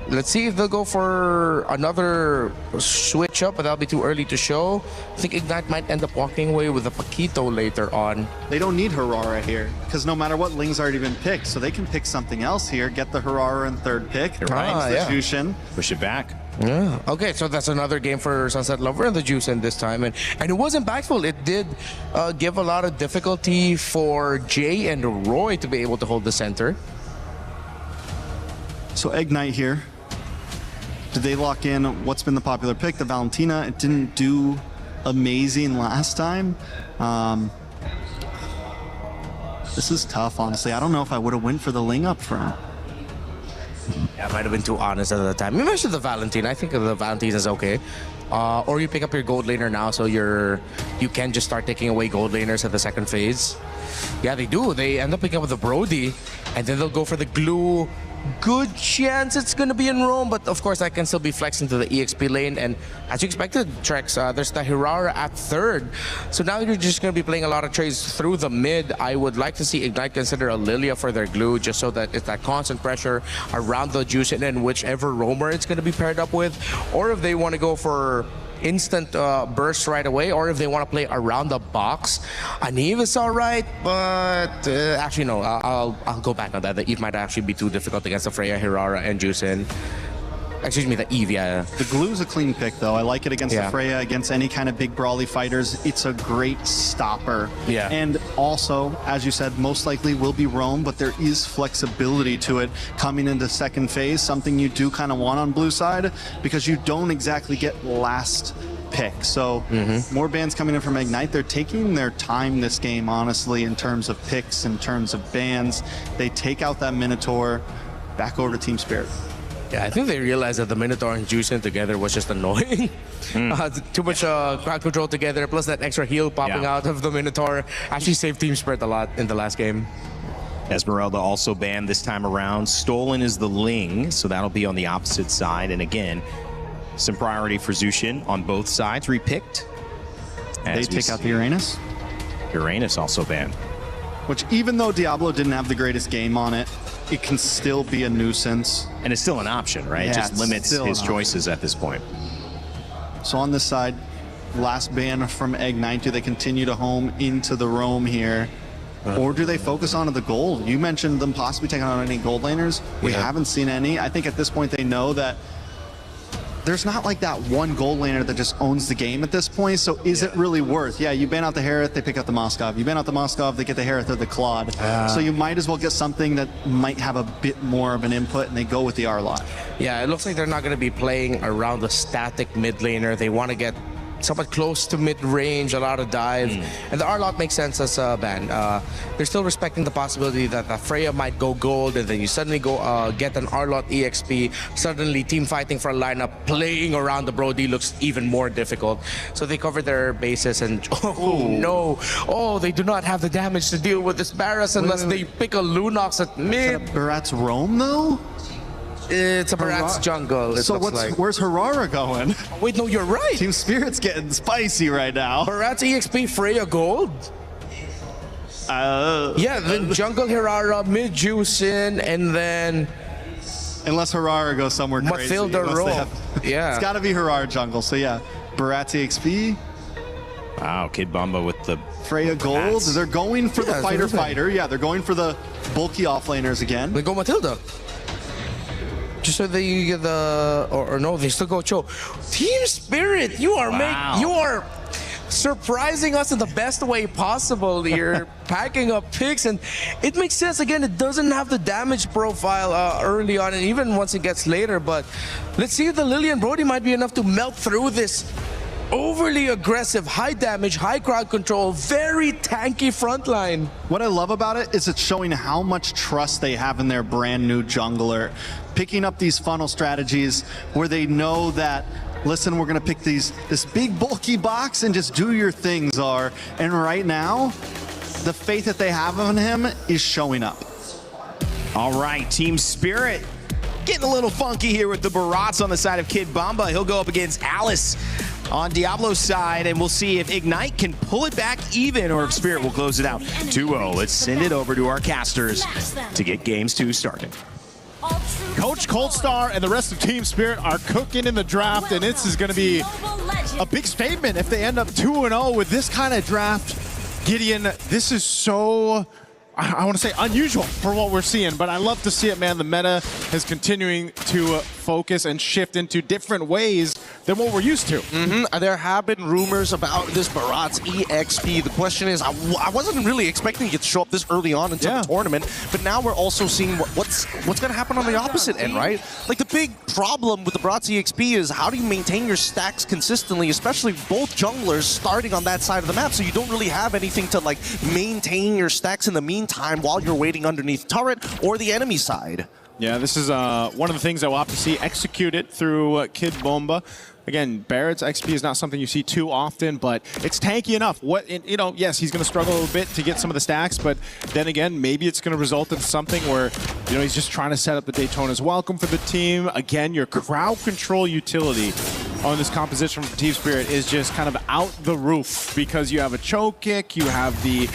Let's see if they'll go for another switch up, but that'll be too early to show. I think Ignite might end up walking away with a Paquito later on. They don't need Harara here, because no matter what, Ling's already been picked, so they can pick something else here, get the Harara in 3rd pick, Right. the Jushin. Push it back. Yeah. Okay, so that's another game for Sunset Lover and the Jushin this time. And it was impactful. It did give a lot of difficulty for Jay and Roy to be able to hold the center. So Ignite here. Did they lock in what's been the popular pick? The Valentina. It didn't do amazing last time. This is tough, honestly. I don't know if I would have went for the Ling up front. Yeah, I might have been too honest at the time. You mentioned the Valentina. I think the Valentina is okay. Or you pick up your gold laner now, so you can just start taking away gold laners at the second phase. Yeah, they do. They end up picking up with the Brody, and then they'll go for the glue. Good chance it's going to be in Rome, but of course I can still be flexing to the EXP lane. And as you expected, Trex, there's the Hirara at third. So now you're just going to be playing a lot of trades through the mid. I would like to see Ignite consider a Lilia for their glue, just so that it's that constant pressure around the juice and then whichever roamer it's going to be paired up with. Or if they want to go for instant burst right away, or if they want to play around the box. Aniv is alright, but actually no, I'll go back on that. The Eve might actually be too difficult against the Freya, Hirara, and Juicin. Excuse me, the Eve, yeah. The glue's a clean pick, though. I like it against the Freya, against any kind of big brawly fighters. It's a great stopper. Yeah. And also, as you said, most likely will be Roam, but there is flexibility to it coming into second phase, something you do kind of want on blue side, because you don't exactly get last pick. So more bans coming in from Ignite. They're taking their time this game, honestly, in terms of picks, in terms of bans. They take out that Minotaur, back over to Team Spirit. Yeah, I think they realized that the Minotaur and Juicin together was just annoying. Too much crowd control together, plus that extra heal popping out of the Minotaur actually saved Team Spirit a lot in the last game. Esmeralda also banned this time around. Stolen is the Ling, so that'll be on the opposite side. And again, some priority for Zushin on both sides, repicked. They take out the Uranus. Uranus also banned. Which, even though Diablo didn't have the greatest game on it, it can still be a nuisance. And it's still an option, right? Yeah, it just limits his choices at this point. So on this side, last ban from Ignite. Do they continue to home into the roam here? Or do they focus on the gold? You mentioned them possibly taking on any gold laners. We haven't seen any. I think at this point they know that there's not like that one gold laner that just owns the game at this point, so is it really worth? Yeah, you ban out the Harith, they pick out the Moskov. You ban out the Moskov, they get the Harith or the Claude. So you might as well get something that might have a bit more of an input, and they go with the Arlot. Yeah, it looks like they're not going to be playing around the static mid laner. They want to get somewhat close to mid-range, a lot of dive. And the Arlot makes sense as a ban. They're still respecting the possibility that Freya might go gold, and then you suddenly go get an Arlot EXP. Suddenly, team fighting for a lineup, playing around the Brody looks even more difficult. So they cover their bases, and oh, they do not have the damage to deal with this Barras unless they pick a Lunox at mid. Barat's roam, though? It's a Barat's jungle, it so looks like. Where's Hirara going? Wait, no, you're right. Team Spirit's getting spicy right now. Barat's EXP Freya gold? Yeah, then jungle Hirara, mid Juicin, and then... Unless Hirara goes somewhere crazy. Mathilda roll. Yeah. It's got to be Hirara jungle, so yeah. Barat's EXP. Wow, Kid Bamba with the Freya gold. bats. They're going for the fighter. Yeah, they're going for the bulky offlaners again. They go Mathilda. Just so that you get the or no, they still go Cho. Team Spirit, you are surprising us in the best way possible. You're packing up picks, and it makes sense. Again, it doesn't have the damage profile early on, and even once it gets later. But let's see if the Lillian Brody might be enough to melt through this overly aggressive, high damage, high crowd control, very tanky frontline. What I love about it is it's showing how much trust they have in their brand new jungler. Picking up these funnel strategies where they know that, listen, we're going to pick this big bulky box and just do your thing, Czar. And right now, the faith that they have in him is showing up. All right, Team Spirit getting a little funky here with the Barats on the side of Kid Bamba. He'll go up against Alice on Diablo's side, and we'll see if Ignite can pull it back even or if Spirit will close it out 2-0. Let's send it over to our casters to get games 2 started. Coach Coldstar and the rest of Team Spirit are cooking in the draft, and this is going to be a big statement if they end up 2-0 with this kind of draft. Gideon, this is so, I want to say, unusual for what we're seeing, but I love to see it, man. The meta is continuing to focus and shift into different ways than what we're used to. There have been rumors about this Barat's EXP. The question is, I wasn't really expecting it to show up this early on into the tournament, but now we're also seeing what's going to happen on the opposite end, right? Like, the big problem with the Barat's EXP is how do you maintain your stacks consistently, especially both junglers starting on that side of the map, so you don't really have anything to, like, maintain your stacks in the meantime while you're waiting underneath turret or the enemy side. Yeah, this is one of the things that we'll have to see executed through Kid Bomba. Again, Barrett's XP is not something you see too often, but it's tanky enough. Yes, he's going to struggle a little bit to get some of the stacks, but then again, maybe it's going to result in something where, he's just trying to set up the Daytona's welcome for the team. Again, your crowd control utility on this composition from Team Spirit is just kind of out the roof because you have a choke kick, you have the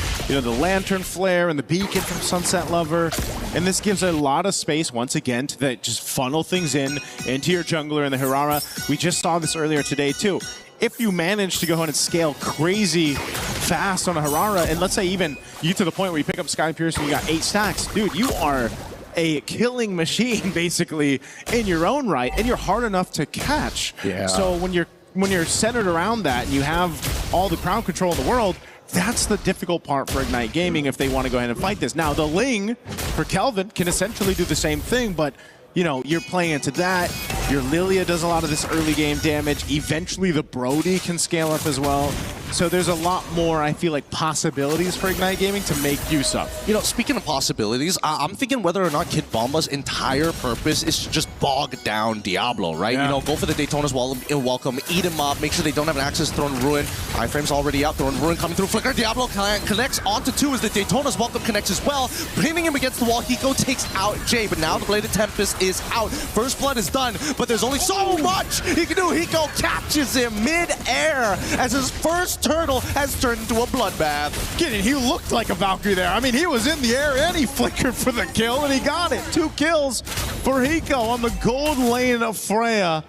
lantern flare and the beacon from Sunset Lover, and this gives a lot of space once again to just funnel things into your jungler and the Hirara. We just saw this earlier today too. If you manage to go ahead and scale crazy fast on a Hirara, and let's say even you to the point where you pick up Sky Pierce and you got 8 stacks, dude, you are a killing machine basically in your own right, and you're hard enough to catch. Yeah. So when you're centered around that and you have all the crowd control in the world, that's the difficult part for Ignite Gaming if they want to go ahead and fight this. Now, the Ling for Kelvin can essentially do the same thing, but you're playing into that. Your Lilia does a lot of this early game damage. Eventually, the Brody can scale up as well. So there's a lot more, I feel like, possibilities for Ignite Gaming to make use of. Speaking of possibilities, I'm thinking whether or not Kid Bomba's entire purpose is to just bog down Diablo, right? Yeah. Go for the Daytona's welcome, eat him up, make sure they don't have an access to Throne Ruin. Iframe's already out, Throne Ruin coming through, Flicker, Diablo connects onto 2 as the Daytona's welcome connects as well. Pinning him against the wall, Hiko takes out Jay, but now the Bladed Tempest is out. First blood is done, but there's only so much he can do. Hiko catches him mid-air as his first turtle has turned into a bloodbath. He looked like a Valkyrie there. I mean, he was in the air and he flickered for the kill, and he got it. 2 kills for Hiko on the gold lane of Freya.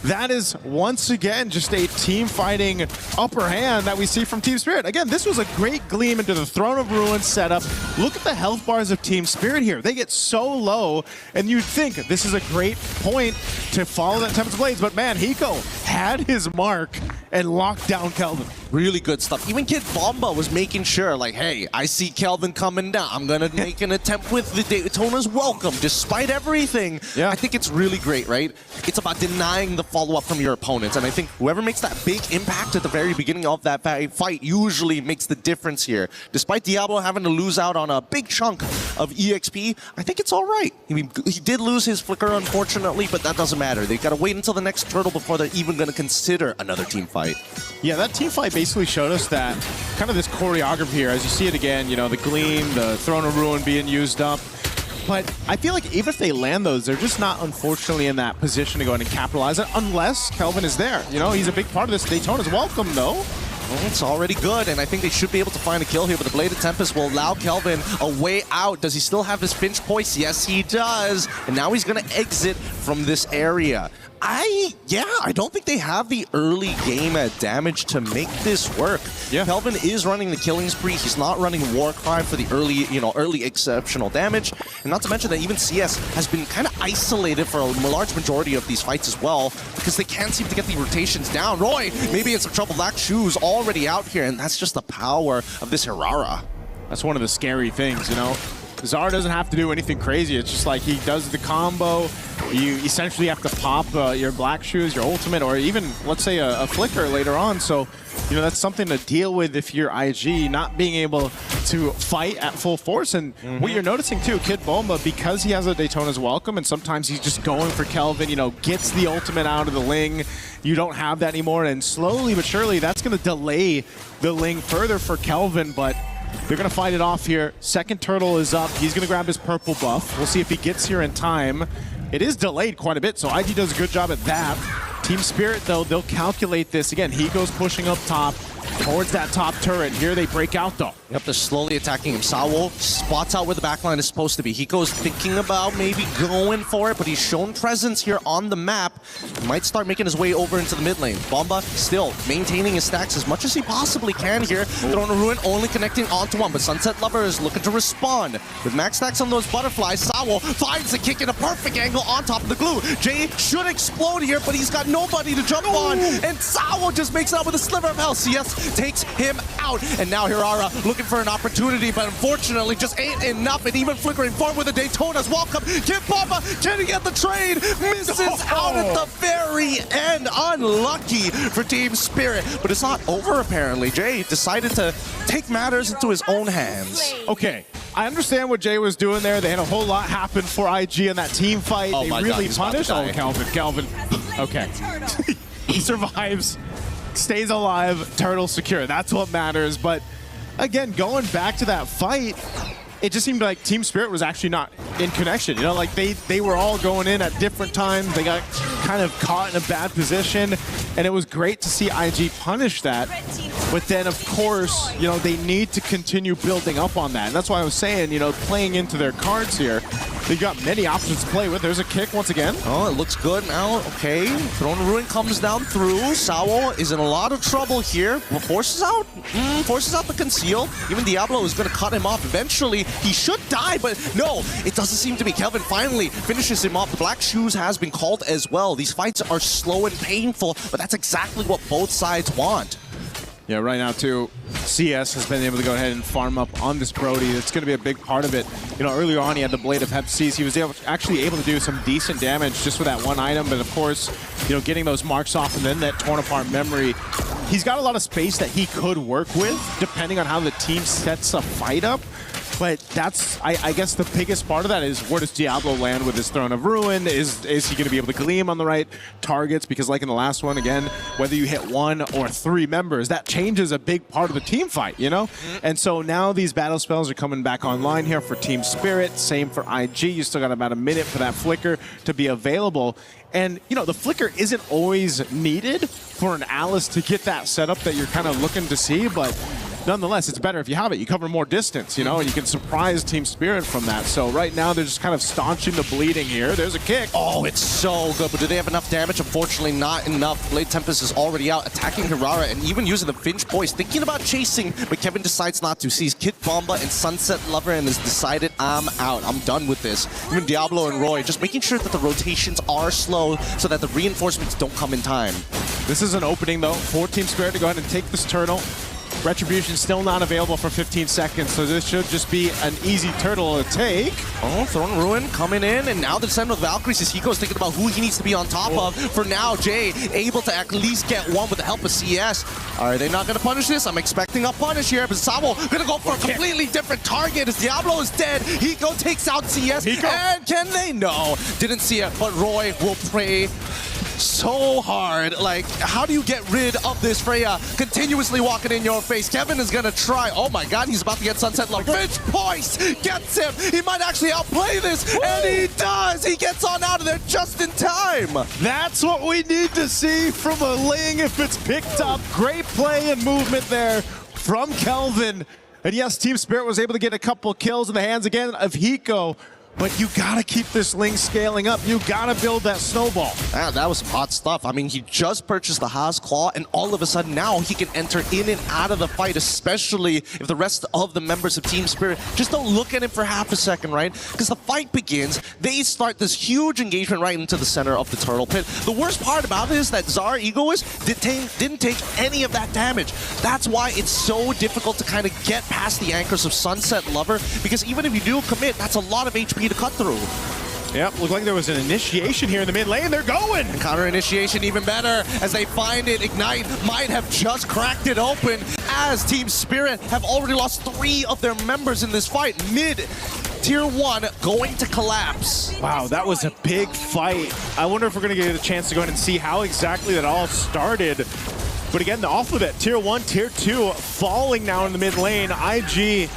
That is, once again, just a team-fighting upper hand that we see from Team Spirit. Again, this was a great gleam into the Throne of Ruin setup. Look at the health bars of Team Spirit here. They get so low, and you'd think this is a great point to follow that Tempest Blades, but man, Hiko had his mark and locked down Kelvin. Really good stuff. Even Kid Bomba was making sure, like, hey, I see Kelvin coming down. I'm going to make an attempt with the Daytona's welcome, despite everything. Yeah. I think it's really great, right? It's about denying the follow-up from your opponents, and I think whoever makes that big impact at the very beginning of that fight usually makes the difference here. Despite Diablo having to lose out on a big chunk of EXP, I think it's all right. I mean, he did lose his Flicker, unfortunately, but that doesn't matter. They've got to wait until the next turtle before they're even going to consider another team fight. Yeah, that team fight basically showed us that kind of this choreography here. As you see it again, the Gleam, the Throne of Ruin being used up. But I feel like even if they land those, they're just not, unfortunately, in that position to go ahead and capitalize it unless Kelvin is there. He's a big part of this. Daytona's welcome, though. Well, it's already good, and I think they should be able to find a kill here, but the Bladed Tempest will allow Kelvin a way out. Does he still have his pinch points? Yes, he does. And now he's going to exit from this area. I don't think they have the early game damage to make this work. Yeah. Kelvin is running the killing spree. He's not running Warcry for the early exceptional damage. And not to mention that even CS has been kind of isolated for a large majority of these fights as well because they can't seem to get the rotations down. Roy, maybe in some trouble. Black Shoes already out here, and that's just the power of this Hirara. That's one of the scary things, Zara doesn't have to do anything crazy. It's just like he does the combo. You essentially have to pop your Black Shoes, your ultimate, or even, let's say, a Flicker later on. So, that's something to deal with if you're IG, not being able to fight at full force. And what you're noticing, too, Kid Bomba, because he has a Daytona's welcome, and sometimes he's just going for Kelvin, gets the ultimate out of the Ling. You don't have that anymore. And slowly but surely, that's going to delay the Ling further for Kelvin, but they're going to fight it off here. Second turtle is up. He's going to grab his purple buff. We'll see if he gets here in time. It is delayed quite a bit, so IG does a good job at that. Team Spirit, though, they'll calculate this. Again, he goes pushing up top. towards that top turret. Here they break out though. Yep, they're slowly attacking him. Sawo spots out where the backline is supposed to be. Hiko's thinking about maybe going for it, but he's shown presence here on the map. He might start making his way over into the mid lane. Bomba still maintaining his stacks as much as he possibly can here. Throwing a Ruin only connecting onto one, but Sunset Lover is looking to respond. With max stacks on those butterflies, Sawo finds the kick in a perfect angle on top of the glue. Jay should explode here, but he's got nobody to jump on, and Sawo just makes it out with a sliver of health. CS takes him out, and now Hirara looking for an opportunity, but unfortunately just ain't enough, and even flickering forward with the Daytona's welcome. Kid Bomba getting at the trade, misses out at the very end. Unlucky for Team Spirit, but it's not over apparently. Jay decided to take matters into his own hands. Okay, I understand what Jay was doing there. They had a whole lot happen for IG in that team fight. Oh they my really God, punished. Oh, Calvin. Okay. He survives, stays alive, turtle secure. That's what matters. But again, going back to that fight, it just seemed like Team Spirit was actually not in connection. You know, like they were all going in at different times. They got kind of caught in a bad position, and it was great to see IG punish that. But then, of course, you know, they need to continue building up on that. And that's why I was saying, you know, playing into their cards here, they've got many options to play with. There's a kick once again. Oh, it looks good now. Okay, Throne of Ruin comes down through. Sawo is in a lot of trouble here. Forces out the conceal. Even Diablo is going to cut him off eventually. He should die, but no, it doesn't seem to be. Kelvin finally finishes him off. The Black Shoes has been called as well. These fights are slow and painful, but that's exactly what both sides want. Yeah, right now too, CS has been able to go ahead and farm up on this Brody. It's going to be a big part of it. You know, earlier on he had the Blade of Hep Seas. He was actually able to do some decent damage just with that one item, but of course, you know, getting those marks off and then that torn apart memory, he's got a lot of space that he could work with depending on how the team sets a fight up. But that's, I guess the biggest part of that is where does Diablo land with his Throne of Ruin? Is he going to be able to gleam on the right targets? Because like in the last one, again, whether you hit 1 or 3 members, that changes a big part of the team fight, you know? And so now these battle spells are coming back online here for Team Spirit. Same for IG. You still got about a minute for that flicker to be available. And, you know, the flicker isn't always needed for an Alice to get that setup that you're kind of looking to see, but nonetheless, it's better if you have it. You cover more distance, you know, and you can surprise Team Spirit from that. So right now, they're just kind of staunching the bleeding here. There's a kick. Oh, it's so good, but do they have enough damage? Unfortunately, not enough. Blade Tempest is already out, attacking Hirara, and even using the Finch Boys, thinking about chasing, but Kevin decides not to. Sees Kid Bomba and Sunset Lover and has decided, I'm out. I'm done with this. Even Diablo and Roy, just making sure that the rotations are slow so that the reinforcements don't come in time. This is an opening, though, for Team Spirit to go ahead and take this turtle. Retribution still not available for 15 seconds, so this should just be an easy turtle to take. Oh, Throne Ruin coming in, and now the descent of Valkyries is Hiko's thinking about who he needs to be on top of. For now, Jay able to at least get one with the help of CS. Are they not going to punish this? I'm expecting a punish here, but Sawo going to go for a completely different target as Diablo is dead. Hiko takes out CS, and can they? No, didn't see it, but Roy will pray so hard. Like, how do you get rid of this Freya continuously walking in your face? Kevin is gonna try. Oh my God, he's about to get Sunset Love. Finch Poise gets him. He might actually outplay this, and he does. He gets on out of there just in time. That's what we need to see from a Ling if it's picked up. Great play and movement there from Kelvin. And yes, Team Spirit was able to get a couple kills in the hands again of Hiko. But you gotta keep this Ling scaling up. You gotta build that snowball. Man, that was some hot stuff. I mean, he just purchased the Haas Claw, and all of a sudden now he can enter in and out of the fight, especially if the rest of the members of Team Spirit just don't look at him for half a second, right? Because the fight begins, they start this huge engagement right into the center of the turtle pit. The worst part about it is that Zar Egoist didn't take any of that damage. That's why it's so difficult to kind of get past the anchors of Sunset Lover, because even if you do commit, that's a lot of HP to cut through. Yep, looked like there was an initiation here in the mid lane. They're going! And counter initiation even better as they find it. Ignite might have just cracked it open as Team Spirit have already lost 3 of their members in this fight. Mid Tier 1 going to collapse. Wow, that was a big fight. I wonder if we're going to get a chance to go ahead and see how exactly that all started. But again, the alphabet, Tier 1, Tier 2, falling now in the mid lane. IG,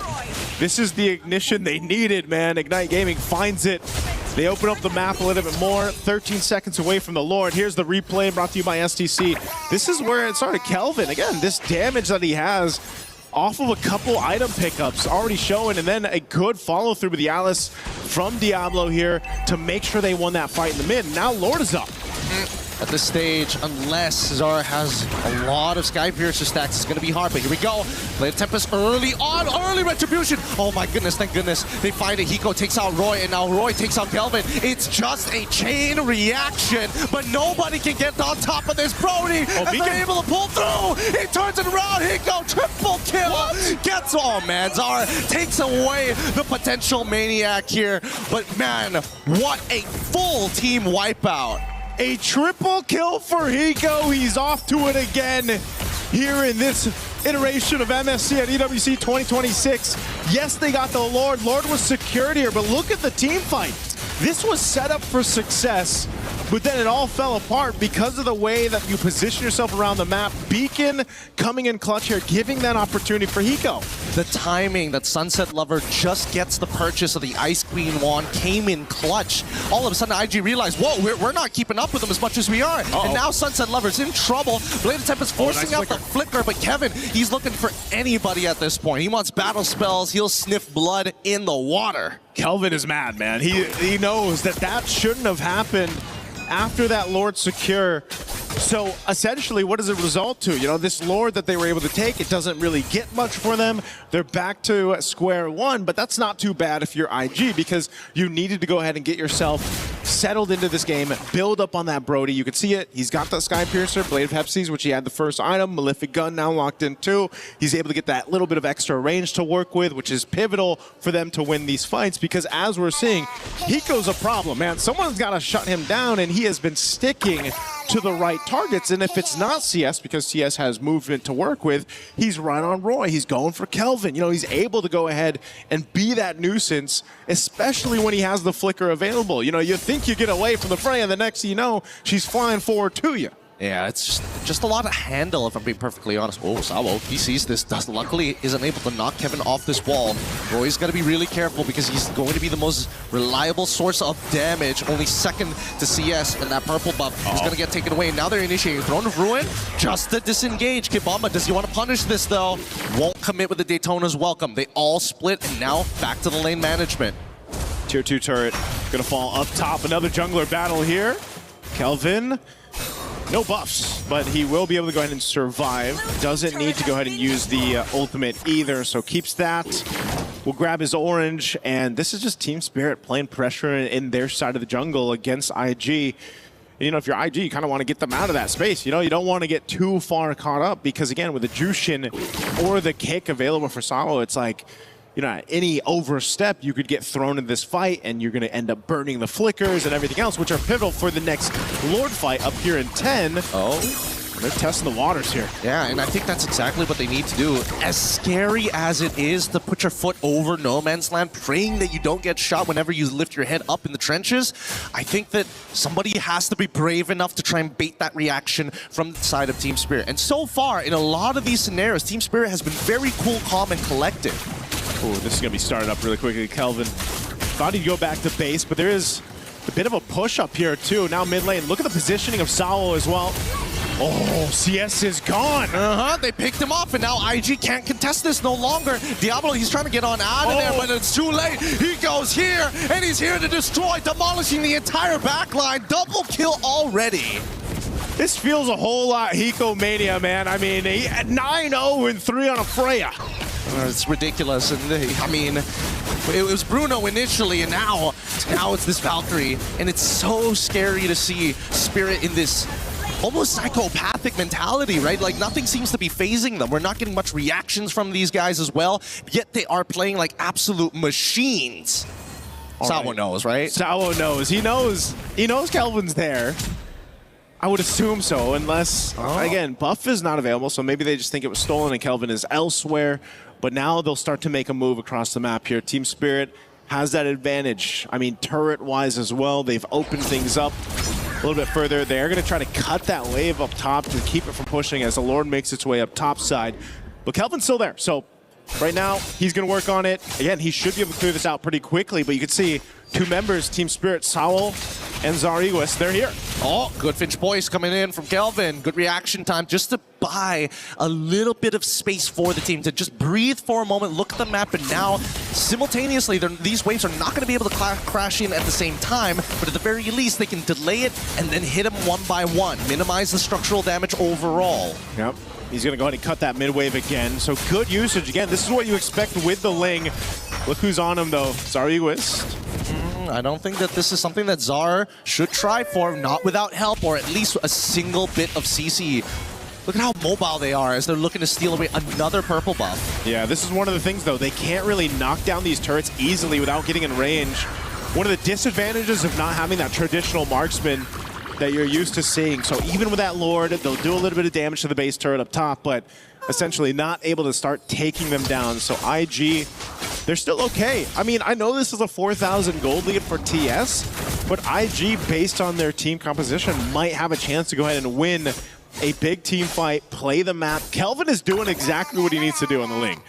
this is the ignition they needed, man. Ignite Gaming finds it They open up the map a little bit more. 13 seconds away from the Lord. Here's the replay brought to you by STC. This is where it started. Kelvin, again, this damage that he has off of a couple item pickups already showing, and then a good follow through with the Alice from Diablo here to make sure they won that fight in the mid. Now Lord is up. At this stage, unless Zara has a lot of Sky Piercer stacks, it's going to be hard. But here we go. Blade of Tempest early on, early retribution. Oh my goodness, thank goodness. They find it. Hiko takes out Roy, and now Roy takes out Kelvin. It's just a chain reaction, but nobody can get on top of this Brody. Oh, and they're able to pull through. He turns it around. Hiko, triple kill. What? Gets all, man. Zara takes away the potential maniac here. But man, what a full team wipeout. A triple kill for Hiko. He's off to it again here in this iteration of MSC at EWC 2026. Yes, they got the Lord. Lord was secured here, but look at the team fight. This was set up for success, but then it all fell apart because of the way that you position yourself around the map. Beacon coming in clutch here, giving that opportunity for Hiko. The timing that Sunset Lover just gets the purchase of the Ice Queen wand came in clutch. All of a sudden, IG realized, whoa, we're not keeping up with them as much as we are. And now Sunset Lover's in trouble. Blade of Tempest forcing out the flicker, but Kevin, he's looking for anybody at this point. He wants battle spells. He'll sniff blood in the water. Kelvin is mad, man. He knows that shouldn't have happened after that Lord secure. So essentially, what does it result to? You know, this Lord that they were able to take, it doesn't really get much for them. They're back to square one, but that's not too bad if you're IG, because you needed to go ahead and get yourself settled into this game, build up on that Brody. You can see it. He's got the Sky Piercer, Blade of Hepsies, which he had the first item, Malefic Gun now locked in too. He's able to get that little bit of extra range to work with, which is pivotal for them to win these fights, because as we're seeing, Hiko's a problem, man. Someone's got to shut him down, and he has been sticking to the right targets. And if it's not CS, because CS has movement to work with, he's right on Roy. He's going for Kelvin. You know, he's able to go ahead and be that nuisance, especially when he has the flicker available. You know, you think you get away from the fray, and the next thing you know, she's flying forward to you. Yeah, it's just a lot of handle, if I'm being perfectly honest. Oh, Sawo, he sees this, luckily isn't able to knock Kevin off this wall. Roy's got to be really careful, because he's going to be the most reliable source of damage, only second to CS, and that purple buff is going to get taken away. Now they're initiating Throne of Ruin just to disengage. Kibamba, does he want to punish this though? Won't commit with the Daytona's welcome. They all split, and now back to the lane management. Tier 2 turret gonna fall up top. Another jungler battle here. Kelvin, no buffs, but he will be able to go ahead and survive. Doesn't need to go ahead and use the ultimate either, so keeps that. We'll grab his orange, and this is just Team Spirit playing pressure in their side of the jungle against IG. You know, if you're IG, you kind of want to get them out of that space. You know, you don't want to get too far caught up, because again, with the Jushin or the kick available for Sawo, it's like, you know, any overstep, you could get thrown in this fight, and you're going to end up burning the flickers and everything else, which are pivotal for the next Lord fight up here in 10. Oh. They're testing the waters here. Yeah, and I think that's exactly what they need to do. As scary as it is to put your foot over no man's land, praying that you don't get shot whenever you lift your head up in the trenches, I think that somebody has to be brave enough to try and bait that reaction from the side of Team Spirit. And so far, in a lot of these scenarios, Team Spirit has been very cool, calm, and collected. Oh, this is going to be started up really quickly. Kelvin thought he'd go back to base, but there is a bit of a push up here too. Now mid lane, look at the positioning of Sawo as well. Oh, CS is gone. They picked him up, and now IG can't contest this no longer. Diablo, he's trying to get on out of there, but it's too late. He goes here, and he's here to destroy, demolishing the entire backline. Double kill already. This feels a whole lot Hiko Mania, man. I mean, 9-0 and 3 on a Freya. It's ridiculous, and I mean, it was Bruno initially, and now it's this Valkyrie, and it's so scary to see Spirit in this almost psychopathic mentality, right? Like, nothing seems to be phasing them. We're not getting much reactions from these guys as well, yet they are playing like absolute machines. Sawo knows, right? Sawo knows. He knows Kelvin's there. I would assume so, unless, again, buff is not available, so maybe they just think it was stolen and Kelvin is elsewhere. But now they'll start to make a move across the map here. Team Spirit has that advantage. I mean, turret-wise as well, they've opened things up a little bit further. They're going to try to cut that wave up top to keep it from pushing as the Lord makes its way up top side. But Kelvin's still there, so Right now, he's going to work on it. Again, he should be able to clear this out pretty quickly, but you can see two members, Team Spirit, Saul and Zariguis, they're here. Oh, good Finch Boys coming in from Kelvin. Good reaction time just to buy a little bit of space for the team to just breathe for a moment, look at the map, and now simultaneously these waves are not going to be able to crash in at the same time, but at the very least they can delay it and then hit them one by one, minimize the structural damage overall. Yep. He's going to go ahead and cut that mid-wave again. So good usage. Again, this is what you expect with the Ling. Look who's on him, though. Zariguis. I don't think that this is something that Zar should try for, not without help, or at least a single bit of CC. Look at how mobile they are as they're looking to steal away another purple buff. Yeah, this is one of the things, though. They can't really knock down these turrets easily without getting in range. One of the disadvantages of not having that traditional marksman that you're used to seeing. So even with that Lord, they'll do a little bit of damage to the base turret up top, but essentially not able to start taking them down. So IG, they're still okay. I mean, I know this is a 4,000 gold lead for TS, but IG, based on their team composition, might have a chance to go ahead and win a big team fight, play the map. Kelvin is doing exactly what he needs to do on the Ling.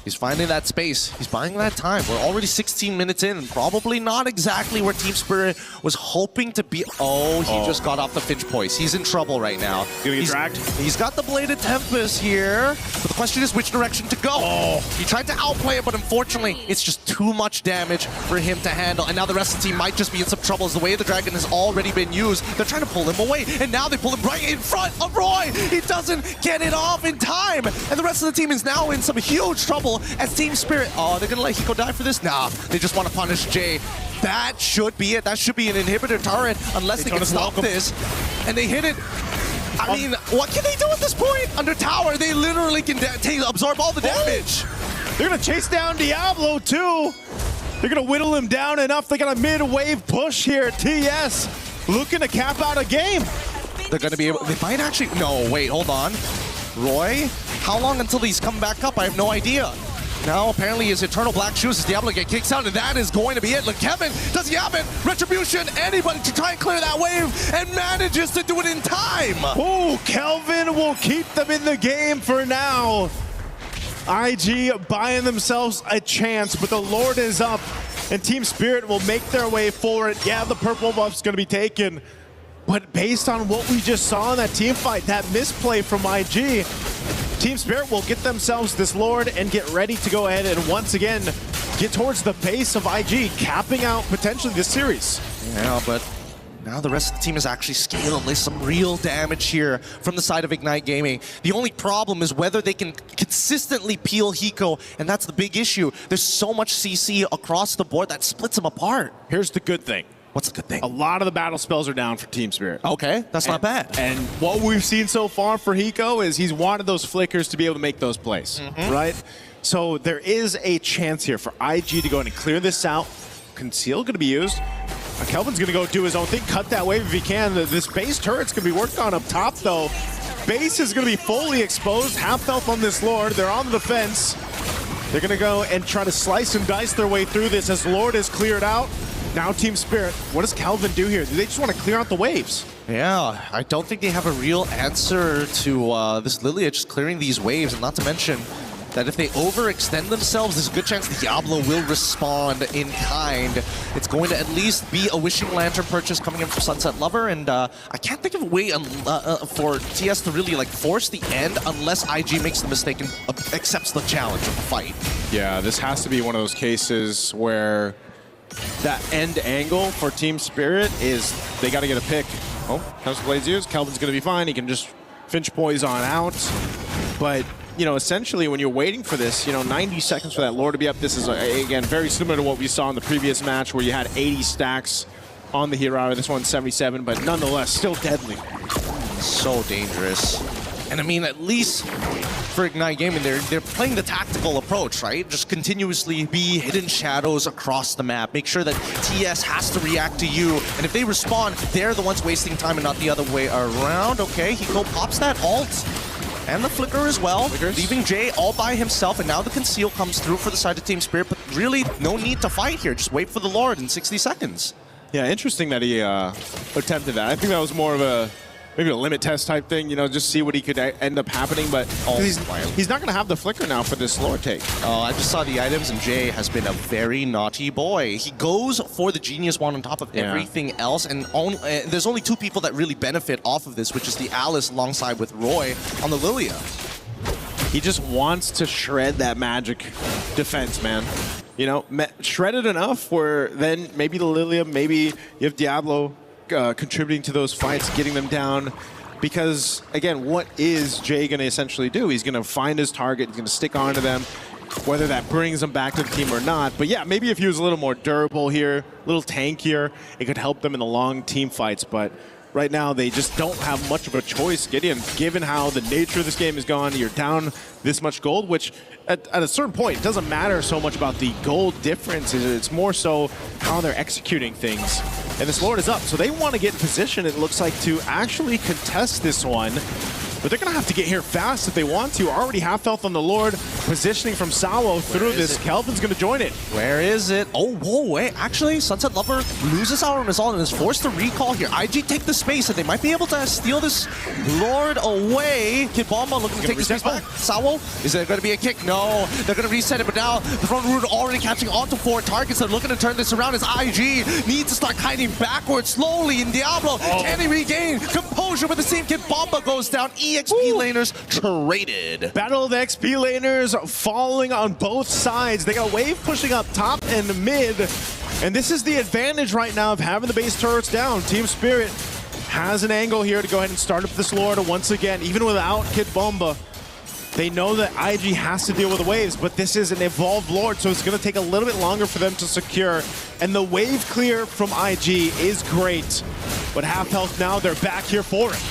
He's finding that space. He's buying that time. We're already 16 minutes in, and probably not exactly where Team Spirit was hoping to be. Oh, he just got off the Finch Poise. He's in trouble right now. Gonna get dragged. He's got the Bladed Tempest here, but the question is which direction to go. He tried to outplay it, but unfortunately, it's just too much damage for him to handle, and now the rest of the team might just be in some troubles. The way the Dragon has already been used, they're trying to pull him away, and now they pull him right in front of Roy. He doesn't get it off in time, and the rest of the team is now in some huge trouble as Team Spirit. Oh, they're gonna let Hiko die for this? Nah, they just want to punish Jay. That should be it. That should be an inhibitor turret unless they can stop this. And they hit it. I mean, what can they do at this point? Under tower, they literally can absorb all the damage. They're gonna chase down Diablo too. They're gonna whittle him down enough. They got a mid-wave push here at TS. Looking to cap out a game. They're gonna be able, they might actually, no, wait, hold on. Roy, how long until these come back up? I have no idea. Now, apparently, his Eternal Black Shoes as Diablo get kicks out, and that is going to be it. Look, Kevin, does he have it? Retribution, anybody to try and clear that wave, and manages to do it in time. Oh, Kelvin will keep them in the game for now. IG buying themselves a chance, but the Lord is up, and Team Spirit will make their way forward. Yeah, the purple buff's going to be taken, but based on what we just saw in that team fight, that misplay from IG, Team Spirit will get themselves this Lord and get ready to go ahead and once again get towards the base of IG, capping out potentially this series. Yeah, but now the rest of the team is actually scaled. There's some real damage here from the side of Ignite Gaming. The only problem is whether they can consistently peel Hiko, and that's the big issue. There's so much CC across the board that splits them apart. Here's the good thing. What's the good thing? A lot of the battle spells are down for Team Spirit. Okay, that's not bad. And what we've seen so far for Hiko is he's wanted those flickers to be able to make those plays, right? So there is a chance here for IG to go in and clear this out. Conceal going to be used. Kelvin's going to go do his own thing, cut that wave if he can. This base turret's going to be worked on up top, though. Base is going to be fully exposed. Half health on this Lord. They're on the defense. They're going to go and try to slice and dice their way through this as Lord is cleared out. Now Team Spirit, what does Kelvin do here? Do they just want to clear out the waves? Yeah, I don't think they have a real answer to this Lilia just clearing these waves, and not to mention that if they overextend themselves, there's a good chance Diablo will respond in kind. It's going to at least be a Wishing Lantern purchase coming in from Sunset Lover, and I can't think of a way for TS to really force the end unless IG makes the mistake and accepts the challenge of the fight. Yeah, this has to be one of those cases where that end angle for Team Spirit is they got to get a pick. Oh, House of Blades used. Kelvin's going to be fine. He can just Finch Poise on out. But, you know, essentially when you're waiting for this, 90 seconds for that Lord to be up, this is, again, very similar to what we saw in the previous match where you had 80 stacks on the hero. This one's 77, but nonetheless, still deadly. So dangerous. And I mean, at least for Ignite Gaming, they're playing the tactical approach, right? Just continuously be hidden shadows across the map. Make sure that TS has to react to you. And if they respond, they're the ones wasting time and not the other way around. Okay, Hiko pops that ult. And the Flicker as well, leaving Jay all by himself. And now the Conceal comes through for the side of Team Spirit. But really, no need to fight here. Just wait for the Lord in 60 seconds. Yeah, interesting that he attempted that. I think that was more of a maybe a limit test type thing, you know, just see what he could end up happening. But he's not going to have the flicker now for this Lord take. Oh, I just saw the items, and Jay has been a very naughty boy. He goes for the Genius Wand on top of everything else, and there's only two people that really benefit off of this, which is the Alice alongside with Roy on the Lilia. He just wants to shred that magic defense, man. You know, shred it enough where then maybe the Lilia, maybe you have Diablo contributing to those fights, getting them down. Because, again, what is Jay going to essentially do? He's going to find his target, he's going to stick onto them, whether that brings them back to the team or not. But yeah, maybe if he was a little more durable here, a little tankier, it could help them in the long team fights. But right now, they just don't have much of a choice, Gideon, given how the nature of this game is gone. You're down this much gold, which at a certain point, it doesn't matter so much about the gold difference. It's more so how they're executing things. And this Lord is up, so they want to get in position, it looks like, to actually contest this one. But they're going to have to get here fast if they want to. Already half health on the Lord. Positioning from Sawo through this. Kelvin's going to join it. Where is it? Oh, whoa, wait. Actually, Sunset Lover loses out on his ult and is forced to recall here. IG take the space, and they might be able to steal this Lord away. Kid Bomba looking to take the space back. Sawo, is there going to be a kick? No. They're going to reset it, but now the front root already catching onto 4 targets. They're looking to turn this around as IG needs to start kiting backwards slowly. In Diablo, can he regain composure? But the same Kid Bomba goes down. EXP laners traded. Battle of the XP laners falling on both sides. They got Wave pushing up top and mid. And this is the advantage right now of having the base turrets down. Team Spirit has an angle here to go ahead and start up this Lord once again, even without Kid Bomba. They know that IG has to deal with the waves, but this is an evolved Lord, so it's going to take a little bit longer for them to secure. And the wave clear from IG is great. But half health now, they're back here for it.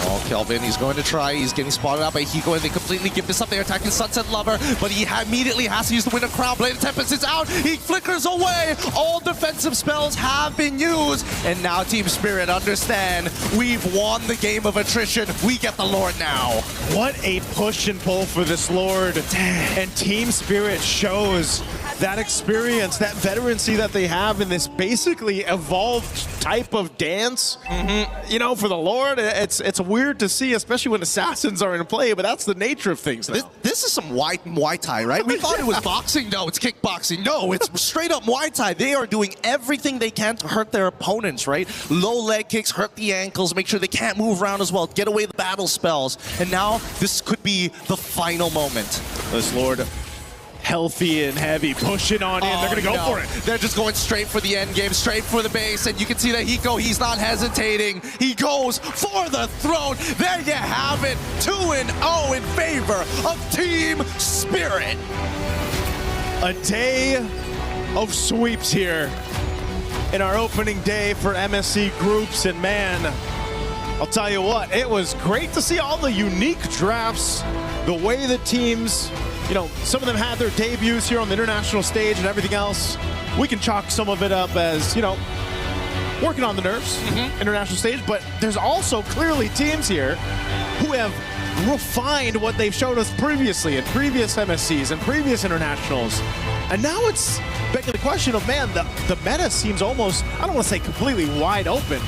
Oh, Kelvin, he's going to try. He's getting spotted out by Hiko, and they completely give this up. They're attacking Sunset Lover, but he immediately has to use the Winter Crown. Blade of Tempest is out. He flickers away. All defensive spells have been used. And now Team Spirit understand we've won the game of attrition. We get the Lord now. What a push and pull for this Lord. And Team Spirit shows that experience, that veterancy that they have in this basically evolved type of dance. You know, for the Lord, it's weird to see, especially when assassins are in play, but that's the nature of things. This is some Muay Thai, right? We thought it was boxing. No, it's kickboxing. No, it's straight up Muay Thai. They are doing everything they can to hurt their opponents, right? Low leg kicks, hurt the ankles, make sure they can't move around as well, get away the battle spells. And now this could be the final moment. This Lord healthy and heavy, pushing on in. They're going to go for it. They're just going straight for the end game, straight for the base, and you can see that Hiko, he's not hesitating. He goes for the throne. There you have it, 2-0 in favor of Team Spirit. A day of sweeps here in our opening day for MSC groups, and man, I'll tell you what, it was great to see all the unique drafts, the way the teams, you know, some of them had their debuts here on the international stage and everything else. We can chalk some of it up as, you know, working on the nerves, international stage, but there's also clearly teams here who have refined what they've showed us previously in previous MSCs and previous internationals. And now it's begging the question of, man, the meta seems almost, I don't want to say completely wide open,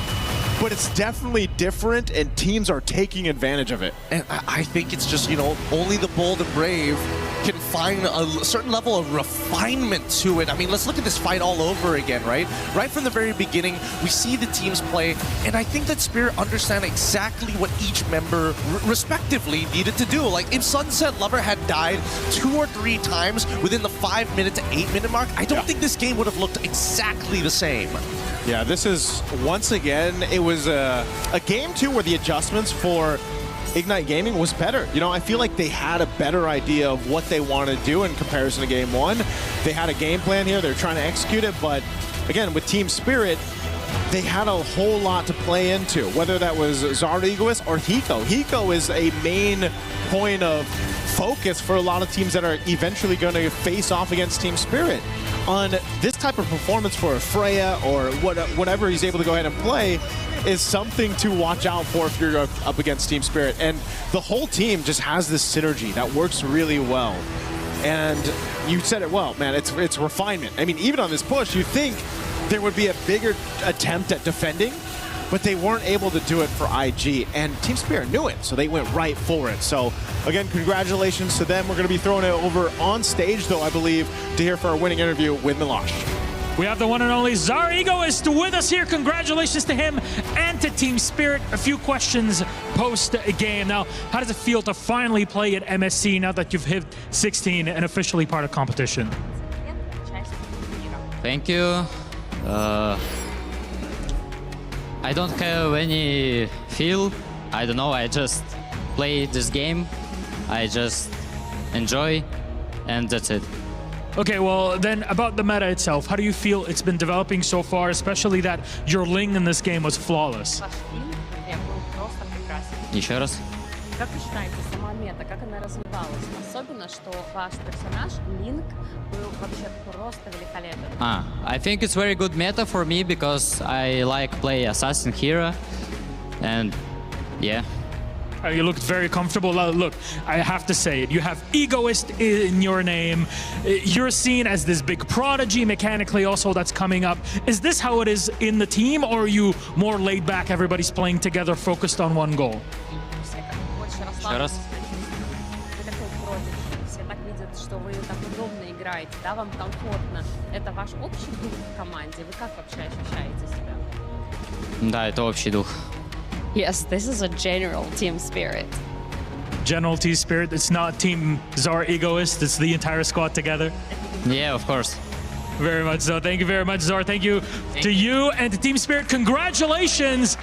but it's definitely different, and teams are taking advantage of it. And I think it's just, you know, only the bold and brave can find a certain level of refinement to it. I mean, let's look at this fight all over again, right? Right from the very beginning, we see the teams play, and I think that Spirit understand exactly what each member respectively needed to do. Like, if Sunset Lover had died 2 or 3 times within the 5-minute to 8-minute mark, I don't think this game would have looked exactly the same. Yeah, this is, once again, it was a game, too, where the adjustments for Ignite Gaming was better. You know, I feel like they had a better idea of what they wanted to do in comparison to Game 1. They had a game plan here. They're trying to execute it, but again, with Team Spirit, they had a whole lot to play into, whether that was Zard Egoist or Hiko. Hiko is a main point of focus for a lot of teams that are eventually going to face off against Team Spirit. On this type of performance for Freya or whatever he's able to go ahead and play is something to watch out for if you're up against Team Spirit. And the whole team just has this synergy that works really well. And you said it well, man, it's refinement. I mean, even on this push, you think there would be a bigger attempt at defending, but they weren't able to do it for IG, and Team Spirit knew it, so they went right for it. So again, congratulations to them. We're going to be throwing it over on stage, though, I believe, to hear for our winning interview with Milosh. We have the one and only Zar Egoist with us here. Congratulations to him and to Team Spirit. A few questions post-game. Now, how does it feel to finally play at MSC now that you've hit 16 and officially part of competition? Thank you. I don't have any feel. I don't know. I just play this game. I just enjoy, and that's it. Okay, well, then about the meta itself, how do you feel it's been developing so far, especially that your Ling in this game was flawless? Еще раз. Как вы считаете, сама мета, как она развивалась? Особенно, что ваш персонаж, Линк, был вообще просто великолепен. I think it's very good meta for me because I like play assassin hero, and yeah. You looked very comfortable. Look, I have to say it. You have Egoist in your name. You're seen as this big prodigy mechanically also that's coming up. Is this how it is in the team, or are you more laid back, everybody's playing together, focused on one goal? Еще раз. Вы такой продикт, все так видят, что вы так удобно играете, да, вам комфортно. Это ваш общий дух в команде? Вы как вообще ощущаете себя? Да, это общий дух. Yes, this is a general team spirit. General team spirit. It's not Team Zar Egoist. It's the entire squad together. Yeah, of course. Very much so. Thank you very much, Zar. Thank you to you and to Team Spirit. Congratulations.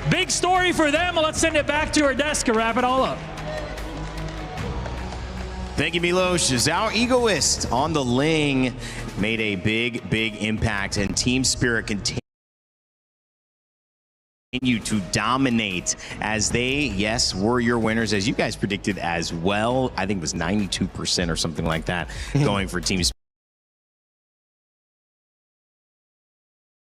Big story for them. Let's send it back to our desk and wrap it all up. Thank you, Milosh. Our Egoist on the Ling made a big impact, and Team Spirit continue to dominate as they, yes, were your winners, as you guys predicted as well. I think it was 92% or something like that going for Team Spirit.